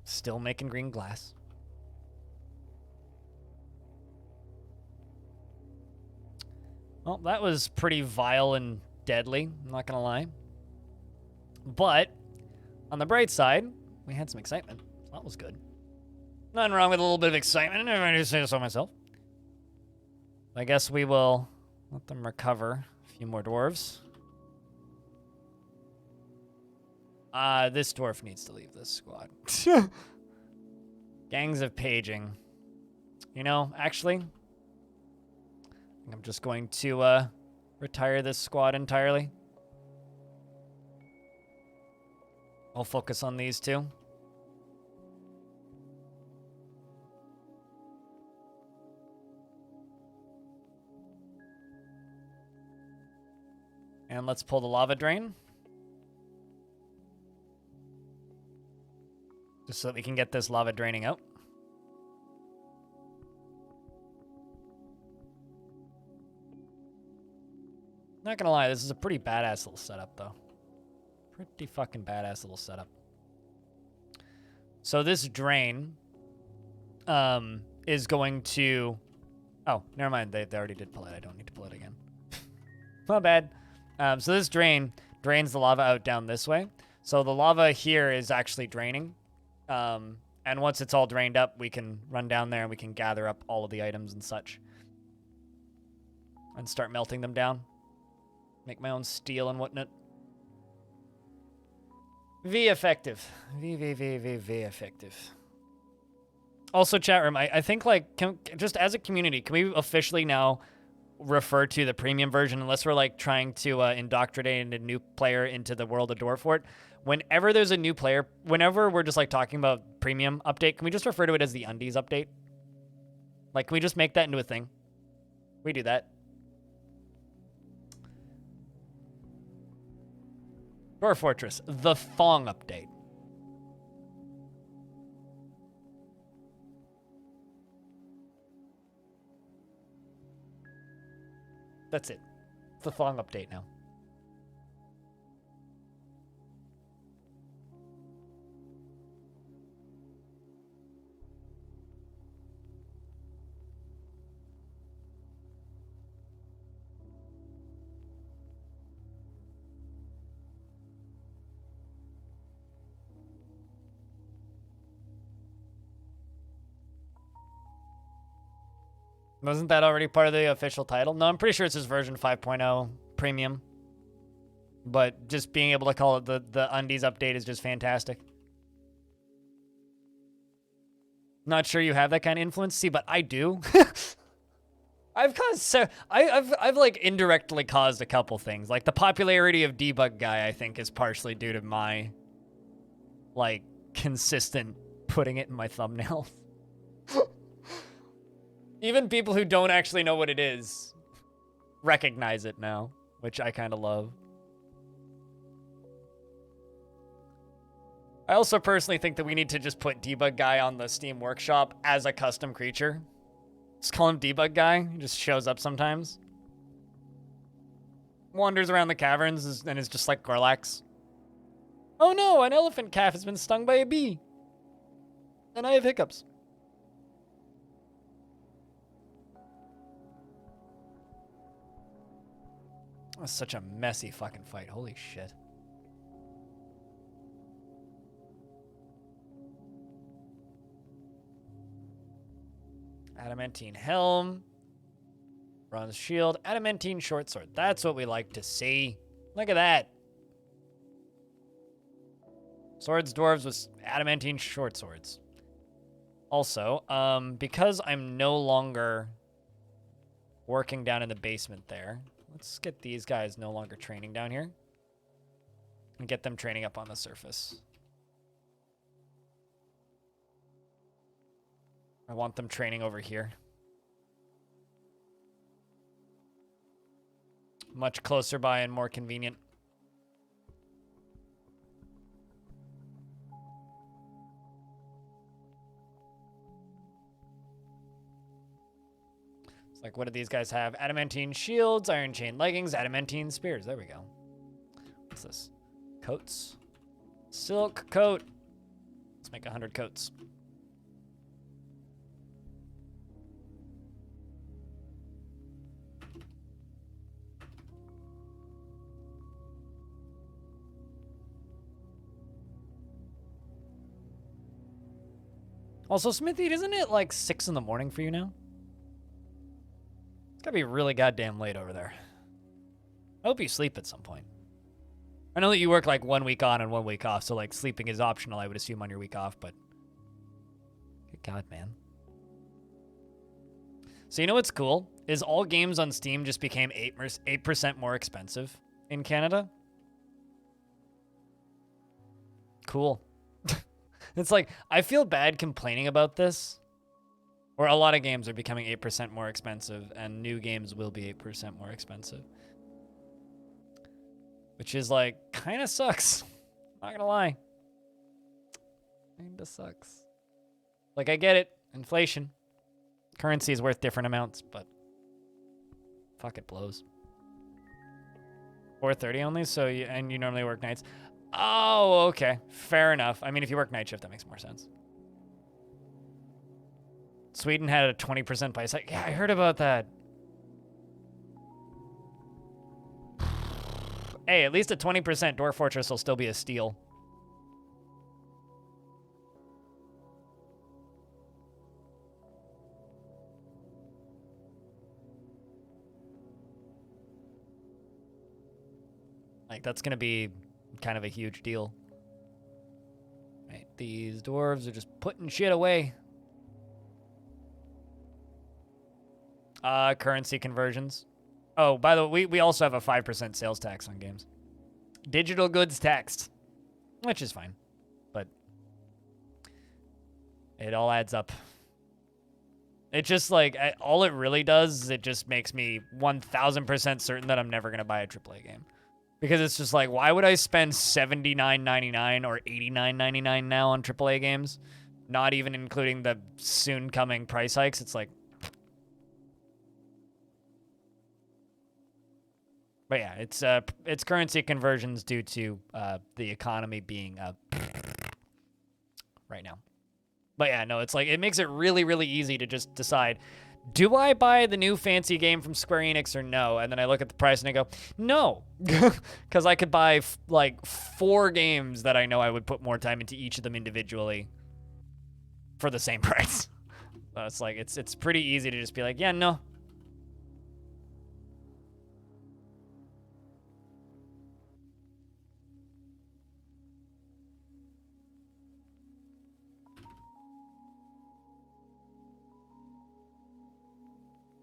Still making green glass. Well, that was pretty vile and deadly, I'm not gonna lie. But, on the bright side, we had some excitement. So that was good. Nothing wrong with a little bit of excitement, if I do say so myself. I guess we will let them recover a few more dwarves. This dwarf needs to leave this squad. Gangs of paging. You know, actually, I think I'm just going to retire this squad entirely. I'll focus on these two. And let's pull the lava drain. Just so that we can get this lava draining out. Not gonna lie, this is a pretty badass little setup, though. Pretty fucking badass little setup. So this drain is going to... Oh, never mind. They already did pull it. I don't need to pull it again. Not bad. So this drain drains the lava out down this way. So the lava here is actually draining. And once it's all drained up, we can run down there and we can gather up all of the items and such. And start melting them down. Make my own steel and whatnot. V effective. V effective. Also, chat room, I think, like, just as a community, can we officially now refer to the premium version, unless we're, like, trying to indoctrinate a new player into the world of Dwarf? Whenever there's a new player, whenever we're just, like, talking about premium update, can we just refer to it as the Undies update? Like, can we just make that into a thing? We do that. Dwarf Fortress, the Thong update. That's it. It's the Thong update now. Wasn't that already part of the official title? No, I'm pretty sure it's just version 5.0 premium. But just being able to call it the Undies update is just fantastic. Not sure you have that kind of influence. See, but I do. I've like indirectly caused a couple things. Like the popularity of Debug Guy, I think, is partially due to my like consistent putting it in my thumbnail. Even people who don't actually know what it is recognize it now, which I kind of love. I also personally think that we need to just put Debug Guy on the Steam Workshop as a custom creature. Just call him Debug Guy. He just shows up sometimes. Wanders around the caverns and is just like Gorlax. Oh no, an elephant calf has been stung by a bee. And I have hiccups. That was such a messy fucking fight. Holy shit. Adamantine helm. Bronze shield. Adamantine short sword. That's what we like to see. Look at that. Swords, dwarves with adamantine short swords. Also, because I'm no longer working down in the basement there, let's get these guys no longer training down here and get them training up on the surface. I want them training over here. Much closer by and more convenient. It's like, what do these guys have? Adamantine shields, iron chain leggings, adamantine spears. There we go. What's this? Coats. Silk coat. Let's make 100 coats. Also, Smithy, isn't it like 6 in the morning for you now? It's gotta be really goddamn late over there. I hope you sleep at some point. I know that you work like 1 week on and 1 week off, so like sleeping is optional, I would assume, on your week off, but good God, man. So you know what's cool? Is all games on Steam just became 8% more expensive in Canada. Cool. It's like, I feel bad complaining about this, where a lot of games are becoming 8% more expensive, and new games will be 8% more expensive. Which is like, kind of sucks. Not gonna lie. Kinda sucks. Like, I get it. Inflation. Currency is worth different amounts, but fuck, it blows. 4:30 only, so and you normally work nights. Oh, okay. Fair enough. I mean, if you work night shift, that makes more sense. Sweden had a 20% price hike. Yeah, I heard about that. Hey, at least at 20%, Dwarf Fortress will still be a steal. Like, that's going to be kind of a huge deal. Right, these dwarves are just putting shit away. Currency conversions. Oh, by the way, we also have a 5% sales tax on games. Digital goods taxed, which is fine, but it all adds up. It just like, all it really does is it just makes me 1000% certain that I'm never going to buy a AAA game. Because it's just like, why would I spend $79.99 or $89.99 now on AAA games? Not even including the soon coming price hikes. It's like, but yeah, it's currency conversions due to the economy being right now. But yeah, no, it's like, it makes it really, really easy to just decide, do I buy the new fancy game from Square Enix or no? And then I look at the price and I go, no. Because I could buy like 4 games that I know I would put more time into each of them individually for the same price. So it's like, it's pretty easy to just be like, yeah, no.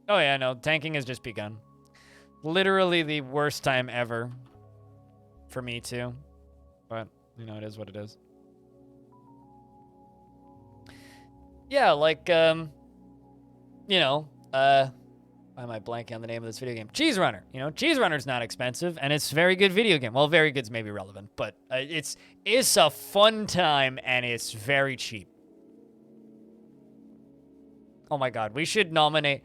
Oh yeah, no, tanking has just begun. Literally the worst time ever for me too. But, you know, it is what it is. Yeah, like, you know, why am I blanking on the name of this video game? Cheese Runner. You know, Cheese Runner's not expensive, and it's a very good video game. Well, very good's maybe relevant, but it's a fun time, and it's very cheap. Oh my god, we should nominate...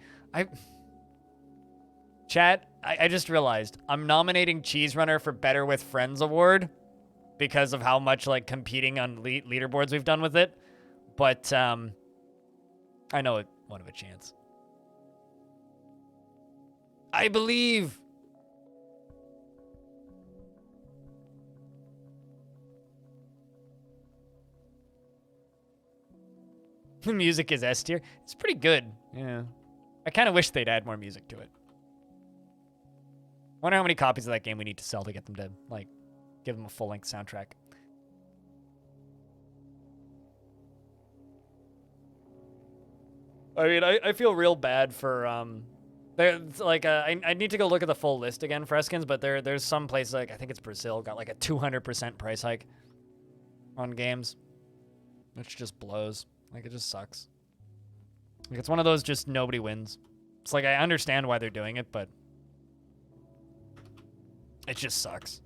Chat, I just realized I'm nominating Cheese Runner for Better with Friends award because of how much like competing on leaderboards we've done with it. But I know it won't have a chance. I believe. The music is S tier. It's pretty good. Yeah. I kind of wish they'd add more music to it. Wonder how many copies of that game we need to sell to get them to, like, give them a full-length soundtrack. I mean, I feel real bad for, there's, like, I need to go look at the full list again for Eskins, but there's some places, like, I think it's Brazil, got, like, a 200% price hike on games, which just blows. Like, it just sucks. Like, it's one of those just nobody wins. It's like, I understand why they're doing it, but it just sucks.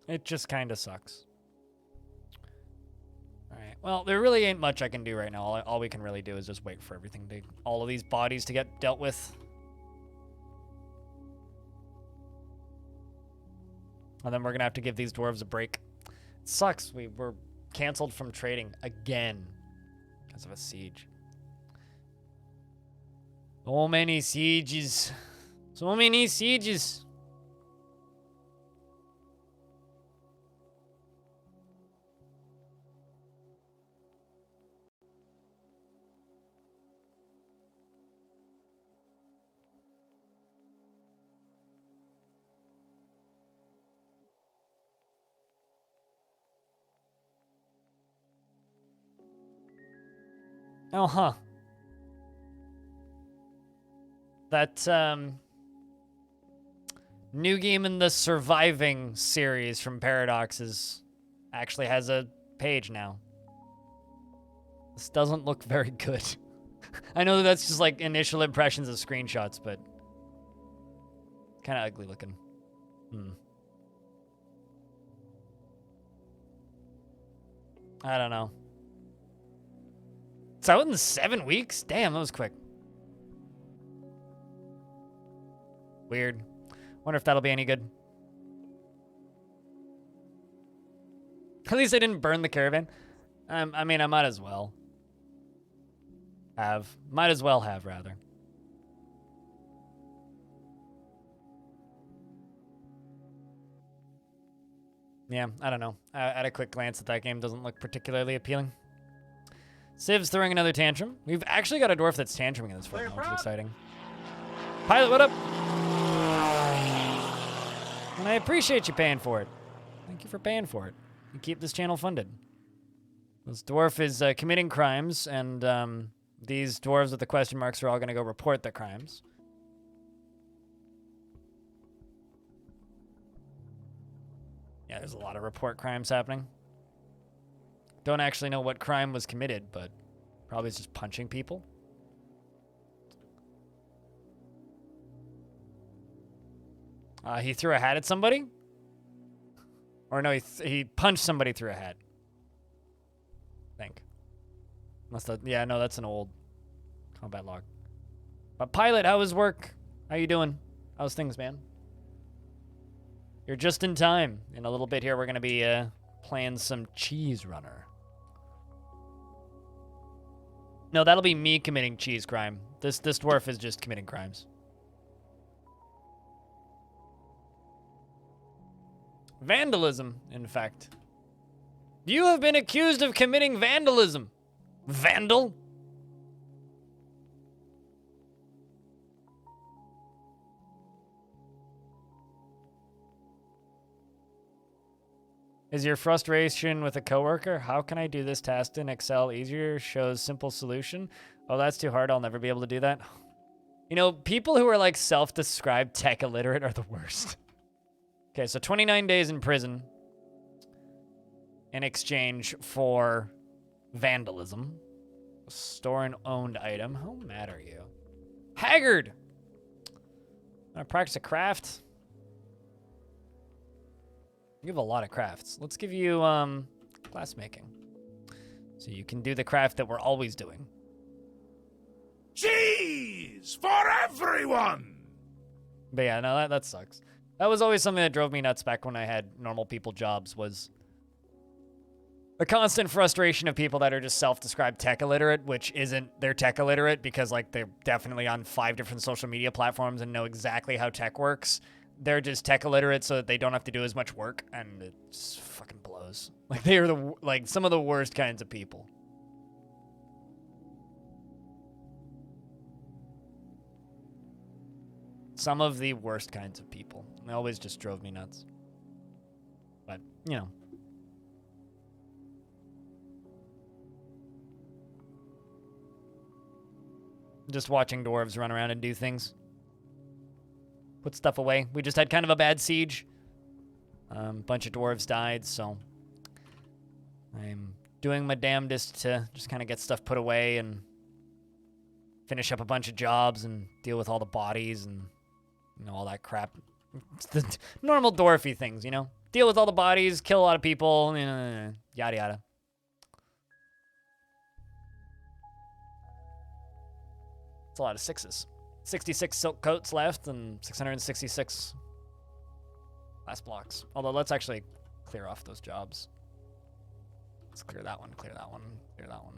It just kind of sucks. All right. Well, there really ain't much I can do right now. All we can really do is just wait for everything to, all of these bodies to get dealt with. And then we're gonna have to give these dwarves a break. It sucks. We were canceled from trading again because of a siege. So many sieges. So many sieges. Oh, huh. That, new game in the Surviving series from Paradox actually has a page now. This doesn't look very good. I know that's just like initial impressions of screenshots, but kind of ugly looking. I don't know. It's out in 7 weeks? Damn, that was quick. Weird. Wonder if that'll be any good. At least I didn't burn the caravan. I mean, I might as well have. Might as well have, rather. Yeah, I don't know. At a quick glance at that game, doesn't look particularly appealing. Civ's throwing another tantrum. We've actually got a dwarf that's tantruming in this fight now, which is exciting. Pilot, what up? And I appreciate you paying for it. Thank you for paying for it. You keep this channel funded. This dwarf is committing crimes, and these dwarves with the question marks are all going to go report the crimes. Yeah, there's a lot of report crimes happening. Don't actually know what crime was committed, but probably it's just punching people. He threw a hat at somebody? Or no, he punched somebody through a hat. I think. Yeah, no, that's an old combat log. But Pilot, how was work? How you doing? How's things, man? You're just in time. In a little bit here, we're going to be playing some Cheese Runner. No, that'll be me committing cheese crime. This dwarf is just committing crimes. Vandalism, in fact. You have been accused of committing vandalism. Vandal? Is your frustration with a coworker? How can I do this task in Excel easier? Shows simple solution. Oh, that's too hard. I'll never be able to do that. You know, people who are like self-described tech illiterate are the worst. Okay, so 29 days in prison in exchange for vandalism. Store an owned item. How mad are you? Haggard! Want to practice a craft? You have a lot of crafts. Let's give you glassmaking. So you can do the craft that we're always doing. Cheese for everyone! But yeah, no, that sucks. That was always something that drove me nuts back when I had normal people jobs, was the constant frustration of people that are just self-described tech illiterate, which isn't, they're tech illiterate because like they're definitely on 5 different social media platforms and know exactly how tech works. They're just tech illiterate so that they don't have to do as much work, and it just fucking blows. Like they are some of the worst kinds of people. Some of the worst kinds of people. They always just drove me nuts. But, you know. Just watching dwarves run around and do things. Put stuff away. We just had kind of a bad siege. Bunch of dwarves died, so I'm doing my damnedest to just kind of get stuff put away and finish up a bunch of jobs and deal with all the bodies and, you know, all that crap. It's the normal dwarfy things, you know? deal with all the bodies, kill a lot of people, yada yada. It's a lot of 6s. 66 silk coats left and 666 last blocks. Although let's actually clear off those jobs. Let's clear that one, clear that one, clear that one.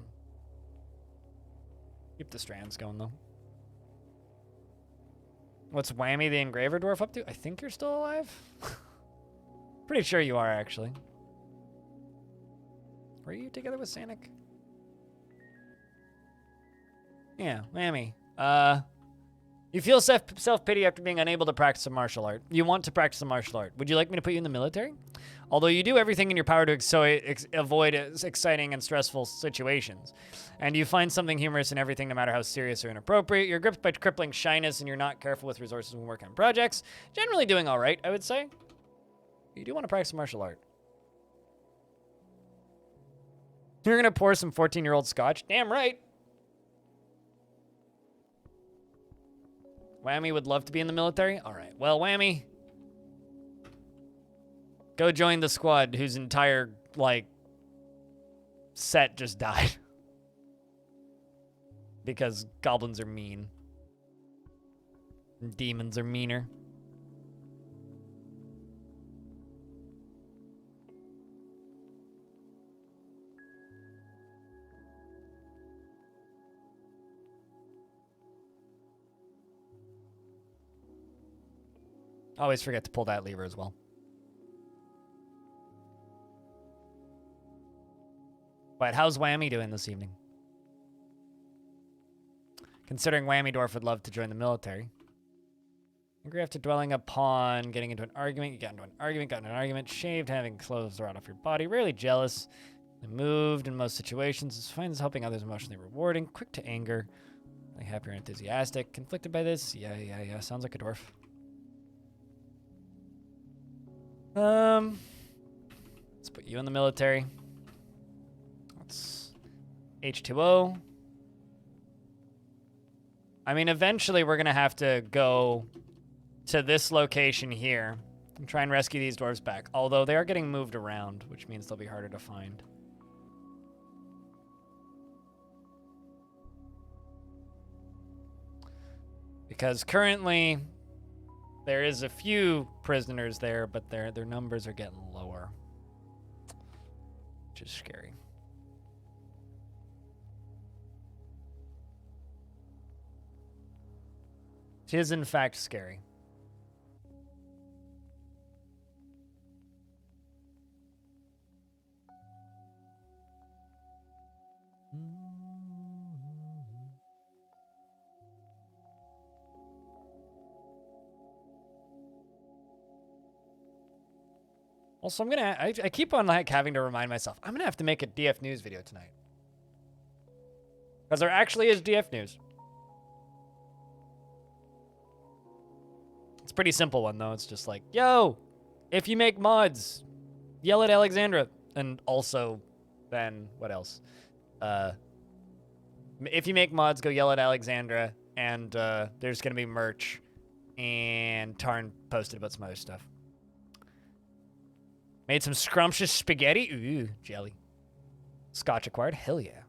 Keep the strands going though. What's Whammy the Engraver Dwarf up to? I think you're still alive. Pretty sure you are, actually. Were you together with Sanic? Yeah, Whammy. You feel self-pity after being unable to practice a martial art. You want to practice a martial art. Would you like me to put you in the military? Although you do everything in your power to avoid exciting and stressful situations. And you find something humorous in everything, no matter how serious or inappropriate. You're gripped by crippling shyness and you're not careful with resources when working on projects. Generally doing all right, I would say. You do want to practice martial art. You're going to pour some 14-year-old scotch? Damn right. Whammy would love to be in the military? All right. Well, Whammy, go join the squad whose entire, like, set just died. Because goblins are mean. And demons are meaner. Always forget to pull that lever as well. But how's Whammy doing this evening? Considering Whammy Dwarf would love to join the military. Angry after dwelling upon getting into an argument. You got into an argument, got into an argument. Shaved, having clothes right off your body. Rarely jealous. Moved in most situations. Finds helping others emotionally rewarding. Quick to anger. Like happy or enthusiastic. Conflicted by this. Yeah. Sounds like a dwarf. Let's put you in the military. Let's H2O. I mean, eventually we're gonna have to go to this location here and try and rescue these dwarves back. Although they are getting moved around, which means they'll be harder to find. Because currently there is a few prisoners there, but their numbers are getting lower, which is scary. It is, in fact, scary. Also, I keep on like having to remind myself, I'm gonna have to make a DF News video tonight. Because there actually is DF News. It's a pretty simple one though. It's just like, yo, if you make mods, yell at Alexandra. And also, then, what else? If you make mods, go yell at Alexandra. And there's gonna be merch. And Tarn posted about some other stuff. Made some scrumptious spaghetti. Ooh, jelly. Scotch acquired. Hell yeah.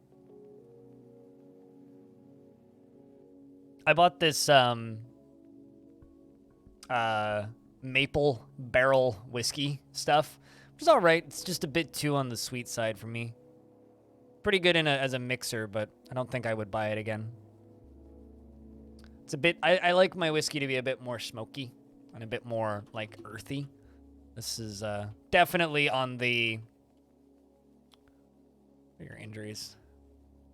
I bought this maple barrel whiskey stuff, which is all right. It's just a bit too on the sweet side for me. Pretty good as a mixer, but I don't think I would buy it again. It's a bit. I like my whiskey to be a bit more smoky and a bit more like earthy. This is definitely on the... Your injuries.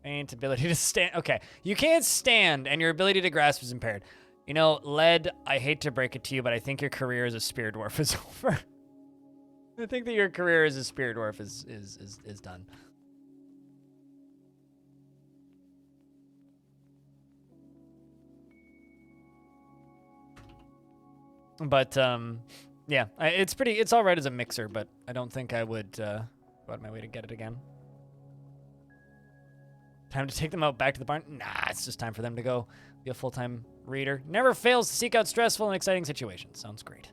Faint ability to stand. Okay, you can't stand and your ability to grasp is impaired. You know, Led, I hate to break it to you, but I think your career as a spear dwarf is over. I think that your career as a spear dwarf is done. But, yeah, it's all right as a mixer, but I don't think I would go out of my way to get it again. Time to take them out back to the barn? Nah, it's just time for them to go be a full-time reader. Never fails to seek out stressful and exciting situations. Sounds great.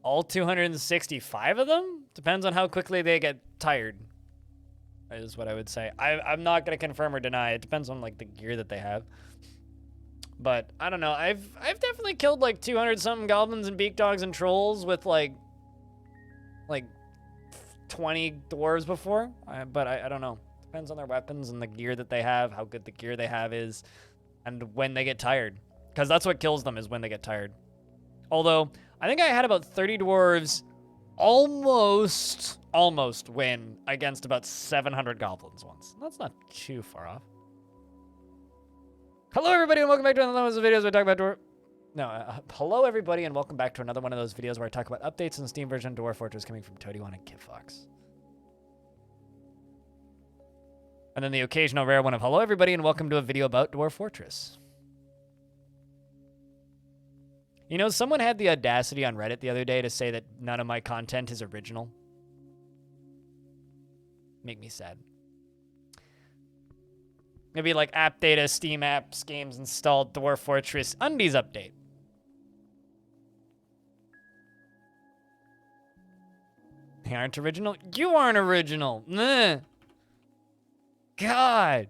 All 265 of them? Depends on how quickly they get tired, is what I would say. I'm not going to confirm or deny. It depends on, like, the gear that they have. But, I don't know. I've definitely killed, like, 200-something goblins and beak dogs and trolls with, like 20 dwarves before. But I don't know. Depends on their weapons and the gear that they have, how good the gear they have is, and when they get tired. Because that's what kills them, is when they get tired. Although, I think I had about 30 dwarves almost win against about 700 goblins once. That's not too far off. Hello, everybody, and welcome back to another one of those videos where I talk about Dwarf. No, hello, everybody, and welcome back to another one of those videos where I talk about updates in the Steam version of Dwarf Fortress coming from Toady1 and KidFox. And then the occasional rare one of hello, everybody, and welcome to a video about Dwarf Fortress. You know, someone had the audacity on Reddit the other day to say that none of my content is original. Make me sad. Maybe like app data, Steam apps, games installed, Dwarf Fortress, undies update. They aren't original? You aren't original. Nah. God.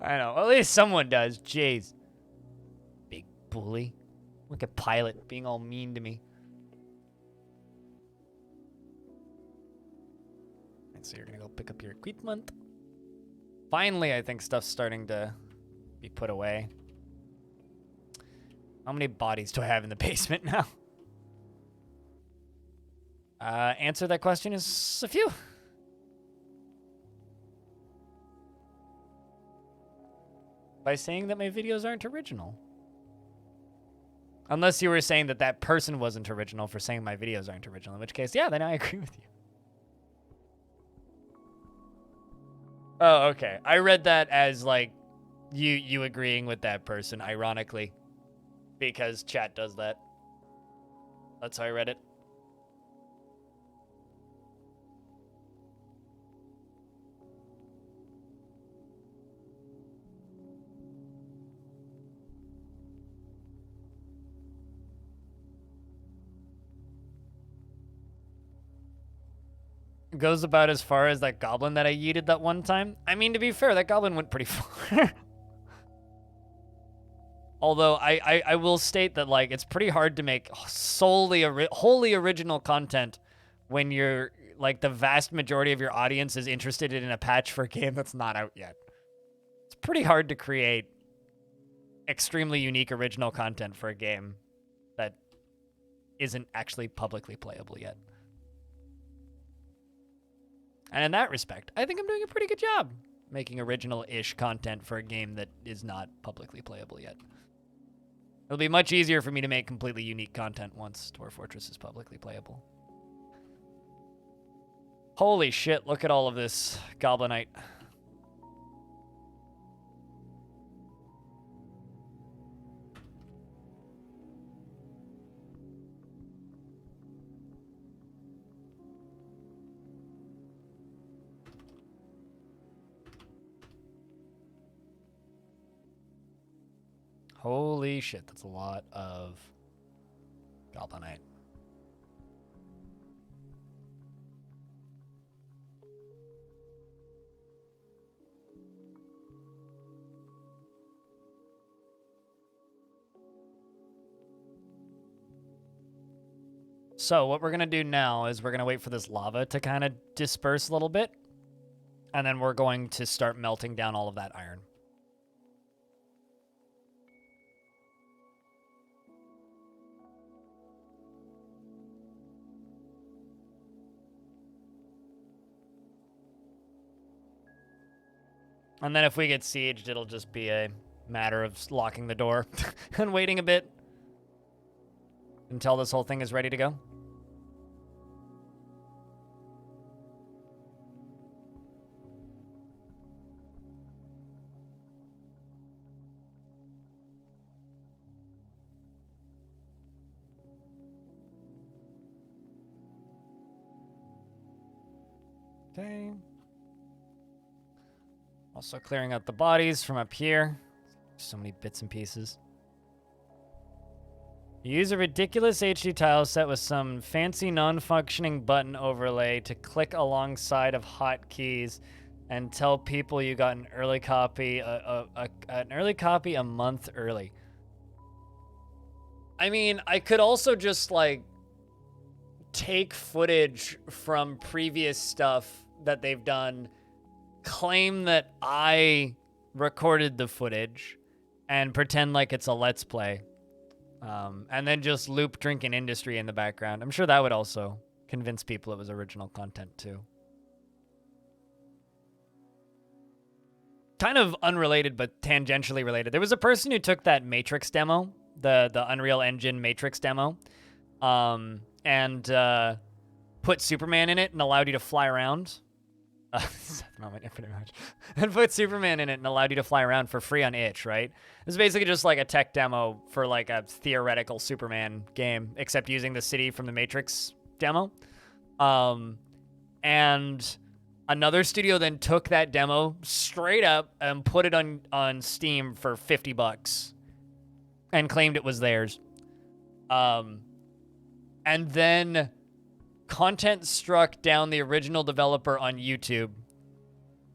I know. At least someone does. Jeez. Big bully. Look at Pilot being all mean to me. And so you're going to go pick up your equipment. Finally, I think stuff's starting to be put away. How many bodies do I have in the basement now? Answer that question is a few. By saying that my videos aren't original. Unless you were saying that that person wasn't original for saying my videos aren't original, in which case, yeah, then I agree with you. Oh, okay. I read that as, like, you agreeing with that person, ironically. Because chat does that. That's how I read it. Goes about as far as that goblin that I yeeted that one time. I mean, to be fair, that goblin went pretty far. Although I will state that, like, it's pretty hard to make wholly original content when you're, like, the vast majority of your audience is interested in a patch for a game that's not out yet. It's pretty hard to create extremely unique original content for a game that isn't actually publicly playable yet. And in that respect, I think I'm doing a pretty good job making original-ish content for a game that is not publicly playable yet. It'll be much easier for me to make completely unique content once Dwarf Fortress is publicly playable. Holy shit, look at all of this Goblinite. Holy shit, that's a lot of Goblinite. So what we're going to do now is we're going to wait for this lava to kind of disperse a little bit. And then we're going to start melting down all of that iron. And then if we get sieged, it'll just be a matter of locking the door and waiting a bit until this whole thing is ready to go. Okay. Also clearing out the bodies from up here. So many bits and pieces. You use a ridiculous HD tile set with some fancy non-functioning button overlay to click alongside of hotkeys and tell people you got an early copy, an early copy a month early. I mean, I could also just like take footage from previous stuff that they've done, claim that I recorded the footage, and pretend like it's a Let's Play. And then just loop Drinking Industry in the background. I'm sure that would also convince people it was original content too. Kind of unrelated, but tangentially related. There was a person who took that Matrix demo, the Unreal Engine Matrix demo, and put Superman in it and allowed you to fly around. Moment, pretty much. And put Superman in it and allowed you to fly around for free on itch, right? It's basically just like a tech demo for like a theoretical Superman game, except using the city from the Matrix demo. And another studio then took that demo straight up and put it on Steam for $50 and claimed it was theirs. And then content struck down the original developer on YouTube,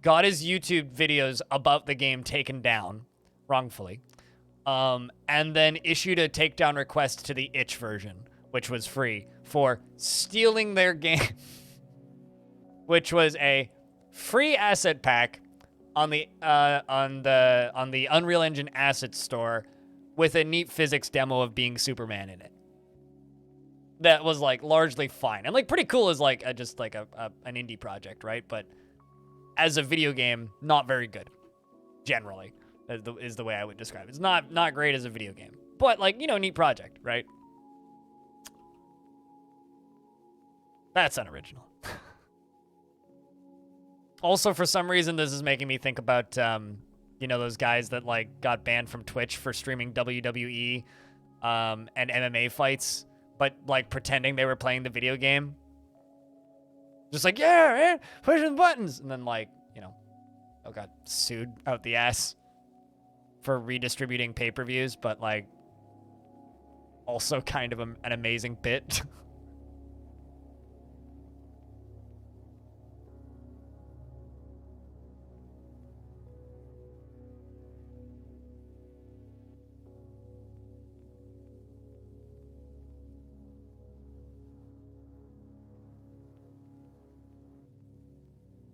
got his YouTube videos about the game taken down wrongfully, and then issued a takedown request to the itch version, which was free, for stealing their game, which was a free asset pack on the Unreal Engine Asset Store with a neat physics demo of being Superman in it. That was like largely fine and like pretty cool as like just like an indie project, right? But as a video game, not very good. Generally, is the way I would describe it. It's not great as a video game, but like, you know, neat project, right? That's unoriginal. Also, for some reason, this is making me think about you know, those guys that like got banned from Twitch for streaming WWE and MMA fights, but like pretending they were playing the video game. Just like, yeah, man, pushing the buttons. And then like, you know, got sued out the ass for redistributing pay-per-views, but like also kind of an amazing bit.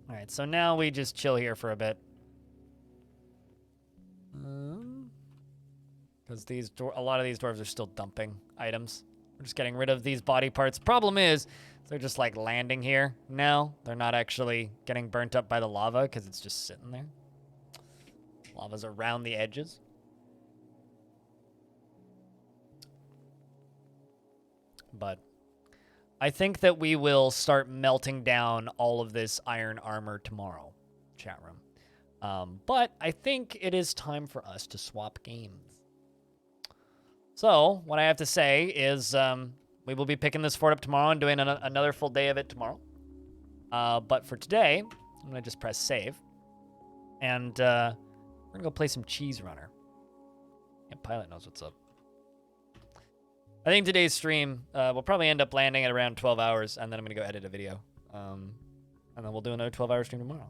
All right, so now we just chill here for a bit. Because a lot of these dwarves are still dumping items. We're just getting rid of these body parts. Problem is, they're just like landing here now. They're not actually getting burnt up by the lava because it's just sitting there. Lava's around the edges. But I think that we will start melting down all of this iron armor tomorrow, chat room. But I think it is time for us to swap games. So what I have to say is we will be picking this fort up tomorrow and doing another full day of it tomorrow. But for today, I'm going to just press save. And we're going to go play some Cheese Runner. Yeah, Pilot knows what's up. I think today's stream will probably end up landing at around 12 hours, and then I'm going to go edit a video. And then we'll do another 12-hour stream tomorrow.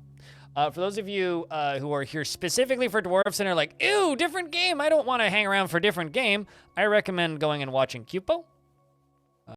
For those of you who are here specifically for Dwarfs and are like, ew, different game, I don't want to hang around for different game, I recommend going and watching Cupo.